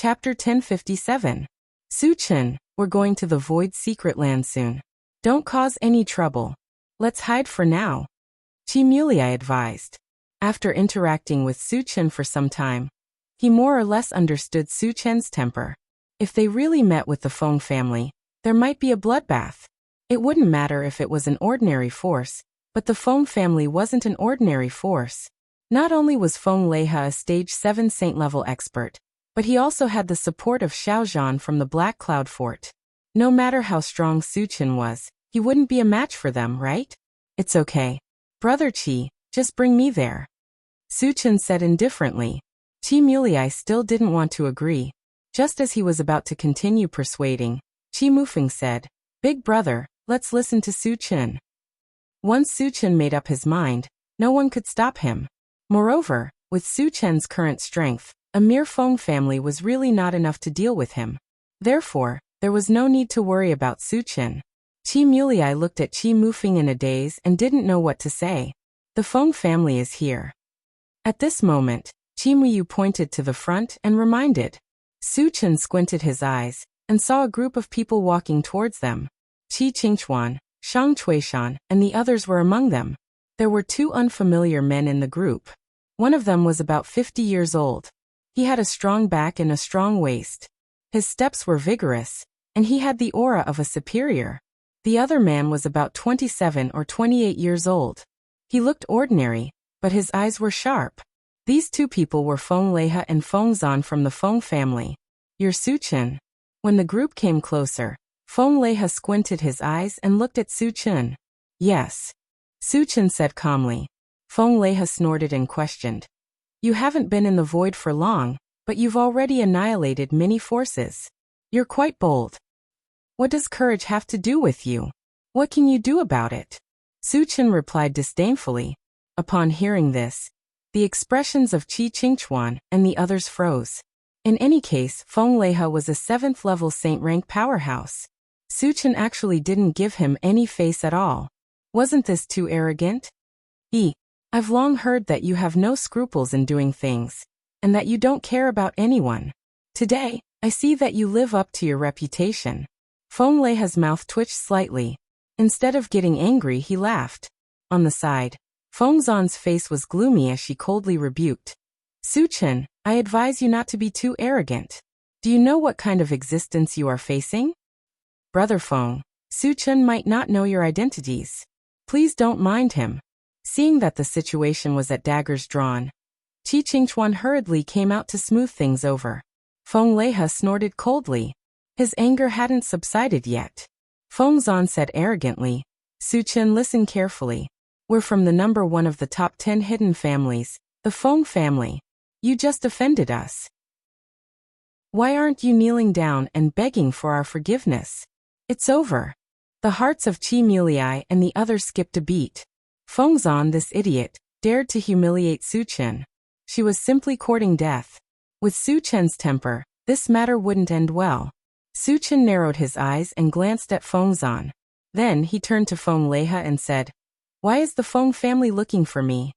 Chapter 1057. Su Chen, we're going to the Void Secret Land soon. Don't cause any trouble. Let's hide for now. Qi Mulei advised. After interacting with Su Chen for some time, he more or less understood Su Chen's temper. If they really met with the Feng family, there might be a bloodbath. It wouldn't matter if it was an ordinary force, but the Feng family wasn't an ordinary force. Not only was Feng Leiha a stage 7 saint-level expert, but he also had the support of Xiaozhan from the Black Cloud Fort. No matter how strong Su Chen was, he wouldn't be a match for them, right? It's okay. Brother Qi, just bring me there. Su Chen said indifferently. Qi Mulei still didn't want to agree. Just as he was about to continue persuading, Qi Mufeng said, Big brother, let's listen to Su Chen. Once Su Chen made up his mind, no one could stop him. Moreover, with Su Chen's current strength, a mere Feng family was really not enough to deal with him. Therefore, there was no need to worry about Su Chen. Qi Mulei looked at Qi Mufeng in a daze and didn't know what to say. The Feng family is here. At this moment, Qi Muyu pointed to the front and reminded. Su Chen squinted his eyes and saw a group of people walking towards them. Qi Qingchuan, Shang Chuishan, and the others were among them. There were two unfamiliar men in the group. One of them was about 50 years old. He had a strong back and a strong waist. His steps were vigorous, and he had the aura of a superior. The other man was about 27 or 28 years old. He looked ordinary, but his eyes were sharp. These two people were Feng Leiha and Feng Zan from the Feng family. You're Su Chen. When the group came closer, Feng Leiha squinted his eyes and looked at Su Chen. Yes. Su Chen said calmly. Feng Leiha snorted and questioned. You haven't been in the void for long, but you've already annihilated many forces. You're quite bold. What does courage have to do with you? What can you do about it? Su Chen replied disdainfully. Upon hearing this, the expressions of Qi Qingchuan and the others froze. In any case, Feng Leiha was a 7th-level saint-rank powerhouse. Su Chen actually didn't give him any face at all. Wasn't this too arrogant? I've long heard that you have no scruples in doing things, and that you don't care about anyone. Today, I see that you live up to your reputation. Feng Leiha's mouth twitched slightly. Instead of getting angry, he laughed. On the side, Feng Zan's face was gloomy as she coldly rebuked. Su Chen, I advise you not to be too arrogant. Do you know what kind of existence you are facing? Brother Feng, Su Chen might not know your identities. Please don't mind him. Seeing that the situation was at daggers drawn, Qi Qingchuan hurriedly came out to smooth things over. Feng Leiha snorted coldly. His anger hadn't subsided yet. Feng Zan said arrogantly, Su Chen, listen carefully. We're from the number 1 of the top 10 hidden families, the Feng family. You just offended us. Why aren't you kneeling down and begging for our forgiveness? It's over. The hearts of Qi Mulei and the others skipped a beat. Feng Zan, this idiot, dared to humiliate Su Chen. She was simply courting death. With Su Chen's temper, this matter wouldn't end well. Su Chen narrowed his eyes and glanced at Feng Zan. Then he turned to Feng Leiha and said, Why is the Feng family looking for me?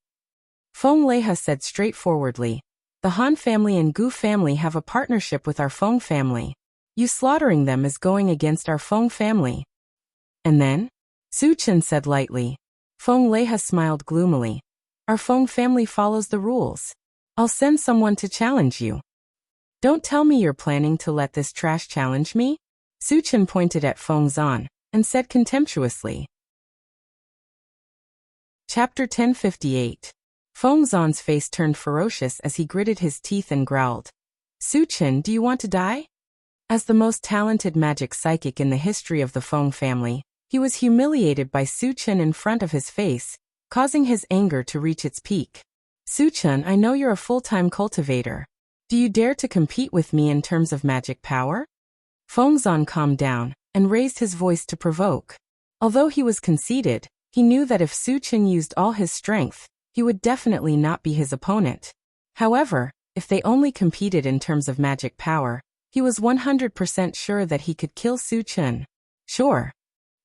Feng Leiha said straightforwardly, The Han family and Gu family have a partnership with our Feng family. You slaughtering them is going against our Feng family. And then? Su Chen said lightly. Feng Leiha smiled gloomily. Our Feng family follows the rules. I'll send someone to challenge you. Don't tell me you're planning to let this trash challenge me? Su Chen pointed at Feng Zan and said contemptuously. Chapter 1058. Feng Zan's face turned ferocious as he gritted his teeth and growled. Su Chen, do you want to die? As the most talented magic psychic in the history of the Feng family, he was humiliated by Su Chen in front of his face, causing his anger to reach its peak. Su Chen, I know you're a full-time cultivator. Do you dare to compete with me in terms of magic power? Feng Zan calmed down and raised his voice to provoke. Although he was conceited, he knew that if Su Chen used all his strength, he would definitely not be his opponent. However, if they only competed in terms of magic power, he was 100% sure that he could kill Su Chen. Sure.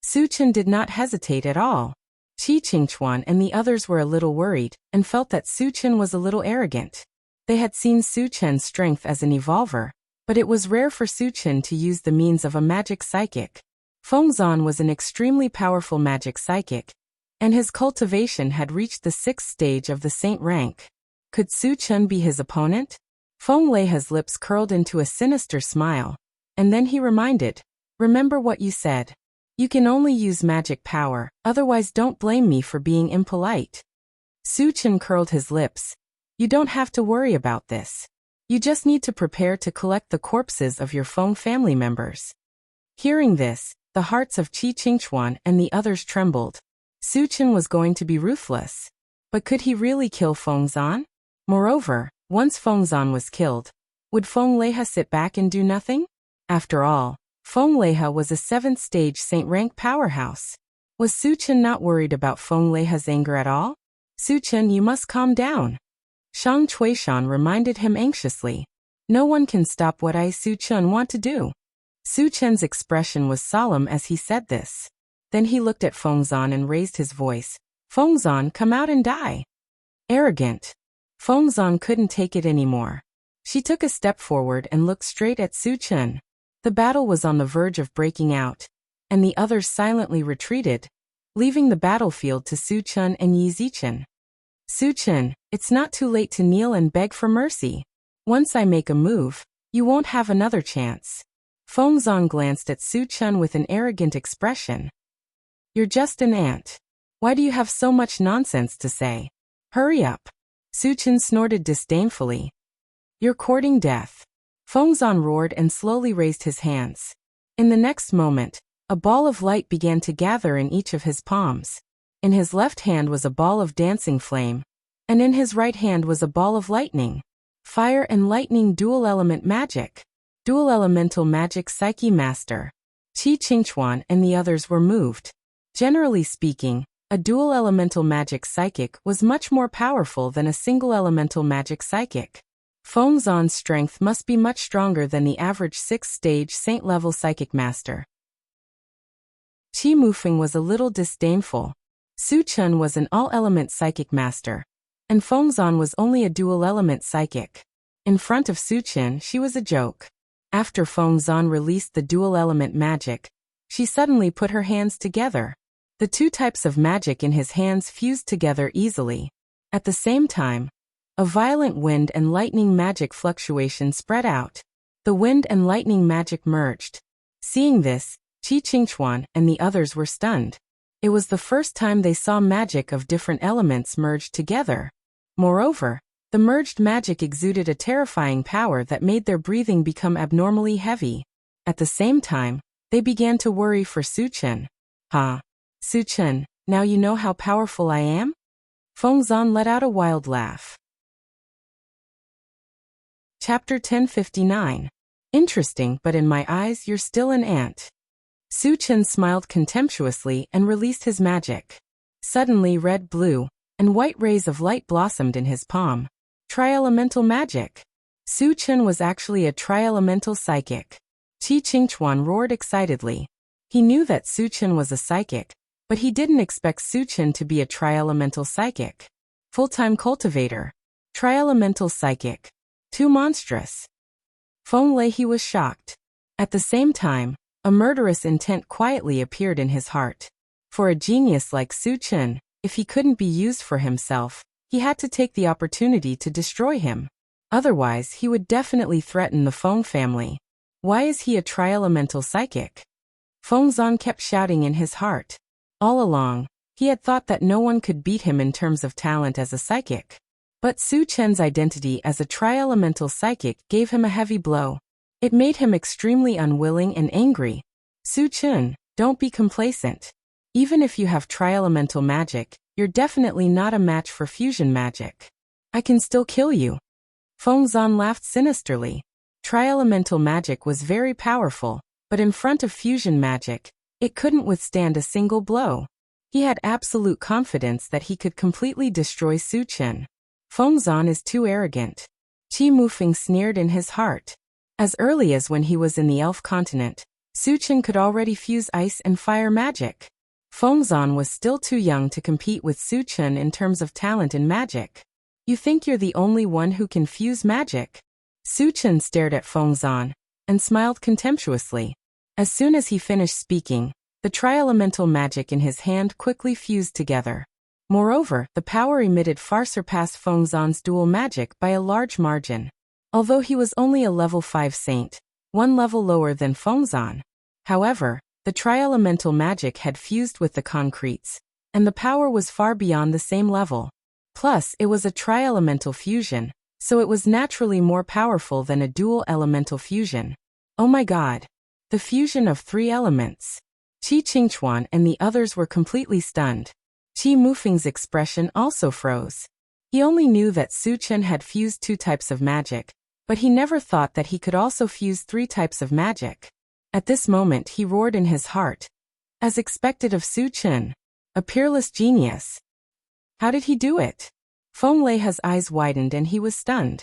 Su Chen did not hesitate at all. Qi Qingchuan and the others were a little worried and felt that Su Chen was a little arrogant. They had seen Su Chen's strength as an evolver, But it was rare for Su Chen to use the means of a magic psychic. Feng Zan was an extremely powerful magic psychic, and his cultivation had reached the 6th stage of the saint rank. Could Su Chen be his opponent? Feng Leiha's lips curled into a sinister smile, and then he reminded, "Remember what you said. You can only use magic power, otherwise don't blame me for being impolite." Su Chen curled his lips. "You don't have to worry about this. You just need to prepare to collect the corpses of your Feng family members." Hearing this, the hearts of Qi Qingchuan and the others trembled. Su Chen was going to be ruthless. But could he really kill Feng Zan? Moreover, once Feng Zan was killed, would Feng Leiha sit back and do nothing? After all, Feng Leiha was a 7th stage saint rank powerhouse. Was Su Chen not worried about Feng Leiha's anger at all? "Su Chen, you must calm down." Shang Chuishan reminded him anxiously. "No one can stop what I, Su Chen, want to do." Su Chen's expression was solemn as he said this. Then he looked at Feng Zan and raised his voice. "Feng Zan, come out and die." Arrogant. Feng Zan couldn't take it anymore. She took a step forward and looked straight at Su Chen. The battle was on the verge of breaking out, and the others silently retreated, leaving the battlefield to Su Chen and Yi Zichen. "Su Chen, it's not too late to kneel and beg for mercy. Once I make a move, you won't have another chance." Feng Zan glanced at Su Chen with an arrogant expression. "You're just an ant. Why do you have so much nonsense to say? Hurry up." Su Chen snorted disdainfully. "You're courting death." Feng Zan roared and slowly raised his hands. In the next moment, a ball of light began to gather in each of his palms. In his left hand was a ball of dancing flame, and in his right hand was a ball of lightning. Fire and lightning dual-element magic. Dual-elemental magic psyche master. Qi Qingchuan and the others were moved. Generally speaking, a dual-elemental magic psychic was much more powerful than a single-elemental magic psychic. Feng Zan's strength must be much stronger than the average 6th-stage saint-level psychic master. Qi Mufeng was a little disdainful. Su Chen was an all-element psychic master, and Feng Zan was only a dual-element psychic. In front of Su Chen, she was a joke. After Feng Zan released the dual-element magic, she suddenly put her hands together. The 2 types of magic in his hands fused together easily. At the same time, a violent wind and lightning magic fluctuation spread out. The wind and lightning magic merged. Seeing this, Qi Qingchuan and the others were stunned. It was the first time they saw magic of different elements merged together. Moreover, the merged magic exuded a terrifying power that made their breathing become abnormally heavy. At the same time, they began to worry for Su Chen. "Ha! Su Chen, now you know how powerful I am?" Feng Zan let out a wild laugh. Chapter 1059. Interesting, but in my eyes you're still an ant. Su Chen smiled contemptuously and released his magic. Suddenly red, blue, and white rays of light blossomed in his palm. Tri-elemental magic. Su Chen was actually a tri-elemental psychic. Qi Qingchuan roared excitedly. He knew that Su Chen was a psychic, but he didn't expect Su Chen to be a tri-elemental psychic. Full-time cultivator. Tri-elemental psychic. Too monstrous. Feng Leihe was shocked. At the same time, a murderous intent quietly appeared in his heart. For a genius like Su Chen, if he couldn't be used for himself, he had to take the opportunity to destroy him. Otherwise, he would definitely threaten the Feng family. Why is he a tri-elemental psychic? Feng Zan kept shouting in his heart. All along, he had thought that no one could beat him in terms of talent as a psychic. But Su Chen's identity as a tri-elemental psychic gave him a heavy blow. It made him extremely unwilling and angry. Su Chen, don't be complacent. Even if you have tri-elemental magic, you're definitely not a match for fusion magic. I can still kill you. Feng Zan laughed sinisterly. Tri-elemental magic was very powerful, but in front of fusion magic, it couldn't withstand a single blow. He had absolute confidence that he could completely destroy Su Chen. Feng Zan is too arrogant. Qi Mufeng sneered in his heart. As early as when he was in the Elf continent, Su Chen could already fuse ice and fire magic. Feng Zan was still too young to compete with Su Chen in terms of talent in magic. You think you're the only one who can fuse magic? Su Chen stared at Feng Zan, and smiled contemptuously. As soon as he finished speaking, the tri-elemental magic in his hand quickly fused together. Moreover, the power emitted far surpassed Feng Zhan's dual magic by a large margin. Although he was only a level 5 saint, one level lower than Feng Zhan. However, the tri-elemental magic had fused with the concretes, and the power was far beyond the same level. Plus, it was a tri-elemental fusion, so it was naturally more powerful than a dual elemental fusion. Oh my god! The fusion of 3 elements. Qi Qingchuan and the others were completely stunned. Qi Mufeng's expression also froze. He only knew that Su Chen had fused 2 types of magic, but he never thought that he could also fuse 3 types of magic. At this moment he roared in his heart. As expected of Su Chen. A peerless genius. How did he do it? Feng Leiha's eyes widened and he was stunned.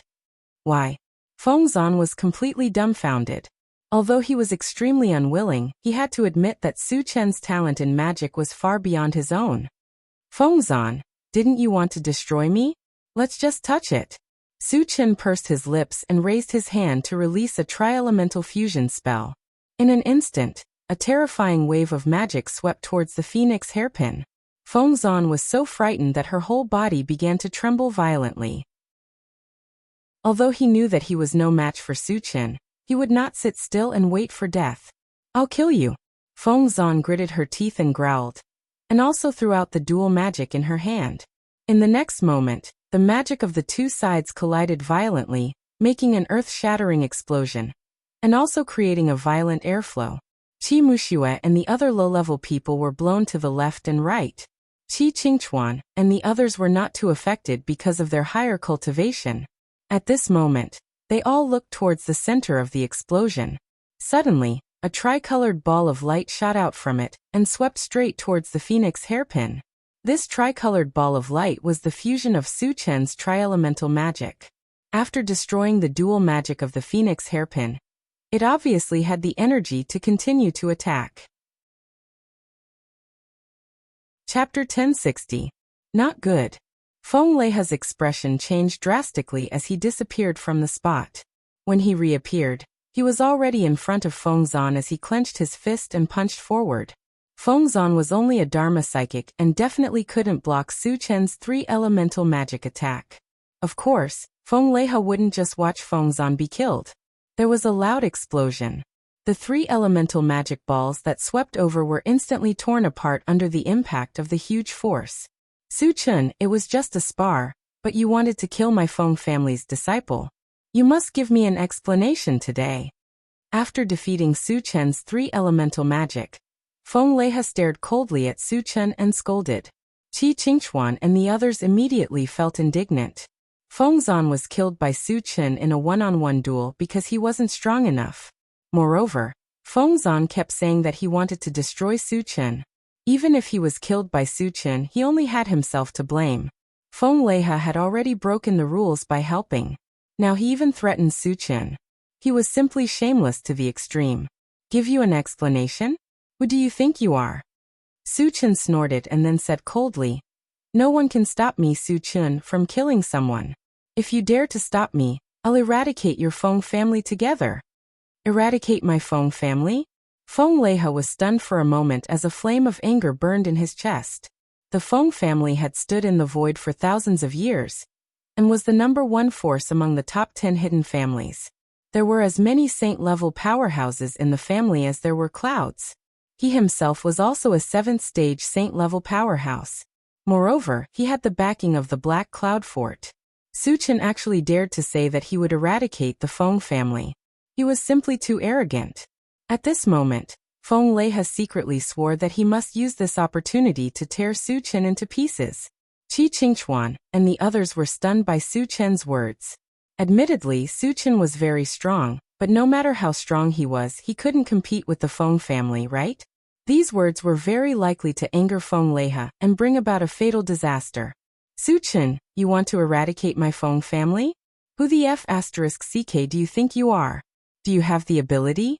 Why? Feng Zhan was completely dumbfounded. Although he was extremely unwilling, he had to admit that Su Chen's talent in magic was far beyond his own. Feng Zhan, didn't you want to destroy me? Let's just touch it. Su Chen pursed his lips and raised his hand to release a tri-elemental fusion spell. In an instant, a terrifying wave of magic swept towards the phoenix hairpin. Feng Zhan was so frightened that her whole body began to tremble violently. Although he knew that he was no match for Su Chen, he would not sit still and wait for death. I'll kill you. Feng Zhan gritted her teeth and growled, and also threw out the dual magic in her hand. In the next moment, the magic of the 2 sides collided violently, making an earth-shattering explosion, and also creating a violent airflow. Qi Muxia and the other low-level people were blown to the left and right. Qi Qingchuan and the others were not too affected because of their higher cultivation. At this moment, they all looked towards the center of the explosion. Suddenly, a tricolored ball of light shot out from it and swept straight towards the phoenix hairpin. This tricolored ball of light was the fusion of Su Chen's tri-elemental magic. After destroying the dual magic of the phoenix hairpin, it obviously had the energy to continue to attack. Chapter 1060. Not good. Feng Leiha's expression changed drastically as he disappeared from the spot. When he reappeared, he was already in front of Feng Zhan as he clenched his fist and punched forward. Feng Zhan was only a Dharma psychic and definitely couldn't block Su Chen's 3-elemental magic attack. Of course, Feng Leiha wouldn't just watch Feng Zhan be killed. There was a loud explosion. The 3-elemental magic balls that swept over were instantly torn apart under the impact of the huge force. Su Chen, it was just a spar, but you wanted to kill my Feng family's disciple. You must give me an explanation today. After defeating Su Chen's 3-elemental magic, Feng Leiha stared coldly at Su Chen and scolded. Qi Qingchuan and the others immediately felt indignant. Feng Zhan was killed by Su Chen in a one-on-one duel because he wasn't strong enough. Moreover, Feng Zhan kept saying that he wanted to destroy Su Chen. Even if he was killed by Su Chen, he only had himself to blame. Feng Leiha had already broken the rules by helping. Now he even threatened Su Chen. He was simply shameless to the extreme. Give you an explanation? Who do you think you are? Su Chen snorted and then said coldly, no one can stop me, Su Chen, from killing someone. If you dare to stop me, I'll eradicate your Feng family together. Eradicate my Feng family? Feng Leiha was stunned for a moment as a flame of anger burned in his chest. The Feng family had stood in the void for thousands of years, and was the #1 force among the top 10 hidden families. There were as many saint-level powerhouses in the family as there were clouds. He himself was also a 7th stage saint-level powerhouse. Moreover, he had the backing of the Black Cloud Fort. Su Chen actually dared to say that he would eradicate the Feng family. He was simply too arrogant. At this moment, Feng Leiha secretly swore that he must use this opportunity to tear Su Chen into pieces. Qi Qingchuan and the others were stunned by Su Chen's words. Admittedly, Su Chen was very strong, but no matter how strong he was, he couldn't compete with the Feng family, right? These words were very likely to anger Feng Leiha and bring about a fatal disaster. Su Chen, you want to eradicate my Feng family? Who the F***ck do you think you are? Do you have the ability?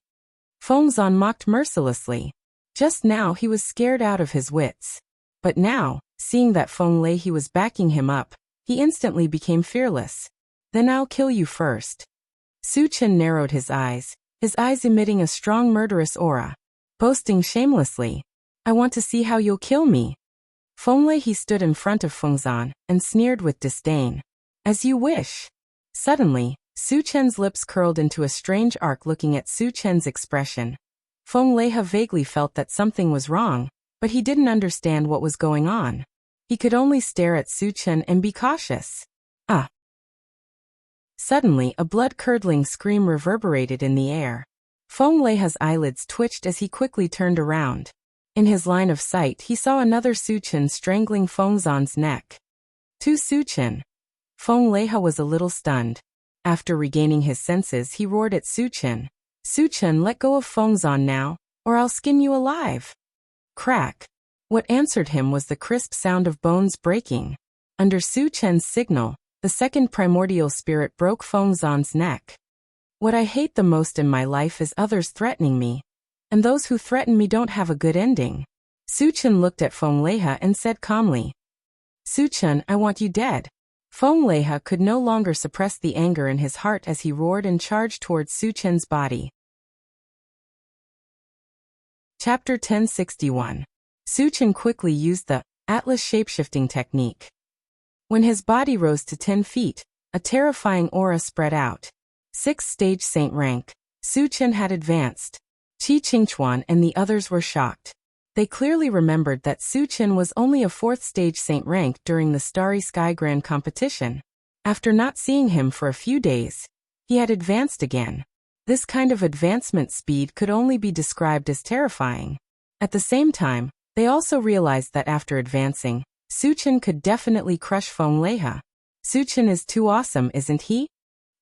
Feng Zhan mocked mercilessly. Just now he was scared out of his wits. But now, seeing that Feng Leiha was backing him up, he instantly became fearless. Then I'll kill you first. Su Chen narrowed his eyes. his eyes emitting a strong murderous aura. Boasting shamelessly, "I want to see how you'll kill me." Feng stood in front of Fengzan and sneered with disdain. "As you wish." Suddenly, Su Chen's lips curled into a strange arc looking at Su Chen's expression. Feng vaguely felt that something was wrong, but he didn't understand what was going on. He could only stare at Su Chen and be cautious. Ah! Suddenly, a blood-curdling scream reverberated in the air. Feng eyelids twitched as he quickly turned around. In his line of sight, he saw another Su Chen strangling Fengzan's neck. To Su Chen. Feng was a little stunned. After regaining his senses, he roared at Su Chen. "Su Chen, let go of Fengzan now, or I'll skin you alive." Crack. What answered him was the crisp sound of bones breaking. Under Su Chen's signal, the second primordial spirit broke Fengzan's neck. "What I hate the most in my life is others threatening me. And those who threaten me don't have a good ending." Su Chen looked at Feng and said calmly, "Su Chen, I want you dead." Feng could no longer suppress the anger in his heart as he roared and charged towards Su Chen's body. Chapter 1061. Su Chen quickly used the Atlas shapeshifting technique. When his body rose to 10 feet, a terrifying aura spread out. 6th stage saint rank. Su Chen had advanced. Qi Qingchuan and the others were shocked. They clearly remembered that Su Chen was only a 4th stage saint rank during the Starry Sky Grand competition. After not seeing him for a few days, he had advanced again. This kind of advancement speed could only be described as terrifying. At the same time, they also realized that after advancing, Su Chen could definitely crush Feng Su Chen is too awesome, isn't he?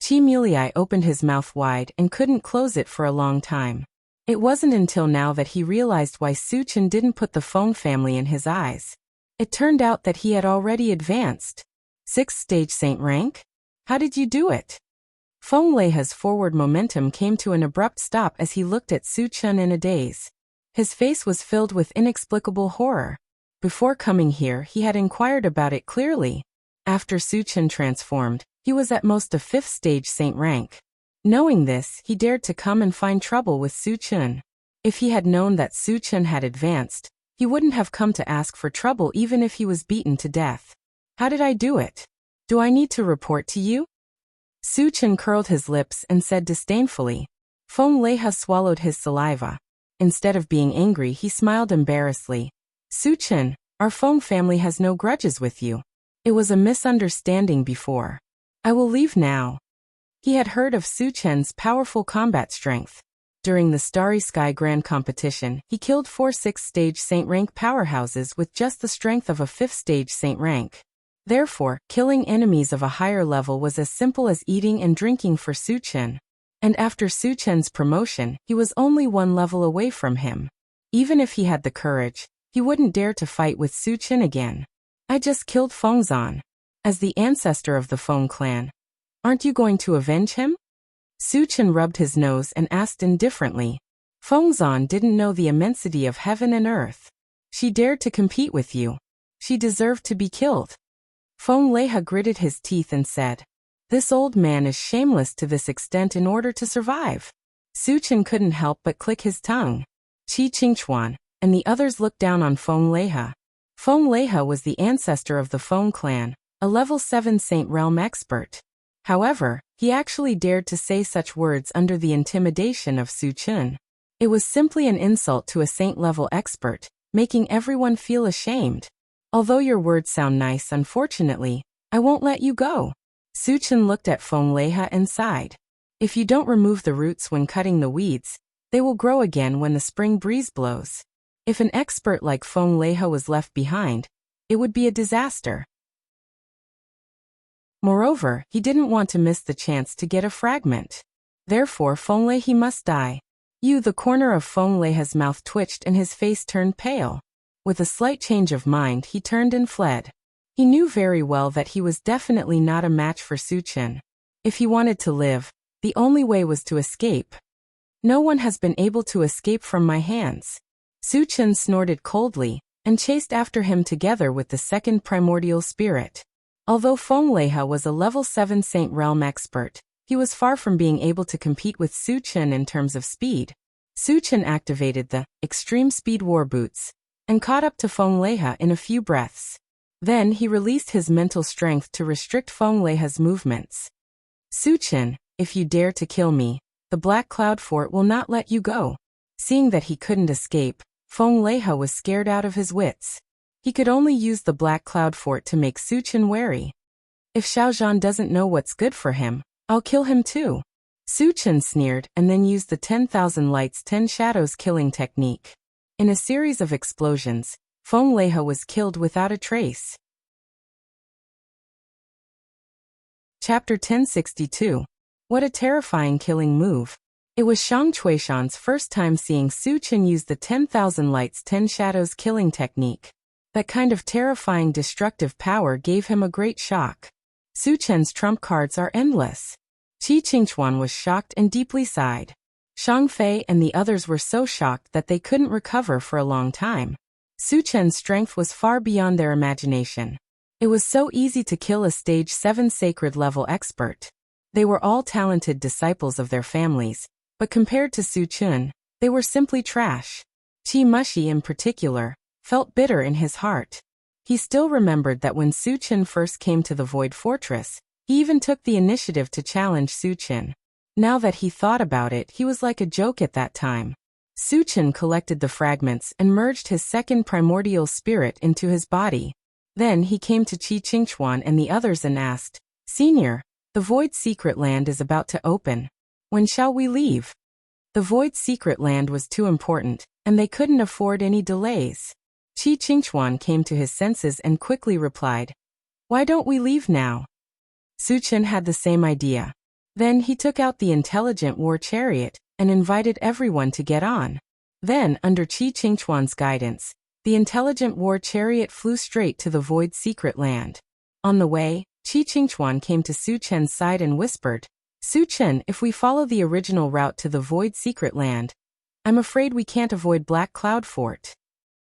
Qi Mulei opened his mouth wide and couldn't close it for a long time. It wasn't until now that he realized why Su Chen didn't put the Feng family in his eyes. It turned out that he had already advanced. 6th stage saint rank? How did you do it? Feng forward momentum came to an abrupt stop as he looked at Su Chen in a daze. His face was filled with inexplicable horror. Before coming here, he had inquired about it clearly. After Su Chen transformed, he was at most a 5th stage saint rank. Knowing this, he dared to come and find trouble with Su Chen. If he had known that Su Chen had advanced, he wouldn't have come to ask for trouble even if he was beaten to death. "How did I do it? Do I need to report to you?" Su Chen curled his lips and said disdainfully. Feng swallowed his saliva. Instead of being angry, he smiled embarrassedly. "Su Chen, our Feng family has no grudges with you. It was a misunderstanding before. I will leave now." He had heard of Su Chen's powerful combat strength. During the Starry Sky Grand competition, he killed 4 6th stage saint rank powerhouses with just the strength of a 5th stage saint rank. Therefore, killing enemies of a higher level was as simple as eating and drinking for Su Chen. And after Su Chen's promotion, he was only 1 level away from him. Even if he had the courage, he wouldn't dare to fight with Su Chen again. "I just killed Fengzan. As the ancestor of the Feng clan, aren't you going to avenge him?" Su Chen rubbed his nose and asked indifferently. "Fengzan didn't know the immensity of heaven and earth. She dared to compete with you. She deserved to be killed." Feng gritted his teeth and said, "This old man is shameless to this extent in order to survive." Su Chen couldn't help but click his tongue. Qi Qingchuan and the others looked down on Feng Feng was the ancestor of the Feng clan, a level 7 Saint Realm expert. However, he actually dared to say such words under the intimidation of Su Chen. It was simply an insult to a saint-level expert, making everyone feel ashamed. "Although your words sound nice, unfortunately, I won't let you go." Su Chen looked at Feng and sighed. "If you don't remove the roots when cutting the weeds, they will grow again when the spring breeze blows. If an expert like Feng was left behind, it would be a disaster." Moreover, he didn't want to miss the chance to get a fragment. Therefore Feng must die. The corner of Feng mouth twitched and his face turned pale. With a slight change of mind, he turned and fled. He knew very well that he was definitely not a match for Su Chen. If he wanted to live, the only way was to escape. "No one has been able to escape from my hands." Su Chen snorted coldly and chased after him together with the second primordial spirit. Although Feng was a level 7 Saint Realm expert, He was far from being able to compete with Su Chen in terms of speed. Su Chen activated the extreme speed war boots and caught up to Feng Leha in a few breaths. Then he released his mental strength to restrict Feng Leha's movements. Su Chen, if you dare to kill me, the Black Cloud Fort will not let you go. Seeing that he couldn't escape, Feng Leha was scared out of his wits. He could only use the Black Cloud Fort to make Su Chen wary. If Xiaozhan doesn't know what's good for him, I'll kill him too. Su Chen sneered and then used the 10,000 lights 10 shadows killing technique. In a series of explosions, Feng Leha was killed without a trace. Chapter 1062. What a terrifying killing move. It was Shang Chuishan's first time seeing Su Chen use the 10,000 lights 10 shadows killing technique. That kind of terrifying destructive power gave him a great shock. Su Chen's trump cards are endless. Qi Qingchuan was shocked and deeply sighed. Shang Fei and the others were so shocked that they couldn't recover for a long time. Su Chen's strength was far beyond their imagination. It was so easy to kill a stage 7 sacred level expert. They were all talented disciples of their families, but compared to Su Chen, they were simply trash. Qi Mushi in particular felt bitter in his heart. He still remembered that when Su Chen first came to the Void Fortress, he even took the initiative to challenge Su Chen. Now that he thought about it, he was like a joke at that time. Su Chen collected the fragments and merged his second primordial spirit into his body. Then he came to Qi Qingchuan and the others and asked, "Senior, the Void Secret Land is about to open. When shall we leave?" The Void Secret Land was too important, and they couldn't afford any delays. Qi Qingchuan came to his senses and quickly replied, "Why don't we leave now?" Su Chen had the same idea. Then he took out the intelligent war chariot and invited everyone to get on. Then, under Qi Qingchuan's guidance, the intelligent war chariot flew straight to the Void Secret Land. On the way, Qi Qingchuan came to Su Chen's side and whispered, "Su Chen, if we follow the original route to the Void Secret Land, I'm afraid we can't avoid Black Cloud Fort."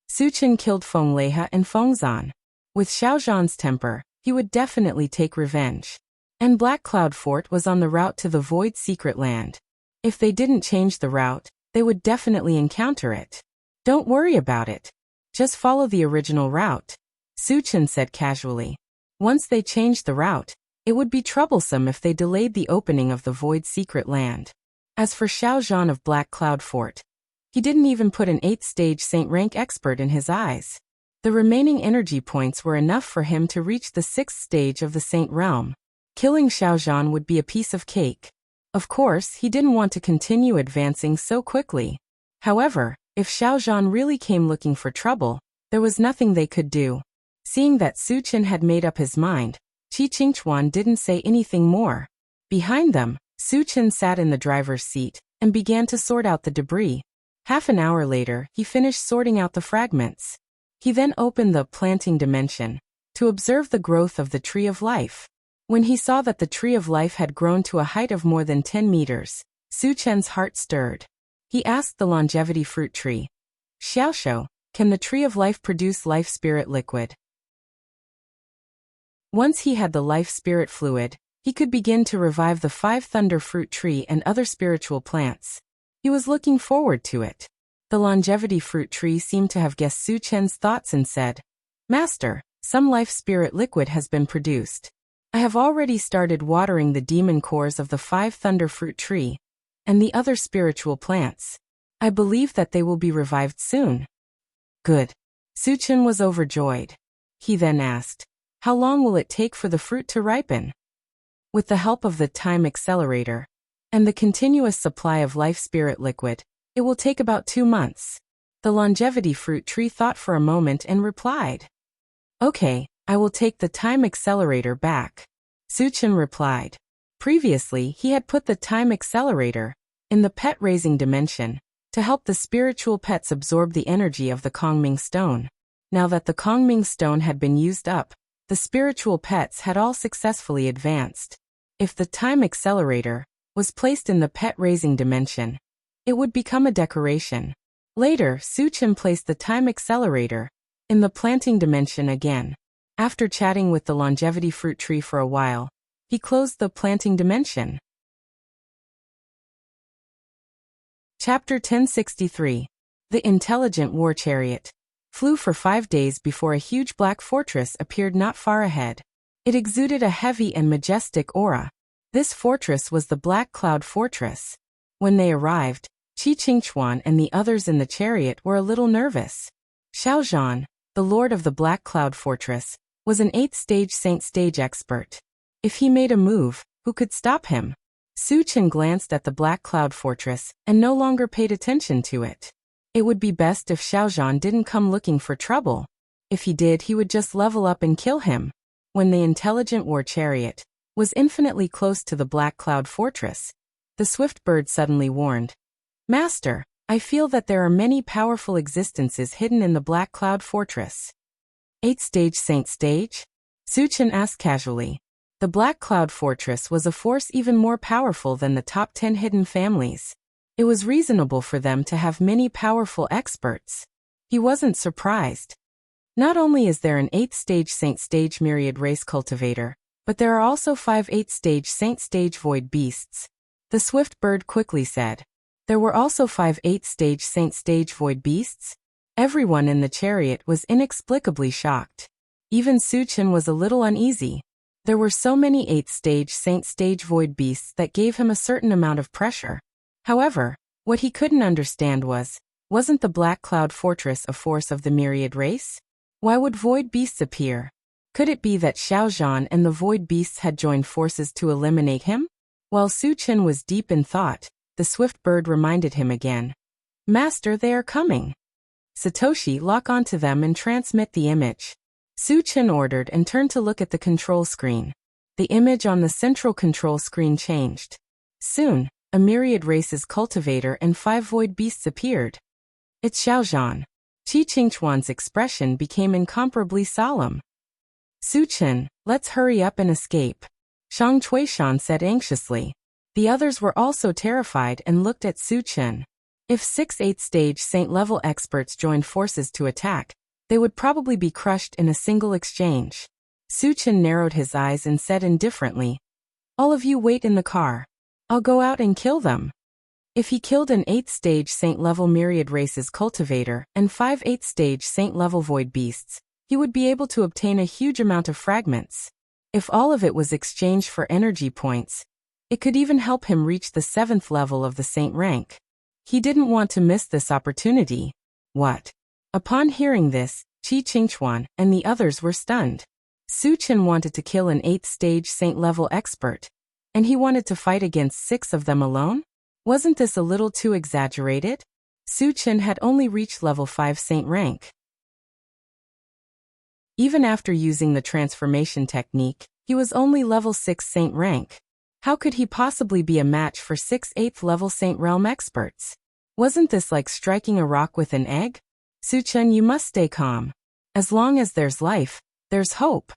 Su Chen killed Feng Leha and Feng Zan. With Xiaozhan's temper, he would definitely take revenge. And Black Cloud Fort was on the route to the Void Secret Land. If they didn't change the route, they would definitely encounter it. "Don't worry about it. Just follow the original route," Su Chen said casually. Once they changed the route, it would be troublesome if they delayed the opening of the Void Secret Land. As for Xiaozhan of Black Cloud Fort, he didn't even put an 8th stage Saint rank expert in his eyes. The remaining energy points were enough for him to reach the 6th stage of the Saint realm. Killing Xiaozhan would be a piece of cake. Of course, he didn't want to continue advancing so quickly. However, if Xiaozhan really came looking for trouble, there was nothing they could do. Seeing that Su Chen had made up his mind, Qi Qingchuan didn't say anything more. Behind them, Su Chen sat in the driver's seat and began to sort out the debris. Half an hour later, he finished sorting out the fragments. He then opened the planting dimension to observe the growth of the Tree of Life. When he saw that the Tree of Life had grown to a height of more than 10 meters, Su Chen's heart stirred. He asked the longevity fruit tree, "Xiaoshou, can the Tree of Life produce life spirit liquid?" Once he had the life spirit fluid, he could begin to revive the 5 thunder fruit tree and other spiritual plants. He was looking forward to it. The longevity fruit tree seemed to have guessed Su Chen's thoughts and said, "Master, some life spirit liquid has been produced. I have already started watering the demon cores of the 5 thunder fruit tree and the other spiritual plants. I believe that they will be revived soon." "Good." Su Chen was overjoyed. He then asked, "How long will it take for the fruit to ripen?" With the help of the time accelerator and the continuous supply of life spirit liquid, it will take about 2 months. The longevity fruit tree thought for a moment and replied, "Okay, I will take the time accelerator back." Su Chen replied. Previously, he had put the time accelerator in the pet-raising dimension to help the spiritual pets absorb the energy of the Kongming stone. Now that the Kongming stone had been used up, the spiritual pets had all successfully advanced. If the time accelerator was placed in the pet-raising dimension, it would become a decoration. Later, Su Chen placed the time accelerator in the planting dimension again. After chatting with the longevity fruit tree for a while, he closed the planting dimension. Chapter 1063. The Intelligent War Chariot flew for 5 days before a huge black fortress appeared not far ahead. It exuded a heavy and majestic aura. This fortress was the Black Cloud Fortress. When they arrived, Qi Qingchuan and the others in the chariot were a little nervous. Xiao Zhan, the lord of the Black Cloud Fortress, was an 8th-stage Saint Stage expert. If he made a move, who could stop him? Su Chen glanced at the Black Cloud Fortress and no longer paid attention to it. It would be best if Xiao Zhan didn't come looking for trouble. If he did, he would just level up and kill him. When the Intelligent War Chariot was infinitely close to the Black Cloud Fortress, the swift bird suddenly warned, "Master, I feel that there are many powerful existences hidden in the Black Cloud Fortress." 8th-stage Saint Stage? Su Chen asked casually. The Black Cloud Fortress was a force even more powerful than the top 10 hidden families. It was reasonable for them to have many powerful experts. He wasn't surprised. Not only is there an 8th-stage Saint Stage Myriad Race Cultivator, but there are also 5 8th-stage Saint Stage Void Beasts. The swift bird quickly said. There were also 5 8th-stage Saint Stage Void Beasts? Everyone in the chariot was inexplicably shocked. Even Su Chen was a little uneasy. There were so many 8th-stage Saint Stage Void Beasts that gave him a certain amount of pressure. However, what he couldn't understand wasn't the Black Cloud Fortress a force of the Myriad Race? Why would Void Beasts appear? Could it be that Xiao Zhan and the Void Beasts had joined forces to eliminate him? While Su Chen was deep in thought, the swift bird reminded him again. "Master, they are coming." Satoshi, lock onto them and transmit the image. Su Chen ordered and turned to look at the control screen. The image on the central control screen changed. Soon, a Myriad Race's cultivator and 5 void beasts appeared. "It's Xiao Zhan." Qi Qingchuan's expression became incomparably solemn. "Su Chen, let's hurry up and escape," Shang Chuishan said anxiously. The others were also terrified and looked at Su Chen. If 6 8th-stage Saint-level experts joined forces to attack, they would probably be crushed in a single exchange. Su Chen narrowed his eyes and said indifferently, "All of you wait in the car. I'll go out and kill them." If he killed an 8th-stage Saint-level Myriad Race's cultivator and 5 8th-stage Saint-level Void Beasts, he would be able to obtain a huge amount of fragments. If all of it was exchanged for energy points, it could even help him reach the 7th level of the Saint rank. He didn't want to miss this opportunity. What? Upon hearing this, Qi Qingchuan and the others were stunned. Su Chen wanted to kill an 8th-stage Saint-level expert, and he wanted to fight against 6 of them alone? Wasn't this a little too exaggerated? Su Chen had only reached level 5 Saint rank. Even after using the transformation technique, he was only level 6 Saint rank. How could he possibly be a match for 6 8th-level Saint Realm experts? Wasn't this like striking a rock with an egg? Su Chen, you must stay calm. As long as there's life, there's hope.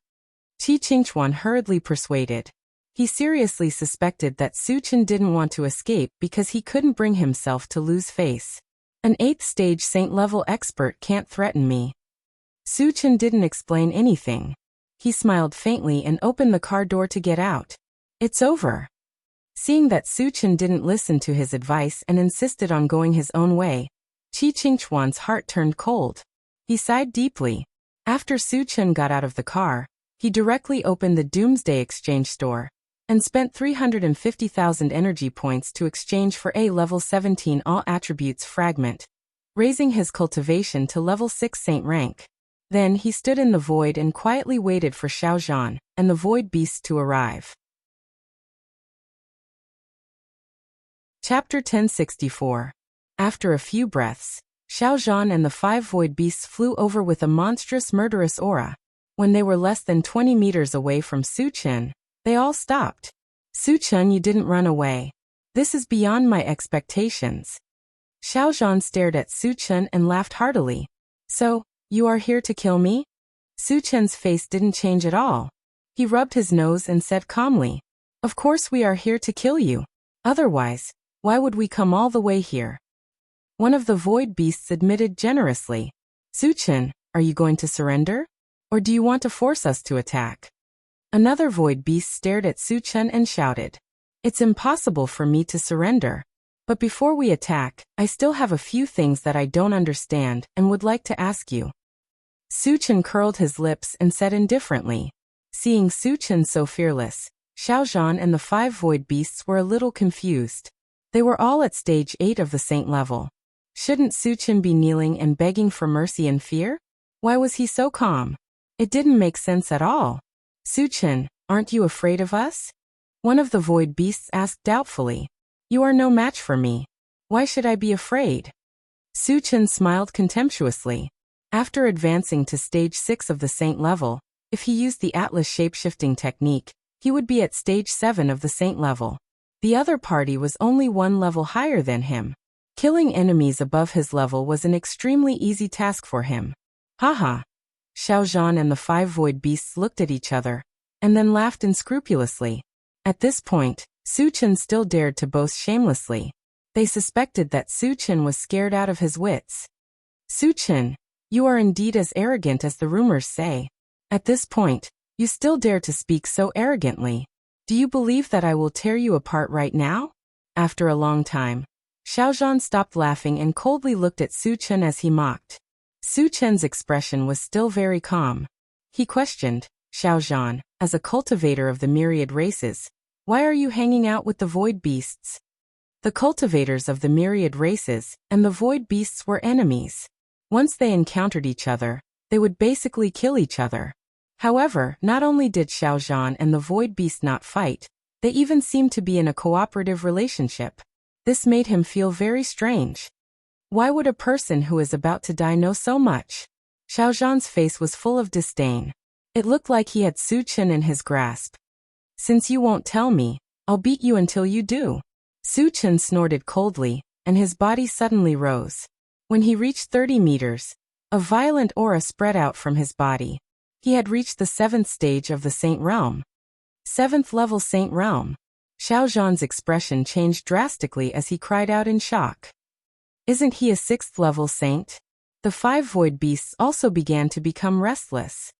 Qi Qingchuan hurriedly persuaded. He seriously suspected that Su Chen didn't want to escape because he couldn't bring himself to lose face. An 8th-stage Saint-level expert can't threaten me. Su Chen didn't explain anything. He smiled faintly and opened the car door to get out. "It's over." Seeing that Su Chen didn't listen to his advice and insisted on going his own way, Qi Qingchuan's heart turned cold. He sighed deeply. After Su Chen got out of the car, he directly opened the Doomsday Exchange store and spent 350,000 energy points to exchange for a level 17 all attributes fragment, raising his cultivation to level 6 Saint rank. Then he stood in the void and quietly waited for Xiao Zhan and the void beasts to arrive. Chapter 1064. After a few breaths, Xiao Zhan and the 5 void beasts flew over with a monstrous murderous aura. When they were less than 20 meters away from Su Chen, they all stopped. "Su Chen, you didn't run away. This is beyond my expectations." Xiao Zhan stared at Su Chen and laughed heartily. "So, you are here to kill me?" Su Chen's face didn't change at all. He rubbed his nose and said calmly, "Of course we are here to kill you. Otherwise, why would we come all the way here?" One of the void beasts admitted generously, "Su Chen, are you going to surrender? Or do you want to force us to attack?" Another void beast stared at Su Chen and shouted, "It's impossible for me to surrender. But before we attack, I still have a few things that I don't understand and would like to ask you. Su Chen curled his lips and said indifferently. Seeing Su Chen so fearless, Xiao Zhan and the 5 void beasts were a little confused. They were all at stage 8 of the saint level. Shouldn't Su Chen be kneeling and begging for mercy and fear? Why was he so calm? It didn't make sense at all. Su Chen, aren't you afraid of us? One of the void beasts asked doubtfully. You are no match for me. Why should I be afraid? Su Chen smiled contemptuously. After advancing to stage 6 of the saint level, if he used the Atlas shapeshifting technique, he would be at stage 7 of the saint level. The other party was only one level higher than him. Killing enemies above his level was an extremely easy task for him. Haha. Xiao Zhan and the 5 void beasts looked at each other, and then laughed unscrupulously. At this point, Su Chen still dared to boast shamelessly. They suspected that Su Chen was scared out of his wits. Su Chen, you are indeed as arrogant as the rumors say. At this point, you still dare to speak so arrogantly. Do you believe that I will tear you apart right now? After a long time, Xiao Zhan stopped laughing and coldly looked at Su Chen as he mocked. Su Chen's expression was still very calm. He questioned, Xiao Zhan, as a cultivator of the myriad races, why are you hanging out with the void beasts? The cultivators of the myriad races and the void beasts were enemies. Once they encountered each other, they would basically kill each other. However, not only did Xiao Zhan and the void beast not fight, they even seemed to be in a cooperative relationship. This made him feel very strange. Why would a person who is about to die know so much? Xiao Zhan's face was full of disdain. It looked like he had Su Chen in his grasp. Since you won't tell me, I'll beat you until you do. Su Chen snorted coldly, and his body suddenly rose. When he reached 30 meters, a violent aura spread out from his body. He had reached the 7th stage of the Saint Realm. 7th level Saint Realm. Xiao Zhan's expression changed drastically as he cried out in shock. Isn't he a 6th level saint? The 5 void beasts also began to become restless.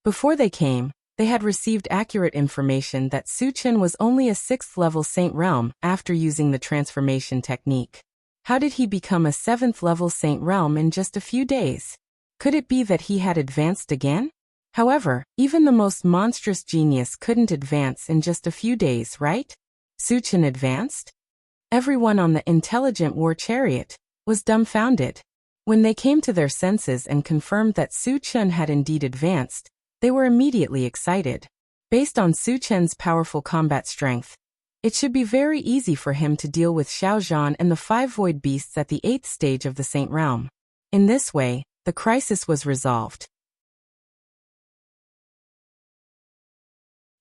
Before they came, they had received accurate information that Su Chen was only a 6th level Saint Realm after using the transformation technique. How did he become a 7th level Saint Realm in just a few days? Could it be that he had advanced again? However, even the most monstrous genius couldn't advance in just a few days, right? Su Chen advanced? Everyone on the intelligent war chariot was dumbfounded. When they came to their senses and confirmed that Su Chen had indeed advanced, they were immediately excited. Based on Su Chen's powerful combat strength, it should be very easy for him to deal with Xiao Zhan and the 5 void beasts at the 8th stage of the Saint Realm. In this way, the crisis was resolved.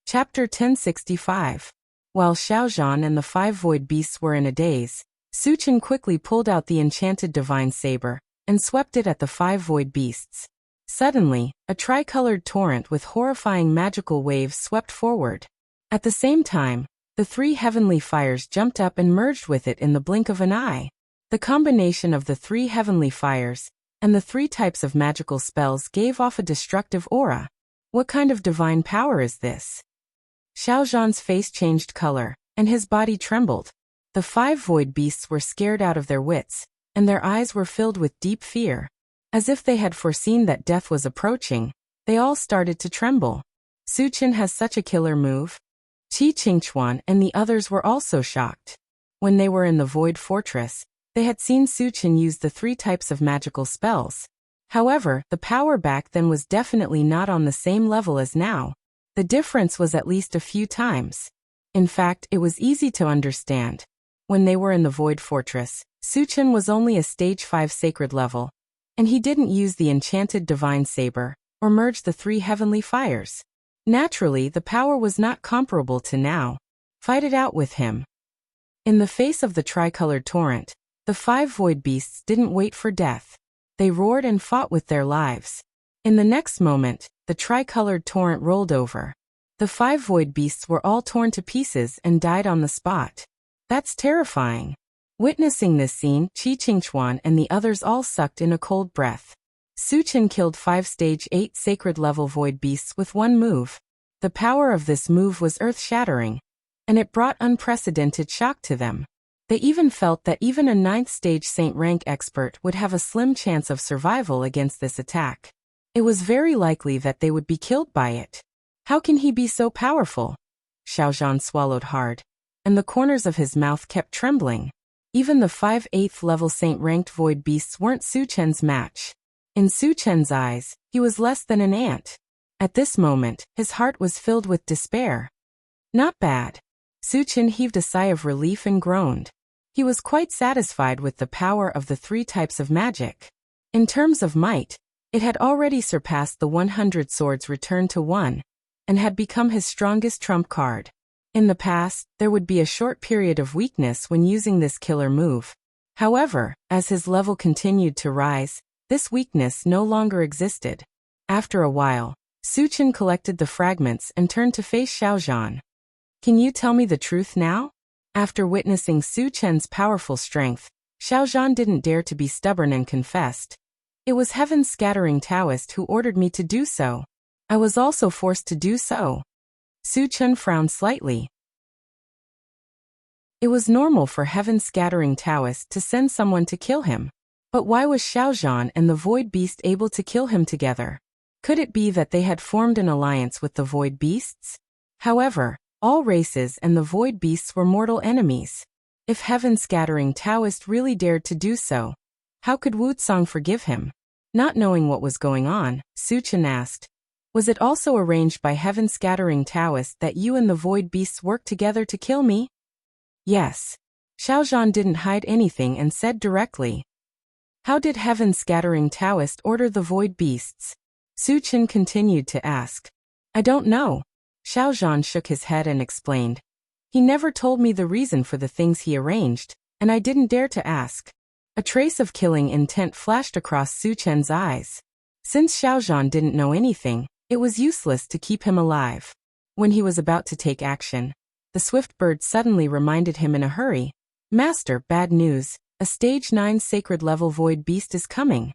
Chapter 1065. While Xiao Zhan and the 5 void beasts were in a daze, Su Chen quickly pulled out the enchanted divine saber and swept it at the 5 void beasts. Suddenly, a tricolored torrent with horrifying magical waves swept forward. At the same time, the 3 heavenly fires jumped up and merged with it in the blink of an eye. The combination of the 3 heavenly fires and the 3 types of magical spells gave off a destructive aura. What kind of divine power is this? Xiao Zhan's face changed color, and his body trembled. The 5 void beasts were scared out of their wits, and their eyes were filled with deep fear. As if they had foreseen that death was approaching, they all started to tremble. Su Chen has such a killer move. Qi Qingchuan and the others were also shocked. When they were in the Void Fortress, they had seen Su Chen use the 3 types of magical spells. However, the power back then was definitely not on the same level as now. The difference was at least a few times. In fact, it was easy to understand. When they were in the Void Fortress, Su Chen was only a stage 5 sacred level, and he didn't use the enchanted divine saber or merge the 3 heavenly fires. Naturally, the power was not comparable to now. Fight it out with him. In the face of the tricolored torrent, the 5 void beasts didn't wait for death. They roared and fought with their lives. In the next moment, the tricolored torrent rolled over. The 5 void beasts were all torn to pieces and died on the spot. That's terrifying. Witnessing this scene, Qi Qingchuan and the others all sucked in a cold breath. Su Chen killed 5 stage 8 sacred level void beasts with one move. The power of this move was earth-shattering. and it brought unprecedented shock to them. They even felt that even a 9th stage Saint rank expert would have a slim chance of survival against this attack. It was very likely that they would be killed by it. How can he be so powerful? Xiaozhan swallowed hard, and the corners of his mouth kept trembling. Even the 5/8 level Saint-ranked void beasts weren't Su Chen's match. In Su Chen's eyes, he was less than an ant. At this moment, his heart was filled with despair. Not bad. Su Chen heaved a sigh of relief and groaned. He was quite satisfied with the power of the 3 types of magic. In terms of might, it had already surpassed the 100 swords returned to 1, and had become his strongest trump card. In the past, there would be a short period of weakness when using this killer move. However, as his level continued to rise, this weakness no longer existed. After a while, Su Chen collected the fragments and turned to face Xiaozhan. Can you tell me the truth now? After witnessing Su Chen's powerful strength, Xiaozhan didn't dare to be stubborn and confessed. It was Heaven's Scattering Taoist who ordered me to do so. I was also forced to do so. Su Chen frowned slightly. It was normal for Heaven's Scattering Taoist to send someone to kill him. But why was Xiaozhan and the Void Beast able to kill him together? Could it be that they had formed an alliance with the Void Beasts? However, all races and the Void Beasts were mortal enemies. If Heaven's Scattering Taoist really dared to do so, how could Wuxia forgive him? Not knowing what was going on, Su Chen asked, was it also arranged by Heaven's Scattering Taoist that you and the Void Beasts worked together to kill me? Yes. Xiaozhan didn't hide anything and said directly. How did Heaven's Scattering Taoist order the Void Beasts? Su Chen continued to ask. I don't know. Xiaozhan shook his head and explained. He never told me the reason for the things he arranged, and I didn't dare to ask. A trace of killing intent flashed across Su Chen's eyes. Since Xiaozhan didn't know anything, it was useless to keep him alive. When he was about to take action, the swift bird suddenly reminded him in a hurry. Master, bad news, a stage 9 sacred level void beast is coming.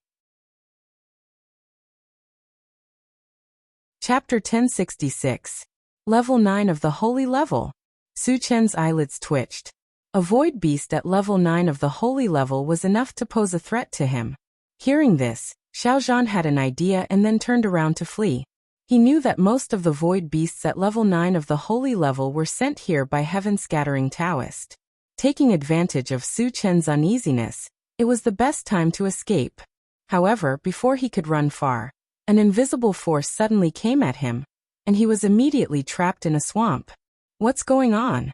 Chapter 1066. Level 9 of the Holy Level. Su Chen's eyelids twitched. A void beast at level 9 of the Holy Level was enough to pose a threat to him. Hearing this, Xiaozhan had an idea and then turned around to flee. He knew that most of the void beasts at level 9 of the Holy Level were sent here by Heaven's Scattering Taoist. Taking advantage of Su Chen's uneasiness, it was the best time to escape. However, before he could run far, an invisible force suddenly came at him, and he was immediately trapped in a swamp. What's going on?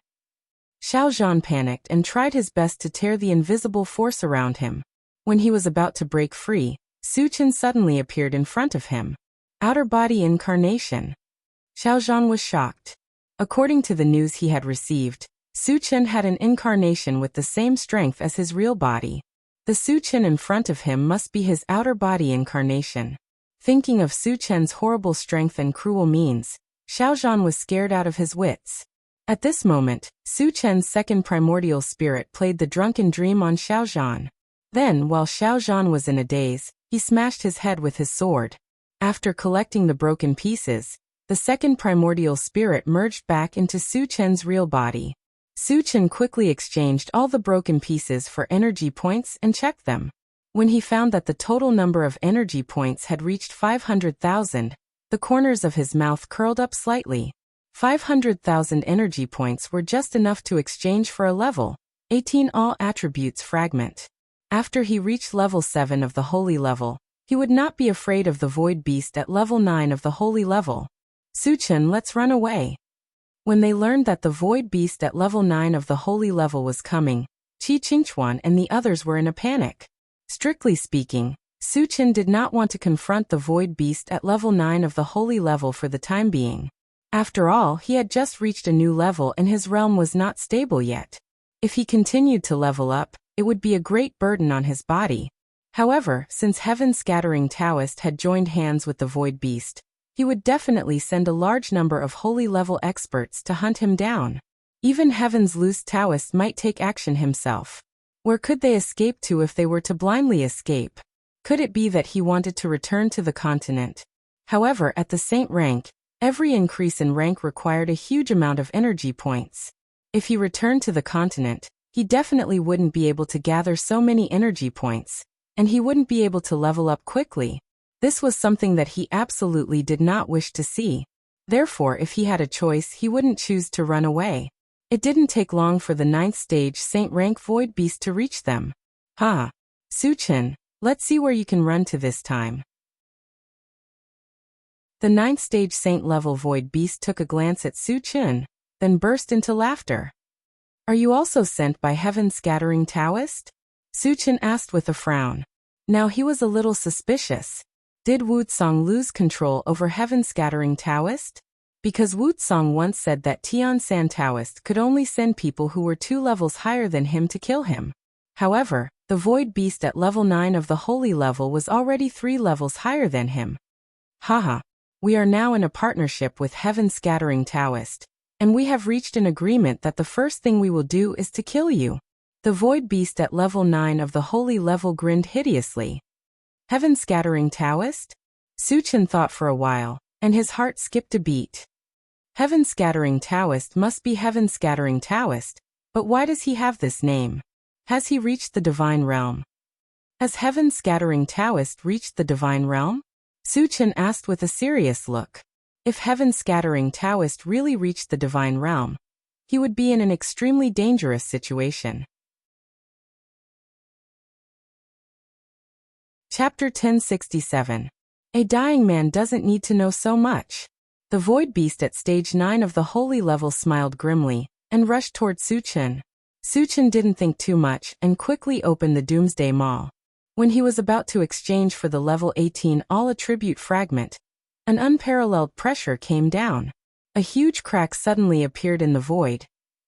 Xiaozhan panicked and tried his best to tear the invisible force around him. When he was about to break free, Su Chen suddenly appeared in front of him. Outer body incarnation. Xiaozhan was shocked. According to the news he had received, Su Chen had an incarnation with the same strength as his real body. The Su Chen in front of him must be his outer body incarnation. Thinking of Su Chen's horrible strength and cruel means, Xiaozhan was scared out of his wits. At this moment, Su Chen's second primordial spirit played the drunken dream on Xiaozhan. Then, while Xiaozhan was in a daze, he smashed his head with his sword. After collecting the broken pieces, the second primordial spirit merged back into Su Chen's real body. Su Chen quickly exchanged all the broken pieces for energy points and checked them. When he found that the total number of energy points had reached 500,000, the corners of his mouth curled up slightly. 500,000 energy points were just enough to exchange for a level 18 all attributes fragment. After he reached level 7 of the Holy Level, he would not be afraid of the Void Beast at level 9 of the Holy Level. Su Chen, let's run away. When they learned that the Void Beast at level 9 of the Holy Level was coming, Qi Qingchuan and the others were in a panic. Strictly speaking, Su Chen did not want to confront the Void Beast at level 9 of the Holy Level for the time being. After all, he had just reached a new level and his realm was not stable yet. If he continued to level up, it would be a great burden on his body. However, since Heaven's Scattering Taoist had joined hands with the Void Beast, he would definitely send a large number of Holy Level experts to hunt him down. Even Heaven's Loose Taoist might take action himself. Where could they escape to if they were to blindly escape? Could it be that he wanted to return to the continent? However, at the Saint rank, every increase in rank required a huge amount of energy points. If he returned to the continent, he definitely wouldn't be able to gather so many energy points, and he wouldn't be able to level up quickly. This was something that he absolutely did not wish to see. Therefore, if he had a choice, he wouldn't choose to run away. It didn't take long for the 9th stage Saint rank Void Beast to reach them. Ha! Suchen, let's see where you can run to this time. The 9th stage Saint level Void Beast took a glance at Suchen, then burst into laughter. Are you also sent by Heaven Scattering Taoist? Suchen asked with a frown. Now he was a little suspicious. Did Wuxia lose control over Heaven Scattering Taoist? Because Wuxia once said that Tian-san Taoist could only send people who were 2 levels higher than him to kill him. However, the Void Beast at level 9 of the Holy level was already 3 levels higher than him. Haha. We are now in a partnership with Heaven Scattering Taoist, and we have reached an agreement that the first thing we will do is to kill you. The Void Beast at level 9 of the Holy level grinned hideously. Heaven Scattering Taoist? Suchen thought for a while, and his heart skipped a beat. Heaven Scattering Taoist must be Heaven Scattering Taoist, but why does he have this name? Has he reached the Divine Realm? Has Heaven Scattering Taoist reached the Divine Realm? Suchen asked with a serious look. If Heaven Scattering Taoist really reached the Divine Realm, he would be in an extremely dangerous situation. Chapter 1067. A dying man doesn't need to know so much. The Void Beast at stage 9 of the Holy level smiled grimly and rushed toward Suchen. Suchen didn't think too much and quickly opened the Doomsday Maul. When he was about to exchange for the level 18 all-attribute fragment, an unparalleled pressure came down. A huge crack suddenly appeared in the void,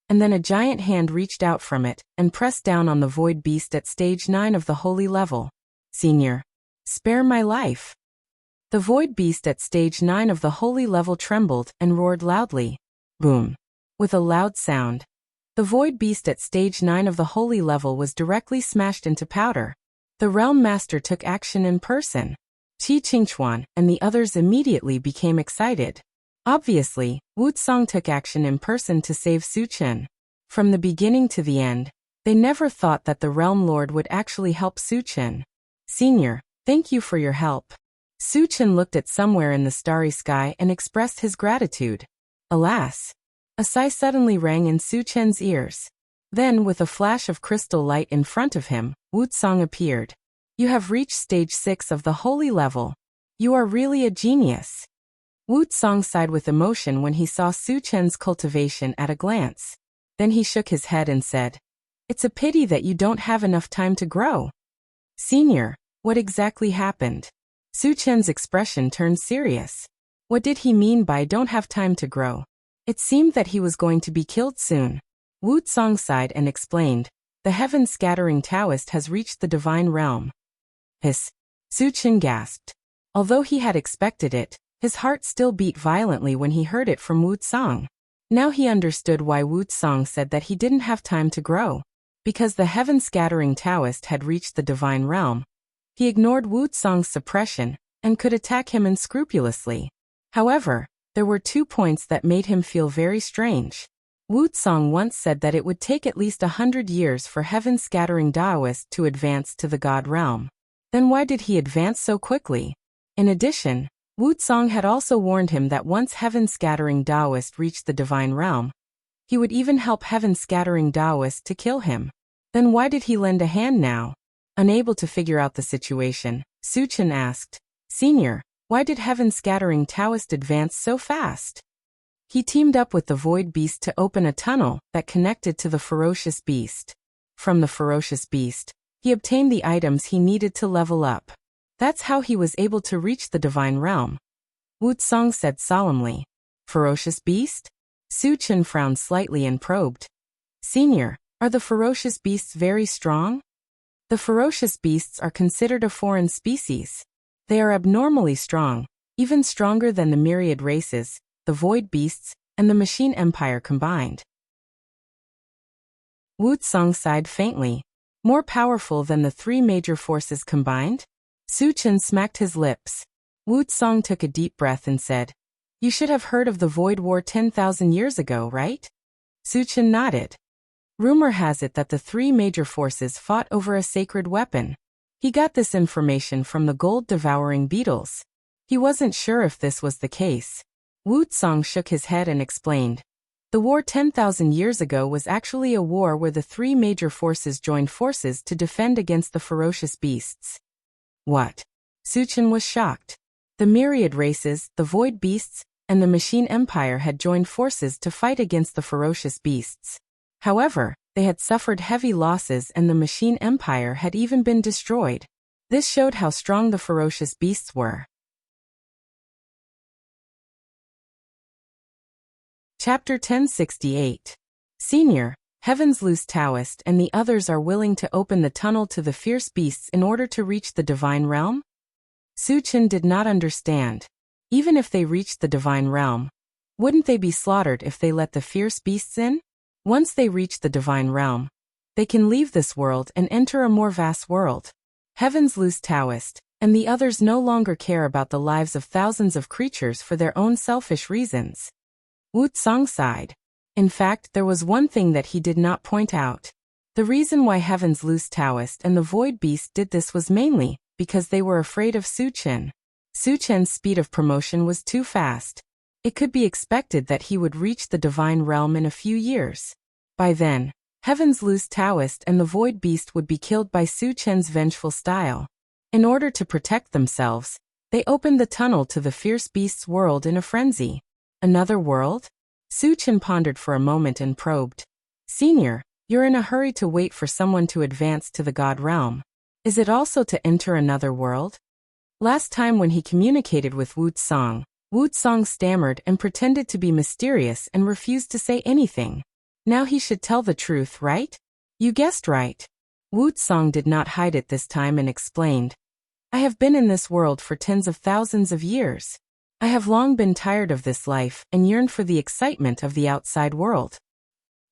and then a giant hand reached out from it and pressed down on the Void Beast at stage 9 of the Holy level. Senior, spare my life. The Void Beast at stage 9 of the Holy level trembled and roared loudly. Boom. With a loud sound, the Void Beast at stage 9 of the Holy level was directly smashed into powder. The Realm Master took action in person. Qi Qingchuan and the others immediately became excited. Obviously, Wuxia took action in person to save Suchen. From the beginning to the end, they never thought that the Realm Lord would actually help Suchen. Senior, thank you for your help. Suchen looked at somewhere in the starry sky and expressed his gratitude. Alas! A sigh suddenly rang in Suchen's ears. Then, with a flash of crystal light in front of him, Wuxia appeared. You have reached stage 6 of the Holy level. You are really a genius. Wuxia sighed with emotion when he saw Suchen's cultivation at a glance. Then he shook his head and said, It's a pity that you don't have enough time to grow. Senior, what exactly happened? Suchen's expression turned serious. What did he mean by don't have time to grow? It seemed that he was going to be killed soon. Wuxia sighed and explained, the Heaven Scattering Taoist has reached the Divine Realm. Hiss. Suchen gasped. Although he had expected it, his heart still beat violently when he heard it from Wuxia. Now he understood why Wuxia said that he didn't have time to grow. Because the Heaven Scattering Taoist had reached the Divine Realm, he ignored Wuxia's suppression and could attack him unscrupulously. However, there were 2 points that made him feel very strange. Wuxia once said that it would take at least 100 years for Heaven Scattering Taoist to advance to the God Realm. Then why did he advance so quickly? In addition, Wuxia had also warned him that once Heaven Scattering Taoist reached the Divine Realm, he would even help Heaven Scattering Taoist to kill him. Then why did he lend a hand now? Unable to figure out the situation, Suchen asked, Senior, why did Heaven Scattering Taoist advance so fast? He teamed up with the Void Beast to open a tunnel that connected to the Ferocious Beast. From the Ferocious Beast, he obtained the items he needed to level up. That's how he was able to reach the Divine Realm. Wuxia said solemnly. Ferocious Beast? Suchen frowned slightly and probed. Senior, are the Ferocious Beasts very strong? The Ferocious Beasts are considered a foreign species. They are abnormally strong, even stronger than the myriad races, the Void Beasts, and the Machine Empire combined. Wuxia sighed faintly. More powerful than the 3 major forces combined? Suchen smacked his lips. Wuxia took a deep breath and said, You should have heard of the Void War 10,000 years ago, right? Su Chen nodded. Rumor has it that the three major forces fought over a sacred weapon. He got this information from the gold-devouring beetles. He wasn't sure if this was the case. Wu Tsang shook his head and explained. The war 10,000 years ago was actually a war where the three major forces joined forces to defend against the ferocious beasts. What? Su Chen was shocked. The myriad races, the void beasts, and the machine empire had joined forces to fight against the ferocious beasts. However, they had suffered heavy losses and the machine empire had even been destroyed. This showed how strong the ferocious beasts were. Chapter 1068. Senior, Heaven's Loose Taoist and the others are willing to open the tunnel to the fierce beasts in order to reach the divine realm? Su Chen did not understand. Even if they reached the divine realm, wouldn't they be slaughtered if they let the fierce beasts in? Once they reach the divine realm, they can leave this world and enter a more vast world. Heaven's Loose Taoist and the others no longer care about the lives of thousands of creatures for their own selfish reasons. Wu Tsang sighed. In fact, there was one thing that he did not point out. The reason why Heaven's Loose Taoist and the Void Beast did this was mainly because they were afraid of Su Chen. Su Chen's speed of promotion was too fast. It could be expected that he would reach the divine realm in a few years. By then, Heaven's Loose Taoist and the Void Beast would be killed by Su Chen's vengeful style. In order to protect themselves, they opened the tunnel to the fierce beast's world in a frenzy. Another world? Su Chen pondered for a moment and probed. Senior, you're in a hurry to wait for someone to advance to the God realm. Is it also to enter another world? Last time when he communicated with Wu Tsang stammered and pretended to be mysterious and refused to say anything. Now he should tell the truth, right? You guessed right. Wu Tsang did not hide it this time and explained. I have been in this world for tens of thousands of years. I have long been tired of this life and yearned for the excitement of the outside world.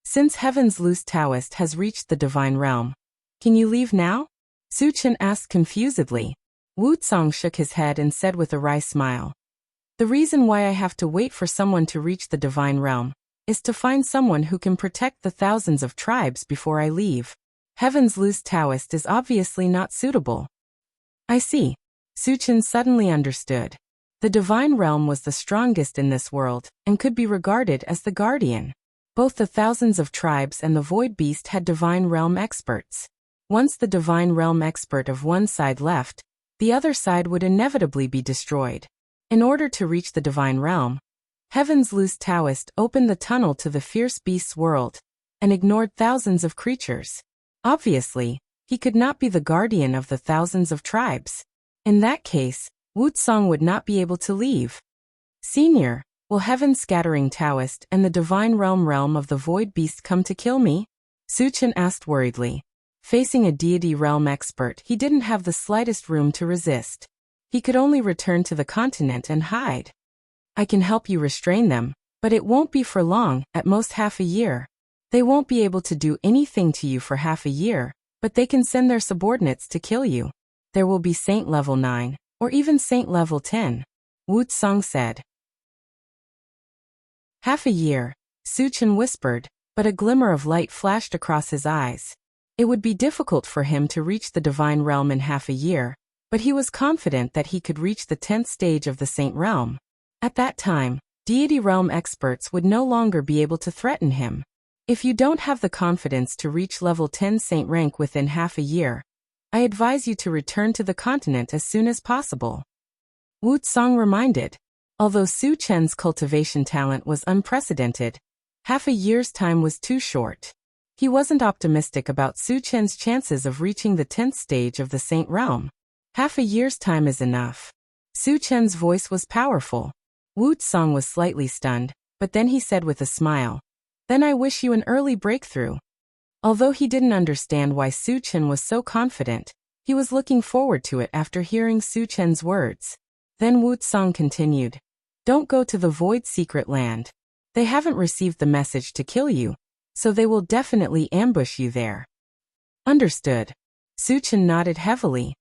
Since Heaven's Loose Taoist has reached the divine realm, can you leave now? Su Chen asked confusedly. Wu Tsang shook his head and said with a wry smile. The reason why I have to wait for someone to reach the divine realm is to find someone who can protect the thousands of tribes before I leave. Heaven's Loose Taoist is obviously not suitable. I see. Su Chen suddenly understood. The divine realm was the strongest in this world and could be regarded as the guardian. Both the thousands of tribes and the void beast had divine realm experts. Once the divine realm expert of one side left, the other side would inevitably be destroyed. In order to reach the divine realm, Heaven's Loose Taoist opened the tunnel to the fierce beast's world and ignored thousands of creatures. Obviously, he could not be the guardian of the thousands of tribes. In that case, Wu Tsang would not be able to leave. Senior, will Heaven's Scattering Taoist and the divine realm of the void beast come to kill me? Su Chen asked worriedly. Facing a deity realm expert, he didn't have the slightest room to resist. He could only return to the continent and hide. I can help you restrain them, but it won't be for long, at most half a year. They won't be able to do anything to you for half a year, but they can send their subordinates to kill you. There will be Saint level 9, or even Saint level 10, Wu Tsang said. Half a year, Su Chen whispered, but a glimmer of light flashed across his eyes. It would be difficult for him to reach the divine realm in half a year, but he was confident that he could reach the 10th stage of the Saint realm. At that time, deity realm experts would no longer be able to threaten him. If you don't have the confidence to reach level 10 Saint rank within half a year, I advise you to return to the continent as soon as possible. Wu Tsang reminded. Although Su Chen's cultivation talent was unprecedented, half a year's time was too short. He wasn't optimistic about Su Chen's chances of reaching the 10th stage of the Saint realm. Half a year's time is enough. Su Chen's voice was powerful. Wu Tsang was slightly stunned, but then he said with a smile, Then I wish you an early breakthrough. Although he didn't understand why Su Chen was so confident, he was looking forward to it after hearing Su Chen's words. Then Wu Tsang continued, Don't go to the Void Secret Land. They haven't received the message to kill you, so they will definitely ambush you there. Understood. Su Chen nodded heavily.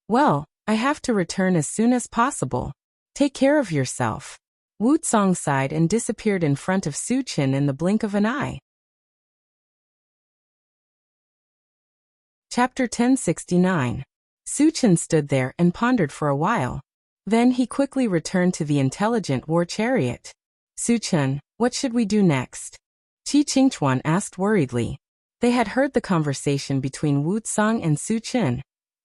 Well, I have to return as soon as possible. Take care of yourself. Wu Tsang sighed and disappeared in front of Su Chen in the blink of an eye. Chapter 1069. Su Chen stood there and pondered for a while. Then he quickly returned to the intelligent war chariot. Su Chen, what should we do next? Qi Qingchuan asked worriedly. They had heard the conversation between Wu Tsang and Su Chen,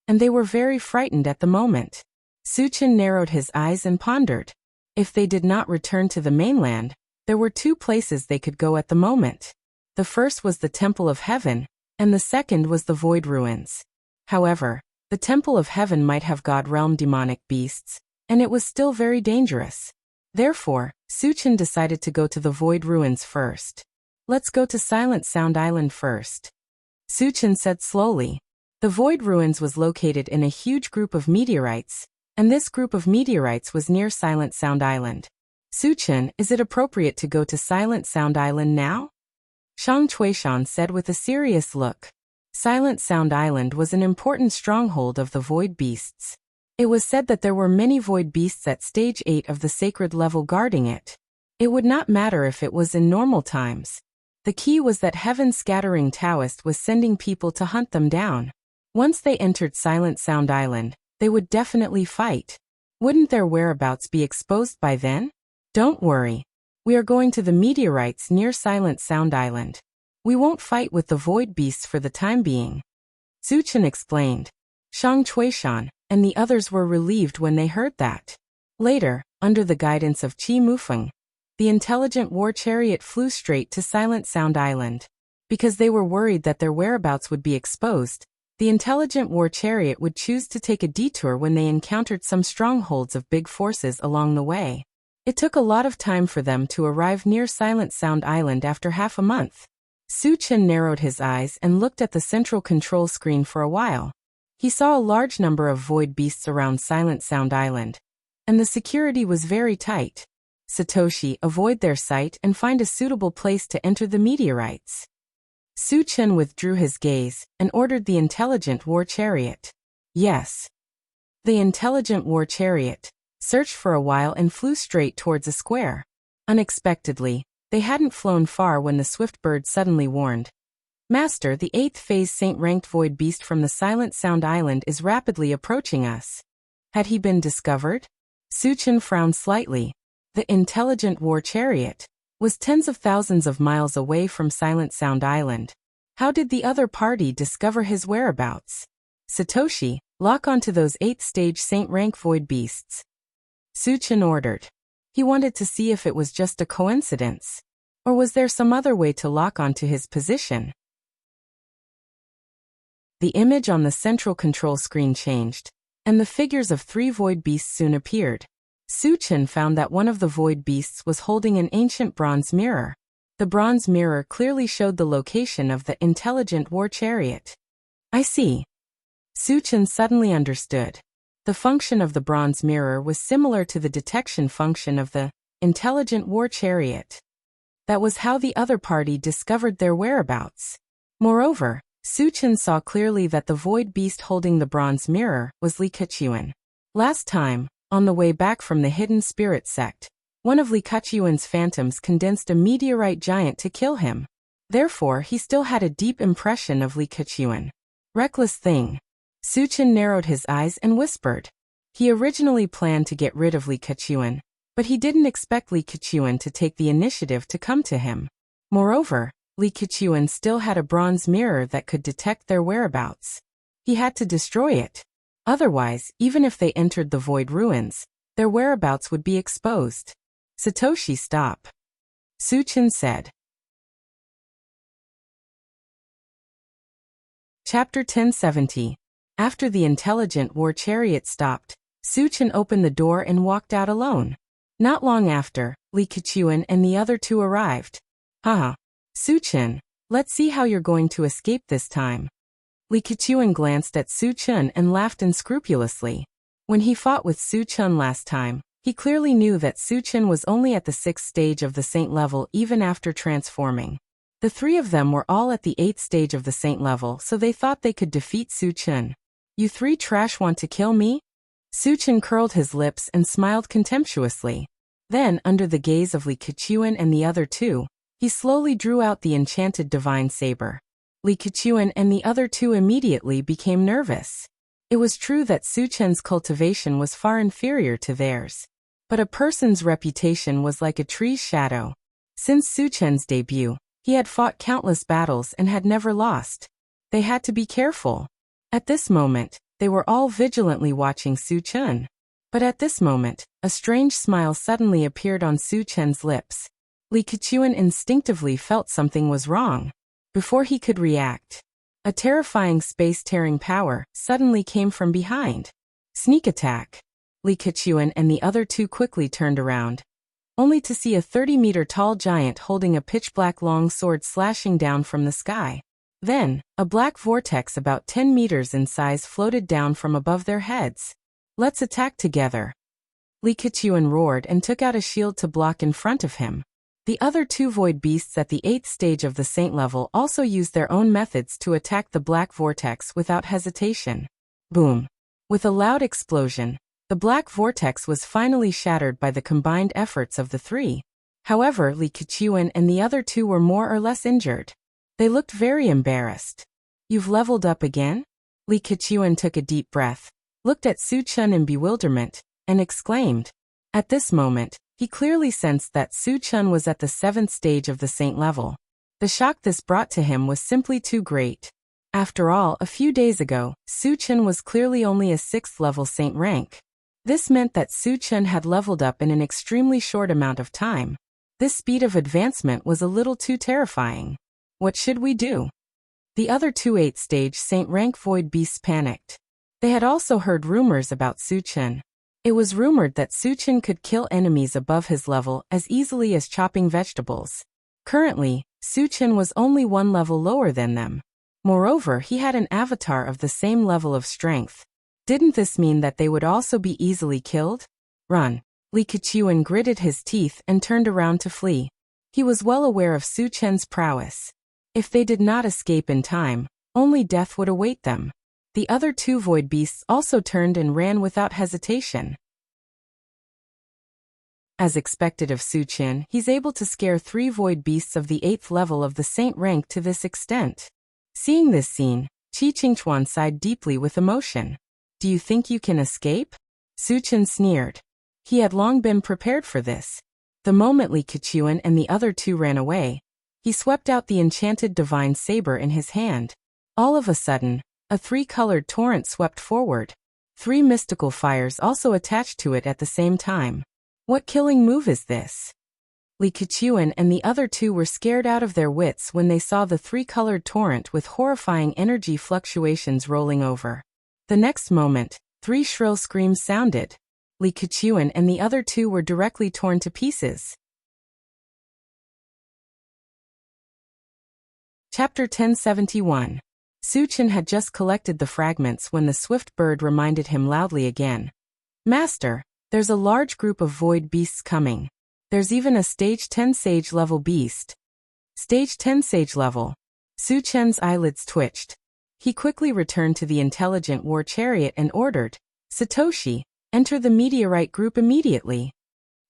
and they were very frightened at the moment. Su Chen narrowed his eyes and pondered. If they did not return to the mainland, there were two places they could go at the moment. The first was the Temple of Heaven, and the second was the Void Ruins. However, the Temple of Heaven might have God Realm demonic beasts, and it was still very dangerous. Therefore, Su Chen decided to go to the Void Ruins first. Let's go to Silent Sound Island first. Su Chen said slowly. The Void Ruins was located in a huge group of meteorites, and this group of meteorites was near Silent Sound Island. Su Chen, is it appropriate to go to Silent Sound Island now? Shang Chuishan said with a serious look. Silent Sound Island was an important stronghold of the Void Beasts. It was said that there were many Void Beasts at Stage 8 of the Sacred level guarding it. It would not matter if it was in normal times. The key was that Heaven Scattering Taoist was sending people to hunt them down. Once they entered Silent Sound Island, they would definitely fight. Wouldn't their whereabouts be exposed by then? Don't worry. We are going to the meteorites near Silent Sound Island. We won't fight with the Void Beasts for the time being. Su Chen explained. Shang Chuishan and the others were relieved when they heard that. Later, under the guidance of Qi Mufeng, the intelligent war chariot flew straight to Silent Sound Island. Because they were worried that their whereabouts would be exposed, the intelligent war chariot would choose to take a detour when they encountered some strongholds of big forces along the way. It took a lot of time for them to arrive near Silent Sound Island after half a month. Su Chen narrowed his eyes and looked at the central control screen for a while. He saw a large number of void beasts around Silent Sound Island, and the security was very tight. Satoshi, avoid their sight and find a suitable place to enter the meteorites. Su Chen withdrew his gaze and ordered the intelligent war chariot. Yes. The intelligent war chariot searched for a while and flew straight towards a square. Unexpectedly, they hadn't flown far when the swift bird suddenly warned. Master, the 8th phase saint-ranked void beast from the Silent Sound Island is rapidly approaching us. Had he been discovered? Su Chen frowned slightly. The intelligent war chariot was tens of thousands of miles away from Silent Sound Island. How did the other party discover his whereabouts? Satoshi, lock onto those 8th stage saint-rank void beasts. Su Chen ordered. He wanted to see if it was just a coincidence. Or was there some other way to lock onto his position? The image on the central control screen changed, and the figures of 3 void beasts soon appeared. Su Chen found that one of the void beasts was holding an ancient bronze mirror. The bronze mirror clearly showed the location of the intelligent war chariot. I see. Su Chen suddenly understood. The function of the bronze mirror was similar to the detection function of the intelligent war chariot. That was how the other party discovered their whereabouts. Moreover, Su Chen saw clearly that the void beast holding the bronze mirror was Li Keqiuan. Last time, on the way back from the hidden spirit sect, one of Li Keqiuan's phantoms condensed a meteorite giant to kill him. Therefore, he still had a deep impression of Li Keqiuan. Reckless thing. Su Chen narrowed his eyes and whispered. He originally planned to get rid of Li Keqiuan, but he didn't expect Li Keqiuan to take the initiative to come to him. Moreover, Li Keqiuan still had a bronze mirror that could detect their whereabouts. He had to destroy it. Otherwise, even if they entered the void ruins, their whereabouts would be exposed. Satoshi, stop. Su Chen said. Chapter 1070. After the intelligent war chariot stopped, Su Chen opened the door and walked out alone. Not long after, Li Keqiuan and the other 2 arrived. Haha. Su Chen, let's see how you're going to escape this time. Li Keqiuan glanced at Su Chen and laughed unscrupulously. When he fought with Su Chen last time, he clearly knew that Su Chen was only at the 6th stage of the saint level even after transforming. The 3 of them were all at the 8th stage of the saint level, so they thought they could defeat Su Chen. You 3 trash want to kill me? Su Chen curled his lips and smiled contemptuously. Then, under the gaze of Li Keqiuan and the other 2, he slowly drew out the enchanted divine saber. Li Keqiang and the other two immediately became nervous. It was true that Su Chen's cultivation was far inferior to theirs. But a person's reputation was like a tree's shadow. Since Su Chen's debut, he had fought countless battles and had never lost. They had to be careful. At this moment, they were all vigilantly watching Su Chen. But at this moment, a strange smile suddenly appeared on Su Chen's lips. Li Keqiang instinctively felt something was wrong. Before he could react, a terrifying space-tearing power suddenly came from behind. Sneak attack. Li Keqiang and the other two quickly turned around, only to see a 30-meter-tall giant holding a pitch-black long sword slashing down from the sky. Then, a black vortex about 10 meters in size floated down from above their heads. Let's attack together. Li Keqiang roared and took out a shield to block in front of him. The other two void beasts at the 8th stage of the saint level also used their own methods to attack the black vortex without hesitation. Boom! With a loud explosion, the black vortex was finally shattered by the combined efforts of the three. However, Li Keqiang and the other two were more or less injured. They looked very embarrassed. You've leveled up again? Li Keqiang took a deep breath, looked at Su Chen in bewilderment, and exclaimed. At this moment, he clearly sensed that Su Chen was at the 7th stage of the saint level. The shock this brought to him was simply too great. After all, a few days ago, Su Chen was clearly only a 6th level saint rank. This meant that Su Chen had leveled up in an extremely short amount of time. This speed of advancement was a little too terrifying. What should we do? The other two 8th stage saint rank void beasts panicked. They had also heard rumors about Su Chen. It was rumored that Su Chen could kill enemies above his level as easily as chopping vegetables. Currently, Su Chen was only one level lower than them. Moreover, he had an avatar of the same level of strength. Didn't this mean that they would also be easily killed? Run! Li Keqiang gritted his teeth and turned around to flee. He was well aware of Su Chen's prowess. If they did not escape in time, only death would await them. The other two void beasts also turned and ran without hesitation. As expected of Su Chen, he's able to scare 3 void beasts of the 8th level of the saint rank to this extent. Seeing this scene, Qi Qingchuan sighed deeply with emotion. Do you think you can escape? Su Chen sneered. He had long been prepared for this. The moment Li Keqiang and the other two ran away, he swept out the enchanted divine saber in his hand. All of a sudden, a 3-colored torrent swept forward. 3 mystical fires also attached to it at the same time. What killing move is this? Li Keqiang and the other two were scared out of their wits when they saw the 3-colored torrent with horrifying energy fluctuations rolling over. The next moment, 3 shrill screams sounded. Li Keqiang and the other two were directly torn to pieces. Chapter 1071. Su Chen had just collected the fragments when the swift bird reminded him loudly again. Master, there's a large group of void beasts coming. There's even a stage 10 sage level beast. Stage 10 sage level. Su Chen's eyelids twitched. He quickly returned to the intelligent war chariot and ordered, Satoshi, enter the meteorite group immediately.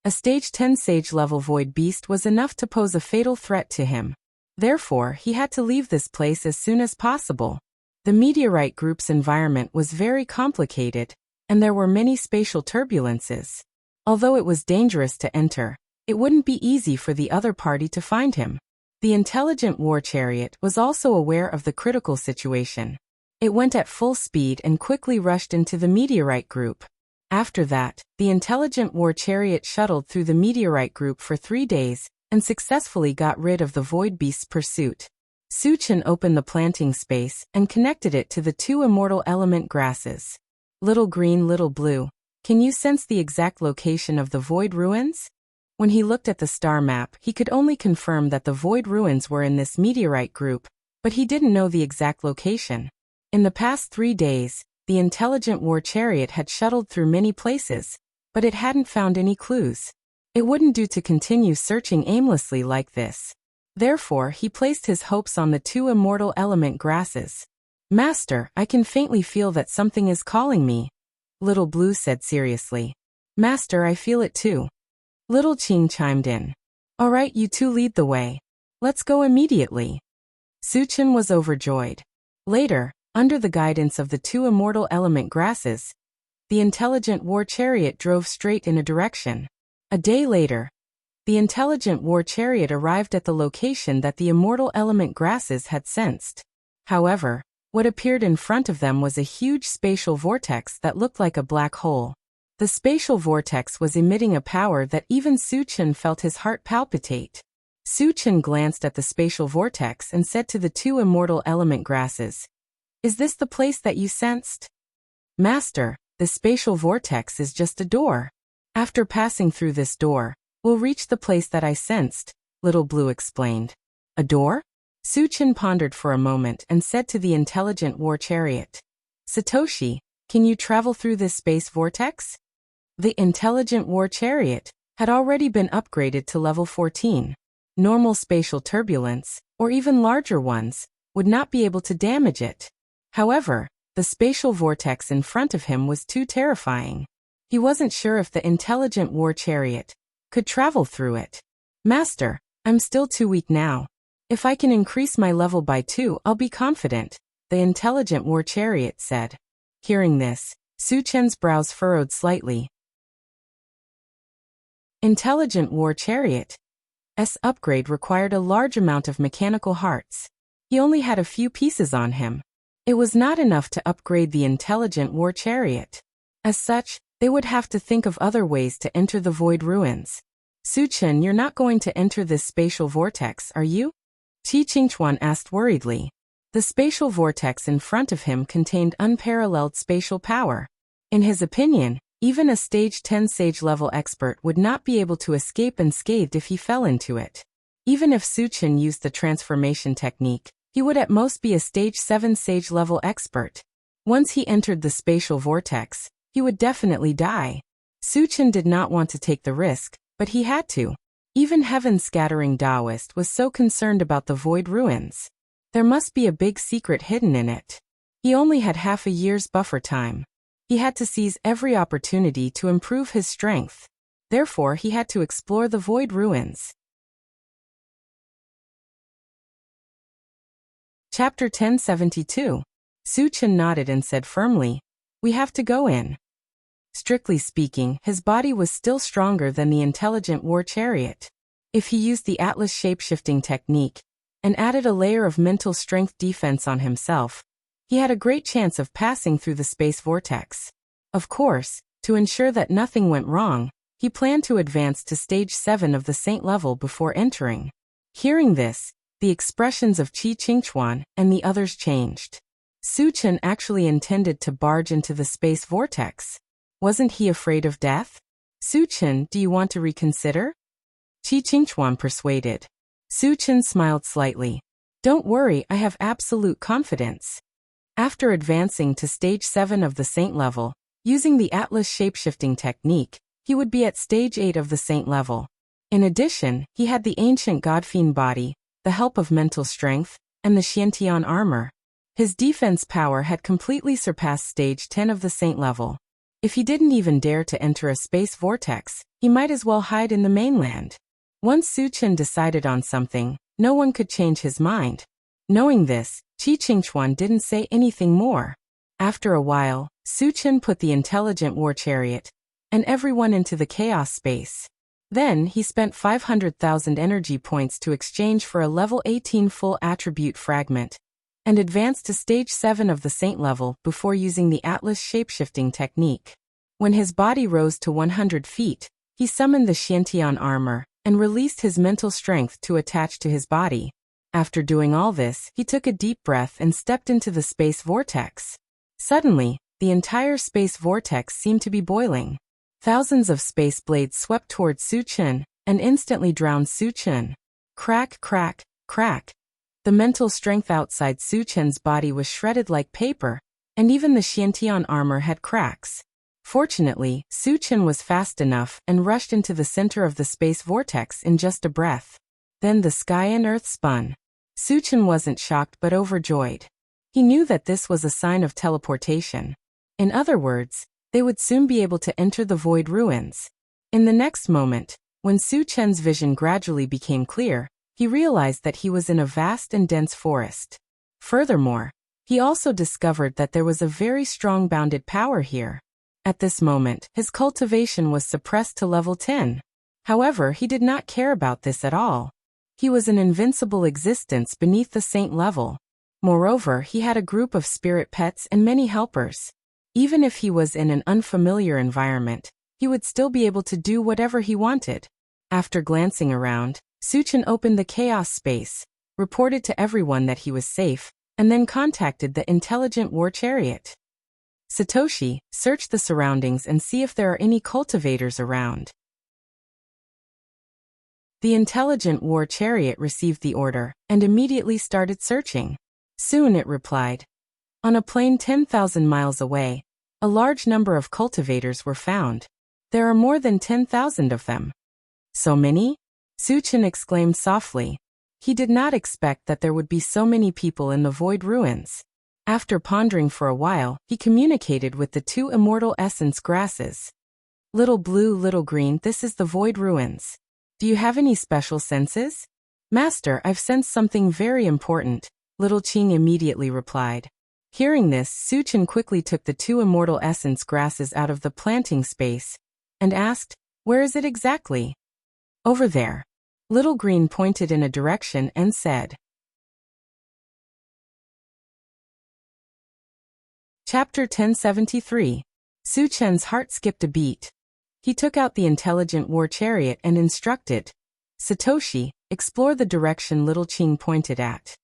A stage 10 sage level void beast was enough to pose a fatal threat to him. Therefore, he had to leave this place as soon as possible. The meteorite group's environment was very complicated, and there were many spatial turbulences. Although it was dangerous to enter, it wouldn't be easy for the other party to find him. The intelligent war chariot was also aware of the critical situation. It went at full speed and quickly rushed into the meteorite group. After that, the intelligent war chariot shuttled through the meteorite group for 3 days, and successfully got rid of the void beast's pursuit. Su Chen opened the planting space and connected it to the 2 immortal element grasses. Little green, little blue, can you sense the exact location of the void ruins? When he looked at the star map, he could only confirm that the void ruins were in this meteorite group, but he didn't know the exact location. In the past 3 days, the intelligent war chariot had shuttled through many places, but it hadn't found any clues. It wouldn't do to continue searching aimlessly like this. Therefore, he placed his hopes on the 2 immortal element grasses. Master, I can faintly feel that something is calling me. Little Blue said seriously. Master, I feel it too. Little Qing chimed in. All right, you two lead the way. Let's go immediately. Su Chen was overjoyed. Later, under the guidance of the two immortal element grasses, the intelligent war chariot drove straight in a direction. A day later, the intelligent war chariot arrived at the location that the immortal element grasses had sensed. However, what appeared in front of them was a huge spatial vortex that looked like a black hole. The spatial vortex was emitting a power that even Su Chen felt his heart palpitate. Su Chen glanced at the spatial vortex and said to the two immortal element grasses, "Is this the place that you sensed?" "Master, the spatial vortex is just a door. After passing through this door, we'll reach the place that I sensed," Little Blue explained. "A door?" Su Chen pondered for a moment and said to the intelligent war chariot, "Satoshi, can you travel through this space vortex?" The intelligent war chariot had already been upgraded to level 14. Normal spatial turbulence, or even larger ones, would not be able to damage it. However, the spatial vortex in front of him was too terrifying. He wasn't sure if the intelligent war chariot could travel through it. "Master, I'm still too weak now. If I can increase my level by 2, I'll be confident," the intelligent war chariot said. Hearing this, Su Chen's brows furrowed slightly. Intelligent war chariot's upgrade required a large amount of mechanical hearts. He only had a few pieces on him. It was not enough to upgrade the intelligent war chariot. As such, they would have to think of other ways to enter the void ruins. "Su Chen, you're not going to enter this spatial vortex, are you?" Qi Qingchuan asked worriedly. The spatial vortex in front of him contained unparalleled spatial power. In his opinion, even a stage 10 sage-level expert would not be able to escape unscathed if he fell into it. Even if Su Chen used the transformation technique, he would at most be a stage 7 sage-level expert. Once he entered the spatial vortex, he would definitely die. Su Chen did not want to take the risk, but he had to. Even heaven-scattering Taoist was so concerned about the void ruins. There must be a big secret hidden in it. He only had half a year's buffer time. He had to seize every opportunity to improve his strength. Therefore, he had to explore the void ruins. Chapter 1072. Su Chen nodded and said firmly, "We have to go in." Strictly speaking, his body was still stronger than the intelligent war chariot. If he used the Atlas shape-shifting technique and added a layer of mental strength defense on himself, he had a great chance of passing through the space vortex. Of course, to ensure that nothing went wrong, he planned to advance to stage 7 of the saint level before entering. Hearing this, the expressions of Qi Qingchuan and the others changed. Su Chen actually intended to barge into the space vortex. Wasn't he afraid of death? "Su Chen, do you want to reconsider?" Qi Qingchuan persuaded. Su Chen smiled slightly. "Don't worry, I have absolute confidence." After advancing to stage 7 of the saint level, using the Atlas shapeshifting technique, he would be at stage 8 of the saint level. In addition, he had the ancient Godfiend body, the help of mental strength, and the Xiantian armor. His defense power had completely surpassed stage 10 of the saint level. If he didn't even dare to enter a space vortex, he might as well hide in the mainland. Once Su Chen decided on something, no one could change his mind. Knowing this, Qi Qingchuan didn't say anything more. After a while, Su Chen put the intelligent war chariot and everyone into the chaos space. Then he spent 500,000 energy points to exchange for a level 18 full attribute fragment and advanced to stage 7 of the saint level before using the Atlas shapeshifting technique. When his body rose to 100 feet, he summoned the Xiantian armor and released his mental strength to attach to his body. After doing all this, he took a deep breath and stepped into the space vortex. Suddenly, the entire space vortex seemed to be boiling. Thousands of space blades swept toward Su Chen and instantly drowned Su Chen. Crack, crack, crack. The mental strength outside Su Chen's body was shredded like paper, and even the Xiantian armor had cracks. Fortunately, Su Chen was fast enough and rushed into the center of the space vortex in just a breath. Then the sky and earth spun. Su Chen wasn't shocked but overjoyed. He knew that this was a sign of teleportation. In other words, they would soon be able to enter the void ruins. In the next moment, when Su Chen's vision gradually became clear, he realized that he was in a vast and dense forest. Furthermore, he also discovered that there was a very strong bounded power here. At this moment, his cultivation was suppressed to level 10. However, he did not care about this at all. He was an invincible existence beneath the saint level. Moreover, he had a group of spirit pets and many helpers. Even if he was in an unfamiliar environment, he would still be able to do whatever he wanted. After glancing around, Suchin opened the chaos space, reported to everyone that he was safe, and then contacted the intelligent war chariot. Satoshi, search the surroundings and see if there are any cultivators around. The intelligent war chariot received the order and immediately started searching. Soon it replied. On a plain 10,000 miles away, a large number of cultivators were found. There are more than 10,000 of them. So many? Suchin exclaimed softly. He did not expect that there would be so many people in the void ruins. After pondering for a while, he communicated with the two immortal essence grasses. Little blue, little green, this is the void ruins. Do you have any special senses? Master, I've sensed something very important, Little Qing immediately replied. Hearing this, Suchin quickly took the two immortal essence grasses out of the planting space and asked, where is it exactly? Over there. Little Green pointed in a direction and said. Chapter 1073. Suchen's heart skipped a beat. He took out the intelligent war chariot and instructed, Satoshi, explore the direction Little Qing pointed at.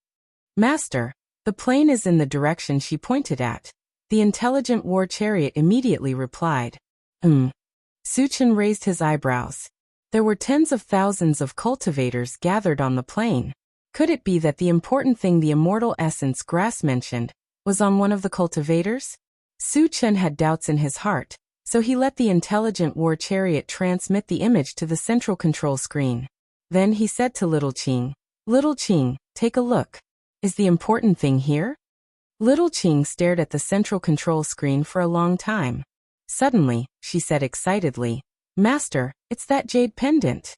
Master, the plane is in the direction she pointed at. The intelligent war chariot immediately replied. Suchin raised his eyebrows. There were tens of thousands of cultivators gathered on the plain. Could it be that the important thing the immortal essence grass mentioned was on one of the cultivators? Suchin had doubts in his heart, so he let the intelligent war chariot transmit the image to the central control screen. Then he said to Little Qing, take a look. Is the important thing here? Little Qing stared at the central control screen for a long time. Suddenly, she said excitedly, Master, it's that jade pendant.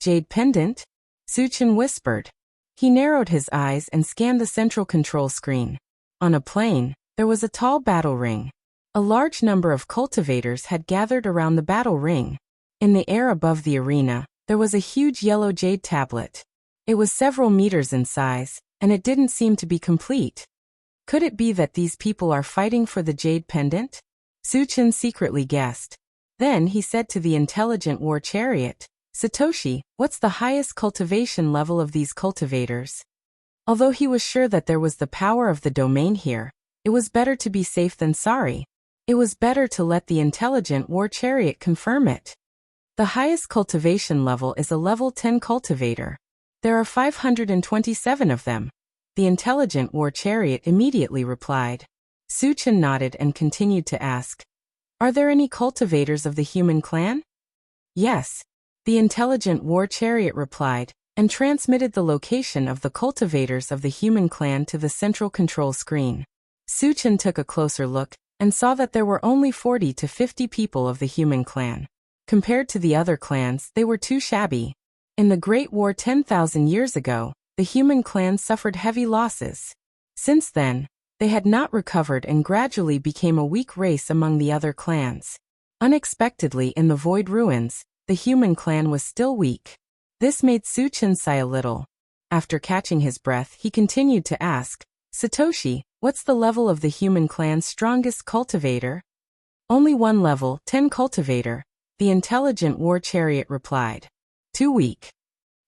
Jade pendant? Suchin whispered. He narrowed his eyes and scanned the central control screen. On a plain, there was a tall battle ring. A large number of cultivators had gathered around the battle ring. In the air above the arena, there was a huge yellow jade tablet. It was several meters in size, and it didn't seem to be complete. Could it be that these people are fighting for the jade pendant? Suchin secretly guessed. Then he said to the intelligent war chariot, Satoshi, what's the highest cultivation level of these cultivators? Although he was sure that there was the power of the domain here, it was better to be safe than sorry. It was better to let the intelligent war chariot confirm it. The highest cultivation level is a level 10 cultivator. There are 527 of them. The intelligent war chariot immediately replied. Suchin nodded and continued to ask, are there any cultivators of the human clan? Yes. The intelligent war chariot replied, and transmitted the location of the cultivators of the human clan to the central control screen. Suchin took a closer look, and saw that there were only 40 to 50 people of the human clan. Compared to the other clans, they were too shabby. In the Great War 10,000 years ago, the human clan suffered heavy losses. Since then, they had not recovered and gradually became a weak race among the other clans. Unexpectedly in the void ruins, the human clan was still weak. This made Suchin sigh a little. After catching his breath, he continued to ask, Satoshi, what's the level of the human clan's strongest cultivator? Only one level, 10 cultivator, the intelligent war chariot replied. Too weak.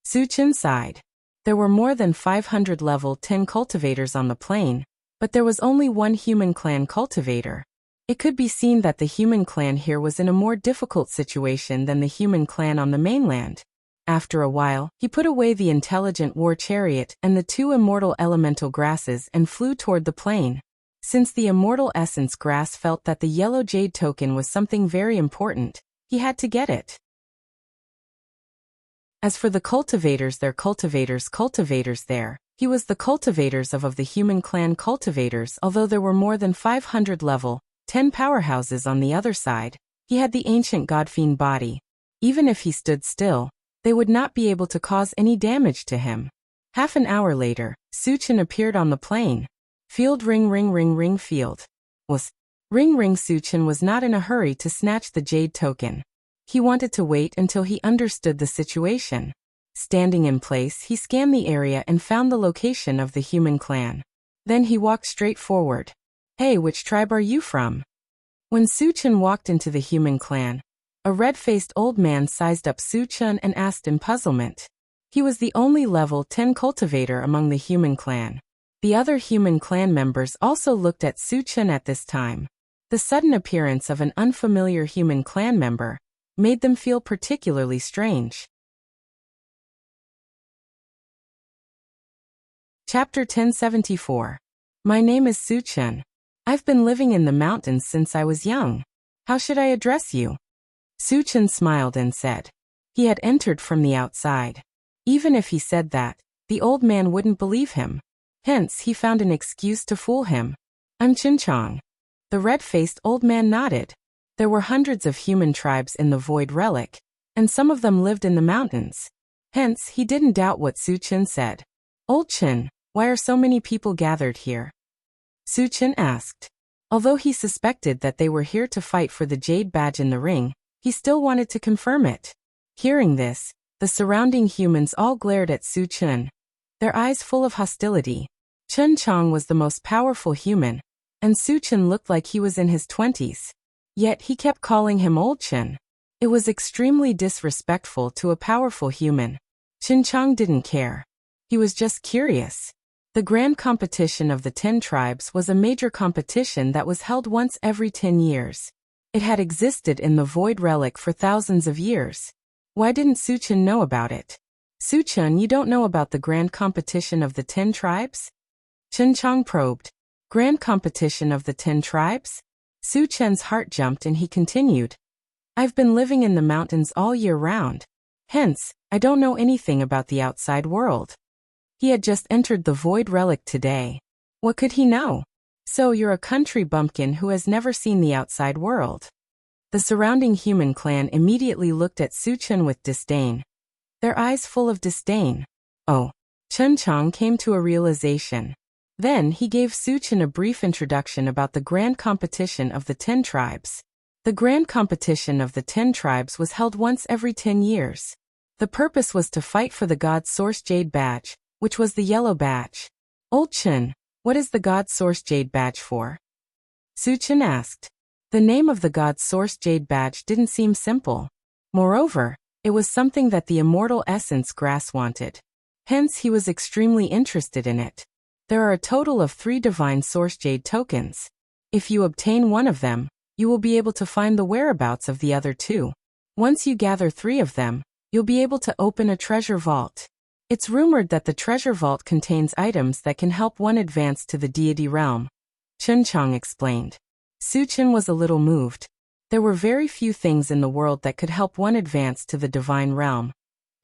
Suchin sighed. There were more than 500 level 10 cultivators on the plain, but there was only one human clan cultivator. It could be seen that the human clan here was in a more difficult situation than the human clan on the mainland. After a while, he put away the intelligent war chariot and the two immortal elemental grasses and flew toward the plain. Since the immortal essence grass felt that the yellow jade token was something very important, he had to get it. As for the cultivators, their cultivators there, he was the cultivators of the human clan cultivators. Although there were more than 500 level 10 powerhouses on the other side, he had the ancient godfiend body. Even if he stood still, They would not be able to cause any damage to him. Half an hour later, Suchen appeared on the plain. Field ring ring ring ring field. Was ring ring. Suchen was not in a hurry to snatch the jade token. He wanted to wait until he understood the situation. Standing in place, he scanned the area and found the location of the human clan. Then he walked straight forward. Hey, which tribe are you from? When Suchen walked into the human clan, a red-faced old man sized up Suchen and asked in puzzlement. He was the only level 10 cultivator among the human clan. The other human clan members also looked at Suchen at this time. The sudden appearance of an unfamiliar human clan member made them feel particularly strange. Chapter 1074. My name is Suchen. I've been living in the mountains since I was young. How should I address you? Suchen smiled and said. He had entered from the outside. Even if he said that, the old man wouldn't believe him. Hence, he found an excuse to fool him. I'm Chinchong. The red-faced old man nodded. There were hundreds of human tribes in the Void Relic, and some of them lived in the mountains. Hence, he didn't doubt what Suchen said. Old Chin, why are so many people gathered here? Suchen asked. Although he suspected that they were here to fight for the jade badge in the ring, he still wanted to confirm it. Hearing this, the surrounding humans all glared at Suchen, their eyes full of hostility. Chen Chong was the most powerful human, and Suchen looked like he was in his 20s. Yet he kept calling him Old Chen. It was extremely disrespectful to a powerful human. Chen Chong didn't care. He was just curious. The Grand Competition of the 10 Tribes was a major competition that was held once every 10 years. It had existed in the Void Relic for thousands of years. Why didn't Suchen know about it? Suchen, you don't know about the Grand Competition of the 10 Tribes? Chen Chong probed. Grand Competition of the 10 Tribes? Suchen's heart jumped and he continued. I've been living in the mountains all year round. Hence, I don't know anything about the outside world. He had just entered the Void Relic today. What could he know? So you're a country bumpkin who has never seen the outside world. The surrounding human clan immediately looked at Suchen with disdain. Their eyes full of disdain. Oh. Chen Chong came to a realization. Then he gave Suchen a brief introduction about the Grand Competition of the 10 Tribes. The Grand Competition of the 10 Tribes was held once every 10 years. The purpose was to fight for the God Source Jade Badge, which was the yellow badge. Old Chen, what is the God Source Jade Badge for? Suchen asked. The name of the God Source Jade Badge didn't seem simple. Moreover, it was something that the immortal essence grass wanted. Hence he was extremely interested in it. There are a total of 3 Divine Source Jade tokens. If you obtain one of them, you will be able to find the whereabouts of the other 2. Once you gather 3 of them, you'll be able to open a treasure vault. It's rumored that the treasure vault contains items that can help one advance to the deity realm. Chen Chong explained. Suchen was a little moved. There were very few things in the world that could help one advance to the divine realm,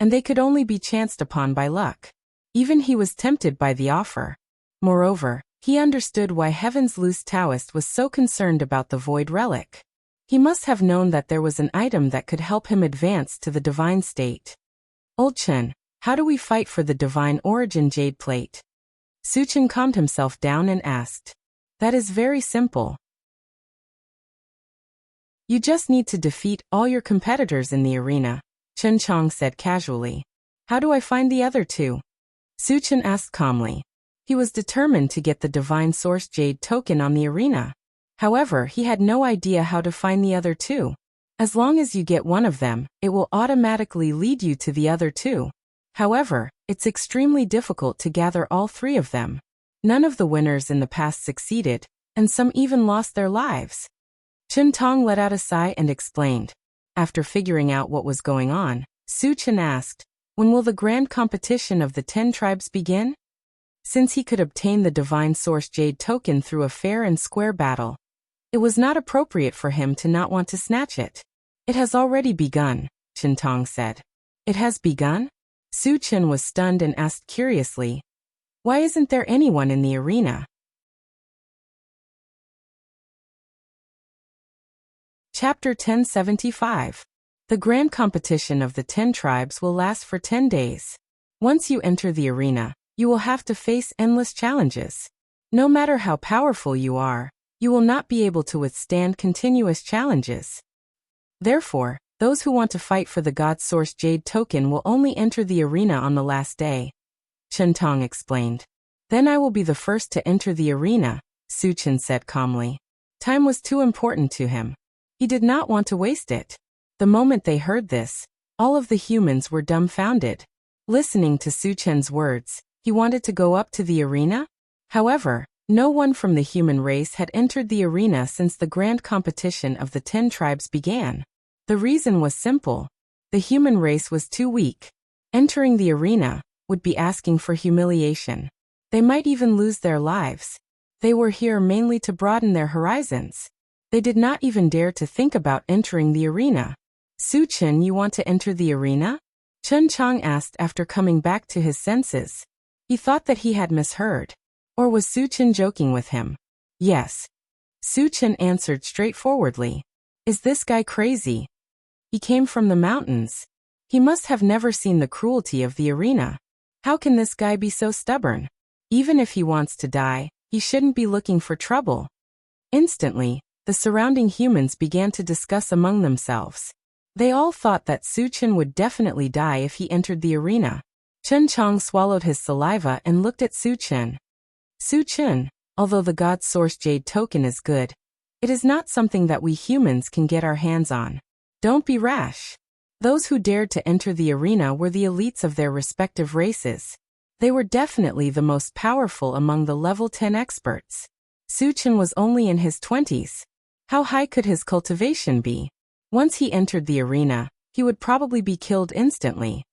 and they could only be chanced upon by luck. Even he was tempted by the offer. Moreover, he understood why Heaven's Loose Taoist was so concerned about the Void Relic. He must have known that there was an item that could help him advance to the divine state. Old Chen, how do we fight for the divine origin jade plate? Suchen calmed himself down and asked. That is very simple. You just need to defeat all your competitors in the arena, Chen Chong said casually. How do I find the other 2? Suchen asked calmly. He was determined to get the Divine Source Jade token on the arena. However, he had no idea how to find the other 2. As long as you get one of them, it will automatically lead you to the other 2. However, it's extremely difficult to gather all 3 of them. None of the winners in the past succeeded, and some even lost their lives. Chen Tong let out a sigh and explained. After figuring out what was going on, Suchen asked, when will the grand competition of the 10 tribes begin? Since he could obtain the Divine Source Jade token through a fair and square battle, it was not appropriate for him to not want to snatch it. It has already begun, Chen Tong said. It has begun? Suchen was stunned and asked curiously, why isn't there anyone in the arena? Chapter 1075. The grand competition of the 10 tribes will last for 10 days. Once you enter the arena, you will have to face endless challenges. No matter how powerful you are, you will not be able to withstand continuous challenges. Therefore, those who want to fight for the God Source Jade token will only enter the arena on the last day, Chen Tong explained. Then I will be the first to enter the arena, Su Chen said calmly. Time was too important to him. He did not want to waste it. The moment they heard this, all of the humans were dumbfounded. Listening to Su Chen's words, he wanted to go up to the arena? However, no one from the human race had entered the arena since the grand competition of the 10 tribes began. The reason was simple. The human race was too weak. Entering the arena would be asking for humiliation. They might even lose their lives. They were here mainly to broaden their horizons. They did not even dare to think about entering the arena. Su Chen, you want to enter the arena? Chen Chang asked after coming back to his senses. He thought that he had misheard. Or was Su Chen joking with him? Yes. Su Chen answered straightforwardly. Is this guy crazy? He came from the mountains. He must have never seen the cruelty of the arena. How can this guy be so stubborn? Even if he wants to die, he shouldn't be looking for trouble. Instantly, the surrounding humans began to discuss among themselves. They all thought that Su Chen would definitely die if he entered the arena. Chen Chang swallowed his saliva and looked at Su Chen. Su Chen, although the God Source Jade token is good, it is not something that we humans can get our hands on. Don't be rash. Those who dared to enter the arena were the elites of their respective races. They were definitely the most powerful among the level 10 experts. Su Chen was only in his 20s. How high could his cultivation be? Once he entered the arena, he would probably be killed instantly.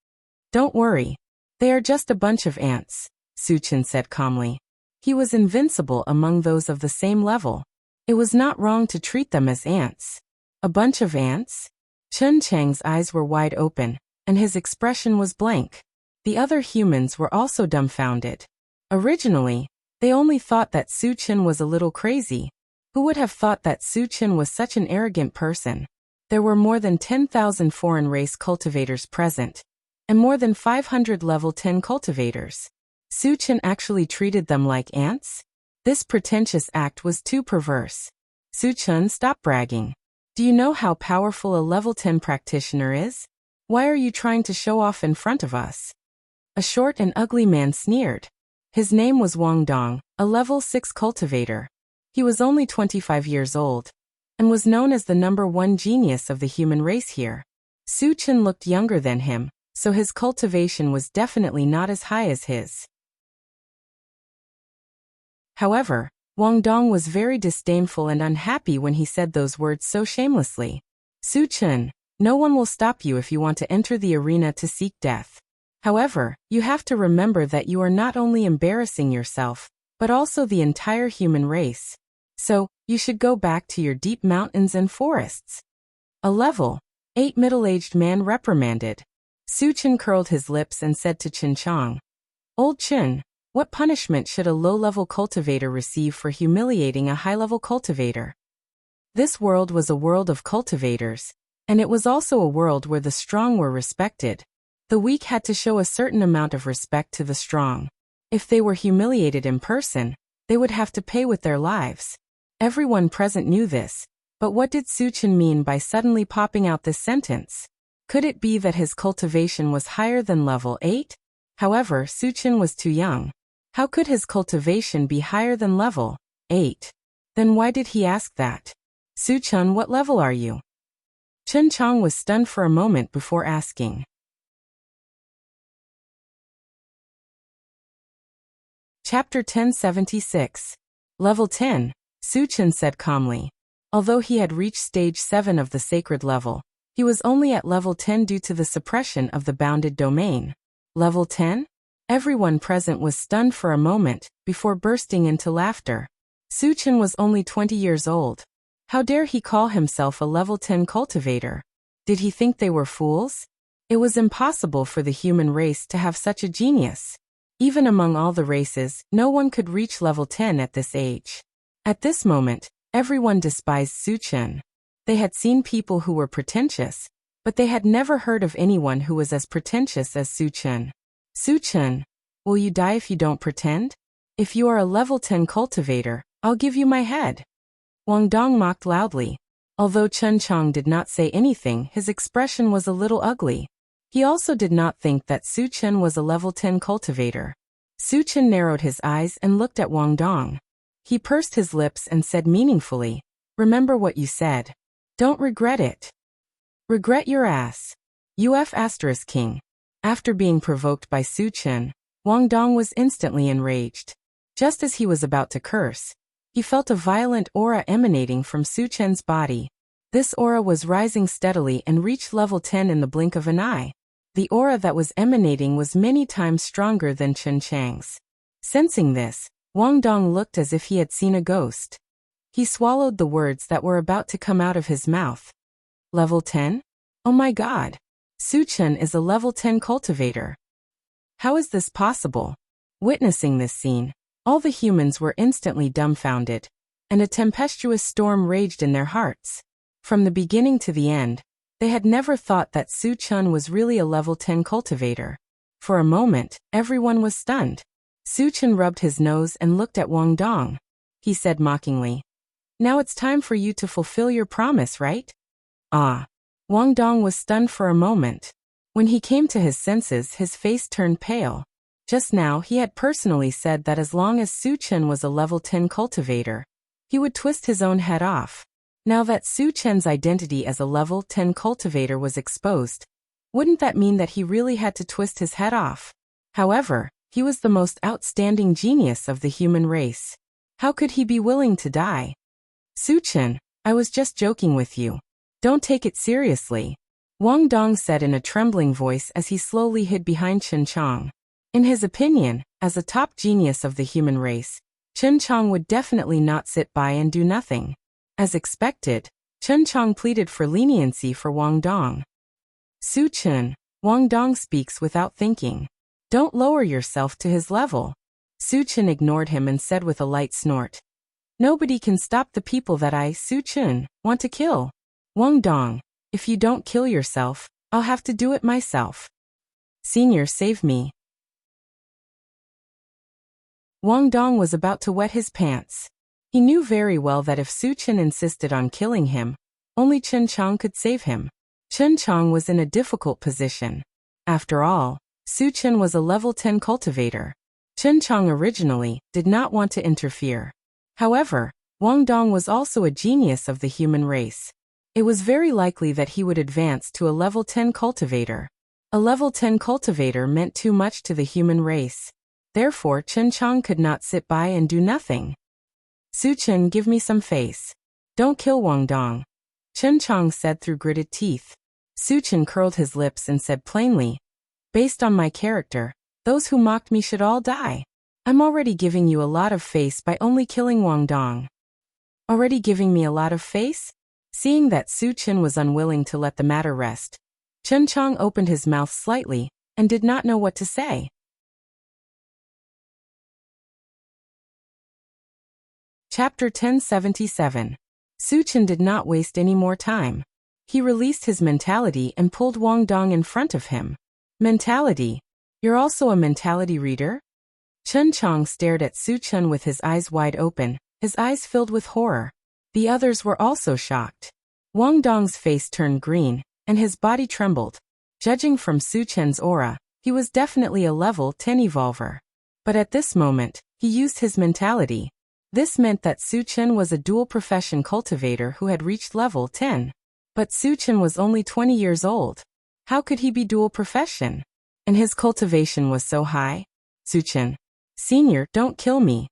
Don't worry. They are just a bunch of ants, Su Chen said calmly. He was invincible among those of the same level. It was not wrong to treat them as ants. A bunch of ants? Chen Chang's eyes were wide open, and his expression was blank. The other humans were also dumbfounded. Originally, they only thought that Su Chen was a little crazy. Who would have thought that Su Chen was such an arrogant person? There were more than 10,000 foreign race cultivators present, and more than 500 level 10 cultivators. Su Chen actually treated them like ants? This pretentious act was too perverse. Su Chen, stop bragging. Do you know how powerful a level 10 practitioner is? Why are you trying to show off in front of us? A short and ugly man sneered. His name was Wang Dong, a level 6 cultivator. He was only 25 years old, and was known as the #1 genius of the human race here. Su Chen looked younger than him, so his cultivation was definitely not as high as his. However, Wang Dong was very disdainful and unhappy when he said those words so shamelessly. Su Chen, no one will stop you if you want to enter the arena to seek death. However, you have to remember that you are not only embarrassing yourself, but also the entire human race. So, you should go back to your deep mountains and forests. A level 8 middle-aged man reprimanded. Su Chen curled his lips and said to Chen Chang, Old Chen, what punishment should a low-level cultivator receive for humiliating a high-level cultivator? This world was a world of cultivators, and it was also a world where the strong were respected. The weak had to show a certain amount of respect to the strong. If they were humiliated in person, they would have to pay with their lives. Everyone present knew this, but what did Su Chen mean by suddenly popping out this sentence? Could it be that his cultivation was higher than level 8? However, Su Chen was too young. How could his cultivation be higher than level 8? Then why did he ask that? Su Chen, what level are you? Chen Chang was stunned for a moment before asking. Chapter 1076. Level 10, Su Chen said calmly. Although he had reached stage 7 of the sacred level, he was only at level 10 due to the suppression of the bounded domain. Level 10? Everyone present was stunned for a moment, before bursting into laughter. Su Chen was only 20 years old. How dare he call himself a level 10 cultivator? Did he think they were fools? It was impossible for the human race to have such a genius. Even among all the races, no one could reach level 10 at this age. At this moment, everyone despised Su Chen. They had seen people who were pretentious, but they had never heard of anyone who was as pretentious as Su Chen. Su Chen, will you die if you don't pretend? If you are a level 10 cultivator, I'll give you my head. Wang Dong mocked loudly. Although Chen Chong did not say anything, his expression was a little ugly. He also did not think that Su Chen was a level 10 cultivator. Su Chen narrowed his eyes and looked at Wang Dong. He pursed his lips and said meaningfully, "Remember what you said. Don't regret it." "Regret your ass. UF** King. After being provoked by Su Chen, Wang Dong was instantly enraged. Just as he was about to curse, he felt a violent aura emanating from Su Chen's body. This aura was rising steadily and reached level 10 in the blink of an eye. The aura that was emanating was many times stronger than Chen Chang's. Sensing this, Wang Dong looked as if he had seen a ghost. He swallowed the words that were about to come out of his mouth. Level 10? Oh my god! Su Chen is a level 10 cultivator. How is this possible? Witnessing this scene, all the humans were instantly dumbfounded, and a tempestuous storm raged in their hearts. From the beginning to the end, they had never thought that Su Chen was really a level 10 cultivator. For a moment, everyone was stunned. Su Chen rubbed his nose and looked at Wang Dong. He said mockingly, "Now it's time for you to fulfill your promise, right?" Ah. Wang Dong was stunned for a moment. When he came to his senses, his face turned pale. Just now he had personally said that as long as Su Chen was a level 10 cultivator, he would twist his own head off. Now that Su Chen's identity as a level 10 cultivator was exposed, wouldn't that mean that he really had to twist his head off? However, he was the most outstanding genius of the human race. How could he be willing to die? Su Chen, I was just joking with you. Don't take it seriously, Wang Dong said in a trembling voice as he slowly hid behind Chen Chong. In his opinion, as a top genius of the human race, Chen Chong would definitely not sit by and do nothing. As expected, Chen Chong pleaded for leniency for Wang Dong. Su Chen, Wang Dong speaks without thinking. Don't lower yourself to his level. Su Chen ignored him and said with a light snort. Nobody can stop the people that I, Su Chen, want to kill. Wang Dong, if you don't kill yourself, I'll have to do it myself. Senior, save me. Wang Dong was about to wet his pants. He knew very well that if Su Chen insisted on killing him, only Chen Chong could save him. Chen Chong was in a difficult position. After all, Su Chen was a level 10 cultivator. Chen Chong originally did not want to interfere. However, Wang Dong was also a genius of the human race. It was very likely that he would advance to a level 10 cultivator. A level 10 cultivator meant too much to the human race. Therefore, Chen Chong could not sit by and do nothing. Su Chen, give me some face. Don't kill Wang Dong, Chen Chong said through gritted teeth. Su Chen curled his lips and said plainly, based on my character, those who mocked me should all die. I'm already giving you a lot of face by only killing Wang Dong. Already giving me a lot of face? Seeing that Su Chen was unwilling to let the matter rest, Chen Chong opened his mouth slightly and did not know what to say. Chapter 1077. Su Chen did not waste any more time. He released his mentality and pulled Wang Dong in front of him. Mentality? You're also a mentality reader? Chen Chong stared at Su Chen with his eyes wide open, his eyes filled with horror. The others were also shocked. Wang Dong's face turned green, and his body trembled. Judging from Su Chen's aura, he was definitely a level 10 evolver. But at this moment, he used his mentality. This meant that Su Chen was a dual-profession cultivator who had reached level 10. But Su Chen was only 20 years old. How could he be dual-profession? And his cultivation was so high? Su Chen, Senior, don't kill me.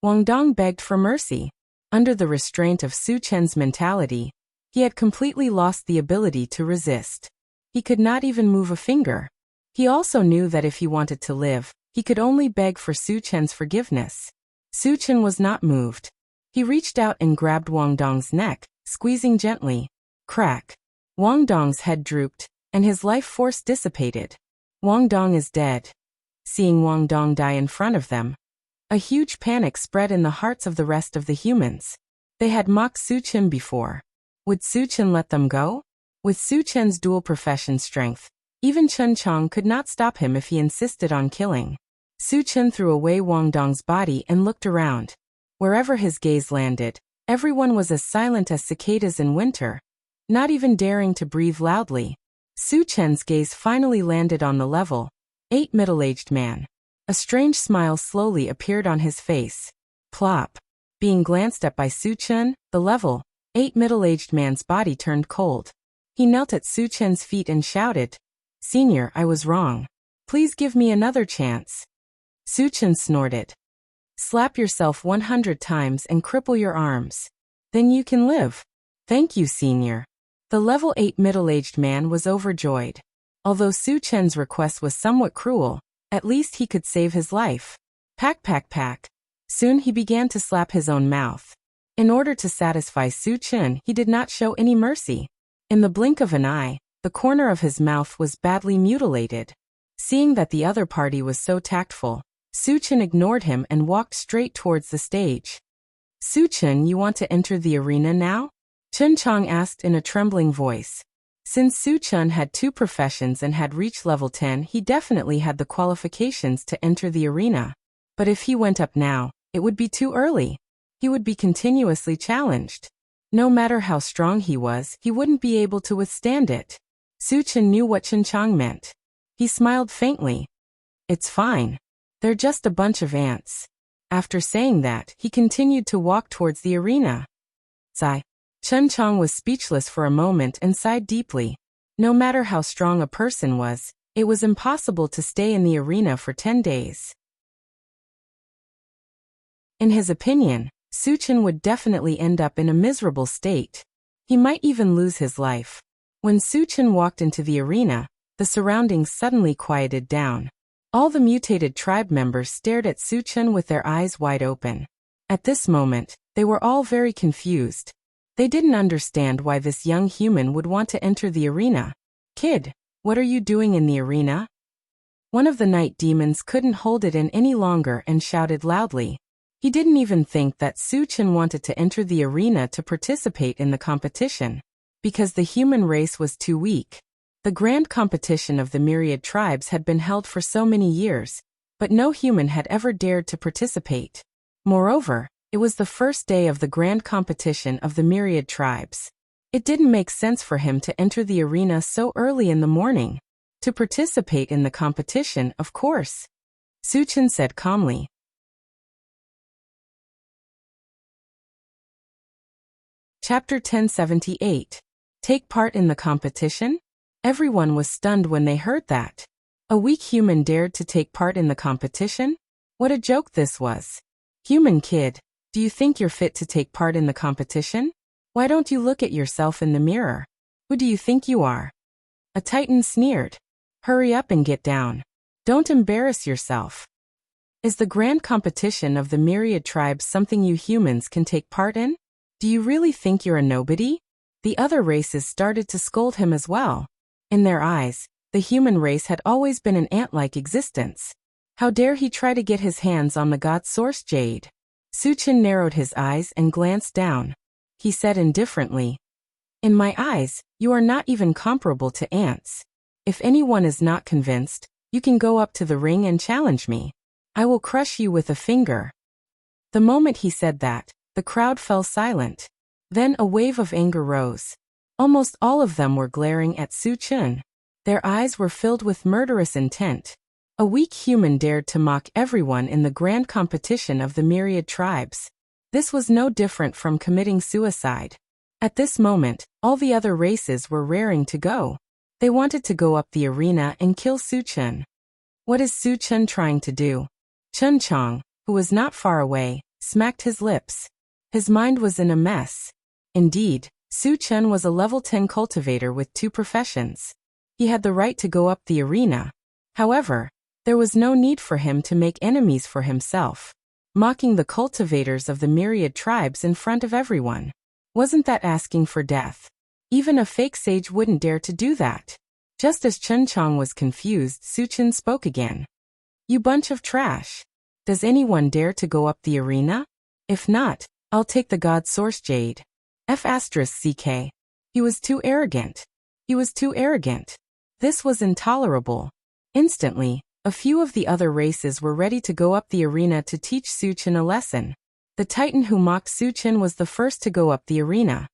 Wang Dong begged for mercy. Under the restraint of Su Chen's mentality, he had completely lost the ability to resist. He could not even move a finger. He also knew that if he wanted to live, he could only beg for Su Chen's forgiveness. Su Chen was not moved. He reached out and grabbed Wang Dong's neck, squeezing gently. Crack. Wang Dong's head drooped, and his life force dissipated. Wang Dong is dead. Seeing Wang Dong die in front of them, a huge panic spread in the hearts of the rest of the humans. They had mocked Su Chen before. Would Su Chen let them go? With Su Chen's dual profession strength, even Chen Chong could not stop him if he insisted on killing. Su Chen threw away Wang Dong's body and looked around. Wherever his gaze landed, everyone was as silent as cicadas in winter, not even daring to breathe loudly. Su Chen's gaze finally landed on the level 8 middle-aged man. A strange smile slowly appeared on his face. Plop. Being glanced at by Su Chen, the level 8 middle-aged man's body turned cold. He knelt at Su Chen's feet and shouted, "Senior, I was wrong. Please give me another chance." Su Chen snorted. "Slap yourself 100 times and cripple your arms. Then you can live." "Thank you, senior." The level 8 middle-aged man was overjoyed. Although Su Chen's request was somewhat cruel, at least he could save his life. Pack, pack, pack. Soon he began to slap his own mouth. In order to satisfy Su Chen, he did not show any mercy. In the blink of an eye, the corner of his mouth was badly mutilated. Seeing that the other party was so tactful, Su Chen ignored him and walked straight towards the stage. "Su Chen, you want to enter the arena now?" Chen Chong asked in a trembling voice. Since Su Chen had 2 professions and had reached level 10, he definitely had the qualifications to enter the arena. But if he went up now, it would be too early. He would be continuously challenged. No matter how strong he was, he wouldn't be able to withstand it. Su Chen knew what Chen Chong meant. He smiled faintly. "It's fine. They're just a bunch of ants." After saying that, he continued to walk towards the arena. Sigh. Chen Chong was speechless for a moment and sighed deeply. No matter how strong a person was, it was impossible to stay in the arena for 10 days. In his opinion, Su Chen would definitely end up in a miserable state. He might even lose his life. When Su Chen walked into the arena, the surroundings suddenly quieted down. All the mutated tribe members stared at Su Chen with their eyes wide open. At this moment, they were all very confused. They didn't understand why this young human would want to enter the arena. "Kid, what are you doing in the arena?" One of the night demons couldn't hold it in any longer and shouted loudly. He didn't even think that Su Chen wanted to enter the arena to participate in the competition, because the human race was too weak. The grand competition of the myriad tribes had been held for so many years, but no human had ever dared to participate. Moreover, it was the first day of the grand competition of the myriad tribes. It didn't make sense for him to enter the arena so early in the morning. To participate in the competition, of course. Su Chen said calmly. Chapter 1078. Take part in the competition? Everyone was stunned when they heard that. A weak human dared to take part in the competition? What a joke this was. "Human kid, do you think you're fit to take part in the competition? Why don't you look at yourself in the mirror? Who do you think you are?" A titan sneered. "Hurry up and get down. Don't embarrass yourself. Is the grand competition of the myriad tribes something you humans can take part in? Do you really think you're a nobody?" The other races started to scold him as well. In their eyes, the human race had always been an ant-like existence. How dare he try to get his hands on the god source jade? Su Chen narrowed his eyes and glanced down. He said indifferently, "In my eyes, you are not even comparable to ants. If anyone is not convinced, you can go up to the ring and challenge me. I will crush you with a finger." The moment he said that, the crowd fell silent. Then a wave of anger rose. Almost all of them were glaring at Su Chen. Their eyes were filled with murderous intent. A weak human dared to mock everyone in the grand competition of the myriad tribes. This was no different from committing suicide. At this moment, all the other races were raring to go. They wanted to go up the arena and kill Su Chen. What is Su Chen trying to do? Chen Chong, who was not far away, smacked his lips. His mind was in a mess. Indeed, Su Chen was a level 10 cultivator with 2 professions. He had the right to go up the arena. However, there was no need for him to make enemies for himself. Mocking the cultivators of the myriad tribes in front of everyone. Wasn't that asking for death? Even a fake sage wouldn't dare to do that. Just as Chen Chong was confused, Su Chen spoke again. "You bunch of trash. Does anyone dare to go up the arena? If not, I'll take the god source jade. F***ck. He was too arrogant. He was too arrogant. This was intolerable. Instantly, a few of the other races were ready to go up the arena to teach Su Chen a lesson. The Titan who mocked Su Chen was the first to go up the arena.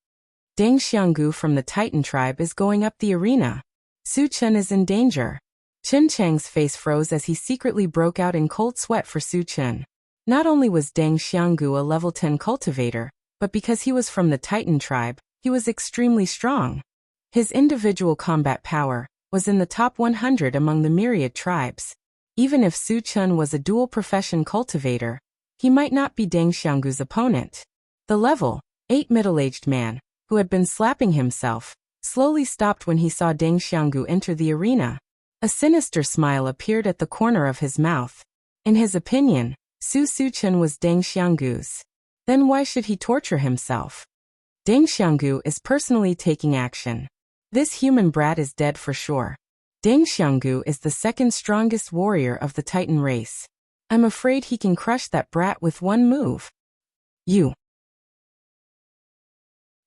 Deng Xianggu from the Titan tribe is going up the arena. Su Chen is in danger. Chen Chang's face froze as he secretly broke out in cold sweat for Su Chen. Not only was Deng Xianggu a level 10 cultivator, but because he was from the Titan tribe, he was extremely strong. His individual combat power was in the top 100 among the myriad tribes. Even if Su Chen was a dual-profession cultivator, he might not be Deng Xianggu's opponent. The level 8 middle-aged man, who had been slapping himself, slowly stopped when he saw Deng Xianggu enter the arena. A sinister smile appeared at the corner of his mouth. In his opinion, Su Chen was Deng Xianggu's. Then why should he torture himself? Deng Xianggu is personally taking action. This human brat is dead for sure. Deng Xianggu is the second strongest warrior of the Titan race. I'm afraid he can crush that brat with one move. You.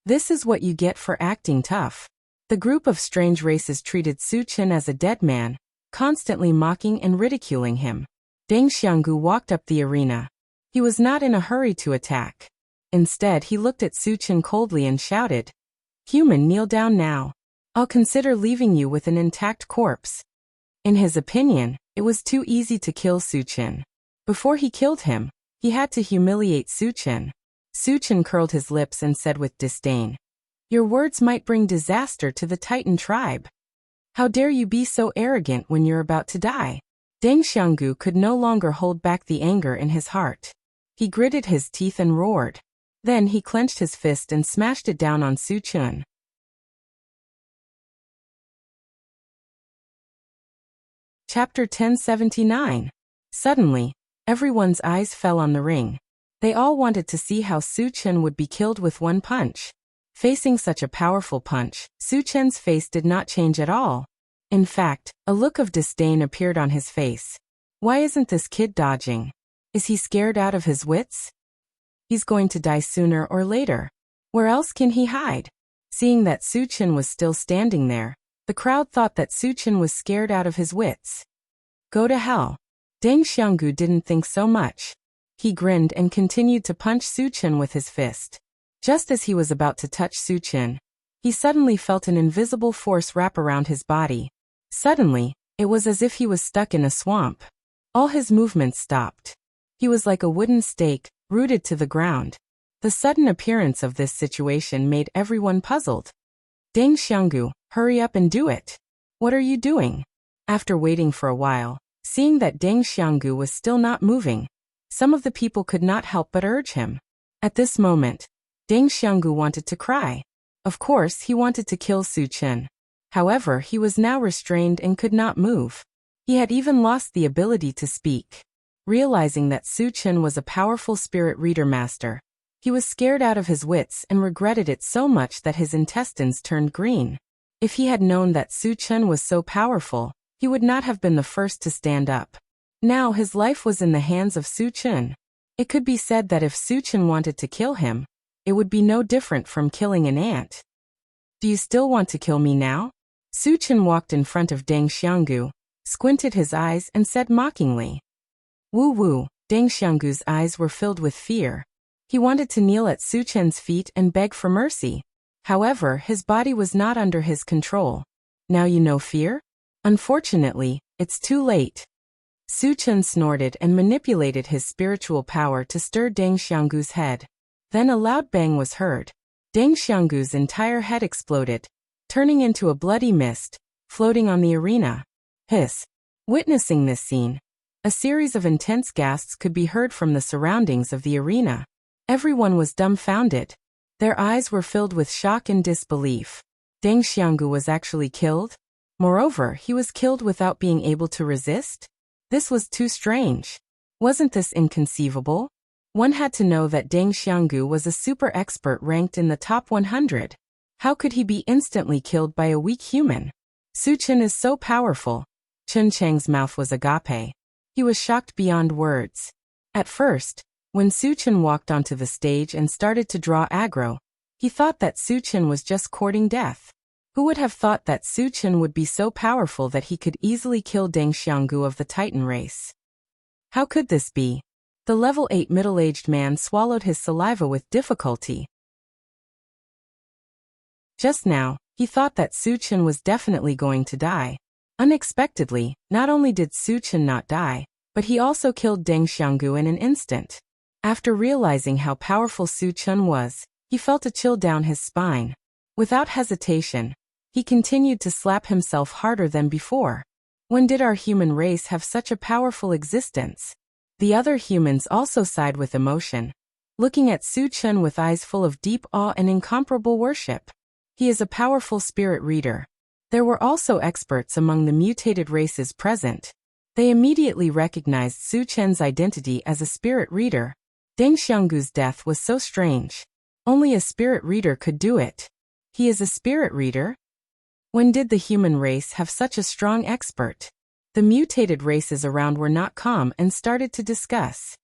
This is what you get for acting tough. The group of strange races treated Su Chen as a dead man, constantly mocking and ridiculing him. Deng Xianggu walked up the arena. He was not in a hurry to attack. Instead, he looked at Su Chen coldly and shouted, "Human, kneel down now. I'll consider leaving you with an intact corpse." In his opinion, it was too easy to kill Su Chen. Before he killed him, he had to humiliate Su Chen. Su Chen curled his lips and said with disdain, "Your words might bring disaster to the Titan tribe. How dare you be so arrogant when you're about to die?" Deng Xianggu could no longer hold back the anger in his heart. He gritted his teeth and roared. Then he clenched his fist and smashed it down on Su Chen. Chapter 1079. Suddenly, everyone's eyes fell on the ring. They all wanted to see how Su Chen would be killed with one punch. Facing such a powerful punch, Su Chen's face did not change at all. In fact, a look of disdain appeared on his face. Why isn't this kid dodging? Is he scared out of his wits? He's going to die sooner or later. Where else can he hide? Seeing that Su Chen was still standing there, the crowd thought that Su Chen was scared out of his wits. Go to hell. Deng Xianggu didn't think so much. He grinned and continued to punch Su Chen with his fist. Just as he was about to touch Su Chen, he suddenly felt an invisible force wrap around his body. Suddenly, it was as if he was stuck in a swamp. All his movements stopped. He was like a wooden stake, rooted to the ground. The sudden appearance of this situation made everyone puzzled. Deng Xianggu, hurry up and do it. What are you doing? After waiting for a while, seeing that Deng Xianggu was still not moving, some of the people could not help but urge him. At this moment, Deng Xianggu wanted to cry. Of course, he wanted to kill Su Chen. However, he was now restrained and could not move. He had even lost the ability to speak. Realizing that Su Chen was a powerful spirit reader master, he was scared out of his wits and regretted it so much that his intestines turned green. If he had known that Su Chen was so powerful, he would not have been the first to stand up. Now his life was in the hands of Su Chen. It could be said that if Su Chen wanted to kill him, it would be no different from killing an ant. Do you still want to kill me now? Su Chen walked in front of Deng Xianggu, squinted his eyes and said mockingly. Woo woo, Deng Xianggu's eyes were filled with fear. He wanted to kneel at Su Chen's feet and beg for mercy. However, his body was not under his control. Now you know fear? Unfortunately, it's too late. Su Chen snorted and manipulated his spiritual power to stir Deng Xianggu's head. Then a loud bang was heard. Deng Xianggu's entire head exploded, turning into a bloody mist, floating on the arena. Hiss. Witnessing this scene, a series of intense gasps could be heard from the surroundings of the arena. Everyone was dumbfounded. Their eyes were filled with shock and disbelief. Deng Xianggu was actually killed? Moreover, he was killed without being able to resist? This was too strange. Wasn't this inconceivable? One had to know that Deng Xianggu was a super expert ranked in the top 100. How could he be instantly killed by a weak human? Su Chen is so powerful. Chen Cheng's mouth was agape. He was shocked beyond words. At first, when Su Chen walked onto the stage and started to draw aggro, he thought that Su Chen was just courting death. Who would have thought that Su Chen would be so powerful that he could easily kill Deng Xianggu of the Titan race? How could this be? The level 8 middle-aged man swallowed his saliva with difficulty. Just now, he thought that Su Chen was definitely going to die. Unexpectedly, not only did Su Chen not die, but he also killed Deng Xianggu in an instant. After realizing how powerful Su Chen was, he felt a chill down his spine. Without hesitation, he continued to slap himself harder than before. When did our human race have such a powerful existence? The other humans also sighed with emotion, looking at Su Chen with eyes full of deep awe and incomparable worship. He is a powerful spirit reader. There were also experts among the mutated races present. They immediately recognized Su Chen's identity as a spirit reader. Deng Xianggu's death was so strange. Only a spirit reader could do it. He is a spirit reader? When did the human race have such a strong expert? The mutated races around were not calm and started to discuss.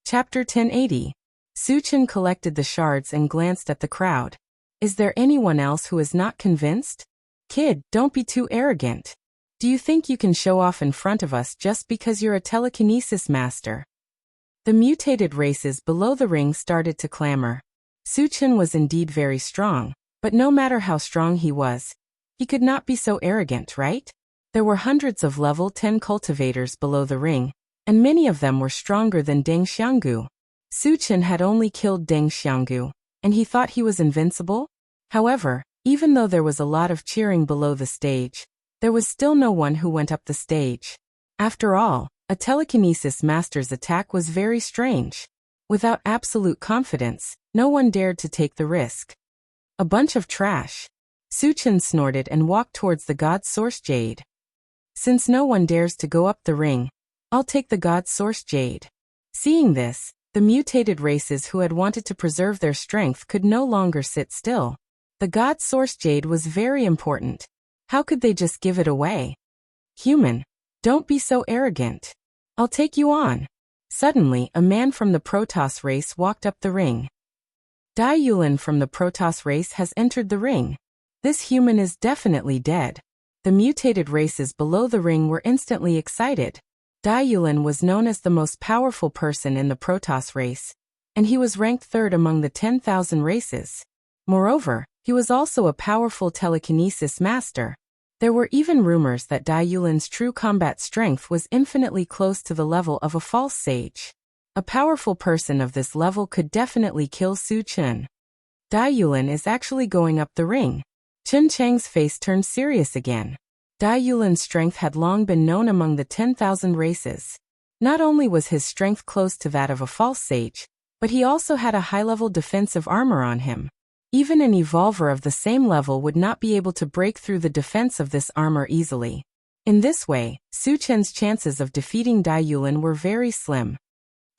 Chapter 1080. Su Chen collected the shards and glanced at the crowd. Is there anyone else who is not convinced? Kid, don't be too arrogant. Do you think you can show off in front of us just because you're a telekinesis master? The mutated races below the ring started to clamor. Su Chen was indeed very strong, but no matter how strong he was, he could not be so arrogant, right? There were hundreds of level 10 cultivators below the ring, and many of them were stronger than Deng Xianggu. Su Chen had only killed Deng Xianggu, and he thought he was invincible? However, even though there was a lot of cheering below the stage, there was still no one who went up the stage. After all, a telekinesis master's attack was very strange. Without absolute confidence, no one dared to take the risk. A bunch of trash. Su Chen snorted and walked towards the God's Source Jade. Since no one dares to go up the ring, I'll take the God's Source Jade. Seeing this, the mutated races who had wanted to preserve their strength could no longer sit still. The God's Source Jade was very important. How could they just give it away? Human, don't be so arrogant. I'll take you on. Suddenly, a man from the Protoss race walked up the ring. Dai Yulin from the Protoss race has entered the ring. This human is definitely dead. The mutated races below the ring were instantly excited. Dai Yulin was known as the most powerful person in the Protoss race, and he was ranked third among the 10,000 races. Moreover, he was also a powerful telekinesis master. There were even rumors that Dai Yulin's true combat strength was infinitely close to the level of a false sage. A powerful person of this level could definitely kill Su Chen. Dai Yulin is actually going up the ring. Chen Chang's face turned serious again. Dai Yulin's strength had long been known among the 10,000 races. Not only was his strength close to that of a false sage, but he also had a high-level defensive armor on him. Even an evolver of the same level would not be able to break through the defense of this armor easily. In this way, Su Chen's chances of defeating Dai Yulin were very slim.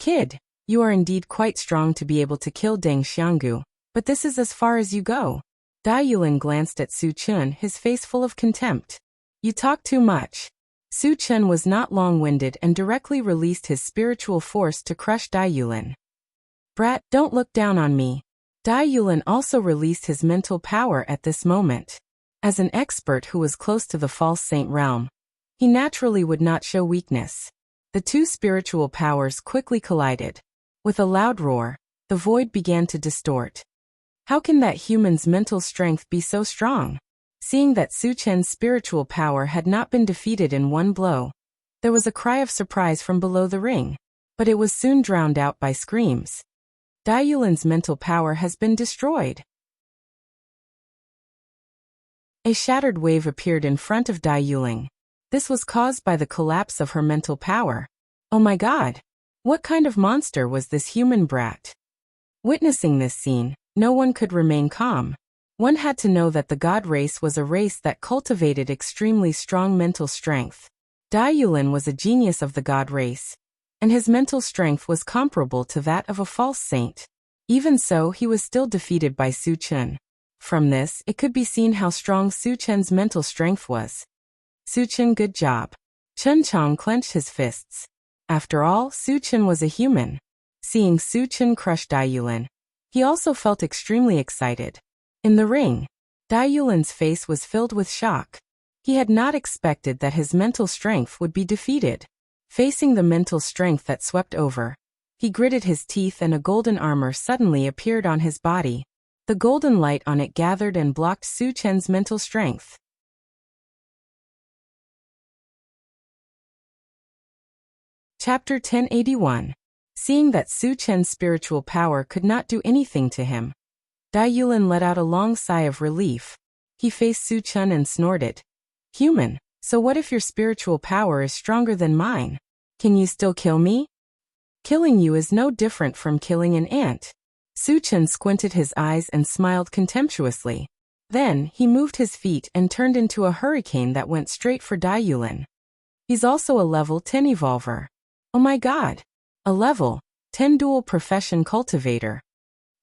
Kid, you are indeed quite strong to be able to kill Deng Xianggu, but this is as far as you go. Dai Yulin glanced at Su Chen, his face full of contempt. You talk too much. Su Chen was not long-winded and directly released his spiritual force to crush Dai Yulin. Brat, don't look down on me. Dai Yulin also released his mental power at this moment. As an expert who was close to the false saint realm, he naturally would not show weakness. The two spiritual powers quickly collided. With a loud roar, the void began to distort. How can that human's mental strength be so strong? Seeing that Su Chen's spiritual power had not been defeated in one blow, there was a cry of surprise from below the ring, but it was soon drowned out by screams. Dai Yulin's mental power has been destroyed. A shattered wave appeared in front of Dai Yulin. This was caused by the collapse of her mental power. Oh my god! What kind of monster was this human brat? Witnessing this scene, no one could remain calm. One had to know that the god race was a race that cultivated extremely strong mental strength. Dai Yulin was a genius of the god race, and his mental strength was comparable to that of a false saint. Even so, he was still defeated by Su Chen. From this, it could be seen how strong Su Chen's mental strength was. Su Chen, good job. Chen Chang clenched his fists. After all, Su Chen was a human. Seeing Su Chen crush Dai Yulin, He also felt extremely excited. In the ring, Dai Yulin's face was filled with shock. He had not expected that his mental strength would be defeated. Facing the mental strength that swept over, he gritted his teeth and a golden armor suddenly appeared on his body. The golden light on it gathered and blocked Su Chen's mental strength. Chapter 1081. Seeing that Su Chen's spiritual power could not do anything to him, Dai Yulin let out a long sigh of relief. He faced Su Chen and snorted. Human, so what if your spiritual power is stronger than mine? Can you still kill me? Killing you is no different from killing an ant. Su Chen squinted his eyes and smiled contemptuously. Then, he moved his feet and turned into a hurricane that went straight for Dai Yulin. He's also a level 10 evolver. Oh my god! A level 10 dual profession cultivator.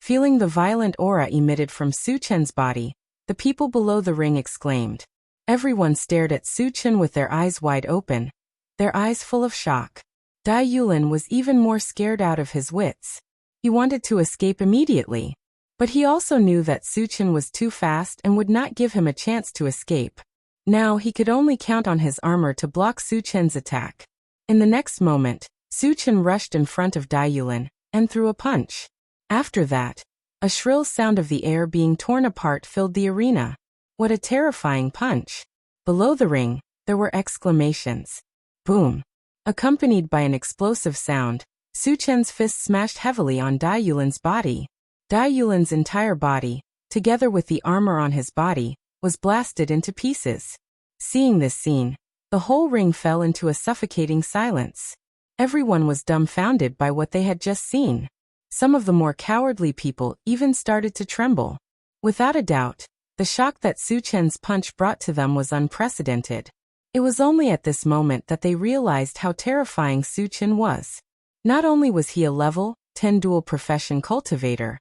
Feeling the violent aura emitted from Su Chen's body, the people below the ring exclaimed. Everyone stared at Su Chen with their eyes wide open, their eyes full of shock. Dai Yulin was even more scared out of his wits. He wanted to escape immediately, but he also knew that Su Chen was too fast and would not give him a chance to escape. Now he could only count on his armor to block Su Chen's attack. In the next moment, Su Chen rushed in front of Dai Yulin and threw a punch. After that, a shrill sound of the air being torn apart filled the arena. What a terrifying punch! Below the ring, there were exclamations. Boom! Accompanied by an explosive sound, Su Chen's fist smashed heavily on Dai Yulin's body. Dai Yulin's entire body, together with the armor on his body, was blasted into pieces. Seeing this scene, the whole ring fell into a suffocating silence. Everyone was dumbfounded by what they had just seen. Some of the more cowardly people even started to tremble. Without a doubt, the shock that Su Chen's punch brought to them was unprecedented. It was only at this moment that they realized how terrifying Su Chen was. Not only was he a level 10 dual profession cultivator,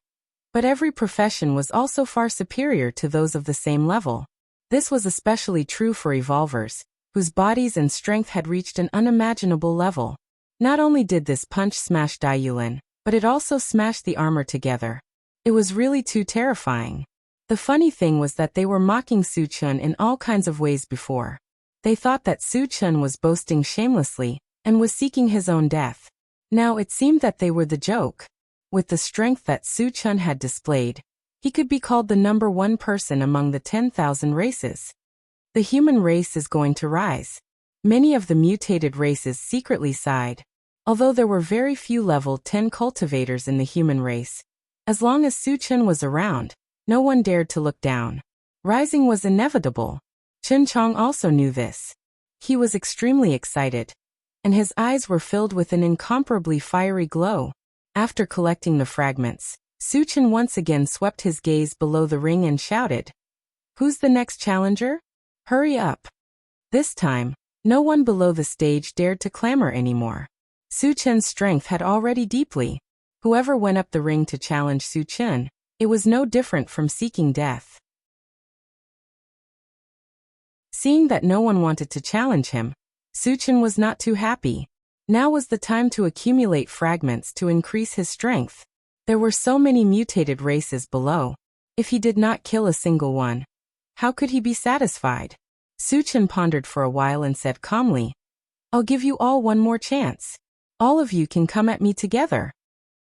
but every profession was also far superior to those of the same level. This was especially true for evolvers, whose bodies and strength had reached an unimaginable level. Not only did this punch smash Dai Yulin, but it also smashed the armor together. It was really too terrifying. The funny thing was that they were mocking Su Chen in all kinds of ways before. They thought that Su Chen was boasting shamelessly and was seeking his own death. Now it seemed that they were the joke. With the strength that Su Chen had displayed, he could be called the #1 person among the 10,000 races. The human race is going to rise. Many of the mutated races secretly sighed. Although there were very few level 10 cultivators in the human race, as long as Su Chen was around, no one dared to look down. Rising was inevitable. Chen Chong also knew this. He was extremely excited, and his eyes were filled with an incomparably fiery glow. After collecting the fragments, Su Chen once again swept his gaze below the ring and shouted, "Who's the next challenger? Hurry up." This time, no one below the stage dared to clamor anymore. Su Chen's strength had already deeply. Whoever went up the ring to challenge Su Chen, it was no different from seeking death. Seeing that no one wanted to challenge him, Su Chen was not too happy. Now was the time to accumulate fragments to increase his strength. There were so many mutated races below. If he did not kill a single one, how could he be satisfied? Su Chen pondered for a while and said calmly, "I'll give you all one more chance. All of you can come at me together."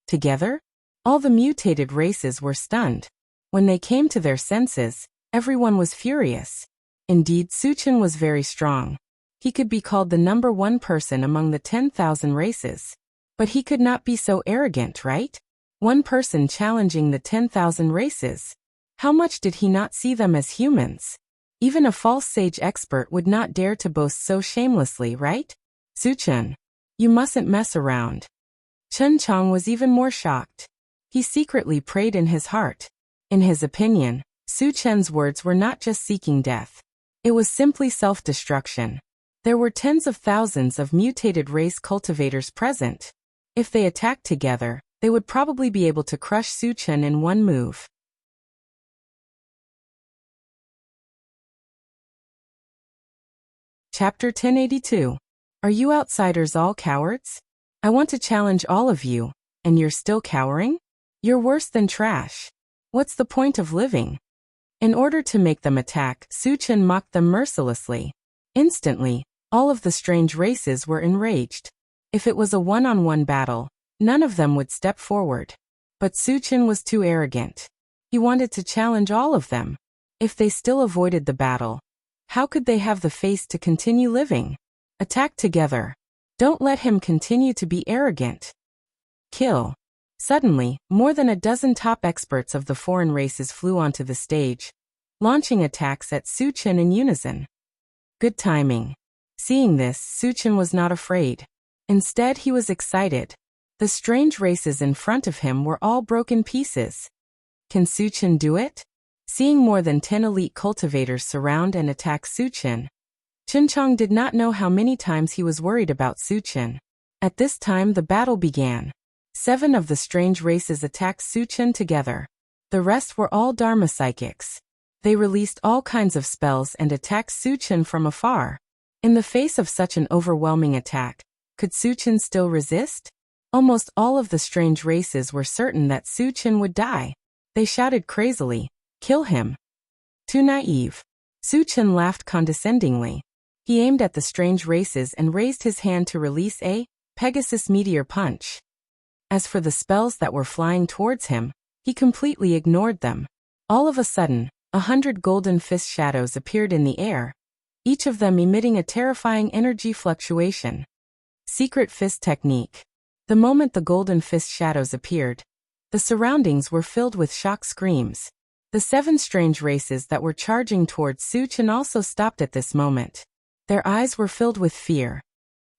Together? All the mutated races were stunned. When they came to their senses, everyone was furious. Indeed, Su Chen was very strong. He could be called the #1 person among the 10,000 races. But he could not be so arrogant, right? One person challenging the 10,000 races. How much did he not see them as humans? Even a false sage expert would not dare to boast so shamelessly, right? Su Chen, you mustn't mess around. Chen Chong was even more shocked. He secretly prayed in his heart. In his opinion, Su Chen's words were not just seeking death. It was simply self-destruction. There were tens of thousands of mutated race cultivators present. If they attacked together, they would probably be able to crush Su Chen in one move. Chapter 1082. Are you outsiders all cowards? I want to challenge all of you, and you're still cowering? You're worse than trash. What's the point of living? In order to make them attack, Suchen mocked them mercilessly. Instantly, all of the strange races were enraged. If it was a one-on-one battle, none of them would step forward. But Suchen was too arrogant. He wanted to challenge all of them. If they still avoided the battle, how could they have the face to continue living? Attack together. Don't let him continue to be arrogant. Kill. Suddenly, more than a dozen top experts of the foreign races flew onto the stage, launching attacks at Suchen in unison. Good timing. Seeing this, Suchen was not afraid. Instead, he was excited. The strange races in front of him were all broken pieces. Can Suchen do it? Seeing more than 10 elite cultivators surround and attack Suchen, Chunchong did not know how many times he was worried about Suchen. At this time the battle began. 7 of the strange races attacked Suchen together. The rest were all Dharma psychics. They released all kinds of spells and attacked Suchen from afar. In the face of such an overwhelming attack, could Suchen still resist? Almost all of the strange races were certain that Suchen would die. They shouted crazily, "Kill him!" Too naive. Suchen laughed condescendingly. He aimed at the strange races and raised his hand to release a Pegasus meteor punch. As for the spells that were flying towards him, he completely ignored them. All of a sudden, 100 golden fist shadows appeared in the air, each of them emitting a terrifying energy fluctuation. Secret fist technique. The moment the golden fist shadows appeared, the surroundings were filled with shock screams. The 7 strange races that were charging towards Suchen also stopped at this moment. Their eyes were filled with fear.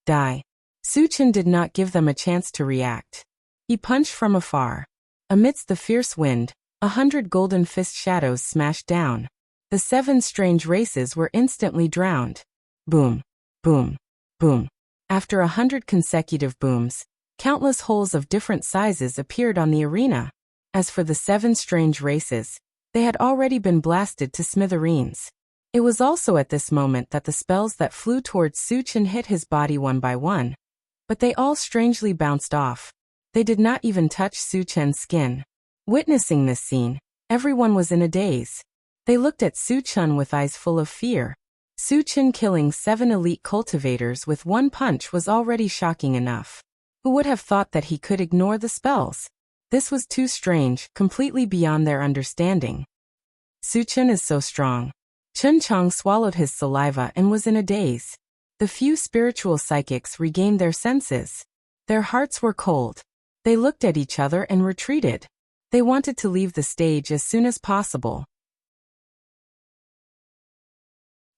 Die. Suchen did not give them a chance to react. He punched from afar. Amidst the fierce wind, 100 golden fist shadows smashed down. The 7 strange races were instantly drowned. Boom, boom, boom. After 100 consecutive booms, countless holes of different sizes appeared on the arena. As for the 7 strange races, they had already been blasted to smithereens. It was also at this moment that the spells that flew towards Suchen hit his body one by one. But they all strangely bounced off. They did not even touch Suchen's skin. Witnessing this scene, everyone was in a daze. They looked at Suchen with eyes full of fear. Suchen killing 7 elite cultivators with one punch was already shocking enough. Who would have thought that he could ignore the spells? This was too strange, completely beyond their understanding. Suchen is so strong. Chunchong swallowed his saliva and was in a daze. The few spiritual psychics regained their senses. Their hearts were cold. They looked at each other and retreated. They wanted to leave the stage as soon as possible.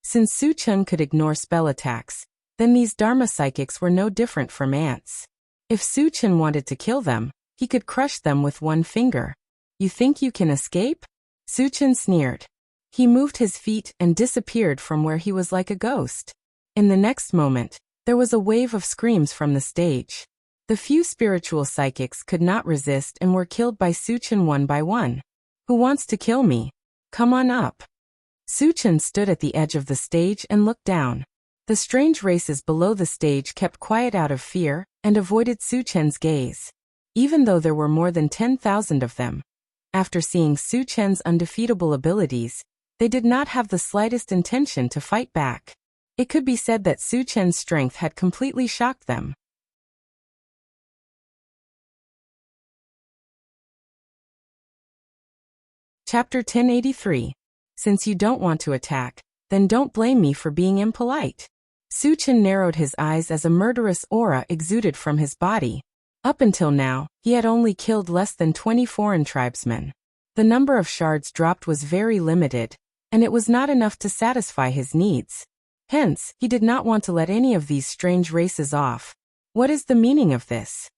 Since Suchen could ignore spell attacks, then these Dharma psychics were no different from ants. If Suchen wanted to kill them, he could crush them with one finger. You think you can escape? Suchen sneered. He moved his feet and disappeared from where he was like a ghost. In the next moment, there was a wave of screams from the stage. The few spiritual psychics could not resist and were killed by Suchen one by one. Who wants to kill me? Come on up. Suchen stood at the edge of the stage and looked down. The strange races below the stage kept quiet out of fear and avoided Suchen's gaze. Even though there were more than 10,000 of them, after seeing Suchen's undefeatable abilities, they did not have the slightest intention to fight back. It could be said that Suchen's strength had completely shocked them. Chapter 1083. Since you don't want to attack, then don't blame me for being impolite. Suchen narrowed his eyes as a murderous aura exuded from his body. Up until now, he had only killed less than 20 foreign tribesmen. The number of shards dropped was very limited, and it was not enough to satisfy his needs. Hence, he did not want to let any of these strange races off. What is the meaning of this?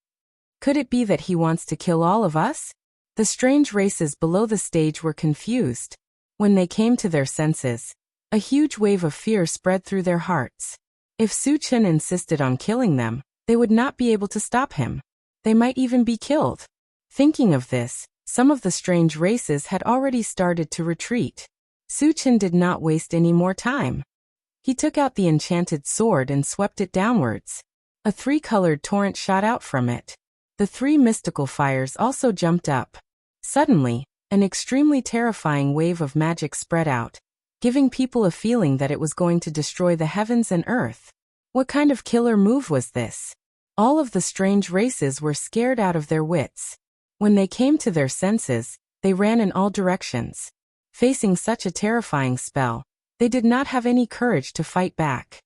Could it be that he wants to kill all of us? The strange races below the stage were confused. When they came to their senses, a huge wave of fear spread through their hearts. If Suchen insisted on killing them, they would not be able to stop him. They might even be killed. Thinking of this, some of the strange races had already started to retreat. Suchen did not waste any more time. He took out the enchanted sword and swept it downwards. A 3-colored torrent shot out from it. The three mystical fires also jumped up. Suddenly, an extremely terrifying wave of magic spread out, giving people a feeling that it was going to destroy the heavens and earth. What kind of killer move was this? All of the strange races were scared out of their wits. When they came to their senses, they ran in all directions. Facing such a terrifying spell, they did not have any courage to fight back.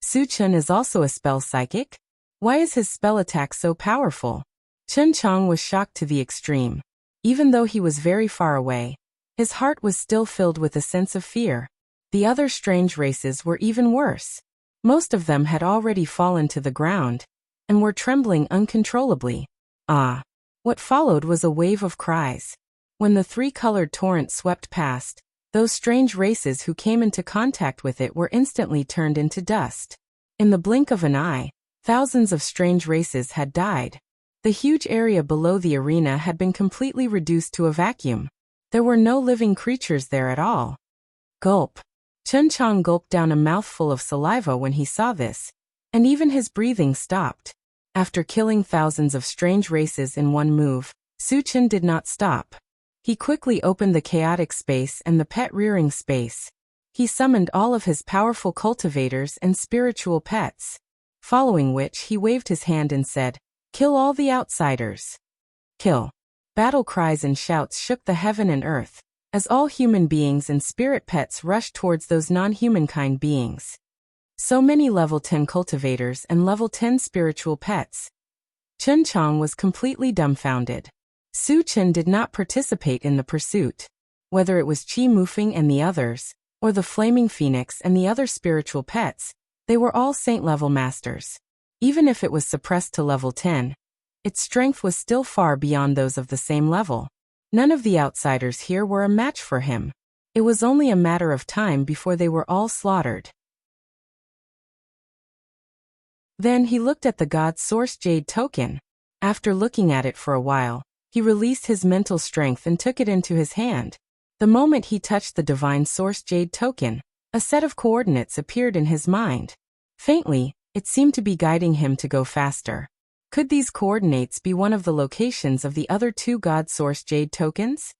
Su-Chun is also a spell psychic? Why is his spell attack so powerful? Chun Chang was shocked to the extreme. Even though he was very far away, his heart was still filled with a sense of fear. The other strange races were even worse. Most of them had already fallen to the ground and were trembling uncontrollably. Ah! What followed was a wave of cries. When the three-colored torrent swept past, those strange races who came into contact with it were instantly turned into dust. In the blink of an eye, thousands of strange races had died. The huge area below the arena had been completely reduced to a vacuum. There were no living creatures there at all. Gulp. Chun Chang gulped down a mouthful of saliva when he saw this, and even his breathing stopped. After killing thousands of strange races in one move, Su-Chun did not stop. He quickly opened the chaotic space and the pet rearing space. He summoned all of his powerful cultivators and spiritual pets, following which he waved his hand and said, "Kill all the outsiders." Kill. Battle cries and shouts shook the heaven and earth, as all human beings and spirit pets rushed towards those non-humankind beings. So many level 10 cultivators and level 10 spiritual pets. Chun Chang was completely dumbfounded. Su-Chun did not participate in the pursuit. Whether it was Qi Mufeng and the others, or the Flaming Phoenix and the other spiritual pets, they were all saint-level masters. Even if it was suppressed to level 10, its strength was still far beyond those of the same level. None of the outsiders here were a match for him. It was only a matter of time before they were all slaughtered. Then he looked at the God Source Jade token. After looking at it for a while, he released his mental strength and took it into his hand. The moment he touched the Divine Source Jade token, a set of coordinates appeared in his mind. Faintly, it seemed to be guiding him to go faster. Could these coordinates be one of the locations of the other two God Source Jade tokens?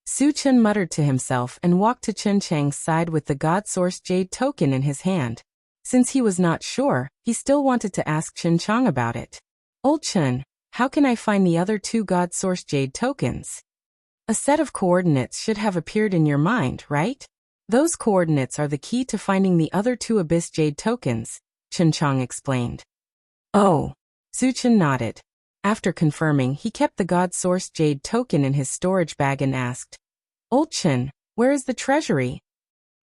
Su-Chun muttered to himself and walked to Chun Chang's side with the God Source Jade token in his hand. Since he was not sure, he still wanted to ask Chun Chang about it. "Old Chun, how can I find the other two God Source Jade tokens?" "A set of coordinates should have appeared in your mind, right? Those coordinates are the key to finding the other two Abyss Jade tokens," Chun Chang explained. "Oh." Su-Chun nodded. After confirming, he kept the God Source Jade token in his storage bag and asked, "Old Chun, where is the treasury?"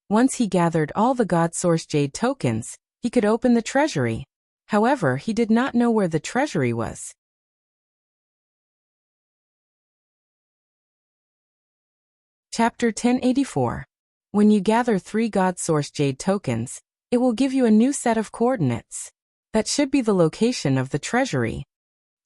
Once he gathered all the God Source Jade tokens, he could open the treasury. However, he did not know where the treasury was. Chapter 1084. When you gather 3 God Source Jade tokens, it will give you a new set of coordinates. That should be the location of the treasury.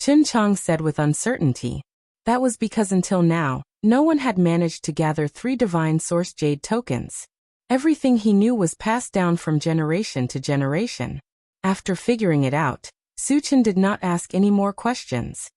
Chun Chang said with uncertainty. That was because until now, no one had managed to gather 3 Divine Source Jade tokens. Everything he knew was passed down from generation to generation. After figuring it out, Su-Chun did not ask any more questions.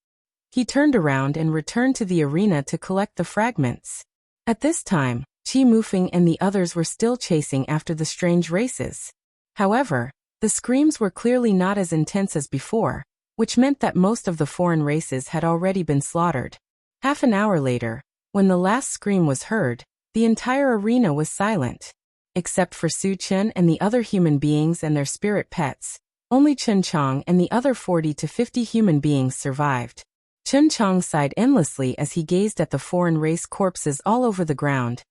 He turned around and returned to the arena to collect the fragments. At this time, Qi Mufeng and the others were still chasing after the strange races. However, the screams were clearly not as intense as before, which meant that most of the foreign races had already been slaughtered. Half an hour later, when the last scream was heard, the entire arena was silent. Except for Su-Chun and the other human beings and their spirit pets, only Chun Chang and the other 40 to 50 human beings survived. Chun Chang sighed endlessly as he gazed at the foreign race corpses all over the ground,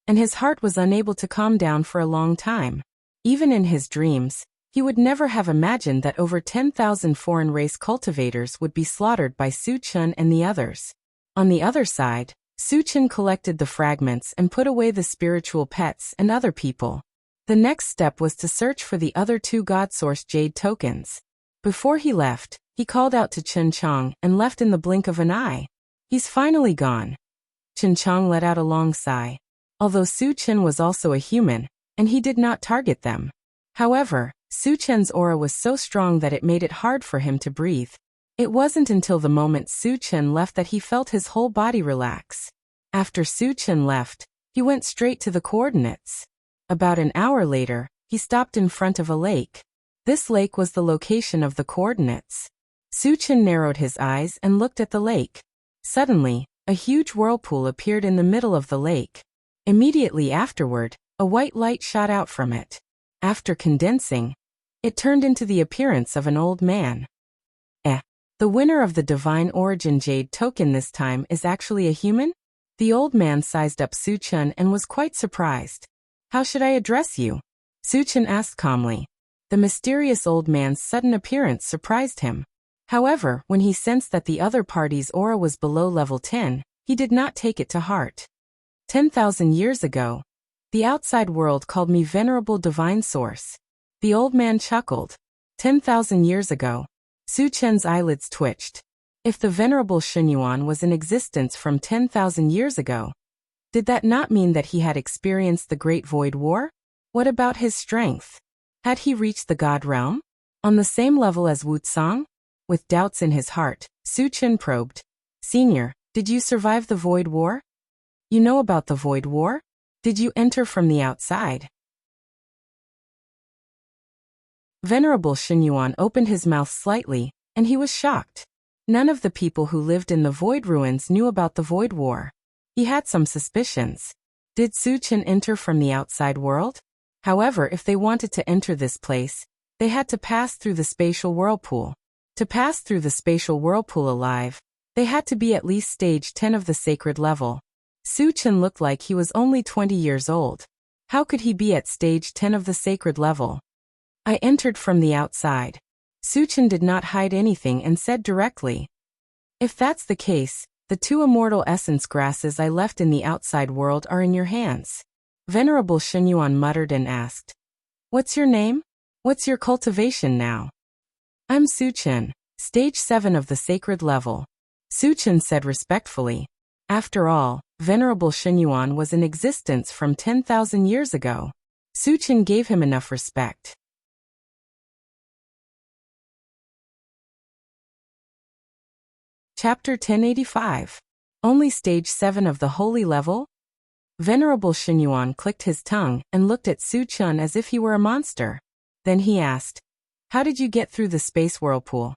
and his heart was unable to calm down for a long time. Even in his dreams, he would never have imagined that over 10,000 foreign race cultivators would be slaughtered by Su-Chun and the others. On the other side, Su-Chun collected the fragments and put away the spiritual pets and other people. The next step was to search for the other 2 God Source Jade tokens. Before he left, he called out to Chun Chang and left in the blink of an eye. "He's finally gone." Chun Chang let out a long sigh. Although Su-Chun was also a human, and he did not target them. However, Su-Chun's aura was so strong that it made it hard for him to breathe. It wasn't until the moment Su Chen left that he felt his whole body relax. After Su Chen left, he went straight to the coordinates. About an hour later, he stopped in front of a lake. This lake was the location of the coordinates. Su Chen narrowed his eyes and looked at the lake. Suddenly, a huge whirlpool appeared in the middle of the lake. Immediately afterward, a white light shot out from it. After condensing, it turned into the appearance of an old man. The winner of the Divine Origin Jade token this time is actually a human? The old man sized up Su Chen and was quite surprised. How should I address you? Su Chen asked calmly. The mysterious old man's sudden appearance surprised him. However, when he sensed that the other party's aura was below level 10, he did not take it to heart. 10,000 years ago, the outside world called me Venerable Divine Source. The old man chuckled. 10,000 years ago. Su Chen's eyelids twitched. If the Venerable Shenyuan was in existence from 10,000 years ago, did that not mean that he had experienced the Great Void War? What about his strength? Had he reached the God realm? On the same level as Wuxia? With doubts in his heart, Su Chen probed. Senior, did you survive the Void War? You know about the Void War? Did you enter from the outside? Venerable Shenyuan opened his mouth slightly, and he was shocked. None of the people who lived in the Void Ruins knew about the Void War. He had some suspicions. Did Su Chen enter from the outside world? However, if they wanted to enter this place, they had to pass through the spatial whirlpool. To pass through the spatial whirlpool alive, they had to be at least stage 10 of the sacred level. Su Chen looked like he was only 20 years old. How could he be at stage 10 of the sacred level? I entered from the outside. Su Chen did not hide anything and said directly. If that's the case, the 2 immortal essence grasses I left in the outside world are in your hands. Venerable Shenyuan muttered and asked. What's your name? What's your cultivation now? I'm Su Chen, stage 7 of the sacred level. Su Chen said respectfully. After all, Venerable Shenyuan was in existence from 10,000 years ago. Su Chen gave him enough respect. Chapter 1085. Only stage 7 of the holy level? Venerable Shenyuan clicked his tongue and looked at Su Chen as if he were a monster. Then he asked, how did you get through the space whirlpool?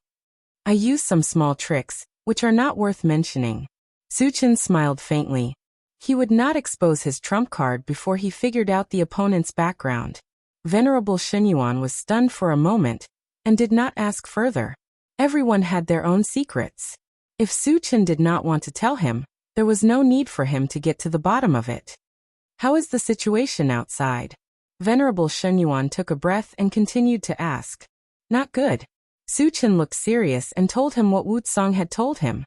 I used some small tricks, which are not worth mentioning. Su Chen smiled faintly. He would not expose his trump card before he figured out the opponent's background. Venerable Shenyuan was stunned for a moment and did not ask further. Everyone had their own secrets. If Su Chen did not want to tell him, there was no need for him to get to the bottom of it. How is the situation outside? Venerable Shenyuan took a breath and continued to ask. Not good. Su Chen looked serious and told him what Wuxia had told him.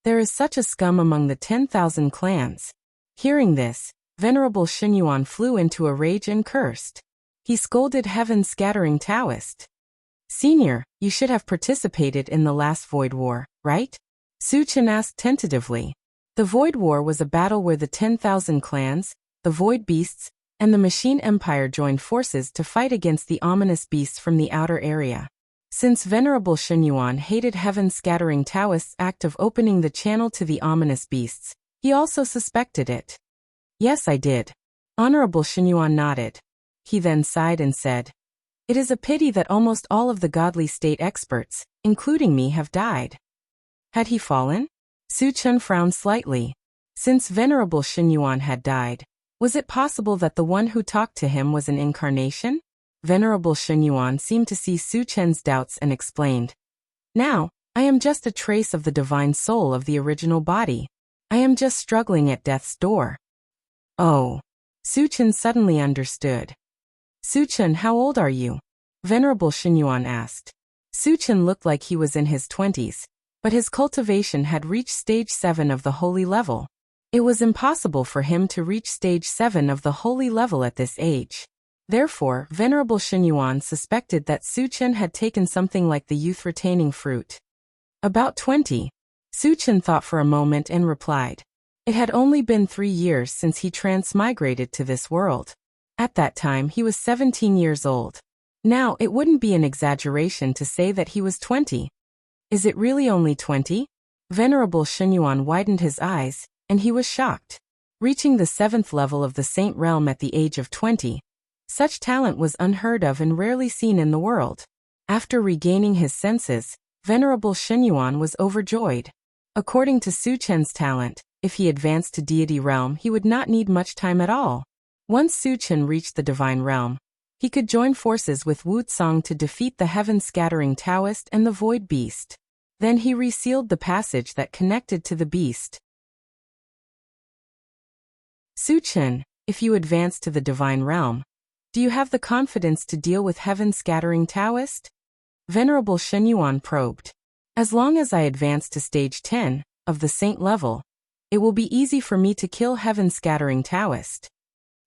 There is such a scum among the 10,000 clans. Hearing this, Venerable Shenyuan flew into a rage and cursed. He scolded Heaven's scattering Taoist. Senior, you should have participated in the last Void War, right? Su Chen asked tentatively. The Void War was a battle where the 10,000 clans, the Void Beasts, and the Machine Empire joined forces to fight against the ominous beasts from the outer area. Since Venerable Shenyuan hated Heaven's scattering Taoist's act of opening the channel to the ominous beasts, he also suspected it. Yes, I did. Honorable Shenyuan nodded. He then sighed and said, it is a pity that almost all of the godly state experts, including me, have died. Had he fallen? Su Chen frowned slightly. Since Venerable Shenyuan had died, was it possible that the one who talked to him was an incarnation? Venerable Shenyuan seemed to see Su Chen's doubts and explained. Now, I am just a trace of the divine soul of the original body. I am just struggling at death's door. Oh. Su Chen suddenly understood. Su Chen, how old are you? Venerable Shenyuan asked. Su Chen looked like he was in his 20s, but his cultivation had reached stage 7 of the holy level. It was impossible for him to reach stage 7 of the holy level at this age. Therefore, Venerable Shenyuan suspected that Su Chen had taken something like the youth-retaining fruit. About 20. Su Chen thought for a moment and replied. It had only been 3 years since he transmigrated to this world. At that time he was 17 years old. Now, it wouldn't be an exaggeration to say that he was 20. Is it really only 20? Venerable Shenyuan widened his eyes, and he was shocked. Reaching the 7th level of the Saint Realm at the age of 20, such talent was unheard of and rarely seen in the world. After regaining his senses, Venerable Shenyuan was overjoyed. According to Su Chen's talent, if he advanced to deity realm, he would not need much time at all. Once Su Chen reached the divine realm, he could join forces with Wuxia to defeat the heaven-scattering Taoist and the void beast. Then he resealed the passage that connected to the beast. Su Chen, if you advance to the divine realm, do you have the confidence to deal with heaven-scattering Taoist? Venerable Shenyuan probed. As long as I advance to stage 10 of the saint level, it will be easy for me to kill heaven-scattering Taoist.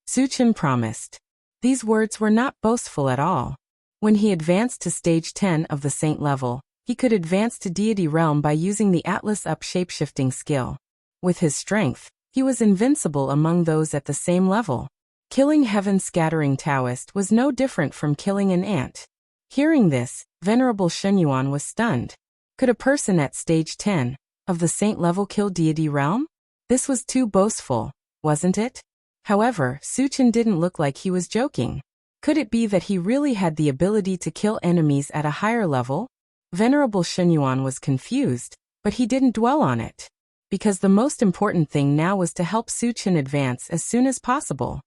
Su Chen promised. These words were not boastful at all. When he advanced to stage 10 of the saint level, he could advance to deity realm by using the Atlas Up shapeshifting skill. With his strength, he was invincible among those at the same level. Killing heaven-scattering Taoist was no different from killing an ant. Hearing this, Venerable Shenyuan was stunned. Could a person at stage 10 of the saint level kill deity realm? This was too boastful, wasn't it? However, Su Chen didn't look like he was joking. Could it be that he really had the ability to kill enemies at a higher level? Venerable Shenyuan was confused, but he didn't dwell on it, because the most important thing now was to help Su Chen advance as soon as possible.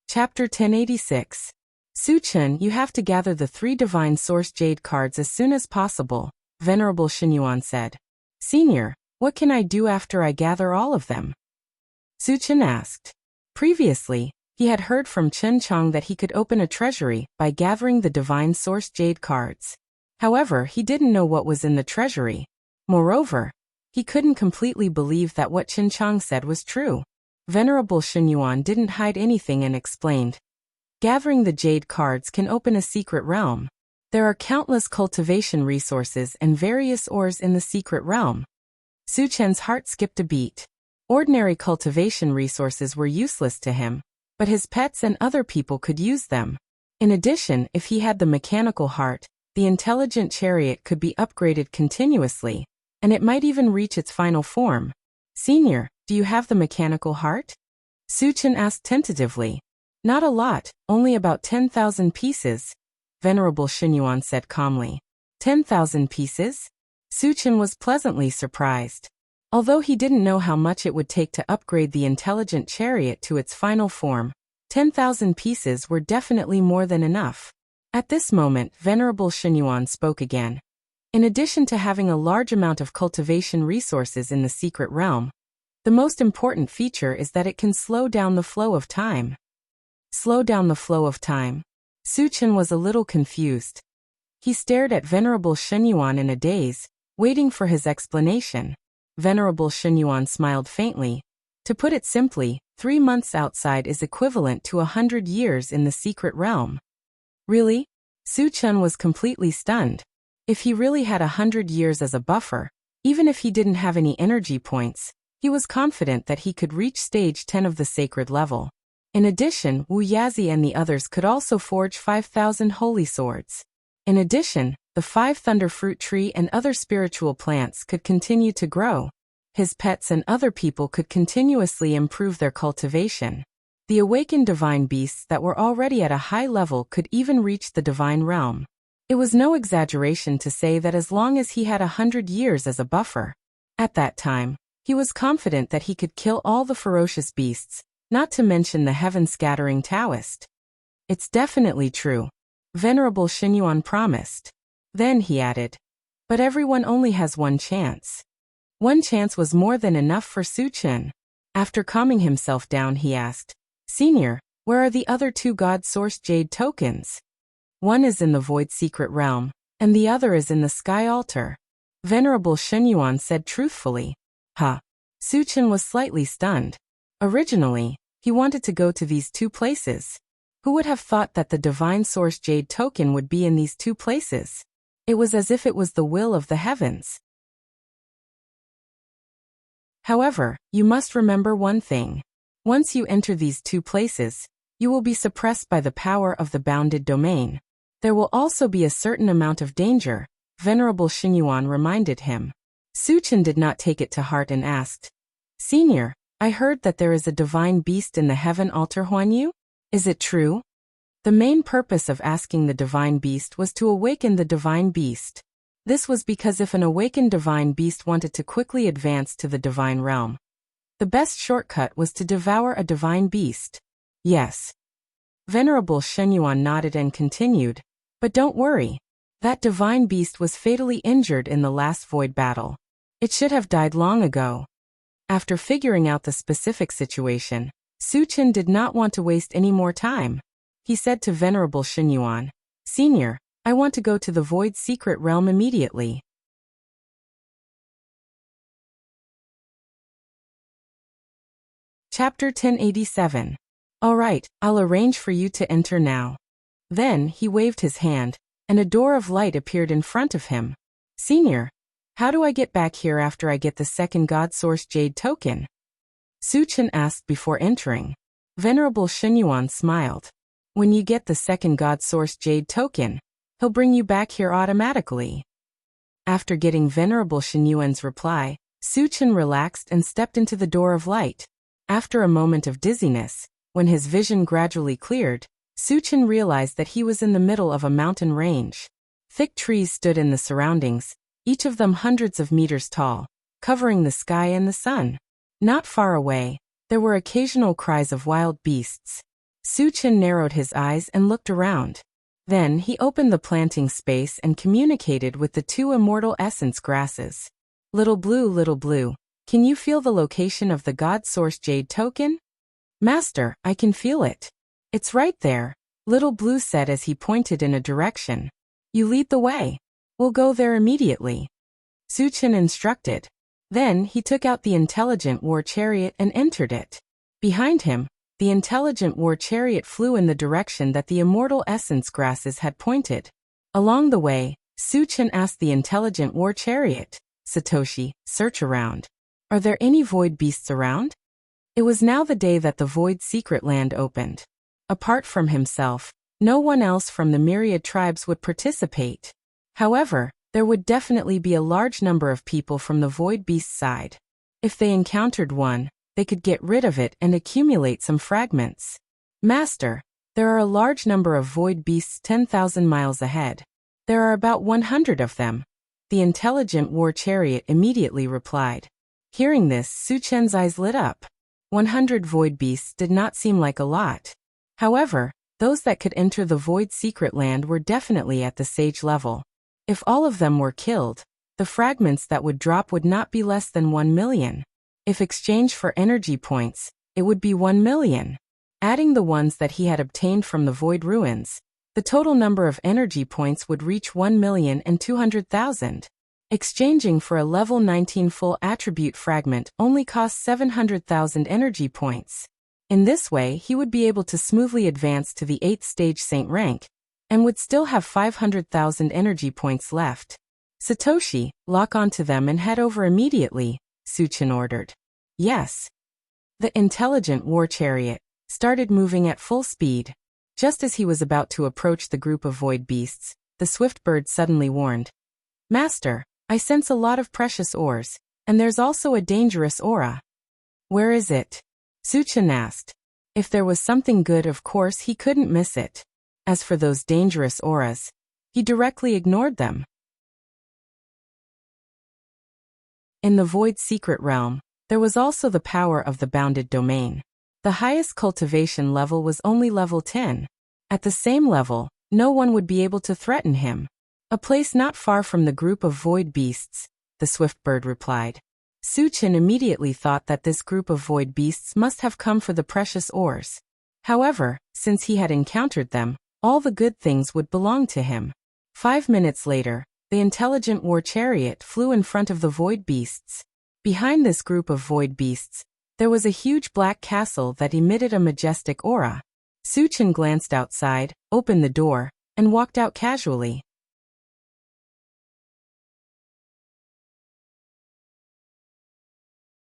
Chapter 1086. Su Chen, you have to gather the 3 Divine Source Jade cards as soon as possible, Venerable Shenyuan said. Senior, what can I do after I gather all of them? Su Chen asked. Previously, he had heard from Chen Chong that he could open a treasury by gathering the Divine Source Jade cards. However, he didn't know what was in the treasury. Moreover, he couldn't completely believe that what Chen Chong said was true. Venerable Shenyuan didn't hide anything and explained. Gathering the jade cards can open a secret realm. There are countless cultivation resources and various ores in the secret realm. Su Chen's heart skipped a beat. Ordinary cultivation resources were useless to him, but his pets and other people could use them. In addition, if he had the mechanical heart, the intelligent chariot could be upgraded continuously, and it might even reach its final form. Senior, do you have the mechanical heart? Su Chen asked tentatively. Not a lot, only about 10,000 pieces, Venerable Shenyuan said calmly. 10,000 pieces? Su Chen was pleasantly surprised. Although he didn't know how much it would take to upgrade the intelligent chariot to its final form, 10,000 pieces were definitely more than enough. At this moment, Venerable Shenyuan spoke again. In addition to having a large amount of cultivation resources in the secret realm, the most important feature is that it can slow down the flow of time. Slow down the flow of time. Su Chen was a little confused. He stared at Venerable Shenyuan in a daze, waiting for his explanation. Venerable Shenyuan smiled faintly. To put it simply, 3 months outside is equivalent to 100 years in the secret realm. Really? Su Chen was completely stunned. If he really had 100 years as a buffer, even if he didn't have any energy points, he was confident that he could reach stage 10 of the sacred level. In addition, Wu Yazi and the others could also forge 5,000 holy swords. In addition, the 5 thunder fruit tree and other spiritual plants could continue to grow. His pets and other people could continuously improve their cultivation. The awakened divine beasts that were already at a high level could even reach the divine realm. It was no exaggeration to say that as long as he had 100 years as a buffer, at that time, he was confident that he could kill all the ferocious beasts, not to mention the heaven-scattering Taoist. It's definitely true, Venerable Shenyuan promised. Then he added, but everyone only has one chance. One chance was more than enough for Su Chen. After calming himself down, he asked, Senior, where are the other 2 God-sourced jade tokens? One is in the void secret realm, and the other is in the sky altar. Venerable Shenyuan said truthfully. Huh. Su Chen was slightly stunned. Originally, he wanted to go to these 2 places. Who would have thought that the divine source jade token would be in these 2 places? It was as if it was the will of the heavens. However, you must remember one thing. Once you enter these 2 places, You will be suppressed by the power of the bounded domain. There will also be a certain amount of danger, Venerable Xinyuan reminded him. Suchen did not take it to heart and asked, Senior, I heard that there is a divine beast in the heaven altar Huanyu? Is it true? The main purpose of asking the divine beast was to awaken the divine beast. This was because if an awakened divine beast wanted to quickly advance to the divine realm, the best shortcut was to devour a divine beast. Yes. Venerable Shenyuan nodded and continued, but don't worry. That divine beast was fatally injured in the last void battle. It should have died long ago. After figuring out the specific situation, Suchen did not want to waste any more time. He said to Venerable Shenyuan, Senior, I want to go to the void secret realm immediately. Chapter 1087. All right, I'll arrange for you to enter now. Then he waved his hand, and a door of light appeared in front of him. Senior, how do I get back here after I get the second God Source Jade token? Suchen asked before entering. Venerable Shenyuan smiled. When you get the second God Source Jade token, he'll bring you back here automatically. After getting Venerable Shenyuan's reply, Suchen relaxed and stepped into the door of light. After a moment of dizziness, when his vision gradually cleared, Suchen realized that he was in the middle of a mountain range. Thick trees stood in the surroundings, each of them hundreds of meters tall, covering the sky and the sun. Not far away, there were occasional cries of wild beasts. Suchen narrowed his eyes and looked around. Then he opened the planting space and communicated with the two immortal essence grasses. Little Blue, can you feel the location of the God Source Jade token? Master, I can feel it. It's right there, Little Blue said as he pointed in a direction. You lead the way. We'll go there immediately. Suchen instructed. Then he took out the intelligent war chariot and entered it. Behind him, the intelligent war chariot flew in the direction that the immortal essence grasses had pointed. Along the way, Suchen asked the intelligent war chariot, Satoshi, search around. Are there any void beasts around? It was now the day that the void secret land opened. Apart from himself, no one else from the myriad tribes would participate. However, there would definitely be a large number of people from the void beast side. If they encountered one, they could get rid of it and accumulate some fragments. Master, there are a large number of void beasts 10,000 miles ahead. There are about 100 of them. The intelligent war chariot immediately replied. Hearing this, Suchen's eyes lit up. 100 void beasts did not seem like a lot. However, those that could enter the void secret land were definitely at the sage level. If all of them were killed, the fragments that would drop would not be less than 1 million. If exchanged for energy points, it would be 1 million. Adding the ones that he had obtained from the void ruins, the total number of energy points would reach 1,200,000. Exchanging for a level 19 full attribute fragment only costs 700,000 energy points. In this way, he would be able to smoothly advance to the 8th stage saint rank, and would still have 500,000 energy points left. Satoshi, lock onto them and head over immediately, Suchen ordered. Yes. The intelligent war chariot started moving at full speed. Just as he was about to approach the group of void beasts, the swift bird suddenly warned. Master, I sense a lot of precious ores, and there's also a dangerous aura. Where is it? Suchen asked. If there was something good, of course he couldn't miss it. As for those dangerous auras, he directly ignored them. In the void secret realm, there was also the power of the bounded domain. The highest cultivation level was only level 10. At the same level, no one would be able to threaten him. A place not far from the group of void beasts, the swift bird replied. Suchen immediately thought that this group of void beasts must have come for the precious ores. However, since he had encountered them, all the good things would belong to him. 5 minutes later, the intelligent war chariot flew in front of the void beasts. Behind this group of void beasts, there was a huge black castle that emitted a majestic aura. Suchen glanced outside, opened the door, and walked out casually.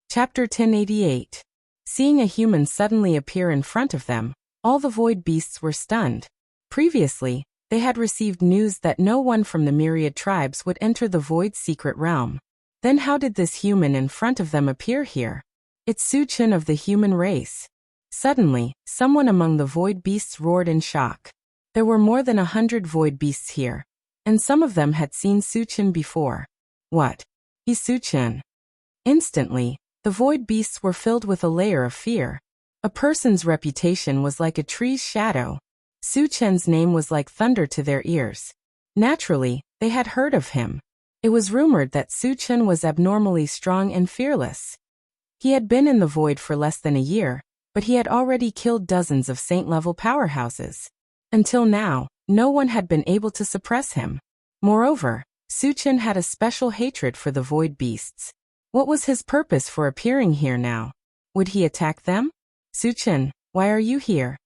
Chapter 1088. Seeing a human suddenly appear in front of them, All the void beasts were stunned. Previously, they had received news that no one from the myriad tribes would enter the void's secret realm. Then how did this human in front of them appear here? It's Su Chen of the human race. Suddenly, someone among the void beasts roared in shock. There were more than 100 void beasts here, and some of them had seen Su Chen before. What? He's Su Chen. Instantly, the void beasts were filled with a layer of fear. A person's reputation was like a tree's shadow. Su Chen's name was like thunder to their ears. Naturally, they had heard of him. It was rumored that Su Chen was abnormally strong and fearless. He had been in the void for less than a year, but he had already killed dozens of saint-level powerhouses. Until now, no one had been able to suppress him. Moreover, Su Chen had a special hatred for the void beasts. What was his purpose for appearing here now? Would he attack them? Su Chen, why are you here?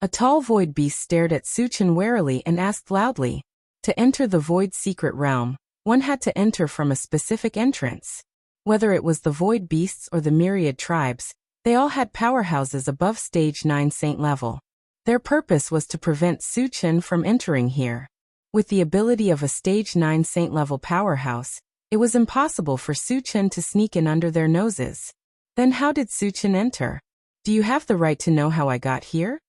A tall void beast stared at Su Chen warily and asked loudly. To enter the void's secret realm, one had to enter from a specific entrance. Whether it was the void beasts or the myriad tribes, they all had powerhouses above stage 9 saint level. Their purpose was to prevent Su Chen from entering here. With the ability of a stage 9 saint level powerhouse, it was impossible for Su Chen to sneak in under their noses. Then how did Su Chen enter? Do you have the right to know how I got here?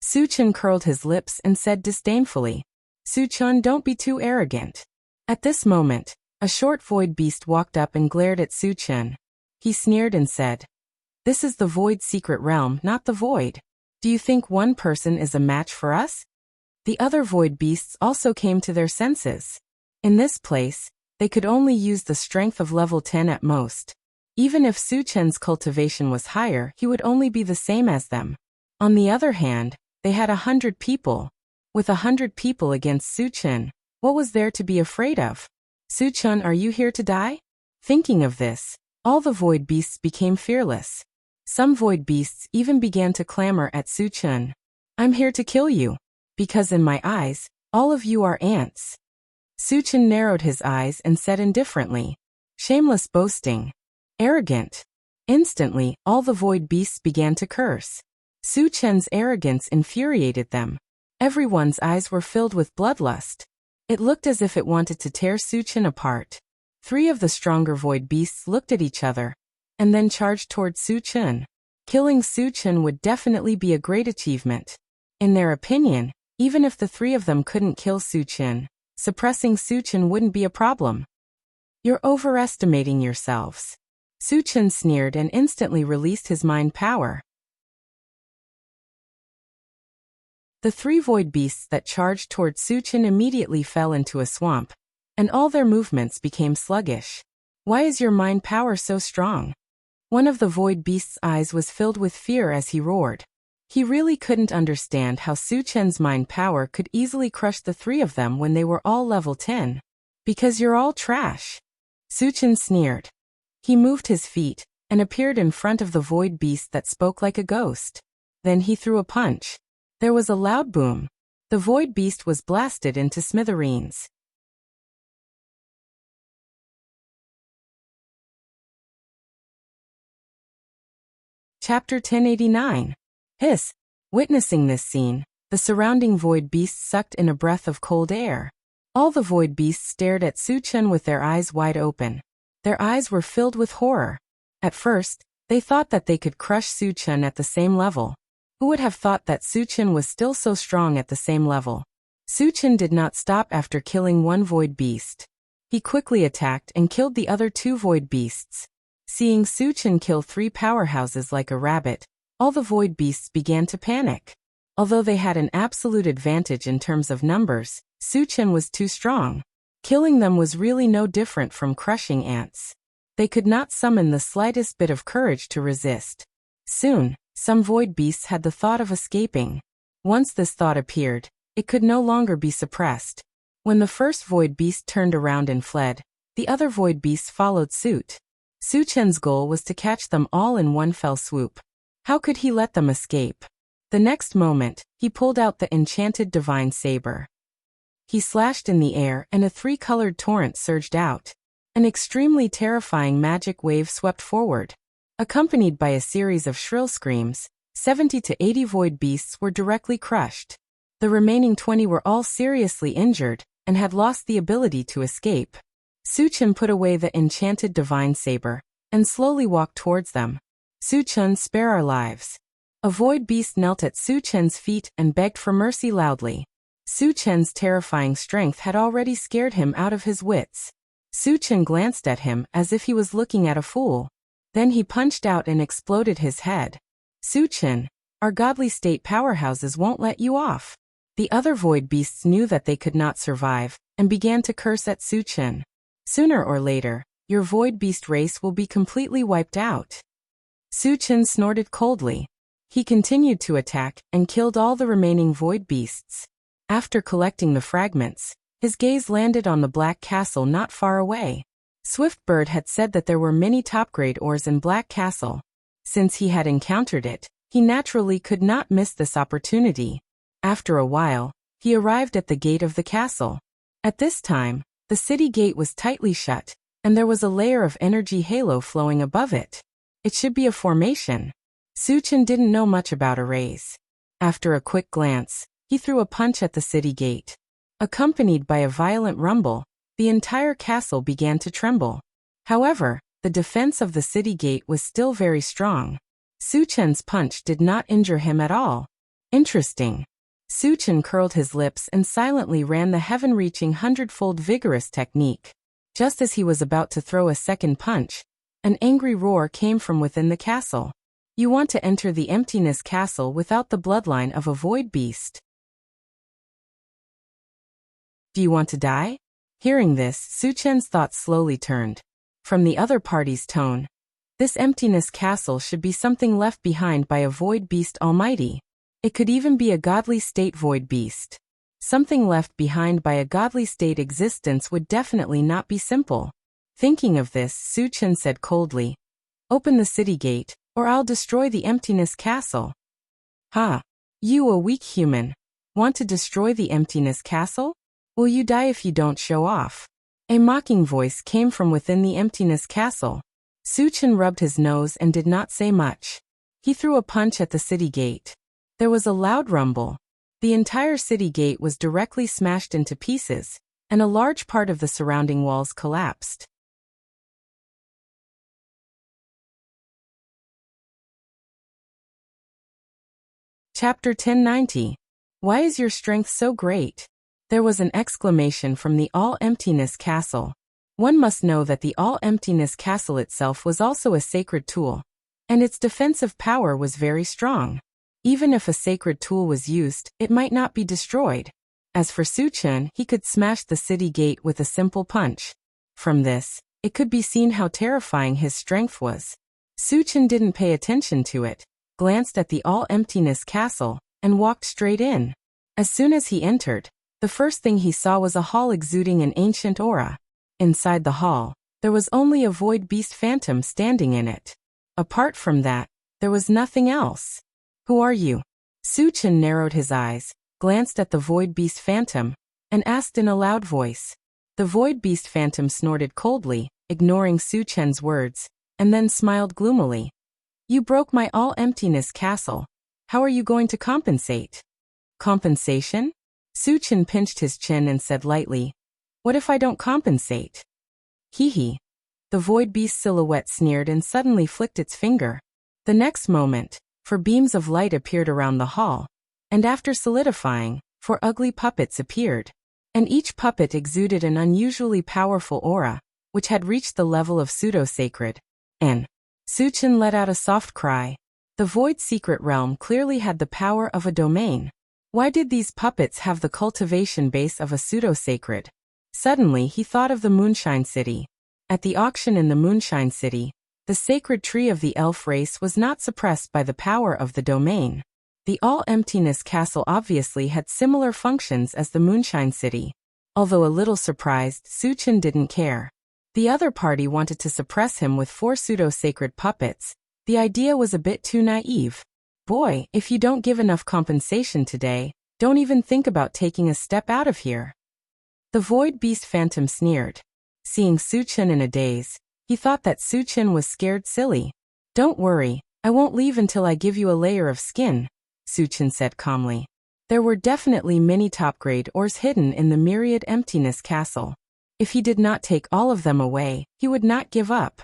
Su Chen curled his lips and said disdainfully. Su Chen, don't be too arrogant. At this moment, a short void beast walked up and glared at Su Chen. He sneered and said, This is the void's secret realm, not the void. Do you think one person is a match for us? The other void beasts also came to their senses. In this place, they could only use the strength of level 10 at most. Even if Su Chen's cultivation was higher, he would only be the same as them. On the other hand, they had 100 people. With 100 people against Su Chen, what was there to be afraid of? Su Chen, are you here to die? Thinking of this, all the void beasts became fearless. Some void beasts even began to clamor at Su Chen. I'm here to kill you. Because in my eyes, all of you are ants. Su Chen narrowed his eyes and said indifferently. Shameless boasting. Arrogant. Instantly, all the void beasts began to curse. Su Chen's arrogance infuriated them. Everyone's eyes were filled with bloodlust. It looked as if it wanted to tear Su Chen apart. 3 of the stronger void beasts looked at each other, and then charged toward Su Chen. Killing Su Chen would definitely be a great achievement. In their opinion, even if the 3 of them couldn't kill Su Chen, suppressing Su Chen wouldn't be a problem. You're overestimating yourselves. Su Chen sneered and instantly released his mind power. The 3 void beasts that charged toward Su Chen immediately fell into a swamp, and all their movements became sluggish. Why is your mind power so strong? One of the void beast's eyes was filled with fear as he roared. He really couldn't understand how Su Chen's mind power could easily crush the 3 of them when they were all level 10. Because you're all trash. Su Chen sneered. He moved his feet and appeared in front of the void beast that spoke like a ghost. Then he threw a punch. There was a loud boom. The void beast was blasted into smithereens. Chapter 1089. Hiss. Witnessing this scene, the surrounding void beasts sucked in a breath of cold air. All the void beasts stared at Su Chen with their eyes wide open. Their eyes were filled with horror. At first, they thought that they could crush Su Chen at the same level. Who would have thought that Su Chen was still so strong at the same level? Su Chen did not stop after killing one void beast. He quickly attacked and killed the other 2 void beasts. Seeing Su Chen kill 3 powerhouses like a rabbit, all the void beasts began to panic. Although they had an absolute advantage in terms of numbers, Su Chen was too strong. Killing them was really no different from crushing ants. They could not summon the slightest bit of courage to resist. Soon, some void beasts had the thought of escaping. Once this thought appeared, it could no longer be suppressed. When the first void beast turned around and fled, the other void beasts followed suit. Su Chen's goal was to catch them all in one fell swoop. How could he let them escape? The next moment, he pulled out the enchanted divine saber. He slashed in the air and a 3-colored torrent surged out. An extremely terrifying magic wave swept forward. Accompanied by a series of shrill screams, 70 to 80 void beasts were directly crushed. The remaining 20 were all seriously injured and had lost the ability to escape. Suchen put away the enchanted divine saber and slowly walked towards them. Suchen, spare our lives. A void beast knelt at Suchen's feet and begged for mercy loudly. Suchen's terrifying strength had already scared him out of his wits. Suchen glanced at him as if he was looking at a fool. Then he punched out and exploded his head. Suchen, our godly state powerhouses won't let you off. The other void beasts knew that they could not survive and began to curse at Suchen. Sooner or later, your void beast race will be completely wiped out. Suchen snorted coldly. He continued to attack and killed all the remaining void beasts. After collecting the fragments, his gaze landed on the Black Castle not far away. Swiftbird had said that there were many top-grade ores in Black Castle. Since he had encountered it, he naturally could not miss this opportunity. After a while, he arrived at the gate of the castle. At this time, the city gate was tightly shut, and there was a layer of energy halo flowing above it. It should be a formation. Suchen didn't know much about arrays. After a quick glance, he threw a punch at the city gate. Accompanied by a violent rumble, the entire castle began to tremble. However, the defense of the city gate was still very strong. Suchen's punch did not injure him at all. Interesting. Suchen curled his lips and silently ran the heaven-reaching hundredfold vigorous technique. Just as he was about to throw a second punch, an angry roar came from within the castle. You want to enter the emptiness castle without the bloodline of a void beast. Do you want to die? Hearing this, Suchen's thoughts slowly turned. From the other party's tone, this emptiness castle should be something left behind by a void beast almighty. It could even be a godly state void beast. Something left behind by a godly state existence would definitely not be simple. Thinking of this, Suchen said coldly, "Open the city gate, or I'll destroy the emptiness castle." "Ha! You, a weak human, want to destroy the emptiness castle? Will you die if you don't show off?" A mocking voice came from within the emptiness castle. Suchen rubbed his nose and did not say much. He threw a punch at the city gate. There was a loud rumble. The entire city gate was directly smashed into pieces, and a large part of the surrounding walls collapsed. Chapter 1090. Why is your strength so great? There was an exclamation from the All-Emptiness Castle. One must know that the All-Emptiness Castle itself was also a sacred tool, and its defensive power was very strong. Even if a sacred tool was used, it might not be destroyed. As for Suchen, he could smash the city gate with a simple punch. From this, it could be seen how terrifying his strength was. Suchen didn't pay attention to it, glanced at the All-Emptiness Castle, and walked straight in. As soon as he entered, the first thing he saw was a hall exuding an ancient aura. Inside the hall, there was only a void beast phantom standing in it. Apart from that, there was nothing else. Who are you? Suchen narrowed his eyes, glanced at the void beast phantom, and asked in a loud voice. The void beast phantom snorted coldly, ignoring Suchen's words, and then smiled gloomily. You broke my all-emptiness castle. How are you going to compensate? Compensation? Suchen pinched his chin and said lightly, What if I don't compensate? Hee hee. The void beast silhouette sneered and suddenly flicked its finger. The next moment, four beams of light appeared around the hall, and after solidifying, four ugly puppets appeared. And each puppet exuded an unusually powerful aura, which had reached the level of pseudo-sacred. And Suchen let out a soft cry. The void secret realm clearly had the power of a domain. Why did these puppets have the cultivation base of a pseudo-sacred? Suddenly he thought of the Moonshine City. At the auction in the Moonshine City, the sacred tree of the elf race was not suppressed by the power of the domain. The All-Emptiness Castle obviously had similar functions as the Moonshine City. Although a little surprised, Suchen didn't care. The other party wanted to suppress him with four pseudo-sacred puppets. The idea was a bit too naive. Boy, if you don't give enough compensation today, don't even think about taking a step out of here. The void beast phantom sneered. Seeing Suchen in a daze, he thought that Suchen was scared silly. Don't worry, I won't leave until I give you a layer of skin, Suchin said calmly. There were definitely many top-grade ores hidden in the myriad emptiness castle. If he did not take all of them away, he would not give up.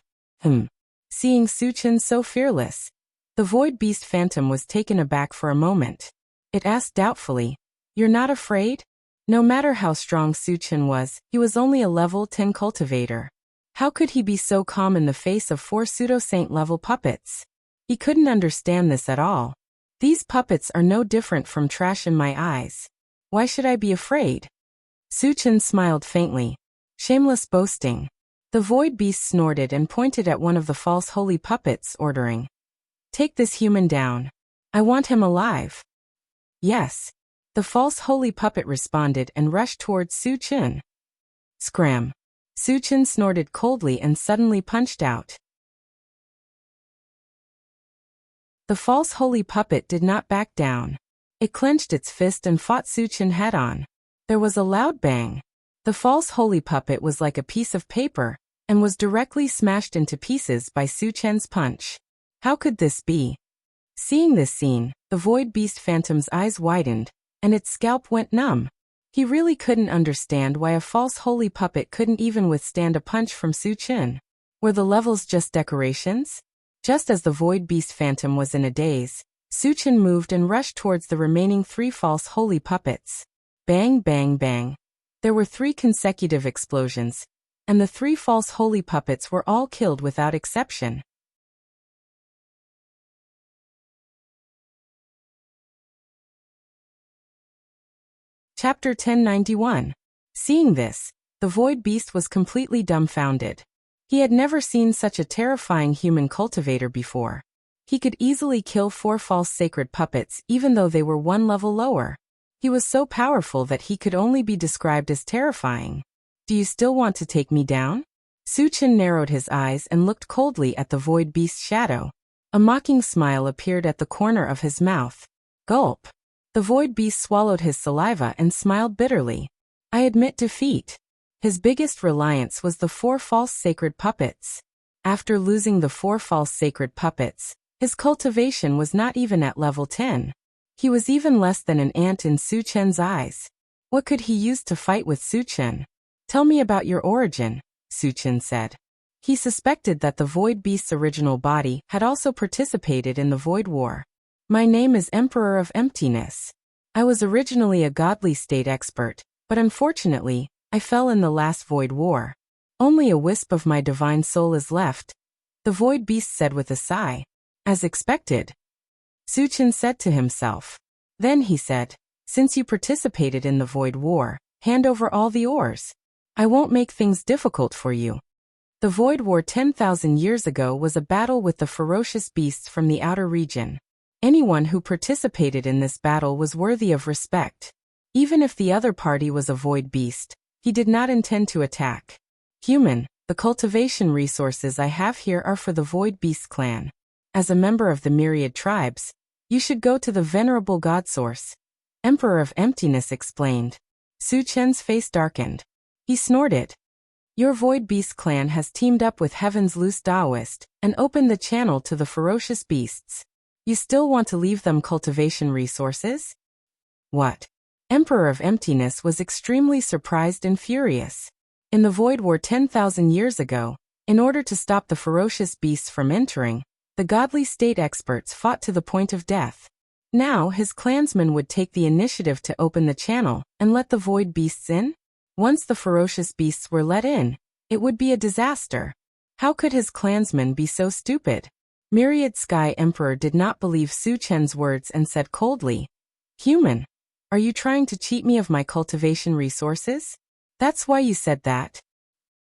Seeing Suchin so fearless, the void beast phantom was taken aback for a moment. It asked doubtfully, "You're not afraid?" No matter how strong Suchin was, he was only a level 10 cultivator. How could he be so calm in the face of 4 pseudo-saint-level puppets? He couldn't understand this at all. These puppets are no different from trash in my eyes. Why should I be afraid? Suchin smiled faintly. Shameless boasting. The void beast snorted and pointed at one of the false holy puppets, ordering, "Take this human down. I want him alive." Yes. The false holy puppet responded and rushed towards Suchin. Scram. Suchin snorted coldly and suddenly punched out. The false holy puppet did not back down. It clenched its fist and fought Suchin head-on. There was a loud bang. The false holy puppet was like a piece of paper, and was directly smashed into pieces by Suchin's punch. How could this be? Seeing this scene, the void beast phantom's eyes widened, and its scalp went numb. He really couldn't understand why a false holy puppet couldn't even withstand a punch from Suchin. Were the levels just decorations? Just as the void beast phantom was in a daze, Suchin moved and rushed towards the remaining 3 false holy puppets. Bang, bang, bang. There were 3 consecutive explosions, and the 3 false holy puppets were all killed without exception. Chapter 1091. Seeing this, the void beast was completely dumbfounded. He had never seen such a terrifying human cultivator before. He could easily kill 4 false sacred puppets even though they were 1 level lower. He was so powerful that he could only be described as terrifying. Do you still want to take me down? Suchin narrowed his eyes and looked coldly at the void beast's shadow. A mocking smile appeared at the corner of his mouth. Gulp. The void beast swallowed his saliva and smiled bitterly. I admit defeat. His biggest reliance was the 4 false sacred puppets. After losing the 4 false sacred puppets, his cultivation was not even at level 10. He was even less than an ant in Suchin's eyes. What could he use to fight with Suchin? Tell me about your origin, Suchin said. He suspected that the void beast's original body had also participated in the Void War. My name is Emperor of Emptiness. I was originally a godly state expert, but unfortunately, I fell in the last Void War. Only a wisp of my divine soul is left, the void beast said with a sigh. As expected, Suchin said to himself. Then he said, since you participated in the Void War, hand over all the ores. I won't make things difficult for you. The Void War 10,000 years ago was a battle with the ferocious beasts from the outer region. Anyone who participated in this battle was worthy of respect. Even if the other party was a void beast, he did not intend to attack. Human, the cultivation resources I have here are for the Void Beast clan. As a member of the myriad tribes, you should go to the venerable God Source. Emperor of Emptiness explained. Suchin's face darkened. He snorted. Your Void Beast clan has teamed up with Heaven's Loose Taoist and opened the channel to the ferocious beasts. You still want to leave them cultivation resources? What? Emperor of Emptiness was extremely surprised and furious. In the Void War 10,000 years ago, in order to stop the ferocious beasts from entering, the godly state experts fought to the point of death. Now his clansmen would take the initiative to open the channel and let the void beasts in? Once the ferocious beasts were let in, it would be a disaster. How could his clansmen be so stupid? Myriad Sky Emperor did not believe Suchin's words and said coldly, Human, are you trying to cheat me of my cultivation resources? That's why you said that.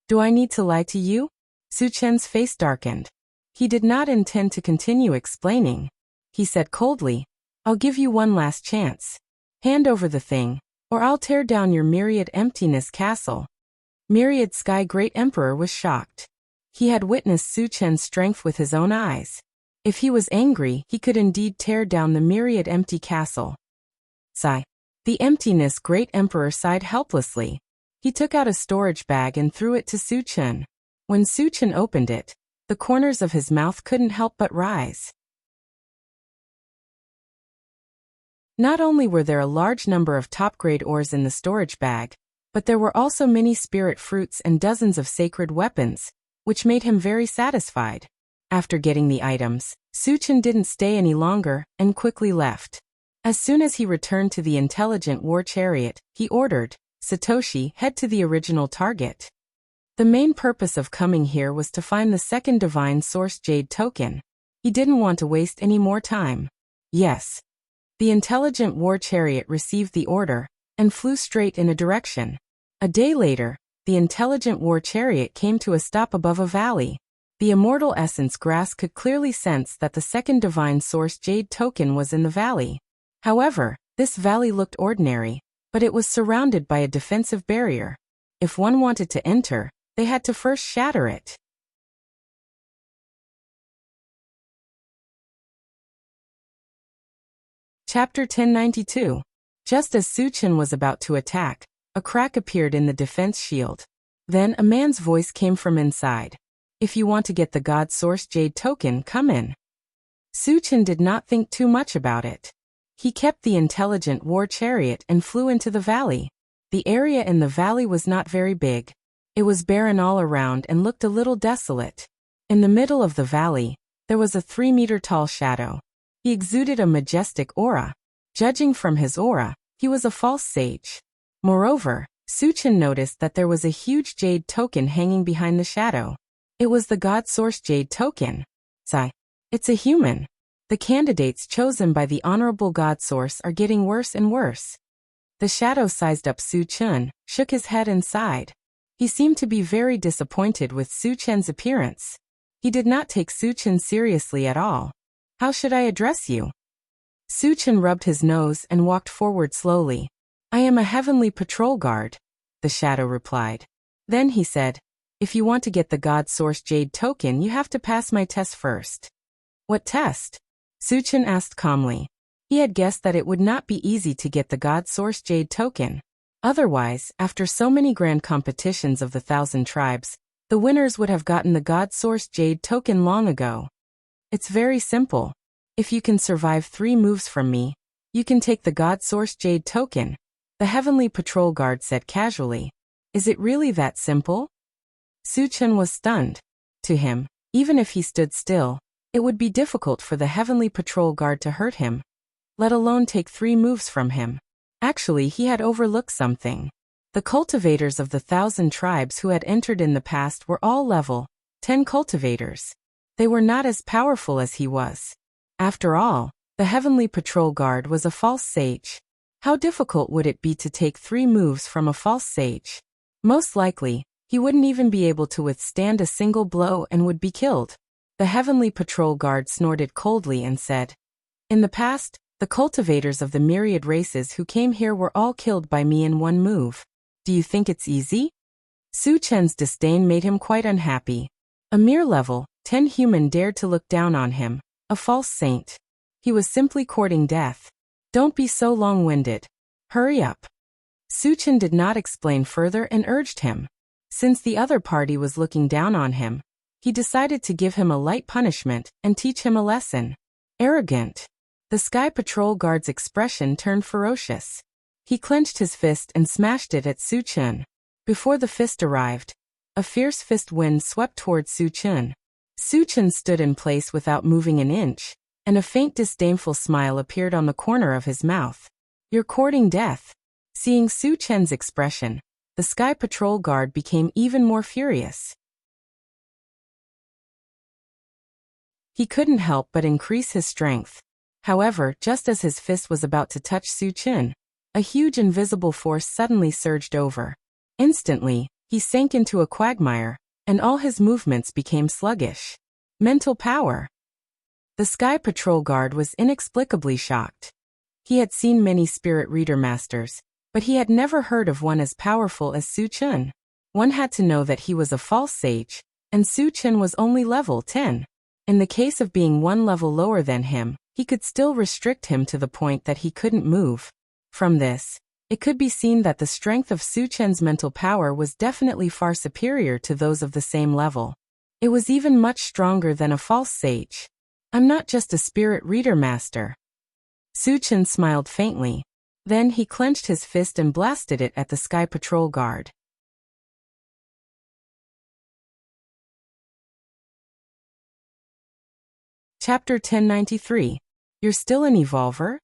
Do I need to lie to you? Suchin's face darkened. He did not intend to continue explaining. He said coldly, I'll give you one last chance. Hand over the thing, or I'll tear down your Myriad Emptiness castle. Myriad Sky Great Emperor was shocked. He had witnessed Suchin's strength with his own eyes. If he was angry, he could indeed tear down the Myriad Empty castle. Sigh. The Emptiness Great Emperor sighed helplessly. He took out a storage bag and threw it to Suchin. When Suchin opened it, the corners of his mouth couldn't help but rise. Not only were there a large number of top-grade ores in the storage bag, but there were also many spirit fruits and dozens of sacred weapons, which made him very satisfied. After getting the items, Suchin didn't stay any longer and quickly left. As soon as he returned to the intelligent war chariot, he ordered, Satoshi, head to the original target. The main purpose of coming here was to find the second divine source jade token. He didn't want to waste any more time. Yes. The intelligent war chariot received the order and flew straight in a direction. A day later, the intelligent war chariot came to a stop above a valley. The immortal essence grass could clearly sense that the second divine source jade token was in the valley. However, this valley looked ordinary, but it was surrounded by a defensive barrier. If one wanted to enter, they had to first shatter it. Chapter 1092. Just as Suchin was about to attack, a crack appeared in the defense shield. Then a man's voice came from inside. If you want to get the God Source Jade token, come in. Suchin did not think too much about it. He kept the intelligent war chariot and flew into the valley. The area in the valley was not very big. It was barren all around and looked a little desolate. In the middle of the valley, there was a 3-meter-tall shadow. He exuded a majestic aura. Judging from his aura, he was a false sage. Moreover, Suchin noticed that there was a huge jade token hanging behind the shadow. It was the God Source Jade token. It's a human. The candidates chosen by the Honorable God Source are getting worse and worse. The shadow sized up Suchin, shook his head and sighed. He seemed to be very disappointed with Suchin's appearance. He did not take Suchin seriously at all. How should I address you? Suchin rubbed his nose and walked forward slowly. I am a heavenly patrol guard, the shadow replied. Then he said, if you want to get the God Source Jade token, you have to pass my test first. What test? Suchin asked calmly. He had guessed that it would not be easy to get the God Source Jade token. Otherwise, after so many grand competitions of the 1,000 tribes, the winners would have gotten the God Source Jade token long ago. It's very simple. If you can survive 3 moves from me, you can take the God Source Jade token, the Heavenly Patrol Guard said casually. Is it really that simple? Suchin was stunned. To him, even if he stood still, it would be difficult for the Heavenly Patrol Guard to hurt him, let alone take 3 moves from him. Actually, he had overlooked something. The cultivators of the 1,000 tribes who had entered in the past were all level 10 cultivators. They were not as powerful as he was. After all, the Heavenly Patrol Guard was a false sage. How difficult would it be to take 3 moves from a false sage? Most likely, he wouldn't even be able to withstand a single blow and would be killed. The Heavenly Patrol Guard snorted coldly and said, in the past, the cultivators of the myriad races who came here were all killed by me in 1 move. Do you think it's easy? Suchin's disdain made him quite unhappy. A mere level 10 human dared to look down on him, a false saint. He was simply courting death. Don't be so long-winded. Hurry up. Suchin did not explain further and urged him. Since the other party was looking down on him, he decided to give him a light punishment and teach him a lesson. Arrogant. The Sky Patrol Guard's expression turned ferocious. He clenched his fist and smashed it at Suchin. Before the fist arrived, a fierce fist wind swept towards Suchin. Suchin stood in place without moving an inch, and a faint disdainful smile appeared on the corner of his mouth. You're courting death. Seeing Suchin's expression, the Sky Patrol Guard became even more furious. He couldn't help but increase his strength. However, just as his fist was about to touch Suchin, a huge invisible force suddenly surged over. Instantly, he sank into a quagmire, and all his movements became sluggish. Mental power. The Sky Patrol Guard was inexplicably shocked. He had seen many spirit reader masters, but he had never heard of one as powerful as Suchin. One had to know that he was a false sage, and Suchin was only level 10. In the case of being 1 level lower than him, he could still restrict him to the point that he couldn't move. From this, it could be seen that the strength of Suchin's mental power was definitely far superior to those of the same level. It was even much stronger than a false sage. I'm not just a spirit reader master. Suchin smiled faintly. Then he clenched his fist and blasted it at the Sky Patrol guard. Chapter 1093. You're still an evolver?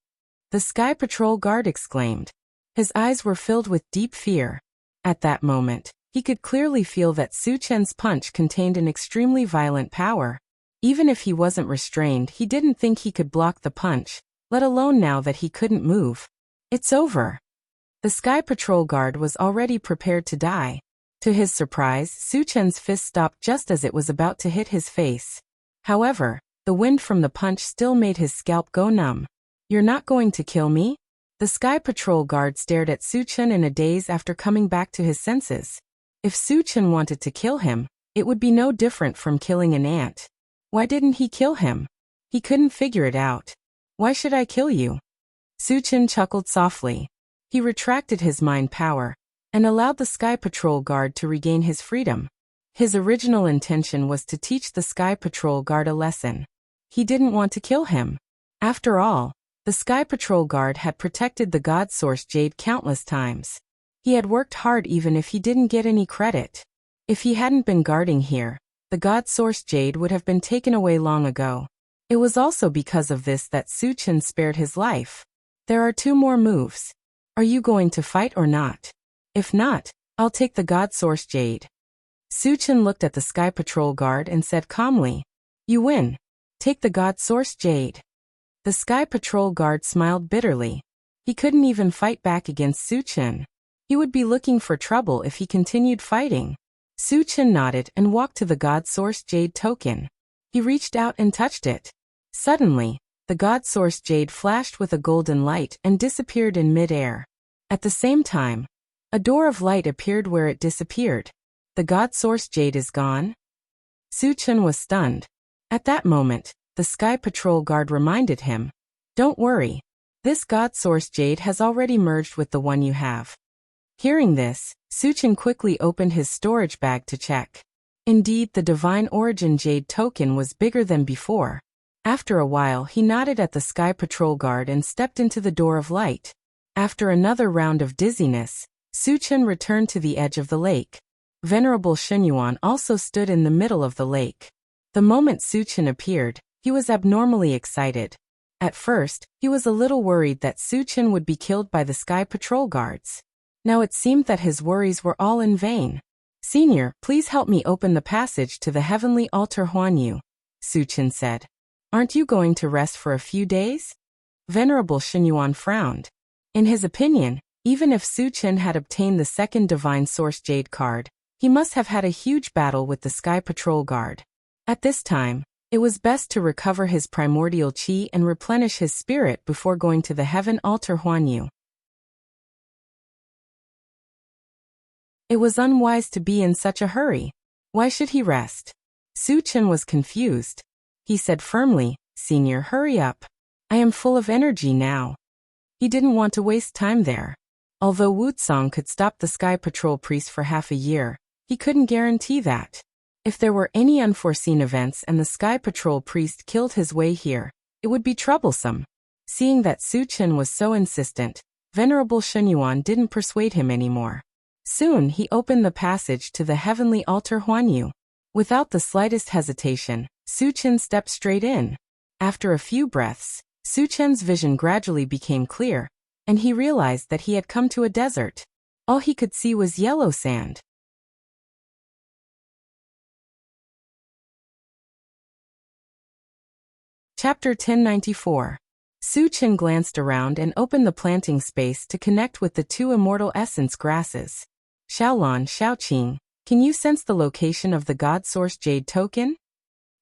The Sky Patrol guard exclaimed. His eyes were filled with deep fear. At that moment, he could clearly feel that Suchin's punch contained an extremely violent power. Even if he wasn't restrained, he didn't think he could block the punch, let alone now that he couldn't move. It's over. The Sky Patrol guard was already prepared to die. To his surprise, Suchin's fist stopped just as it was about to hit his face. However, the wind from the punch still made his scalp go numb. You're not going to kill me? The Sky Patrol guard stared at Suchin in a daze after coming back to his senses. If Suchin wanted to kill him, it would be no different from killing an ant. Why didn't he kill him? He couldn't figure it out. Why should I kill you? Suchin chuckled softly. He retracted his mind power and allowed the Sky Patrol guard to regain his freedom. His original intention was to teach the Sky Patrol guard a lesson. He didn't want to kill him. After all, the Sky Patrol guard had protected the God Source Jade countless times. He had worked hard even if he didn't get any credit. If he hadn't been guarding here, the God Source Jade would have been taken away long ago. It was also because of this that Suchin spared his life. There are 2 more moves. Are you going to fight or not? If not, I'll take the God Source Jade. Suchin looked at the Sky Patrol guard and said calmly, You win. Take the God Source Jade. The Sky Patrol guard smiled bitterly. He couldn't even fight back against Suchin. He would be looking for trouble if he continued fighting. Suchin nodded and walked to the God Source Jade token. He reached out and touched it. Suddenly, the God Source Jade flashed with a golden light and disappeared in mid-air. At the same time, a door of light appeared where it disappeared. The God Source Jade is gone? Suchin was stunned. At that moment, the Sky Patrol guard reminded him, Don't worry. This God Source Jade has already merged with the one you have. Hearing this, Suchin quickly opened his storage bag to check. Indeed, the Divine Origin Jade token was bigger than before. After a while, he nodded at the Sky Patrol guard and stepped into the door of light. After another round of dizziness, Suchin returned to the edge of the lake. Venerable Shenyuan also stood in the middle of the lake. The moment Suchin appeared, he was abnormally excited. At first, he was a little worried that Suchin would be killed by the Sky Patrol guards. Now it seemed that his worries were all in vain. Senior, please help me open the passage to the heavenly altar Huanyu, Suchin said. Aren't you going to rest for a few days? Venerable Shenyuan frowned. In his opinion, even if Suchin had obtained the second Divine Source Jade card, he must have had a huge battle with the Sky Patrol guard. At this time, it was best to recover his primordial chi and replenish his spirit before going to the heaven altar Huanyu. It was unwise to be in such a hurry. Why should he rest? Suchin was confused. He said firmly, Senior, hurry up. I am full of energy now. He didn't want to waste time there. Although Wuxia could stop the Sky Patrol priest for half a year, he couldn't guarantee that. If there were any unforeseen events and the Sky Patrol priest killed his way here, it would be troublesome. Seeing that Suchin was so insistent, Venerable Shenyuan didn't persuade him anymore. Soon he opened the passage to the heavenly altar Huanyu. Without the slightest hesitation, Suchin stepped straight in. After a few breaths, Suchin's vision gradually became clear, and he realized that he had come to a desert. All he could see was yellow sand. Chapter 1094. Suchin glanced around and opened the planting space to connect with the 2 immortal essence grasses. Xiaolan, Xiaoqing, can you sense the location of the God Source Jade token?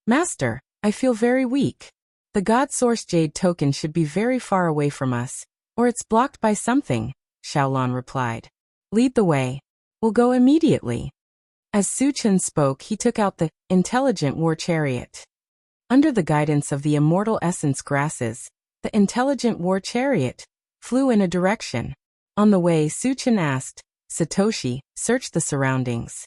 Master, I feel very weak. The God Source Jade token should be very far away from us, or it's blocked by something, Xiaolan replied. Lead the way. We'll go immediately. As Suchin spoke, he took out the intelligent war chariot. Under the guidance of the immortal essence grasses, the intelligent war chariot flew in a direction. On the way, Suchin asked, Satoshi, search the surroundings.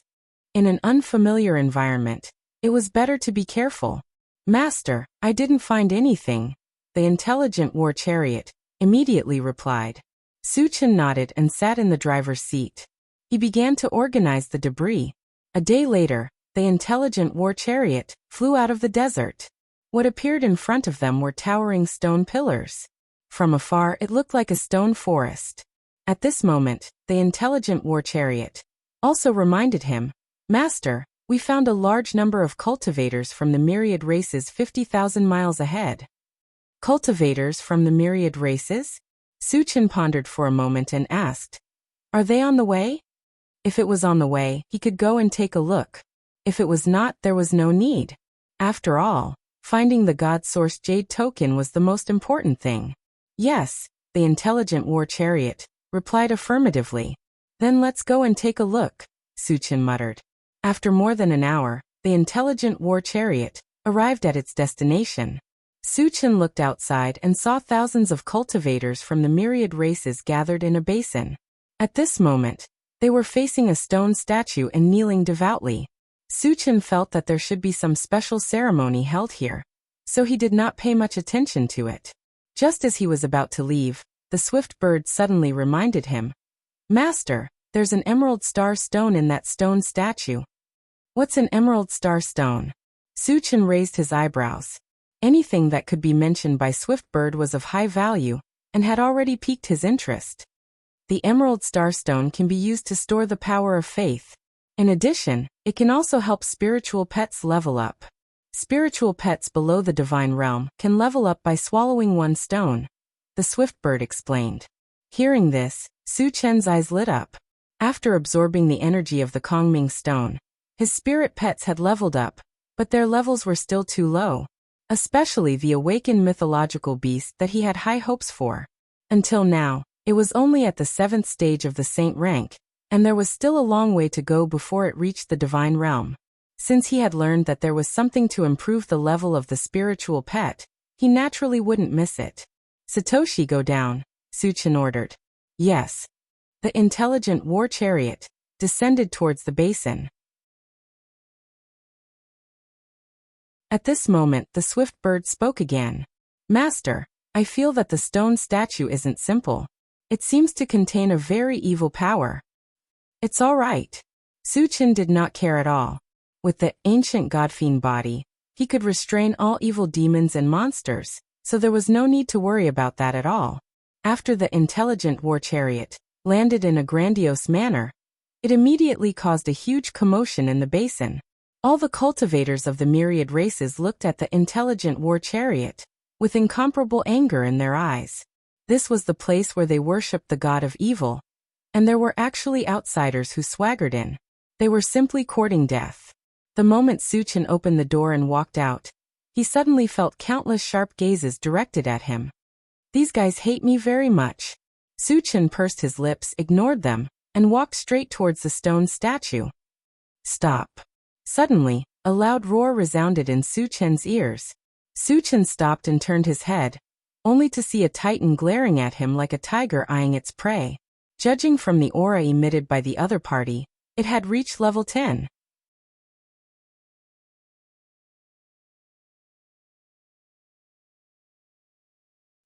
In an unfamiliar environment, it was better to be careful. Master, I didn't find anything. the intelligent war chariot, immediately replied. Su Chen nodded and sat in the driver's seat. He began to organize the debris. A day later, the intelligent war chariot flew out of the desert. What appeared in front of them were towering stone pillars. From afar, it looked like a stone forest. At this moment, the intelligent war chariot also reminded him, Master, we found a large number of cultivators from the myriad races 50,000 miles ahead. Cultivators from the myriad races? Su Chen pondered for a moment and asked, Are they on the way? If it was on the way, he could go and take a look. If it was not, there was no need. After all, finding the God Source Jade token was the most important thing. Yes, the intelligent war chariot replied affirmatively. Then let's go and take a look, Su Chen muttered. After more than an hour, the intelligent war chariot arrived at its destination. Su Chen looked outside and saw thousands of cultivators from the myriad races gathered in a basin. At this moment, they were facing a stone statue and kneeling devoutly. Su Chen felt that there should be some special ceremony held here, so he did not pay much attention to it. Just as he was about to leave, the swift bird suddenly reminded him, Master, there's an emerald star stone in that stone statue. What's an emerald star stone? Su Chen raised his eyebrows. Anything that could be mentioned by Swiftbird was of high value, and had already piqued his interest. The emerald starstone can be used to store the power of faith. In addition, it can also help spiritual pets level up. Spiritual pets below the divine realm can level up by swallowing one stone, the Swiftbird explained. Hearing this, Su Chen's eyes lit up. After absorbing the energy of the Kongming stone, his spirit pets had leveled up, but their levels were still too low. Especially the awakened mythological beast that he had high hopes for. Until now, it was only at the 7th stage of the saint rank, and there was still a long way to go before it reached the divine realm. Since he had learned that there was something to improve the level of the spiritual pet, he naturally wouldn't miss it. Satoshi, go down, Su Chen ordered. Yes. The intelligent war chariot descended towards the basin. At this moment, the swift bird spoke again. Master, I feel that the stone statue isn't simple. It seems to contain a very evil power. It's all right. Su Chen did not care at all. With the ancient godfiend body, he could restrain all evil demons and monsters, so there was no need to worry about that at all. After the intelligent war chariot landed in a grandiose manner, it immediately caused a huge commotion in the basin. All the cultivators of the myriad races looked at the intelligent war chariot with incomparable anger in their eyes. This was the place where they worshipped the god of evil, and there were actually outsiders who swaggered in. They were simply courting death. The moment Su Chen opened the door and walked out, he suddenly felt countless sharp gazes directed at him. These guys hate me very much. Su Chen pursed his lips, ignored them, and walked straight towards the stone statue. Stop. Suddenly, a loud roar resounded in Su Chen's ears. Su Chen stopped and turned his head, only to see a titan glaring at him like a tiger eyeing its prey. Judging from the aura emitted by the other party, it had reached level 10.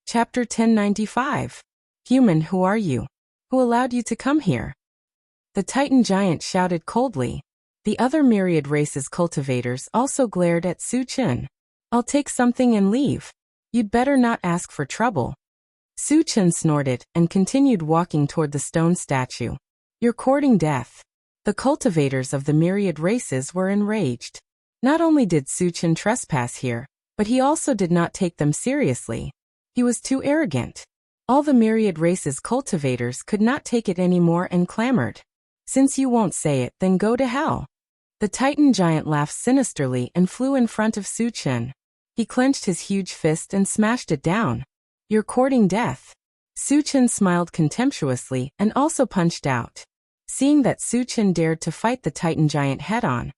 Chapter 1095. Human, who are you? Who allowed you to come here? The Titan giant shouted coldly. The other myriad races cultivators also glared at Su Chen. I'll take something and leave. You'd better not ask for trouble. Su Chen snorted and continued walking toward the stone statue. You're courting death. The cultivators of the myriad races were enraged. Not only did Su Chen trespass here, but he also did not take them seriously. He was too arrogant. All the myriad races cultivators could not take it anymore and clamored. Since you won't say it, then go to hell. The Titan giant laughed sinisterly and flew in front of Su Chen. He clenched his huge fist and smashed it down. You're courting death. Su Chen smiled contemptuously and also punched out. Seeing that Su Chen dared to fight the Titan giant head-on,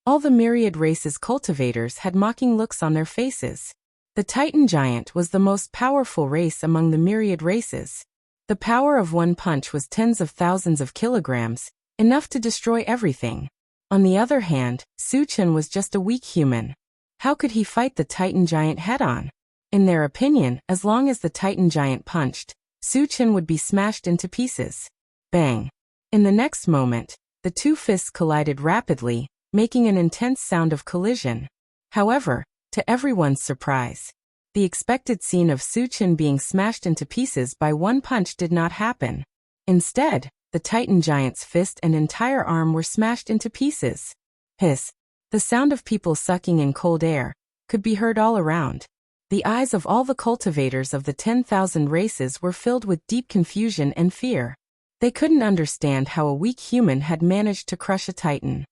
all the myriad races cultivators had mocking looks on their faces. The Titan giant was the most powerful race among the myriad races. The power of one punch was tens of thousands of kilograms, enough to destroy everything. On the other hand, Su Chen was just a weak human. How could he fight the Titan giant head-on? In their opinion, as long as the Titan giant punched, Su Chen would be smashed into pieces. Bang! In the next moment, the two fists collided rapidly, making an intense sound of collision. However, to everyone's surprise, the expected scene of Su Chen being smashed into pieces by one punch did not happen. Instead, the Titan giant's fist and entire arm were smashed into pieces. Hiss! The sound of people sucking in cold air could be heard all around. The eyes of all the cultivators of the 10,000 races were filled with deep confusion and fear. They couldn't understand how a weak human had managed to crush a Titan.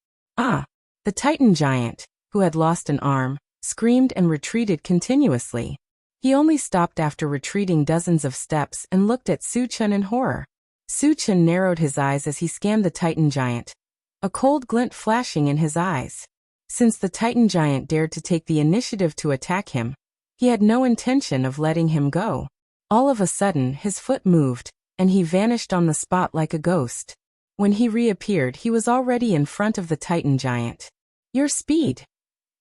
The Titan giant, who had lost an arm, screamed and retreated continuously. He only stopped after retreating dozens of steps and looked at Su Chen in horror. Su Chen narrowed his eyes as he scanned the Titan giant, a cold glint flashing in his eyes. Since the Titan giant dared to take the initiative to attack him, he had no intention of letting him go. All of a sudden, his foot moved, and he vanished on the spot like a ghost. When he reappeared, he was already in front of the Titan giant. Your speed!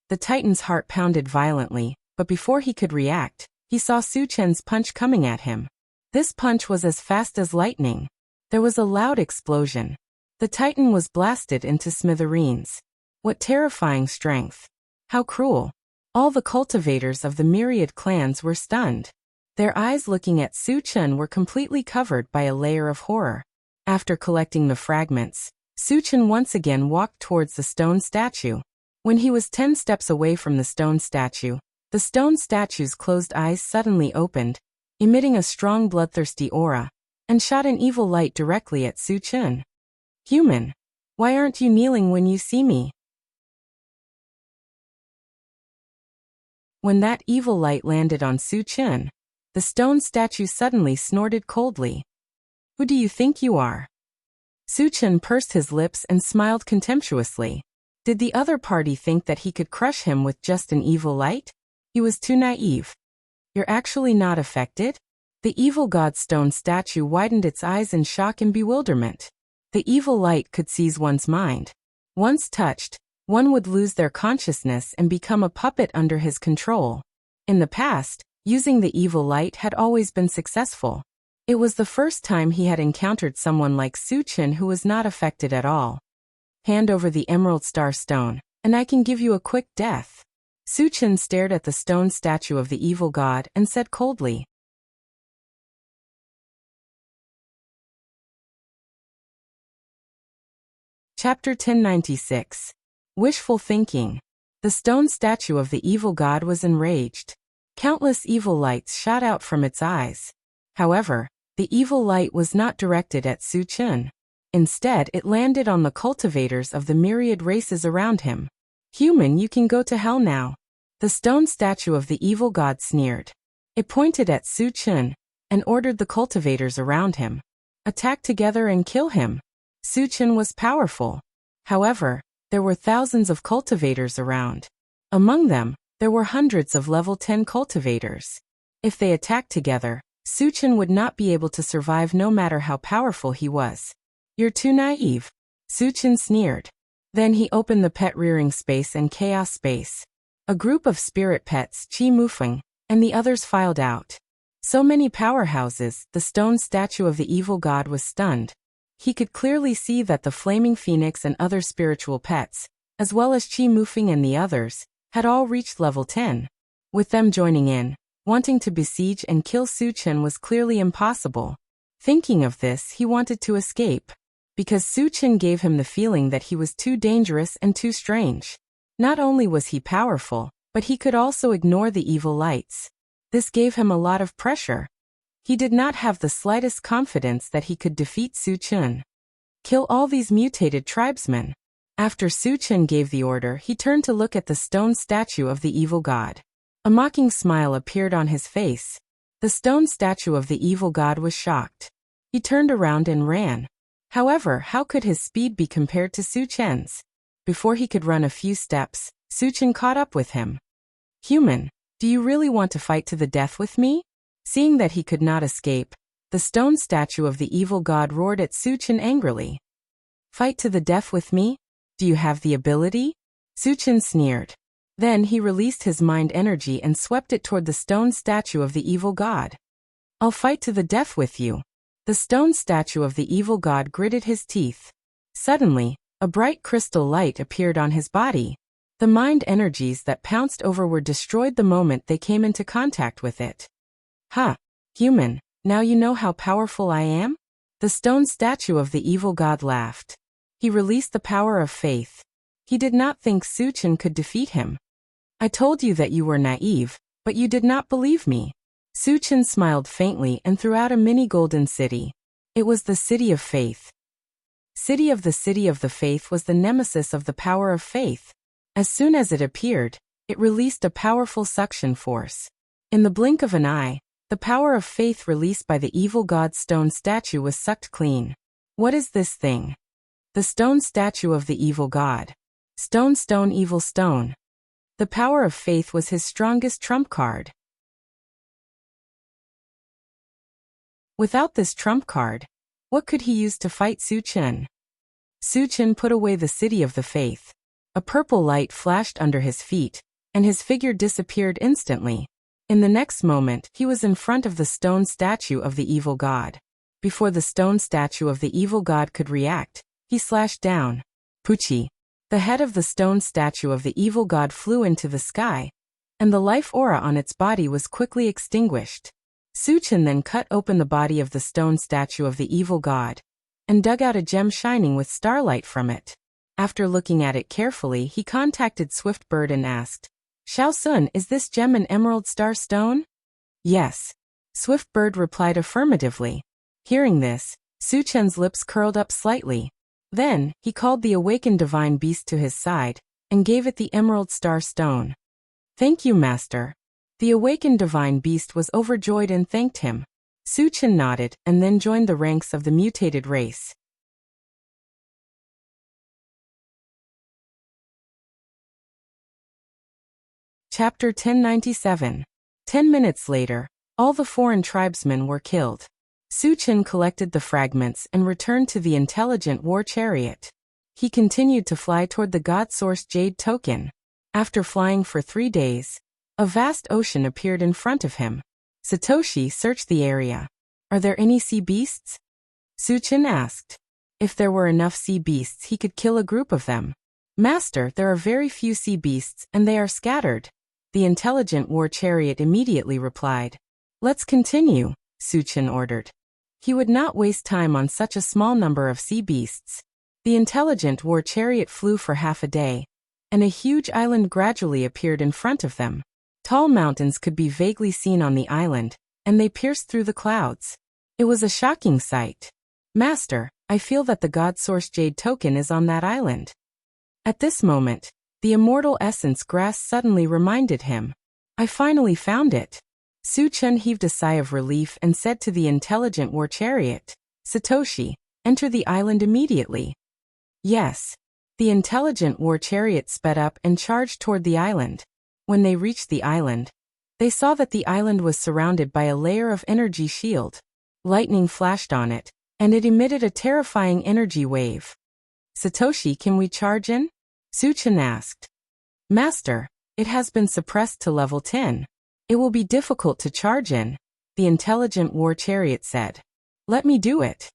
The Titan's heart pounded violently, but before he could react, he saw Su Chen's punch coming at him. This punch was as fast as lightning. There was a loud explosion. The Titan was blasted into smithereens. What terrifying strength! How cruel! All the cultivators of the myriad clans were stunned. Their eyes looking at Su Chen were completely covered by a layer of horror. After collecting the fragments, Su Chen once again walked towards the stone statue. When he was 10 steps away from the stone statue, the stone statue's closed eyes suddenly opened, emitting a strong bloodthirsty aura, and shot an evil light directly at Su Chen. Human, why aren't you kneeling when you see me? When that evil light landed on Su Chen, the stone statue suddenly snorted coldly. Who do you think you are? Su Chen pursed his lips and smiled contemptuously. Did the other party think that he could crush him with just an evil light? He was too naive. You're actually not affected? The evil god stone statue widened its eyes in shock and bewilderment. The evil light could seize one's mind. Once touched, one would lose their consciousness and become a puppet under his control. In the past, using the evil light had always been successful. It was the first time he had encountered someone like Su Chen who was not affected at all. Hand over the emerald star stone, and I can give you a quick death. Su Chen stared at the stone statue of the evil god and said coldly. Chapter 1096. Wishful thinking. The stone statue of the evil god was enraged. Countless evil lights shot out from its eyes. However, the evil light was not directed at Su Chen. Instead, it landed on the cultivators of the myriad races around him. Human, you can go to hell now. The stone statue of the evil god sneered. It pointed at Su Chen and ordered the cultivators around him. Attack together and kill him. Su Chen was powerful. However, there were thousands of cultivators around. Among them, there were hundreds of level 10 cultivators. If they attacked together, Su Chen would not be able to survive no matter how powerful he was. You're too naive. Su Chen sneered. Then he opened the pet rearing space and chaos space. A group of spirit pets, Qi Mufeng, and the others filed out. So many powerhouses, the stone statue of the evil god was stunned. He could clearly see that the flaming phoenix and other spiritual pets, as well as Qi Mufeng and the others, had all reached level 10. With them joining in, wanting to besiege and kill Su Chen was clearly impossible. Thinking of this, he wanted to escape. Because Su Chen gave him the feeling that he was too dangerous and too strange. Not only was he powerful, but he could also ignore the evil lights. This gave him a lot of pressure. He did not have the slightest confidence that he could defeat Su Chen. Kill all these mutated tribesmen. After Su Chen gave the order, he turned to look at the stone statue of the evil god. A mocking smile appeared on his face. The stone statue of the evil god was shocked. He turned around and ran. However, how could his speed be compared to Su Chen's? Before he could run a few steps, Su Chen caught up with him. Human, do you really want to fight to the death with me? Seeing that he could not escape, the stone statue of the evil god roared at Su Chen angrily. Fight to the death with me? Do you have the ability? Su Chen sneered. Then he released his mind energy and swept it toward the stone statue of the evil god. "I'll fight to the death with you." The stone statue of the evil god gritted his teeth. Suddenly, a bright crystal light appeared on his body. The mind energies that pounced over were destroyed the moment they came into contact with it. "Ha! Human, now you know how powerful I am?" The stone statue of the evil god laughed. He released the power of faith. He did not think Suchen could defeat him. "I told you that you were naive, but you did not believe me." Suchen smiled faintly and threw out a mini golden city. It was the City of Faith. City of the Faith was the nemesis of the power of faith. As soon as it appeared, it released a powerful suction force. In the blink of an eye, the power of faith released by the evil god's stone statue was sucked clean. What is this thing? The stone statue of the evil god. Stone, evil stone. The power of faith was his strongest trump card. Without this trump card, what could he use to fight Suchen? Suchen put away the City of the Faith. A purple light flashed under his feet, and his figure disappeared instantly. In the next moment, he was in front of the stone statue of the evil god. Before the stone statue of the evil god could react, he slashed down. Puchi. The head of the stone statue of the evil god flew into the sky, and the life aura on its body was quickly extinguished. Suchen then cut open the body of the stone statue of the evil god, and dug out a gem shining with starlight from it. After looking at it carefully, he contacted Swift Bird and asked, "Shao Sun, is this gem an emerald star stone?" "Yes." Swift Bird replied affirmatively. Hearing this, Suchen's lips curled up slightly. Then, he called the awakened divine beast to his side, and gave it the emerald star stone. "Thank you, Master." The awakened divine beast was overjoyed and thanked him. Suchen nodded and then joined the ranks of the mutated race. Chapter 1097. 10 minutes later, all the foreign tribesmen were killed. Suchen collected the fragments and returned to the intelligent war chariot. He continued to fly toward the God-sourced jade token. After flying for 3 days, a vast ocean appeared in front of him. Satoshi searched the area. "Are there any sea beasts?" Suchen asked. If there were enough sea beasts, he could kill a group of them. "Master, there are very few sea beasts, and they are scattered." The intelligent war chariot immediately replied. "Let's continue," Suchen ordered. He would not waste time on such a small number of sea beasts. The intelligent war chariot flew for half a day, and a huge island gradually appeared in front of them. Tall mountains could be vaguely seen on the island, and they pierced through the clouds. It was a shocking sight. "Master, I feel that the God-sourced jade token is on that island." At this moment, the immortal essence grass suddenly reminded him. "I finally found it." Suchen heaved a sigh of relief and said to the intelligent war chariot, "Satoshi, enter the island immediately." "Yes." The intelligent war chariot sped up and charged toward the island. When they reached the island, they saw that the island was surrounded by a layer of energy shield. Lightning flashed on it, and it emitted a terrifying energy wave. "Satoshi, can we charge in?" Suchen asked. "Master, it has been suppressed to level 10. It will be difficult to charge in," the intelligent war chariot said. "Let me do it."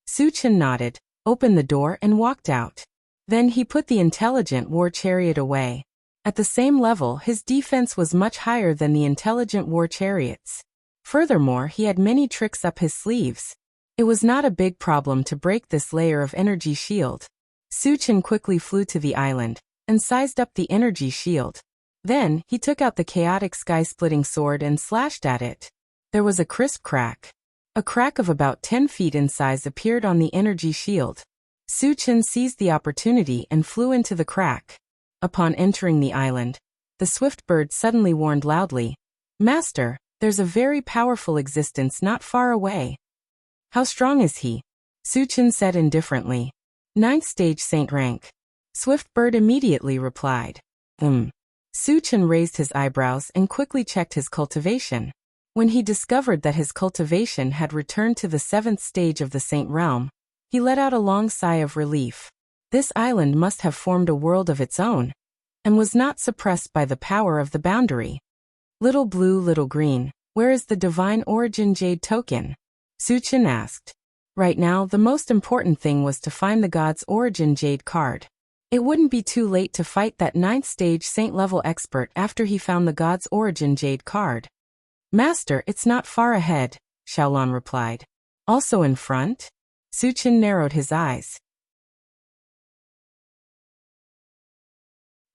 Suchen nodded, opened the door and walked out. Then he put the intelligent war chariot away. At the same level, his defense was much higher than the intelligent war chariot's. Furthermore, he had many tricks up his sleeves. It was not a big problem to break this layer of energy shield. Suchen quickly flew to the island and sized up the energy shield. Then, he took out the chaotic sky-splitting sword and slashed at it. There was a crisp crack. A crack of about 10 feet in size appeared on the energy shield. Suchen seized the opportunity and flew into the crack. Upon entering the island, the swift bird suddenly warned loudly, "Master, there's a very powerful existence not far away." "How strong is he?" Suchen said indifferently. "9th stage saint rank." Swift bird immediately replied. Suchen raised his eyebrows and quickly checked his cultivation. When he discovered that his cultivation had returned to the 7th stage of the saint realm, he let out a long sigh of relief. This island must have formed a world of its own. and was not suppressed by the power of the boundary. Little blue, little green, where is the divine origin jade token? Suchen asked. Right now, the most important thing was to find the god's origin jade card. It wouldn't be too late to fight that 9th stage saint-level expert after he found the god's origin jade card. Master, it's not far ahead, Xiaolon replied. Also in front? Suchen narrowed his eyes.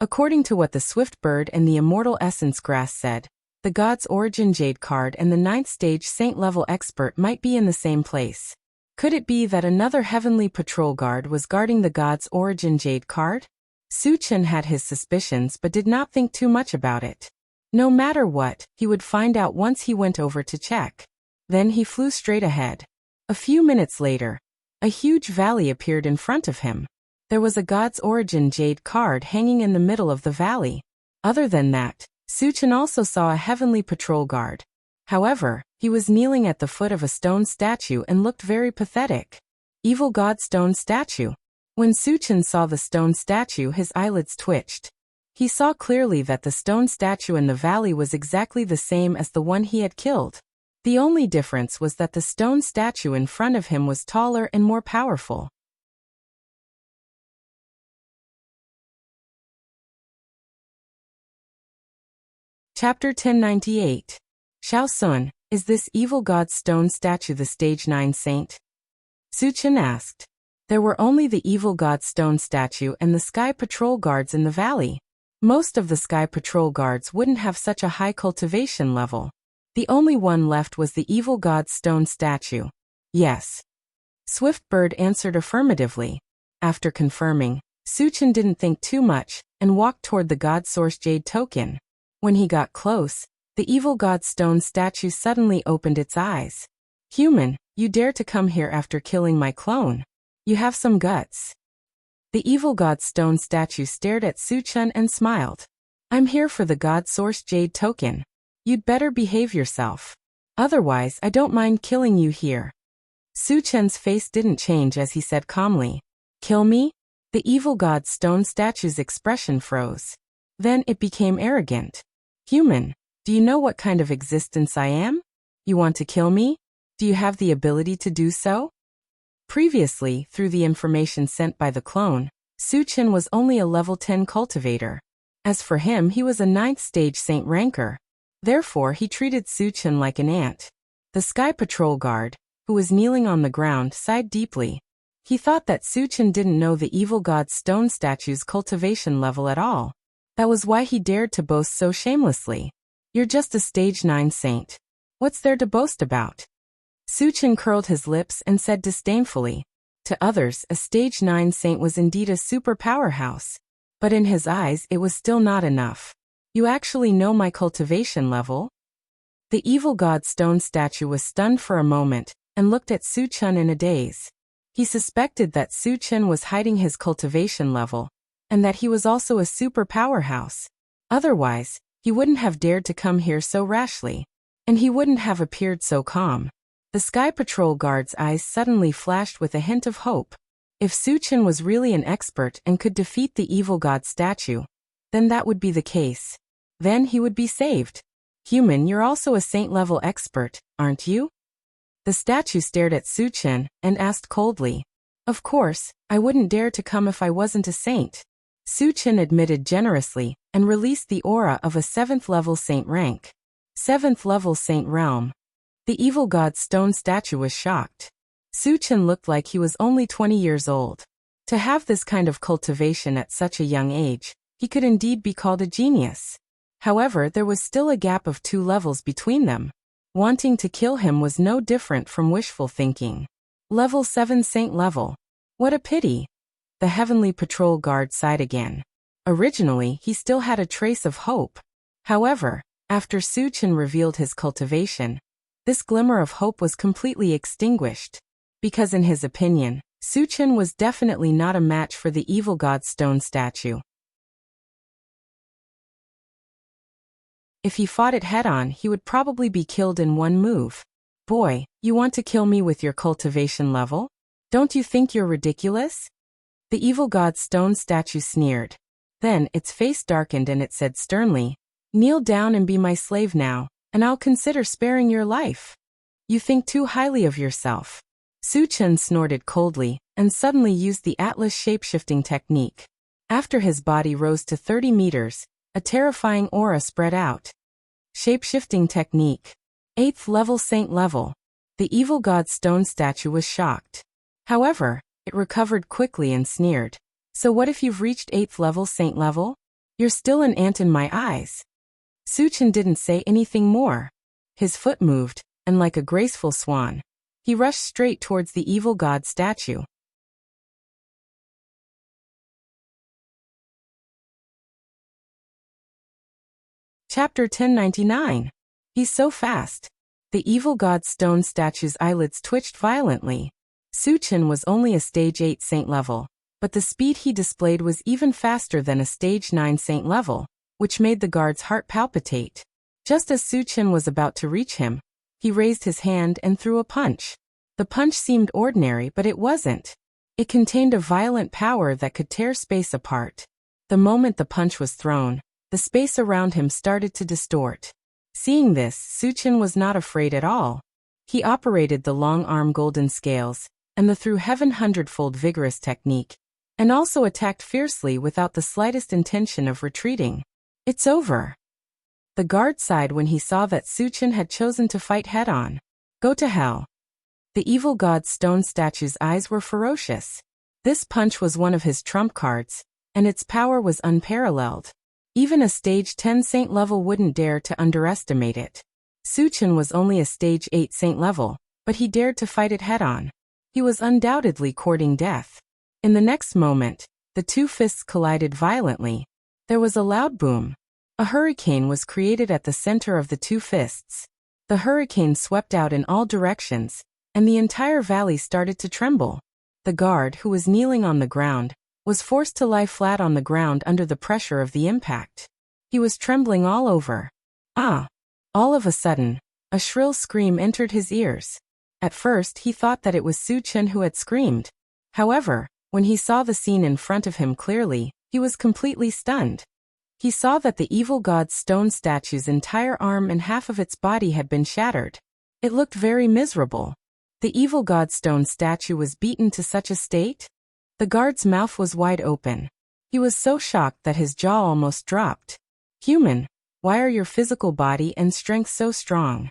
According to what the swift bird and the immortal essence grass said, the god's origin jade card and the 9th stage saint-level expert might be in the same place. Could it be that another heavenly patrol guard was guarding the god's origin jade card? Suchen had his suspicions but did not think too much about it. No matter what, he would find out once he went over to check. Then he flew straight ahead. A few minutes later, a huge valley appeared in front of him. There was a god's origin jade card hanging in the middle of the valley. Other than that, Suchen also saw a heavenly patrol guard. However, he was kneeling at the foot of a stone statue and looked very pathetic. Evil god stone statue. When Suchen saw the stone statue, his eyelids twitched. He saw clearly that the stone statue in the valley was exactly the same as the one he had killed. The only difference was that the stone statue in front of him was taller and more powerful. Chapter 1098. Xiao Sun, is this evil god stone statue the stage 9 saint? Suchen asked. There were only the evil god stone statue and the sky patrol guards in the valley. Most of the sky patrol guards wouldn't have such a high cultivation level. The only one left was the evil god stone statue. Yes. Swiftbird answered affirmatively. After confirming, Suchen didn't think too much and walked toward the god source jade token. When he got close, the evil god stone statue suddenly opened its eyes. Human, you dare to come here after killing my clone? You have some guts. The evil god stone statue stared at Suchen and smiled. I'm here for the god source jade token. You'd better behave yourself. Otherwise, I don't mind killing you here. Suchen's face didn't change as he said calmly. Kill me? The evil god stone statue's expression froze. Then it became arrogant. Human, do you know what kind of existence I am? You want to kill me? Do you have the ability to do so? Previously, through the information sent by the clone, Suchen was only a level 10 cultivator. As for him, he was a 9th stage saint ranker. Therefore, he treated Suchen like an ant. The sky patrol guard, who was kneeling on the ground, sighed deeply. He thought that Suchen didn't know the evil god stone statue's cultivation level at all. That was why he dared to boast so shamelessly. You're just a stage 9 saint. What's there to boast about? Suchen curled his lips and said disdainfully. To others, a stage 9 saint was indeed a super powerhouse. But in his eyes, it was still not enough. You actually know my cultivation level? The evil god stone statue was stunned for a moment and looked at Suchen in a daze. He suspected that Suchen was hiding his cultivation level, and that he was also a super powerhouse. Otherwise, he wouldn't have dared to come here so rashly. And he wouldn't have appeared so calm. The Sky Patrol guard's eyes suddenly flashed with a hint of hope. If Suchen was really an expert and could defeat the evil god statue, then that would be the case. Then he would be saved. Human, you're also a saint-level expert, aren't you? The statue stared at Suchen and asked coldly. Of course, I wouldn't dare to come if I wasn't a saint. Suchen admitted generously and released the aura of a 7th-level saint rank. 7th-level saint realm. The evil god stone statue was shocked. Suchen looked like he was only 20 years old. To have this kind of cultivation at such a young age, he could indeed be called a genius. However, there was still a gap of 2 levels between them. Wanting to kill him was no different from wishful thinking. Level 7 saint level. What a pity. The heavenly patrol guard sighed again. Originally, he still had a trace of hope. However, after Suchen revealed his cultivation, this glimmer of hope was completely extinguished. Because in his opinion, Suchen was definitely not a match for the evil god stone statue. If he fought it head-on, he would probably be killed in one move. Boy, you want to kill me with your cultivation level? Don't you think you're ridiculous? The evil god stone statue sneered. Then its face darkened and it said sternly, "Kneel down and be my slave now, and I'll consider sparing your life. You think too highly of yourself." Su Chen snorted coldly, and suddenly used the Atlas shape-shifting technique. After his body rose to 30 meters, a terrifying aura spread out. Shape-shifting technique. 8th level Saint level. The evil god stone statue was shocked. However, it recovered quickly and sneered. "So what if you've reached 8th level Saint level? You're still an ant in my eyes." Su Chen didn't say anything more. His foot moved, and like a graceful swan, he rushed straight towards the evil god statue. Chapter 1099. He's so fast. The evil god stone statue's eyelids twitched violently. Su Chen was only a stage 8 saint level, but the speed he displayed was even faster than a stage 9 saint level, which made the guard's heart palpitate. Just as Su Chen was about to reach him, he raised his hand and threw a punch. The punch seemed ordinary, but it wasn't. It contained a violent power that could tear space apart. The moment the punch was thrown, the space around him started to distort. Seeing this, Su Chen was not afraid at all. He operated the long-arm golden scales, and the through heaven hundredfold vigorous technique, and also attacked fiercely without the slightest intention of retreating. "It's over." The guard sighed when he saw that Su Chen had chosen to fight head-on. "Go to hell." The evil god's stone statue's eyes were ferocious. This punch was one of his trump cards, and its power was unparalleled. Even a stage 10 saint level wouldn't dare to underestimate it. Su Chen was only a stage 8 saint level, but he dared to fight it head-on. He was undoubtedly courting death. In the next moment, the two fists collided violently. There was a loud boom. A hurricane was created at the center of the two fists. The hurricane swept out in all directions, and the entire valley started to tremble. The guard, who was kneeling on the ground, was forced to lie flat on the ground under the pressure of the impact. He was trembling all over. "Ah!" All of a sudden, a shrill scream entered his ears. At first he thought that it was Su Chen who had screamed. However, when he saw the scene in front of him clearly, he was completely stunned. He saw that the evil god's stone statue's entire arm and half of its body had been shattered. It looked very miserable. The evil god's stone statue was beaten to such a state? The guard's mouth was wide open. He was so shocked that his jaw almost dropped. "Human, why are your physical body and strength so strong?"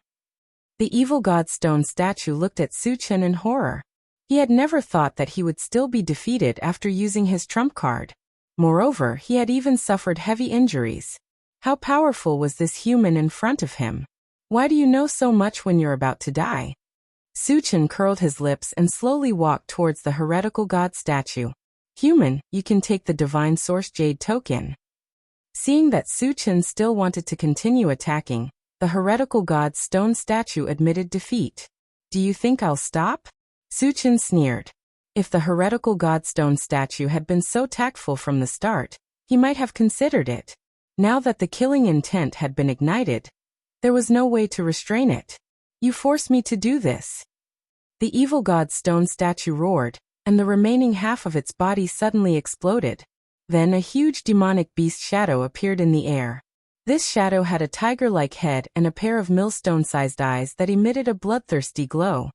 The evil god's stone statue looked at Su Chen in horror. He had never thought that he would still be defeated after using his trump card. Moreover, he had even suffered heavy injuries. How powerful was this human in front of him? "Why do you know so much when you're about to die?" Su Chen curled his lips and slowly walked towards the heretical god statue. "Human, you can take the divine source jade token." Seeing that Su Chen still wanted to continue attacking, the heretical god's stone statue admitted defeat. "Do you think I'll stop?" Su Chen sneered. If the heretical god stone statue had been so tactful from the start, he might have considered it. Now that the killing intent had been ignited, there was no way to restrain it. "You force me to do this." The evil god's stone statue roared, and the remaining half of its body suddenly exploded. Then a huge demonic beast shadow appeared in the air. This shadow had a tiger-like head and a pair of millstone-sized eyes that emitted a bloodthirsty glow.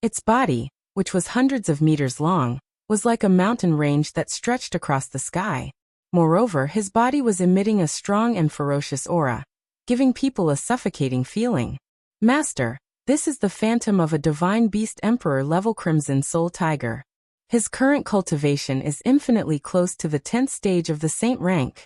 Its body, which was hundreds of meters long, was like a mountain range that stretched across the sky. Moreover, his body was emitting a strong and ferocious aura, giving people a suffocating feeling. "Master, this is the phantom of a divine beast emperor level Crimson Soul Tiger. His current cultivation is infinitely close to the 10th stage of the saint rank."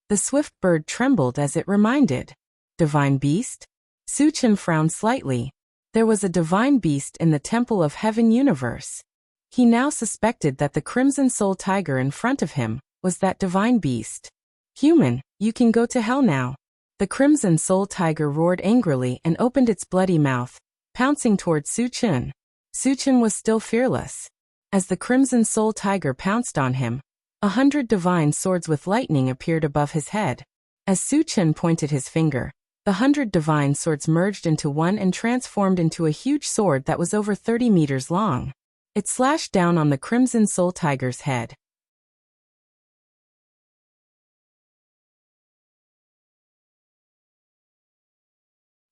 The swift bird trembled as it reminded. "Divine beast?" Su Chen frowned slightly. There was a divine beast in the Temple of Heaven universe. He now suspected that the Crimson Soul Tiger in front of him was that divine beast. "Human, you can go to hell now." The Crimson Soul Tiger roared angrily and opened its bloody mouth, pouncing toward Su Chen. Su Chen was still fearless. As the Crimson Soul Tiger pounced on him, 100 divine swords with lightning appeared above his head. As Su Chen pointed his finger, the 100 divine swords merged into one and transformed into a huge sword that was over 30 meters long. It slashed down on the Crimson Soul Tiger's head.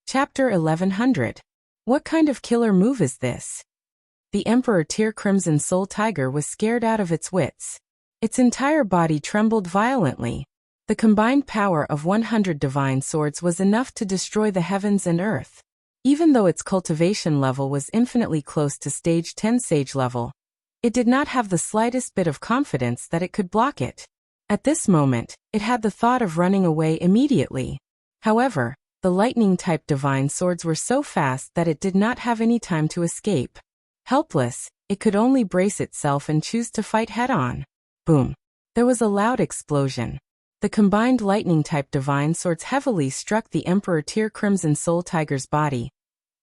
Chapter 1100. What kind of killer move is this? The Emperor Tyr Crimson Soul Tiger was scared out of its wits. Its entire body trembled violently. The combined power of 100 divine swords was enough to destroy the heavens and earth. Even though its cultivation level was infinitely close to stage 10 sage level, it did not have the slightest bit of confidence that it could block it. At this moment, it had the thought of running away immediately. However, the lightning-type divine swords were so fast that it did not have any time to escape. Helpless, it could only brace itself and choose to fight head-on. Boom! There was a loud explosion. The combined lightning-type divine swords heavily struck the Emperor Tyr Crimson Soul Tiger's body,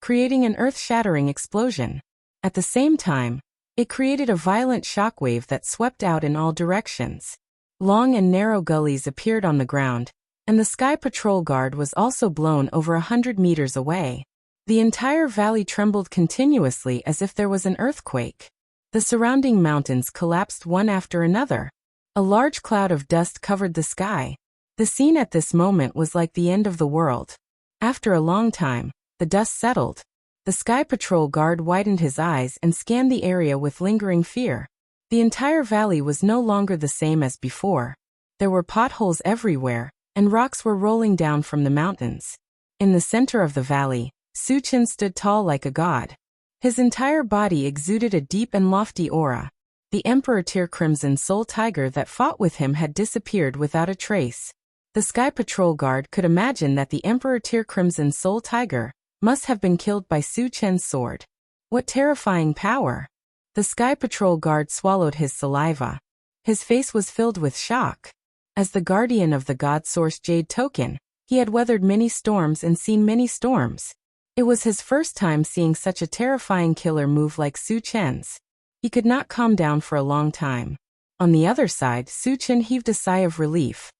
creating an earth-shattering explosion. At the same time, it created a violent shockwave that swept out in all directions. Long and narrow gullies appeared on the ground, and the Sky Patrol Guard was also blown over 100 meters away. The entire valley trembled continuously as if there was an earthquake. The surrounding mountains collapsed one after another. A large cloud of dust covered the sky. The scene at this moment was like the end of the world. After a long time, the dust settled. The Sky Patrol Guard widened his eyes and scanned the area with lingering fear. The entire valley was no longer the same as before. There were potholes everywhere, and rocks were rolling down from the mountains. In the center of the valley, Suchen stood tall like a god. His entire body exuded a deep and lofty aura. The Emperor Tyr Crimson Soul Tiger that fought with him had disappeared without a trace. The Sky Patrol Guard could imagine that the Emperor Tyr Crimson Soul Tiger must have been killed by Su Chen's sword. What terrifying power! The Sky Patrol Guard swallowed his saliva. His face was filled with shock. As the guardian of the God Source Jade Token, he had weathered many storms and seen many storms. It was his first time seeing such a terrifying killer move like Su Chen's. He could not calm down for a long time. On the other side, Su Chen heaved a sigh of relief.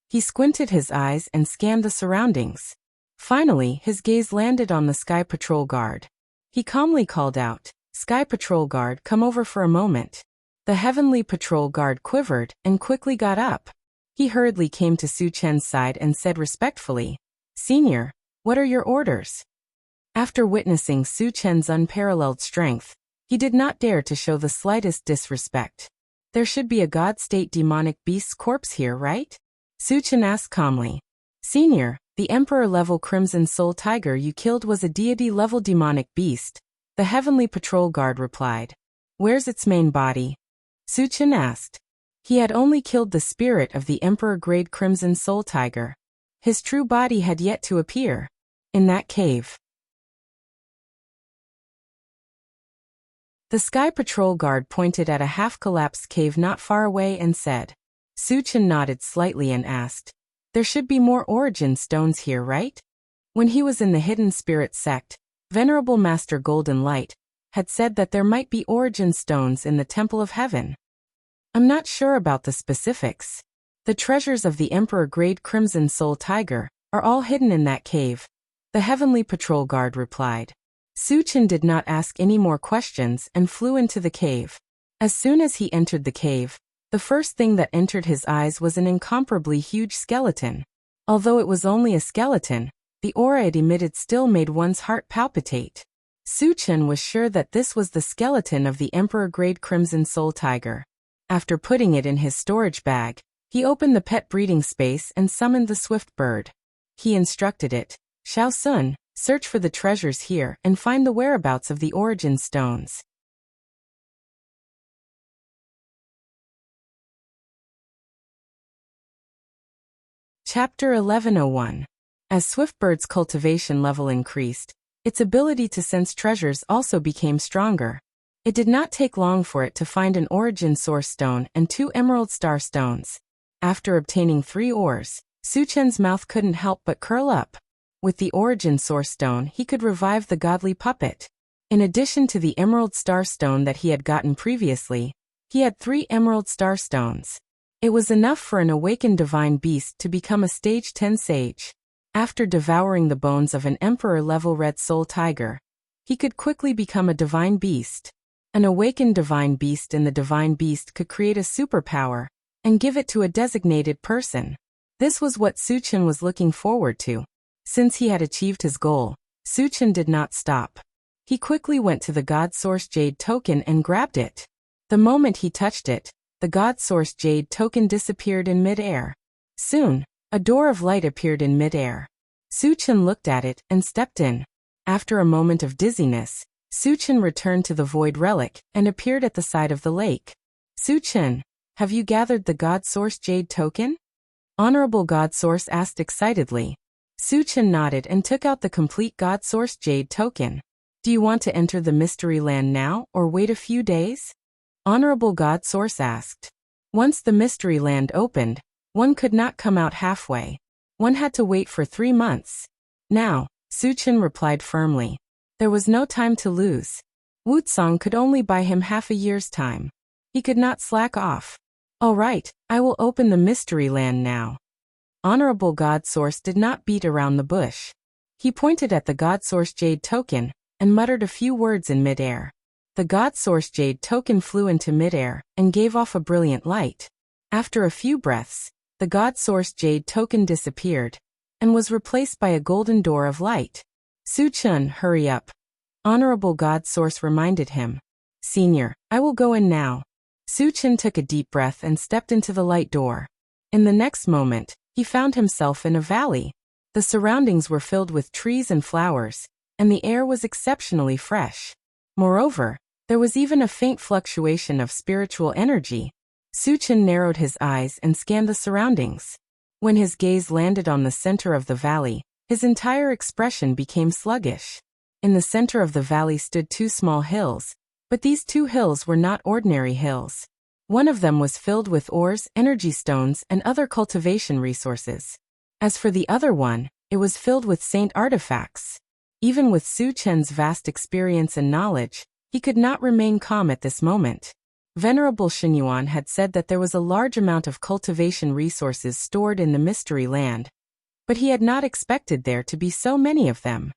He squinted his eyes and scanned the surroundings. Finally, his gaze landed on the Sky Patrol Guard. He calmly called out, "Sky Patrol Guard, come over for a moment." The Heavenly Patrol Guard quivered and quickly got up. He hurriedly came to Su Chen's side and said respectfully, "Senior, what are your orders?" After witnessing Su Chen's unparalleled strength, he did not dare to show the slightest disrespect. "There should be a God-state demonic beast's corpse here, right?" Su Chen asked calmly. "Senior, the Emperor-level Crimson Soul Tiger you killed was a deity-level demonic beast," the Heavenly Patrol Guard replied. "Where's its main body?" Su Chen asked. He had only killed the spirit of the Emperor-grade Crimson Soul Tiger. His true body had yet to appear. In that cave. The Sky Patrol Guard pointed at a half-collapsed cave not far away and said. Su Chen nodded slightly and asked, "There should be more origin stones here, right?" When he was in the Hidden Spirit sect, Venerable Master Golden Light had said that there might be origin stones in the Temple of Heaven. "I'm not sure about the specifics. The treasures of the Emperor-grade Crimson Soul Tiger are all hidden in that cave," the Heavenly Patrol Guard replied. Su Chen did not ask any more questions and flew into the cave. As soon as he entered the cave, the first thing that entered his eyes was an incomparably huge skeleton. Although it was only a skeleton, the aura it emitted still made one's heart palpitate. Su Chen was sure that this was the skeleton of the Emperor-grade Crimson Soul Tiger. After putting it in his storage bag, he opened the pet breeding space and summoned the swift bird. He instructed it, "Xiao Sun, search for the treasures here and find the whereabouts of the origin stones." Chapter 1101. As Swiftbird's cultivation level increased, its ability to sense treasures also became stronger. It did not take long for it to find an origin source stone and 2 emerald star stones. After obtaining 3 ores, Su Chen's mouth couldn't help but curl up. With the origin source stone, he could revive the godly puppet. In addition to the emerald star stone that he had gotten previously, he had 3 emerald star stones. It was enough for an awakened divine beast to become a stage 10 sage. After devouring the bones of an emperor-level red soul tiger, he could quickly become a divine beast. An awakened divine beast and the divine beast could create a superpower and give it to a designated person. This was what Suchen was looking forward to. Since he had achieved his goal, Suchen did not stop. He quickly went to the God Source Jade token and grabbed it. The moment he touched it, the God Source Jade token disappeared in mid-air. Soon, a door of light appeared in mid-air. Suchen looked at it and stepped in. After a moment of dizziness, Suchen returned to the Void Relic and appeared at the side of the lake. Suchen, have you gathered the God Source Jade token? Honorable God Source asked excitedly. Suchen nodded and took out the complete God Source Jade token. Do you want to enter the Mystery Land now or wait a few days? Honorable God Source asked. Once the Mystery Land opened, one could not come out halfway. One had to wait for 3 months. Now, Suchen replied firmly. There was no time to lose. Wuxia could only buy him half a year's time. He could not slack off. All right, I will open the Mystery Land now. Honorable God Source did not beat around the bush. He pointed at the God Source Jade token and muttered a few words in midair. The God Source Jade token flew into midair and gave off a brilliant light. After a few breaths, the God Source Jade token disappeared and was replaced by a golden door of light. Suchen, hurry up. Honorable God Source reminded him. Senior, I will go in now. Suchen took a deep breath and stepped into the light door. In the next moment, he found himself in a valley. The surroundings were filled with trees and flowers, and the air was exceptionally fresh. Moreover, there was even a faint fluctuation of spiritual energy. Suchen narrowed his eyes and scanned the surroundings. When his gaze landed on the center of the valley, his entire expression became sluggish. In the center of the valley stood 2 small hills, but these 2 hills were not ordinary hills. One of them was filled with ores, energy stones, and other cultivation resources. As for the other one, it was filled with saint artifacts. Even with Suchen's vast experience and knowledge, he could not remain calm at this moment. Venerable Xinyuan had said that there was a large amount of cultivation resources stored in the Mystery Land, but he had not expected there to be so many of them.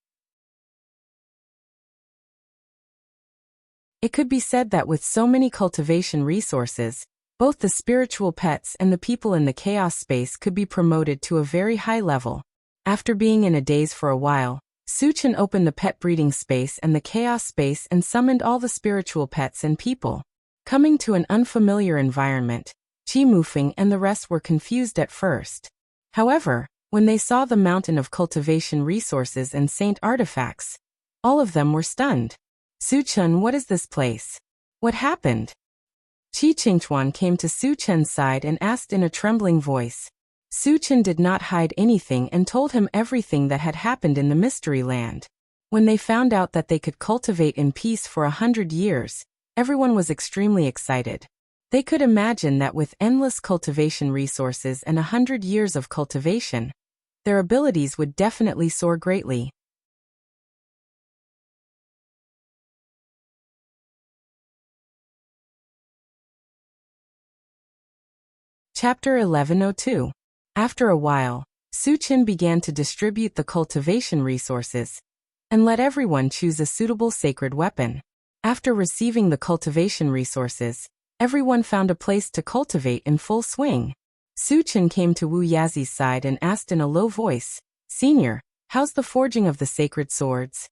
It could be said that with so many cultivation resources, both the spiritual pets and the people in the chaos space could be promoted to a very high level. After being in a daze for a while, Suchen opened the pet breeding space and the chaos space and summoned all the spiritual pets and people. Coming to an unfamiliar environment, Qi Mufeng and the rest were confused at first. However, when they saw the mountain of cultivation resources and saint artifacts, all of them were stunned. Suchen, what is this place? What happened? Qi Qingchuan came to Suchen's side and asked in a trembling voice. Suchen did not hide anything and told him everything that had happened in the Mystery Land. When they found out that they could cultivate in peace for 100 years, everyone was extremely excited. They could imagine that with endless cultivation resources and 100 years of cultivation, their abilities would definitely soar greatly. Chapter 1102. After a while, Suchen began to distribute the cultivation resources and let everyone choose a suitable sacred weapon. After receiving the cultivation resources, everyone found a place to cultivate in full swing. Suchen came to Wu Yazi's side and asked in a low voice, Senior, how's the forging of the sacred swords?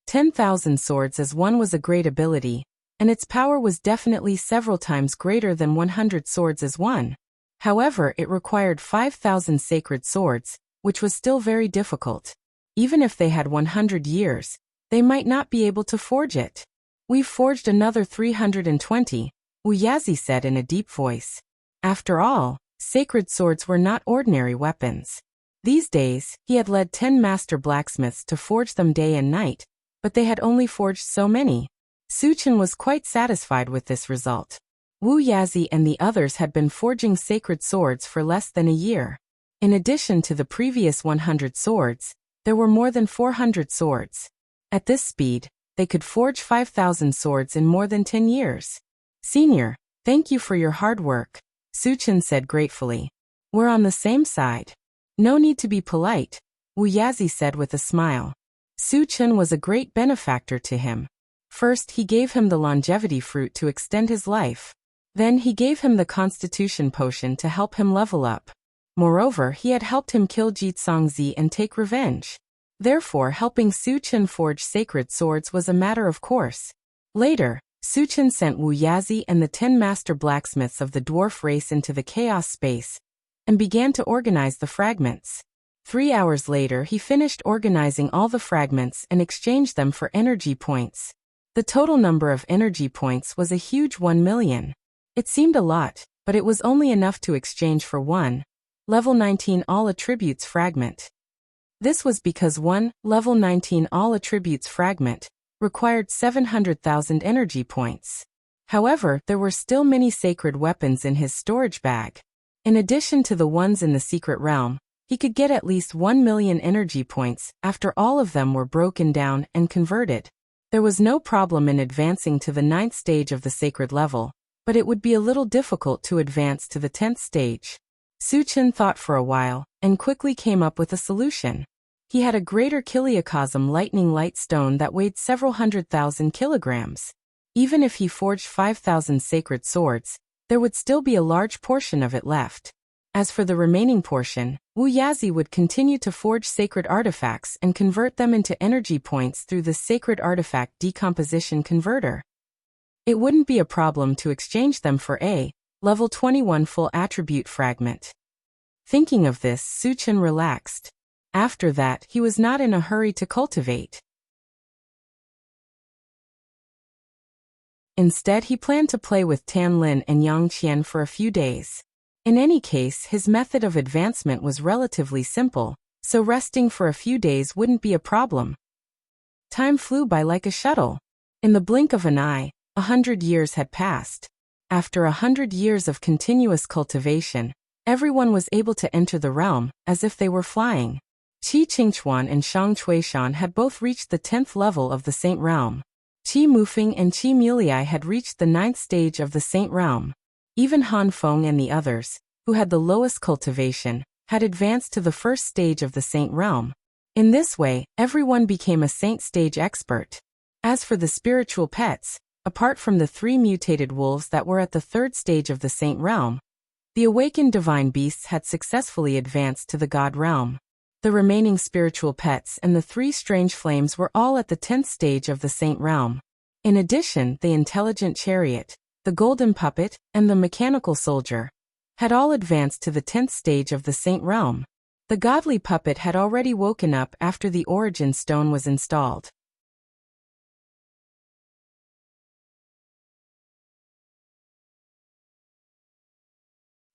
10,000 swords as one was a great ability, and its power was definitely several times greater than 100 swords as one. However, it required 5,000 sacred swords, which was still very difficult. Even if they had 100 years, they might not be able to forge it. We've forged another 320, Wu Yazi said in a deep voice. After all, sacred swords were not ordinary weapons. These days, he had led 10 master blacksmiths to forge them day and night, but they had only forged so many. Suchen was quite satisfied with this result. Wu Yazi and the others had been forging sacred swords for less than a year. In addition to the previous 100 swords, there were more than 400 swords. At this speed, they could forge 5,000 swords in more than 10 years. Senior, thank you for your hard work, Suchen said gratefully. We're on the same side. No need to be polite, Wu Yazi said with a smile. Suchen was a great benefactor to him. First, he gave him the longevity fruit to extend his life. Then he gave him the constitution potion to help him level up. Moreover, he had helped him kill Jitsongzi and take revenge. Therefore, helping Su Chen forge sacred swords was a matter of course. Later, Su Chen sent Wu Yazi and the 10 master blacksmiths of the dwarf race into the chaos space and began to organize the fragments. 3 hours later, he finished organizing all the fragments and exchanged them for energy points. The total number of energy points was a huge 1 million. It seemed a lot, but it was only enough to exchange for one level 19 all attributes fragment. This was because one level 19 all attributes fragment required 700,000 energy points. However, there were still many sacred weapons in his storage bag. In addition to the ones in the secret realm, he could get at least 1 million energy points after all of them were broken down and converted. There was no problem in advancing to the 9th stage of the sacred level, but it would be a little difficult to advance to the 10th stage. Su Chen thought for a while and quickly came up with a solution. He had a greater Kiliacosm lightning light stone that weighed several 100,000 kilograms. Even if he forged 5,000 sacred swords, there would still be a large portion of it left. As for the remaining portion, Wu Yazi would continue to forge sacred artifacts and convert them into energy points through the sacred artifact decomposition converter. It wouldn't be a problem to exchange them for a level 21 full attribute fragment. Thinking of this, Su Chen relaxed. After that, he was not in a hurry to cultivate. Instead, he planned to play with Tan Lin and Yang Qian for a few days. In any case, his method of advancement was relatively simple, so resting for a few days wouldn't be a problem. Time flew by like a shuttle. In the blink of an eye, 100 years had passed. After 100 years of continuous cultivation, everyone was able to enter the realm as if they were flying. Qi Qingchuan and Shang Chuishan had both reached the 10th level of the Saint Realm. Qi Mufeng and Qi Mulei had reached the 9th stage of the Saint Realm. Even Han Feng and the others, who had the lowest cultivation, had advanced to the 1st stage of the Saint Realm. In this way, everyone became a Saint stage expert. As for the spiritual pets, apart from the 3 mutated wolves that were at the 3rd stage of the Saint Realm, the awakened divine beasts had successfully advanced to the God Realm. The remaining spiritual pets and the 3 strange flames were all at the 10th stage of the Saint Realm. In addition, the intelligent chariot, the golden puppet, and the mechanical soldier had all advanced to the 10th stage of the Saint Realm. The godly puppet had already woken up after the origin stone was installed.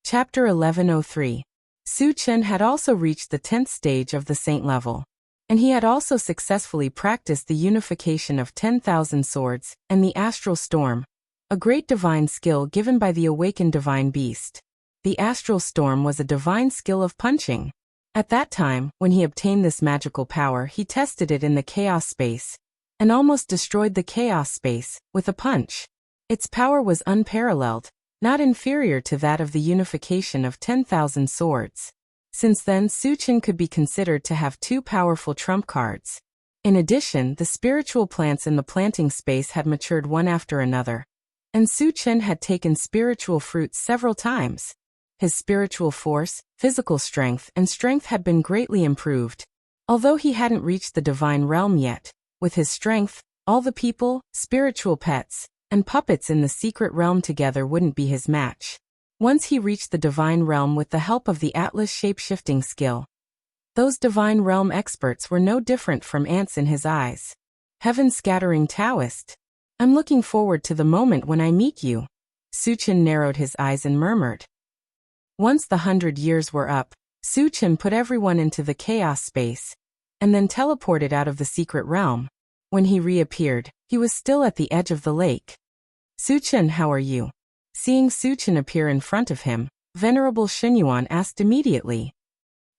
Chapter 1103. Su Chen had also reached the 10th stage of the Saint level, and he had also successfully practiced the unification of 10,000 swords and the astral storm, a great divine skill given by the awakened divine beast. The astral storm was a divine skill of punching. At that time, when he obtained this magical power, he tested it in the chaos space and almost destroyed the chaos space with a punch. Its power was unparalleled, not inferior to that of the unification of 10,000 swords. Since then, Su Chen could be considered to have 2 powerful trump cards. In addition, the spiritual plants in the planting space had matured one after another, and Su Chen had taken spiritual fruits several times. His spiritual force, physical strength, and strength had been greatly improved. Although he hadn't reached the divine realm yet, with his strength, all the people, spiritual pets, and puppets in the secret realm together wouldn't be his match. Once he reached the divine realm with the help of the Atlas shape-shifting skill, those divine realm experts were no different from ants in his eyes. Heaven-scattering Taoist. I'm looking forward to the moment when I meet you. Su Chen narrowed his eyes and murmured. Once the 100 years were up, Su Chen put everyone into the chaos space, and then teleported out of the secret realm. When he reappeared, he was still at the edge of the lake. Su Chen, how are you? Seeing Su Chen appear in front of him, Venerable Shenyuan asked immediately.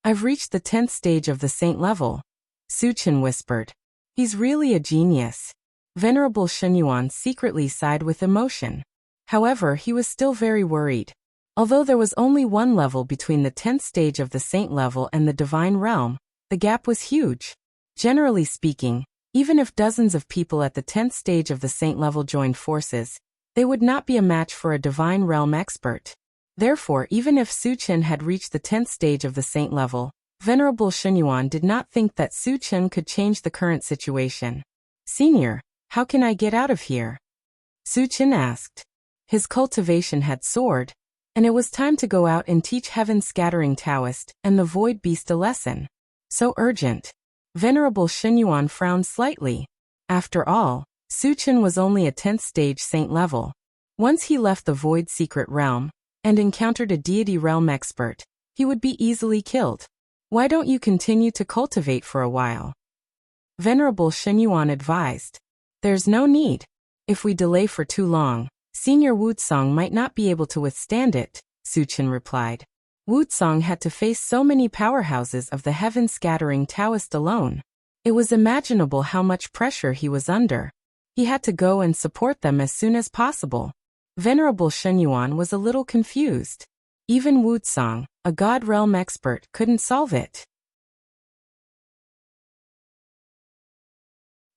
I've reached the 10th stage of the saint level. Su Chen whispered. He's really a genius. Venerable Shenyuan secretly sighed with emotion. However, he was still very worried. Although there was only one level between the 10th stage of the saint level and the divine realm, the gap was huge. Generally speaking, Even if dozens of people at the 10th stage of the saint level joined forces, they would not be a match for a divine realm expert. Therefore, even if Su Chen had reached the 10th stage of the saint level, Venerable Shenyuan did not think that Su Chen could change the current situation. Senior, how can I get out of here? Su Chen asked. His cultivation had soared, and it was time to go out and teach heaven-scattering Taoist and the void beast a lesson. So urgent. Venerable Shenyuan frowned slightly. After all, Su Chen was only a 10th stage saint level. Once he left the void secret realm and encountered a deity realm expert, he would be easily killed. Why don't you continue to cultivate for a while? Venerable Shenyuan advised. There's no need. If we delay for too long, Senior Wuxia might not be able to withstand it, Su Chen replied. Wuxia had to face so many powerhouses of the heaven-scattering Taoist alone. It was imaginable how much pressure he was under. He had to go and support them as soon as possible. Venerable Shenyuan was a little confused. Even Wuxia, a God realm expert, couldn't solve it.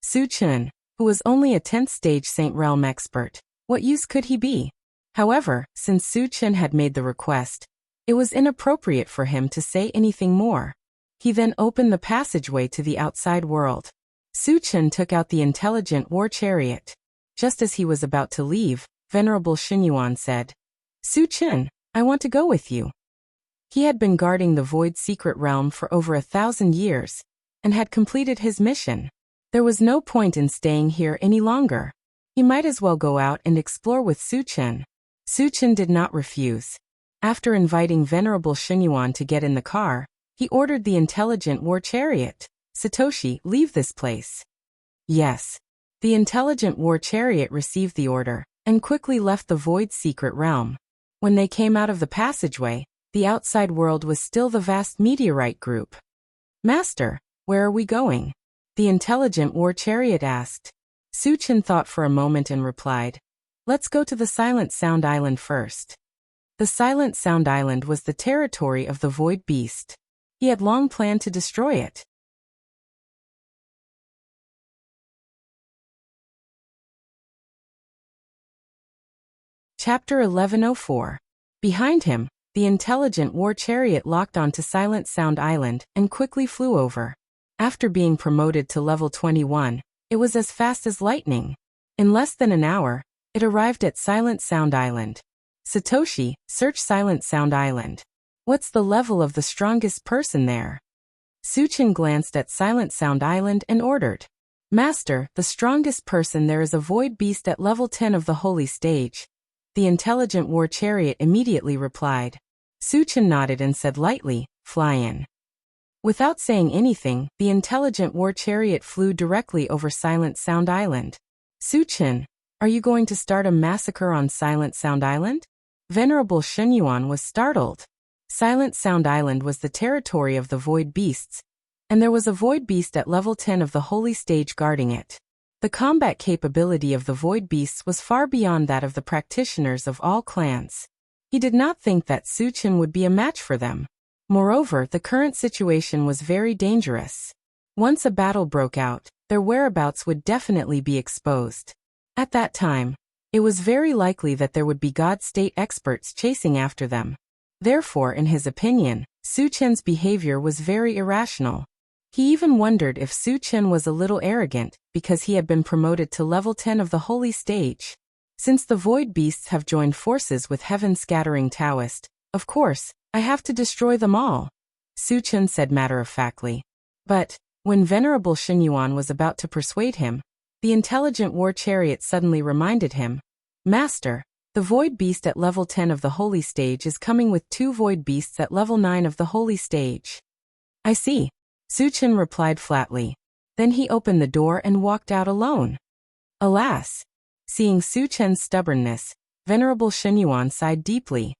Su Chen, who was only a 10th stage saint realm expert, what use could he be? However, since Su Chen had made the request, it was inappropriate for him to say anything more. He then opened the passageway to the outside world. Su Chen took out the intelligent war chariot. Just as he was about to leave, Venerable Shenyuan said, Su Chen, I want to go with you. He had been guarding the void secret realm for over 1,000 years, and had completed his mission. There was no point in staying here any longer. He might as well go out and explore with Su Chen. Su Chen did not refuse. After inviting Venerable Shenyuan to get in the car, he ordered the intelligent war chariot. Satoshi, leave this place. Yes. The intelligent war chariot received the order, and quickly left the void secret realm. When they came out of the passageway, the outside world was still the vast meteorite group. Master, where are we going? The intelligent war chariot asked. Su Chen thought for a moment and replied, Let's go to the Silent Sound Island first. The Silent Sound Island was the territory of the void beast. He had long planned to destroy it. Chapter 1104. Behind him, the intelligent war chariot locked onto Silent Sound Island and quickly flew over. After being promoted to level 21, it was as fast as lightning. In less than an hour, it arrived at Silent Sound Island. Satoshi, search Silent Sound Island. What's the level of the strongest person there? Su Chen glanced at Silent Sound Island and ordered. Master, the strongest person there is a void beast at level 10 of the holy stage. The intelligent war chariot immediately replied. Su Chen nodded and said lightly, Fly in. Without saying anything, the intelligent war chariot flew directly over Silent Sound Island. Su Chen, are you going to start a massacre on Silent Sound Island? Venerable Shenyuan was startled. Silent Sound Island was the territory of the void beasts, and there was a void beast at level 10 of the holy stage guarding it. The combat capability of the void beasts was far beyond that of the practitioners of all clans. He did not think that Su Chen would be a match for them. Moreover, the current situation was very dangerous. Once a battle broke out, their whereabouts would definitely be exposed. At that time, it was very likely that there would be God state experts chasing after them. Therefore, in his opinion, Su Chen's behavior was very irrational. He even wondered if Su Chen was a little arrogant because he had been promoted to level 10 of the holy stage. Since the void beasts have joined forces with heaven-scattering Taoist, of course, I have to destroy them all, Su Chen said matter-of-factly. But, when Venerable Shenyuan was about to persuade him, the intelligent war chariot suddenly reminded him, Master, the void beast at level 10 of the holy stage is coming with 2 void beasts at level 9 of the holy stage. I see, Su Chen replied flatly. Then he opened the door and walked out alone. Alas! Seeing Su Chen's stubbornness, Venerable Shenyuan sighed deeply.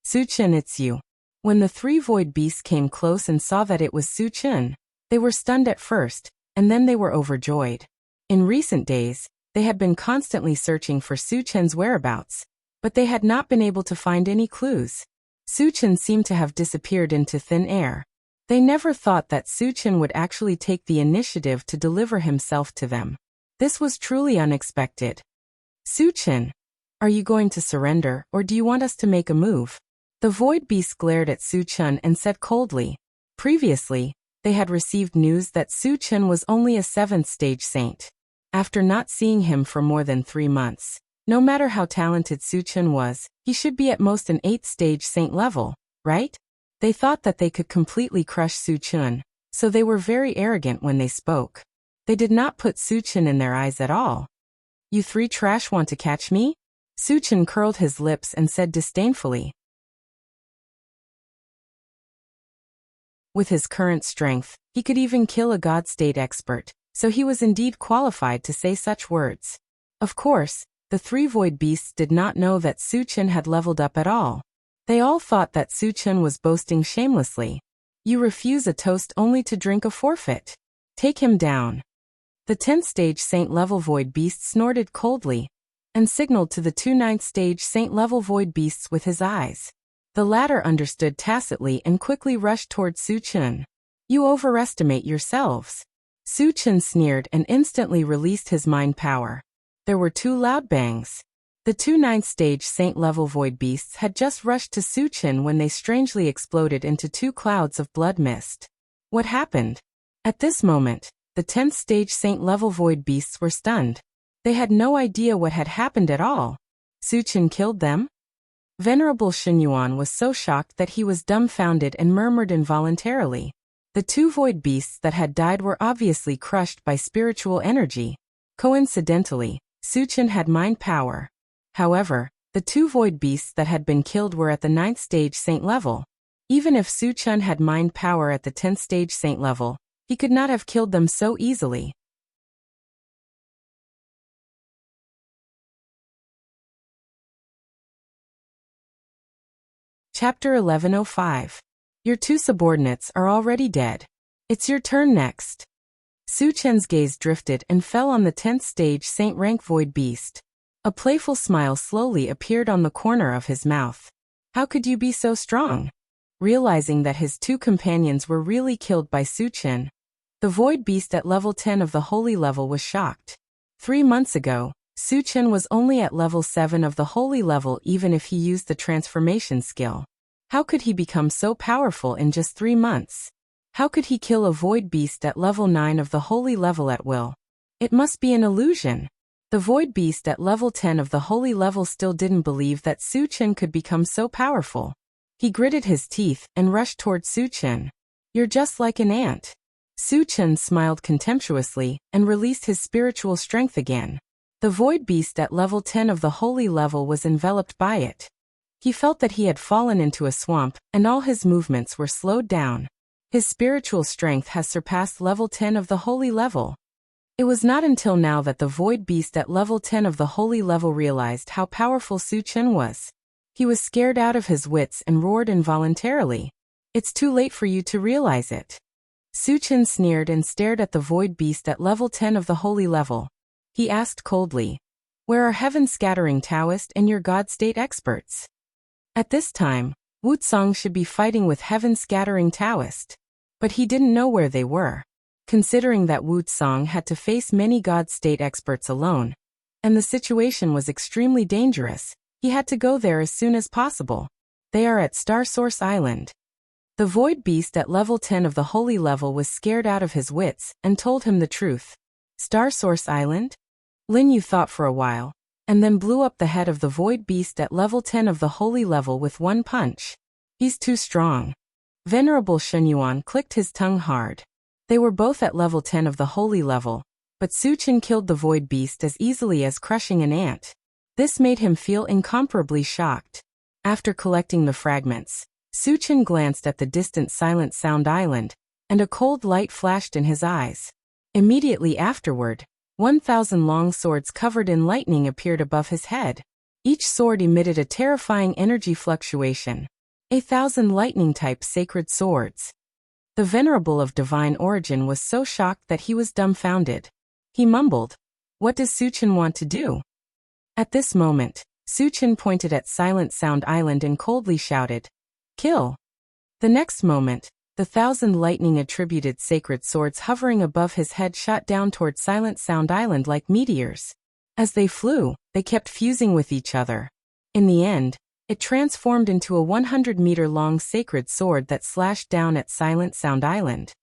Su Chen, it's you. When the 3 void beasts came close and saw that it was Su Chen, they were stunned at first, and then they were overjoyed. In recent days, they had been constantly searching for Su Chen's whereabouts, but they had not been able to find any clues. Su Chen seemed to have disappeared into thin air. They never thought that Suchin would actually take the initiative to deliver himself to them. This was truly unexpected. Suchin, are you going to surrender, or do you want us to make a move? The void beast glared at Suchin and said coldly. Previously, they had received news that Suchin was only a 7th stage saint. After not seeing him for more than 3 months, no matter how talented Suchin was, he should be at most an 8th stage saint level, right? They thought that they could completely crush Suchin, so they were very arrogant when they spoke. They did not put Suchin in their eyes at all. You 3 trash want to catch me? Suchin curled his lips and said disdainfully. With his current strength, he could even kill a God State expert, so he was indeed qualified to say such words. Of course, the 3 void beasts did not know that Suchin had leveled up at all. They all thought that Suchin was boasting shamelessly. You refuse a toast only to drink a forfeit. Take him down. The 10th stage saint level void beast snorted coldly and signaled to the 2 9th stage saint level void beasts with his eyes. The latter understood tacitly and quickly rushed toward Suchin. You overestimate yourselves. Suchin sneered and instantly released his mind power. There were 2 loud bangs. The 2 9th stage saint level void beasts had just rushed to Suchin when they strangely exploded into 2 clouds of blood mist. What happened? At this moment, the 10th stage saint level void beasts were stunned. They had no idea what had happened at all. Suchin killed them? Venerable Xinyuan was so shocked that he was dumbfounded and murmured involuntarily. The 2 void beasts that had died were obviously crushed by spiritual energy. Coincidentally, Suchin had mind power. However, the 2 void beasts that had been killed were at the 9th stage saint level. Even if Suchin had mind power at the 10th stage saint level, he could not have killed them so easily. Chapter 1105. Your 2 subordinates are already dead. It's your turn next. Suchin's gaze drifted and fell on the 10th stage saint rank void beast. A playful smile slowly appeared on the corner of his mouth. How could you be so strong? Realizing that his 2 companions were really killed by Suchin, the void beast at level 10 of the holy level was shocked. 3 months ago, Suchin was only at level 7 of the holy level even if he used the transformation skill. How could he become so powerful in just 3 months? How could he kill a void beast at level 9 of the holy level at will? It must be an illusion. The void beast at level 10 of the holy level still didn't believe that Suchin could become so powerful. He gritted his teeth and rushed toward Suchin. You're just like an ant. Suchin smiled contemptuously and released his spiritual strength again. The void beast at level 10 of the holy level was enveloped by it. He felt that he had fallen into a swamp and all his movements were slowed down. His spiritual strength has surpassed level 10 of the holy level. It was not until now that the void beast at level 10 of the holy level realized how powerful Suchin was. He was scared out of his wits and roared involuntarily. It's too late for you to realize it. Suchin sneered and stared at the void beast at level 10 of the holy level. He asked coldly, where are heaven-scattering Taoist and your God State experts? At this time, Wuxia should be fighting with heaven-scattering Taoist. But he didn't know where they were. Considering that Wuxia had to face many God State experts alone, and the situation was extremely dangerous, he had to go there as soon as possible. They are at Star Source Island. The void beast at level 10 of the holy level was scared out of his wits and told him the truth. Star Source Island? Lin Yu thought for a while, and then blew up the head of the void beast at level 10 of the holy level with one punch. He's too strong. Venerable Xinyuan clicked his tongue hard. They were both at level 10 of the holy level, but Suchin killed the void beast as easily as crushing an ant. This made him feel incomparably shocked. After collecting the fragments, Suchin glanced at the distant Silent Sound Island, and a cold light flashed in his eyes. Immediately afterward, 1,000 long swords covered in lightning appeared above his head. Each sword emitted a terrifying energy fluctuation. 1,000 lightning-type sacred swords. The Venerable of Divine Origin was so shocked that he was dumbfounded. He mumbled, "What does Suchin want to do?" At this moment, Suchin pointed at Silent Sound Island and coldly shouted, "Kill!" The next moment, The 1,000 lightning-attributed sacred swords hovering above his head shot down toward Silent Sound Island like meteors. As they flew, they kept fusing with each other. In the end, it transformed into a 100-meter-long sacred sword that slashed down at Silent Sound Island.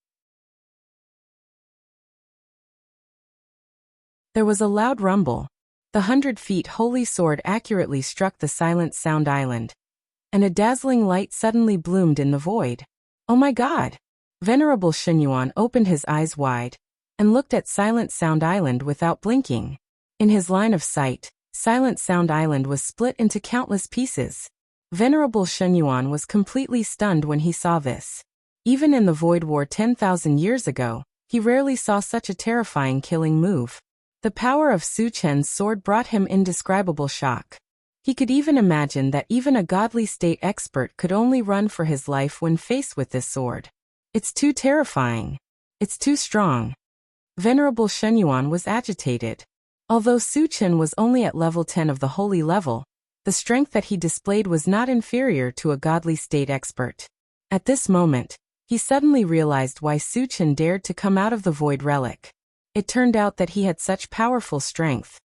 There was a loud rumble. The 100-feet holy sword accurately struck the Silent Sound Island, and a dazzling light suddenly bloomed in the void. Oh my God! Venerable Shenyuan opened his eyes wide and looked at Silent Sound Island without blinking. In his line of sight, Silent Sound Island was split into countless pieces. Venerable Shenyuan was completely stunned when he saw this. Even in the Void War 10,000 years ago, he rarely saw such a terrifying killing move. The power of Su Chen's sword brought him indescribable shock. He could even imagine that even a godly state expert could only run for his life when faced with this sword. It's too terrifying. It's too strong. Venerable Shenyuan was agitated. Although Su Chen was only at level 10 of the holy level, the strength that he displayed was not inferior to a godly state expert. At this moment, he suddenly realized why Su Chen dared to come out of the void relic. It turned out that he had such powerful strength.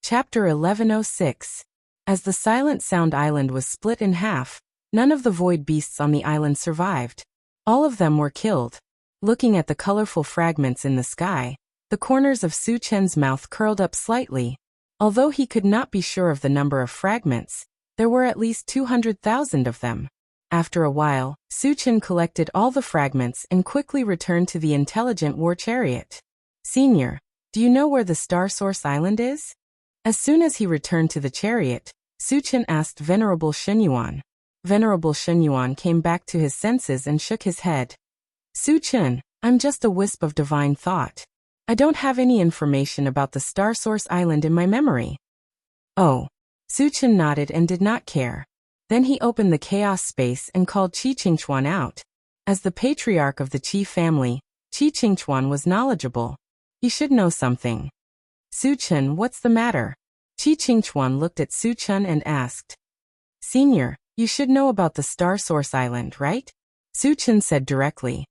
Chapter 1106. As the Silent Sound Island was split in half, none of the void beasts on the island survived. All of them were killed. Looking at the colorful fragments in the sky, the corners of Su Chen's mouth curled up slightly. Although he could not be sure of the number of fragments, there were at least 200,000 of them. After a while, Su Chen collected all the fragments and quickly returned to the intelligent war chariot. Senior, do you know where the Star Source Island is? As soon as he returned to the chariot, Su Chen asked Venerable Shenyuan. Venerable Shenyuan came back to his senses and shook his head. Su Chen, I'm just a wisp of divine thought. I don't have any information about the Star Source Island in my memory. Oh. Su Chen nodded and did not care. Then he opened the chaos space and called Qi Qingchuan out. As the patriarch of the Qi family, Qi Qingchuan was knowledgeable. He should know something. Su Chen, what's the matter? Qi Qingchuan looked at Su Chen and asked. Senior, you should know about the Star Source Island, right? Su Chen said directly.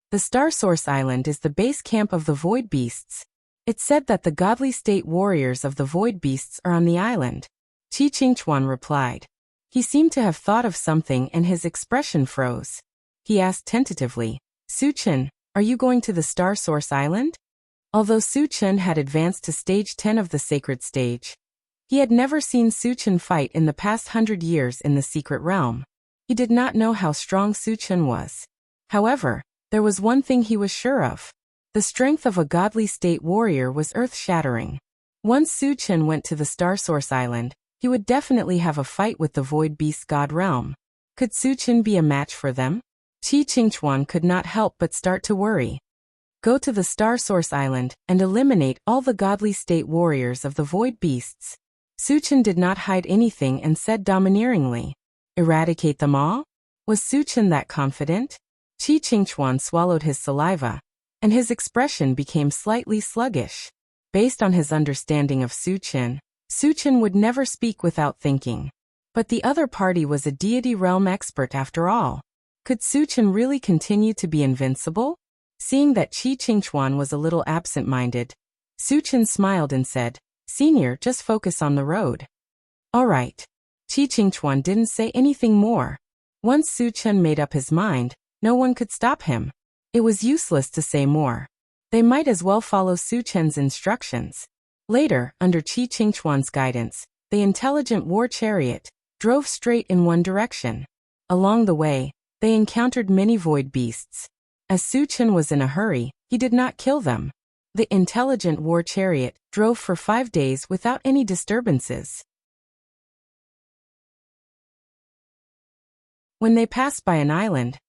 The Star Source Island is the base camp of the Void Beasts. It's said that the godly state warriors of the Void Beasts are on the island. Qi Qingchuan replied. He seemed to have thought of something and his expression froze. He asked tentatively, Su Chen, are you going to the Star Source Island? Although Su Chen had advanced to stage 10 of the sacred stage, he had never seen Su Chen fight in the past 100 years in the secret realm. He did not know how strong Su Chen was. However, there was one thing he was sure of. The strength of a godly state warrior was earth-shattering. Once Su Chen went to the Star Source Island, he would definitely have a fight with the Void Beast God realm. Could Su Chen be a match for them? Qi Qingchuan could not help but start to worry. Go to the Star Source Island and eliminate all the godly state warriors of the Void Beasts. Su Chen did not hide anything and said domineeringly. Eradicate them all? Was Su Chen that confident? Qi Qingchuan swallowed his saliva, and his expression became slightly sluggish. Based on his understanding of Su Chen would never speak without thinking. But the other party was a deity realm expert after all. Could Su Chen really continue to be invincible? Seeing that Qi Qingchuan was a little absent-minded, Su Chen smiled and said, Senior, just focus on the road. All right. Qi Qingchuan didn't say anything more. Once Su Chen made up his mind, no one could stop him. It was useless to say more. They might as well follow Su Chen's instructions. Later, under Qi Qingchuan's guidance, the intelligent war chariot drove straight in one direction. Along the way, they encountered many void beasts. As Su Chen was in a hurry, he did not kill them. The intelligent war chariot drove for 5 days without any disturbances. When they passed by an island,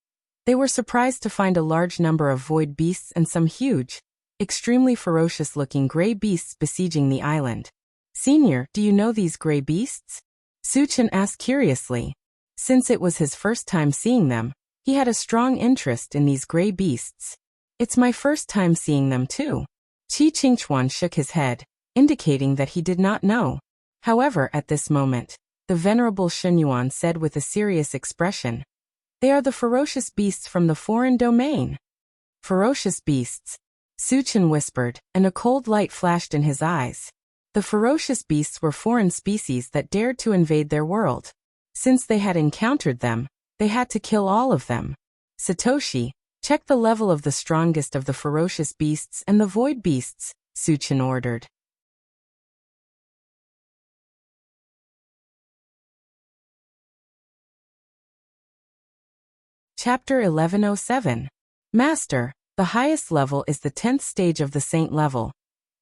they were surprised to find a large number of void beasts and some huge, extremely ferocious-looking gray beasts besieging the island. Senior, do you know these gray beasts? Su Chen asked curiously. Since it was his first time seeing them, he had a strong interest in these gray beasts. It's my first time seeing them too. Qi Qingchuan shook his head, indicating that he did not know. However, at this moment, the venerable Shenyuan said with a serious expression, "They are the ferocious beasts from the foreign domain." Ferocious beasts, Suchen whispered, and a cold light flashed in his eyes. The ferocious beasts were foreign species that dared to invade their world. Since they had encountered them, they had to kill all of them. Satoshi, check the level of the strongest of the ferocious beasts and the void beasts, Suchen ordered. Chapter 1107. Master, the highest level is the 10th stage of the saint level.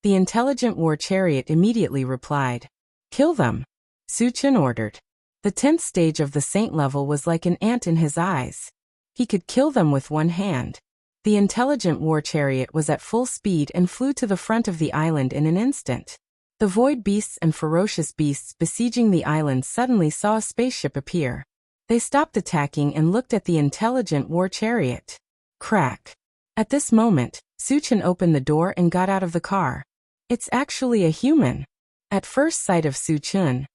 The intelligent war chariot immediately replied. Kill them, Suchen ordered. The 10th stage of the saint level was like an ant in his eyes. He could kill them with one hand. The intelligent war chariot was at full speed and flew to the front of the island in an instant. The void beasts and ferocious beasts besieging the island suddenly saw a spaceship appear. They stopped attacking and looked at the intelligent war chariot. Crack. At this moment, Suchen opened the door and got out of the car. It's actually a human. At first sight of Suchen,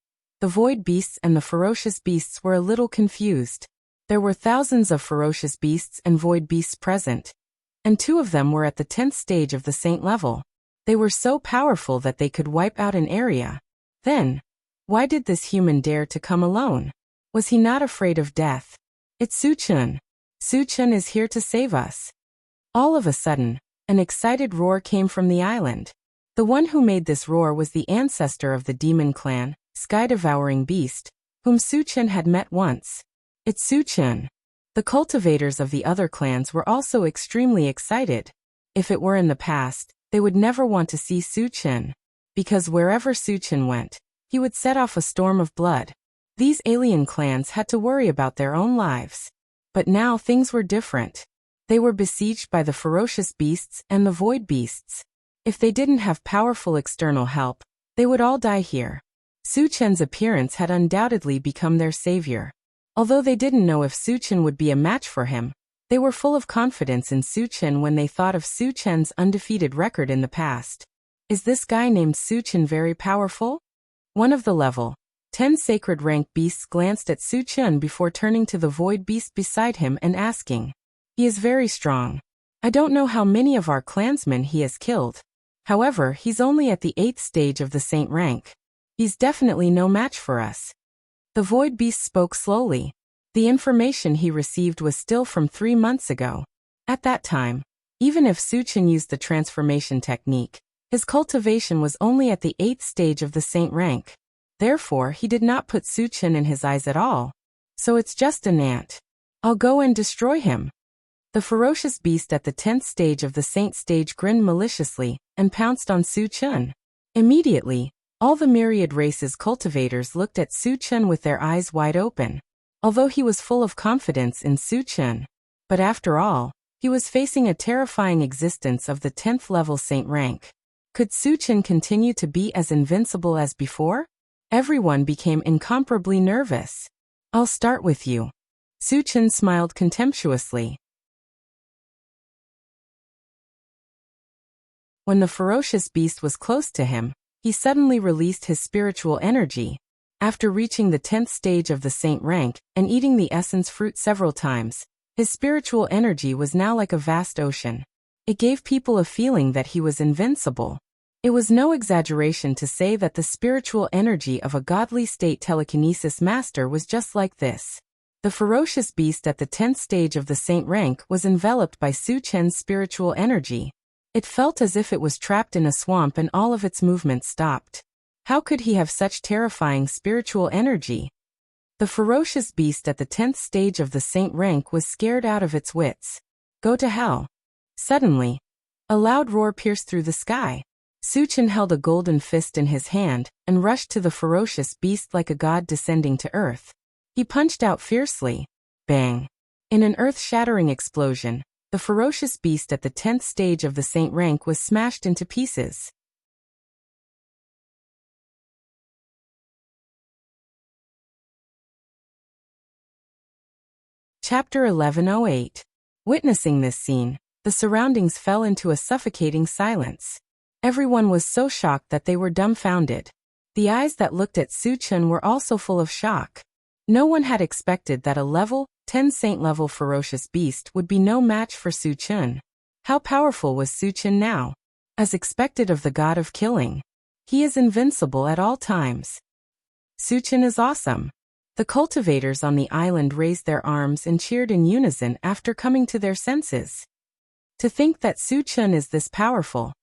the void beasts and the ferocious beasts were a little confused. There were thousands of ferocious beasts and void beasts present, and 2 of them were at the 10th stage of the saint level. They were so powerful that they could wipe out an area. Then, why did this human dare to come alone? Was he not afraid of death? It's Suchen. Suchen is here to save us. All of a sudden, an excited roar came from the island. The one who made this roar was the ancestor of the demon clan, Sky-devouring beast, whom Suchen had met once. It's Suchen. The cultivators of the other clans were also extremely excited. If it were in the past, they would never want to see Suchen, because wherever Suchen went, he would set off a storm of blood. These alien clans had to worry about their own lives. But now things were different. They were besieged by the ferocious beasts and the void beasts. If they didn't have powerful external help, they would all die here. Suchen's appearance had undoubtedly become their savior. Although they didn't know if Suchen would be a match for him, they were full of confidence in Suchen when they thought of Suchen's undefeated record in the past. Is this guy named Suchen very powerful? One of the level 10 sacred rank beasts glanced at Suchen before turning to the void beast beside him and asking. He is very strong. I don't know how many of our clansmen he has killed. However, he's only at the 8th stage of the saint rank. He's definitely no match for us. The void beast spoke slowly. The information he received was still from 3 months ago. At that time, even if Suchen used the transformation technique, his cultivation was only at the 8th stage of the saint rank. Therefore, he did not put Suchen in his eyes at all. So it's just an ant. I'll go and destroy him. The ferocious beast at the 10th stage of the saint stage grinned maliciously and pounced on Suchen. Immediately, all the myriad races cultivators looked at Suchen with their eyes wide open. Although he was full of confidence in Suchen, but after all, he was facing a terrifying existence of the 10th level saint rank. Could Suchen continue to be as invincible as before? Everyone became incomparably nervous. I'll start with you. Suchen smiled contemptuously. When the ferocious beast was close to him, he suddenly released his spiritual energy. After reaching the 10th stage of the saint rank and eating the essence fruit several times, his spiritual energy was now like a vast ocean. It gave people a feeling that he was invincible. It was no exaggeration to say that the spiritual energy of a godly state telekinesis master was just like this. The ferocious beast at the 10th stage of the saint rank was enveloped by Suchen's spiritual energy. It felt as if it was trapped in a swamp and all of its movements stopped. How could he have such terrifying spiritual energy? The ferocious beast at the 10th stage of the saint rank was scared out of its wits. Go to hell. Suddenly, a loud roar pierced through the sky. Suchen held a golden fist in his hand and rushed to the ferocious beast like a god descending to earth. He punched out fiercely. Bang! In an earth-shattering explosion, the ferocious beast at the 10th stage of the saint rank was smashed into pieces. Chapter 1108. Witnessing this scene, the surroundings fell into a suffocating silence. Everyone was so shocked that they were dumbfounded. The eyes that looked at Su Chen were also full of shock. No one had expected that a level 10 saint-level ferocious beast would be no match for Su Chen. How powerful was Su Chen now? As expected of the god of killing. He is invincible at all times. Su Chen is awesome. The cultivators on the island raised their arms and cheered in unison after coming to their senses. To think that Su Chen is this powerful.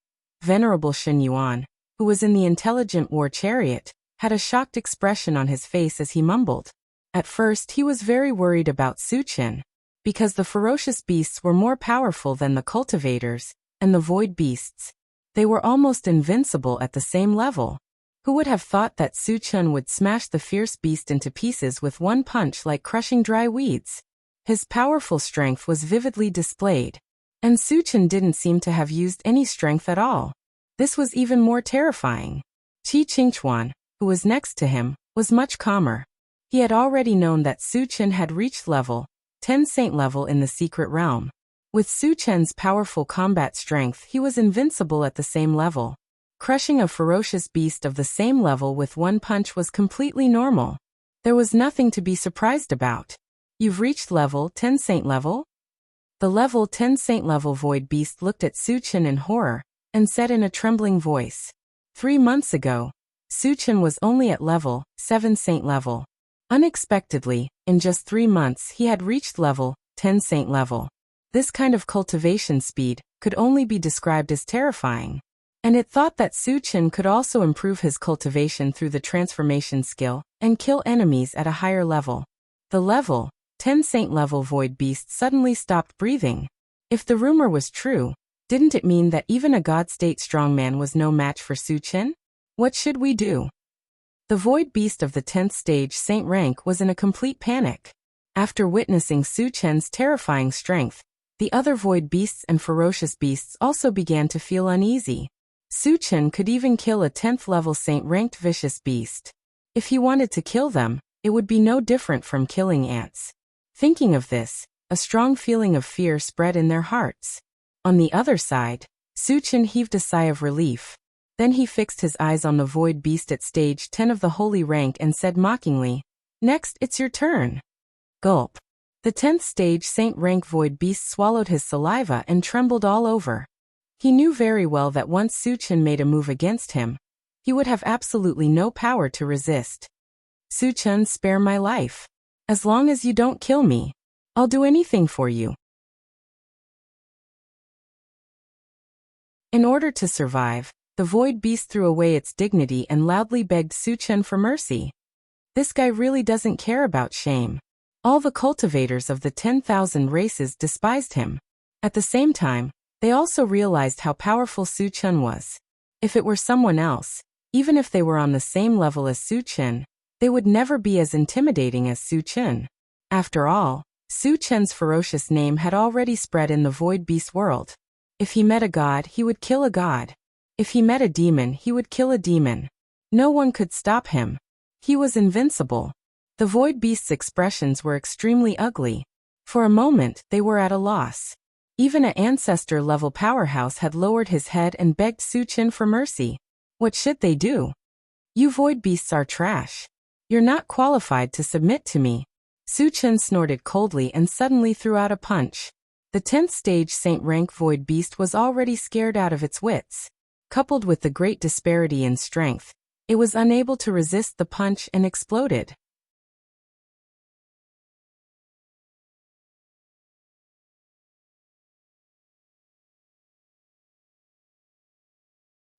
Venerable Shen Yuan, who was in the intelligent war chariot, had a shocked expression on his face as he mumbled. At first he was very worried about Su Chen, because the ferocious beasts were more powerful than the cultivators, and the void beasts. They were almost invincible at the same level. Who would have thought that Su Chen would smash the fierce beast into pieces with one punch like crushing dry weeds? His powerful strength was vividly displayed, and Su Chen didn't seem to have used any strength at all. This was even more terrifying. Qi Qingchuan, who was next to him, was much calmer. He had already known that Su Chen had reached level 10 saint level in the secret realm. With Su Chen's powerful combat strength, he was invincible at the same level. Crushing a ferocious beast of the same level with one punch was completely normal. There was nothing to be surprised about. You've reached level 10 saint level? The level 10 saint level void beast looked at Su Chen in horror, and said in a trembling voice. 3 months ago, Su Chen was only at level 7 saint level. Unexpectedly, in just 3 months he had reached level 10 saint level. This kind of cultivation speed could only be described as terrifying. And it thought that Su Chen could also improve his cultivation through the transformation skill and kill enemies at a higher level. The level 10 saint level void beast suddenly stopped breathing. If the rumor was true, didn't it mean that even a god-state strongman was no match for Su Chen? What should we do? The void beast of the 10th stage saint rank was in a complete panic. After witnessing Su Chen's terrifying strength, the other void beasts and ferocious beasts also began to feel uneasy. Su Chen could even kill a 10th level saint-ranked vicious beast. If he wanted to kill them, it would be no different from killing ants. Thinking of this, a strong feeling of fear spread in their hearts. On the other side, Su Chen heaved a sigh of relief. Then he fixed his eyes on the void beast at stage 10 of the holy rank and said mockingly, "Next, it's your turn." Gulp. The 10th stage saint-rank void beast swallowed his saliva and trembled all over. He knew very well that once Su Chen made a move against him, he would have absolutely no power to resist. "Su Chen, spare my life. As long as you don't kill me, I'll do anything for you." In order to survive, the void beast threw away its dignity and loudly begged Su Chen for mercy. This guy really doesn't care about shame. All the cultivators of the 10,000 races despised him. At the same time, they also realized how powerful Su Chen was. If it were someone else, even if they were on the same level as Su Chen, they would never be as intimidating as Su Chen. After all, Su Chen's ferocious name had already spread in the void beast world. If he met a god, he would kill a god. If he met a demon, he would kill a demon. No one could stop him. He was invincible. The void beast's expressions were extremely ugly. For a moment, they were at a loss. Even an ancestor-level powerhouse had lowered his head and begged Su Chen for mercy. What should they do? "You void beasts are trash. You're not qualified to submit to me." Su Chen snorted coldly and suddenly threw out a punch. The 10th stage saint-rank void beast was already scared out of its wits. Coupled with the great disparity in strength, it was unable to resist the punch and exploded.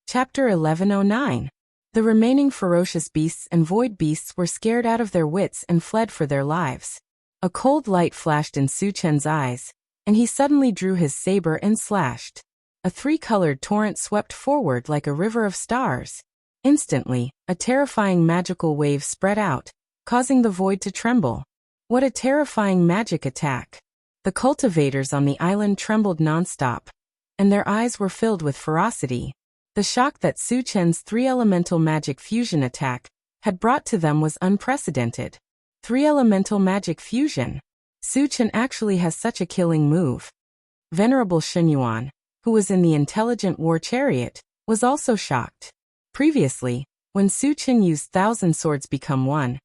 Chapter 1109. The remaining ferocious beasts and void beasts were scared out of their wits and fled for their lives. A cold light flashed in Su Chen's eyes, and he suddenly drew his saber and slashed. A three-colored torrent swept forward like a river of stars. Instantly, a terrifying magical wave spread out, causing the void to tremble. What a terrifying magic attack! The cultivators on the island trembled non-stop, and their eyes were filled with ferocity. The shock that Su Chen's three-elemental magic fusion attack had brought to them was unprecedented. Three-elemental magic fusion. Su Chen actually has such a killing move. Venerable Shen Yuan, who was in the intelligent war chariot, was also shocked. Previously, When Suchin used 1,000 swords become one,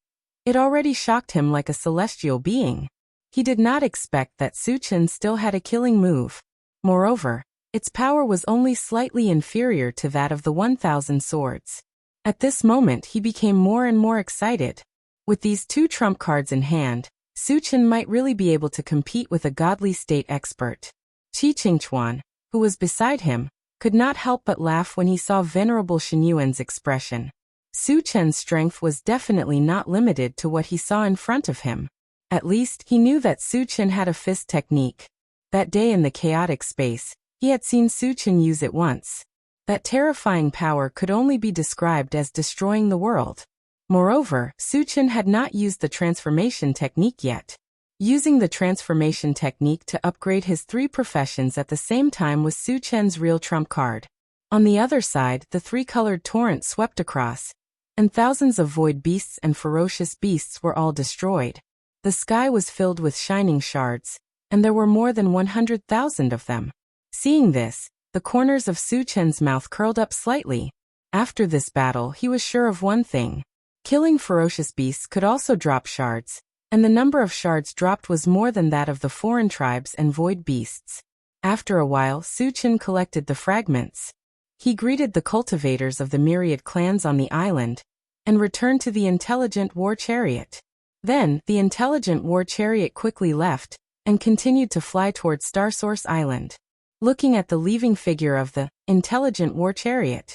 it already shocked him like a celestial being. He did not expect that Suchin still had a killing move. Moreover, its power was only slightly inferior to that of the 1,000 swords. At this moment he became more and more excited. With these two trump cards in hand, Suchin might really be able to compete with a godly state expert. Qi Qingchuan, who was beside him, could not help but laugh when he saw Venerable Shenyuan's expression. Suchen's strength was definitely not limited to what he saw in front of him. At least, he knew that Suchin had a fist technique. That day in the chaotic space, he had seen Suchin use it once. That terrifying power could only be described as destroying the world. Moreover, Suchin had not used the transformation technique yet. Using the transformation technique to upgrade his 3 professions at the same time was Suchen's real trump card. On the other side, the 3-colored torrent swept across, and thousands of void beasts and ferocious beasts were all destroyed. The sky was filled with shining shards, and there were more than 100,000 of them. Seeing this, the corners of Suchen's mouth curled up slightly. After this battle, he was sure of one thing. Killing ferocious beasts could also drop shards, and the number of shards dropped was more than that of the foreign tribes and void beasts. After a while, Suchin collected the fragments. He greeted the cultivators of the myriad clans on the island, and returned to the intelligent war chariot. Then, the intelligent war chariot quickly left, and continued to fly towards Star Source Island. Looking at the leaving figure of the intelligent war chariot,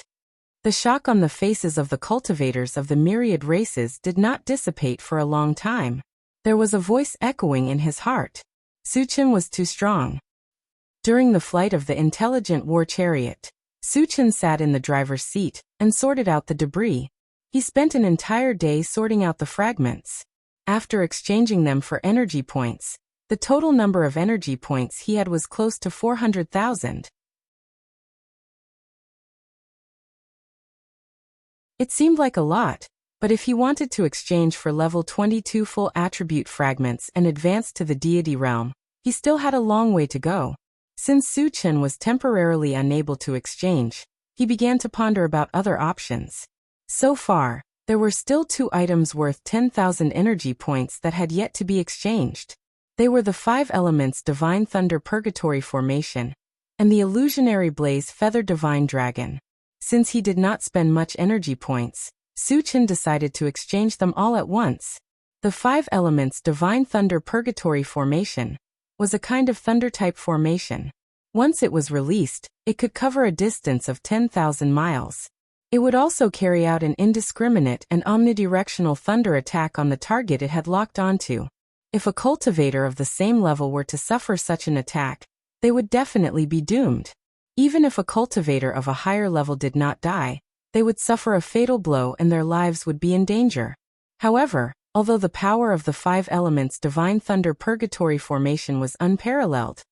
the shock on the faces of the cultivators of the myriad races did not dissipate for a long time. There was a voice echoing in his heart. Suchin was too strong. During the flight of the intelligent war chariot, Suchin sat in the driver's seat and sorted out the debris. He spent an entire day sorting out the fragments. After exchanging them for energy points, the total number of energy points he had was close to 400,000. It seemed like a lot, but if he wanted to exchange for level 22 full attribute fragments and advance to the deity realm, he still had a long way to go. Since Suchin was temporarily unable to exchange, he began to ponder about other options. So far, there were still 2 items worth 10,000 energy points that had yet to be exchanged. They were the 5 elements Divine Thunder Purgatory Formation, and the Illusionary Blaze Feather Divine Dragon. Since he did not spend much energy points, Suchin decided to exchange them all at once. The 5 elements Divine Thunder Purgatory Formation was a kind of thunder-type formation. Once it was released, it could cover a distance of 10,000 miles. It would also carry out an indiscriminate and omnidirectional thunder attack on the target it had locked onto. If a cultivator of the same level were to suffer such an attack, they would definitely be doomed. Even if a cultivator of a higher level did not die, they would suffer a fatal blow and their lives would be in danger. However, although the power of the 5 elements Divine Thunder Purgatory Formation was unparalleled,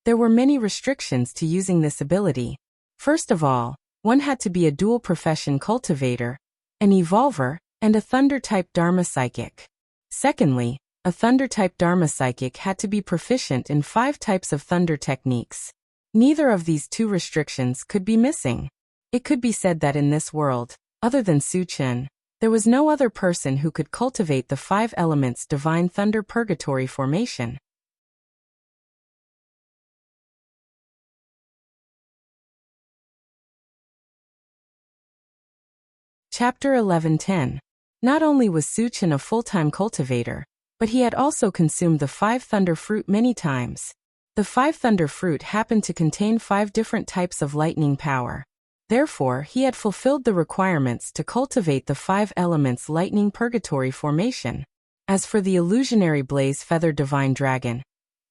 there were many restrictions to using this ability. First of all, one had to be a dual-profession cultivator, an evolver, and a Thunder-type Dharma Psychic. Secondly, a Thunder-type Dharma Psychic had to be proficient in 5 types of Thunder techniques. Neither of these 2 restrictions could be missing. It could be said that in this world, other than Suchin, there was no other person who could cultivate the 5 elements Divine Thunder Purgatory Formation. Chapter 11:10. Not only was Suchin a full-time cultivator, but he had also consumed the 5 thunder fruit many times. The 5 thunder fruit happened to contain 5 different types of lightning power. Therefore, he had fulfilled the requirements to cultivate the 5 elements lightning purgatory formation. As for the illusionary blaze feather divine dragon,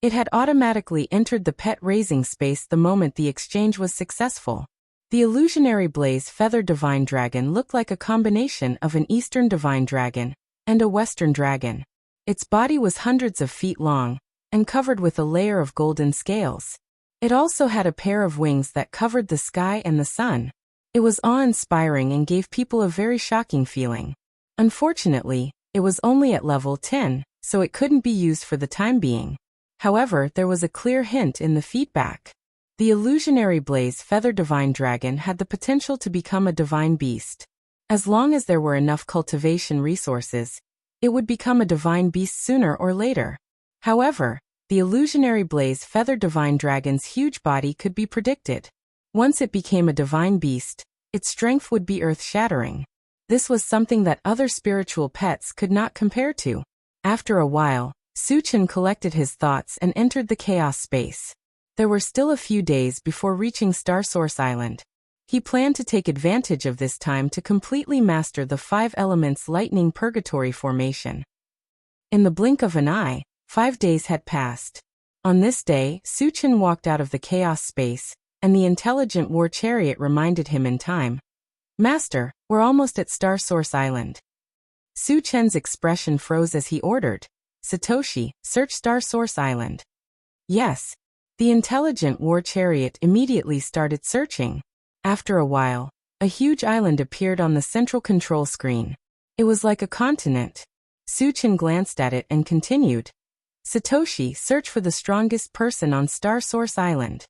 it had automatically entered the pet raising space the moment the exchange was successful. The illusionary blaze feather divine dragon looked like a combination of an eastern divine dragon and a western dragon. Its body was hundreds of feet long and covered with a layer of golden scales. It also had a pair of wings that covered the sky and the sun. It was awe-inspiring and gave people a very shocking feeling. Unfortunately, it was only at level 10, so it couldn't be used for the time being. However, there was a clear hint in the feedback. The illusionary blaze feather divine dragon had the potential to become a divine beast. As long as there were enough cultivation resources, it would become a divine beast sooner or later. However, the illusionary blaze-feathered divine dragon's huge body could be predicted. Once it became a divine beast, its strength would be earth-shattering. This was something that other spiritual pets could not compare to. After a while, Suchin collected his thoughts and entered the chaos space. There were still a few days before reaching Star Source Island. He planned to take advantage of this time to completely master the 5 elements lightning purgatory formation. In the blink of an eye, 5 days had passed. On this day, Suchin walked out of the chaos space, and the intelligent war chariot reminded him in time. Master, we're almost at Star Source Island. Suchin's expression froze as he ordered, Satoshi, search Star Source Island. Yes. The intelligent war chariot immediately started searching. After a while, a huge island appeared on the central control screen. It was like a continent. Suchin glanced at it and continued, Satoshi, search for the strongest person on Star Source Island.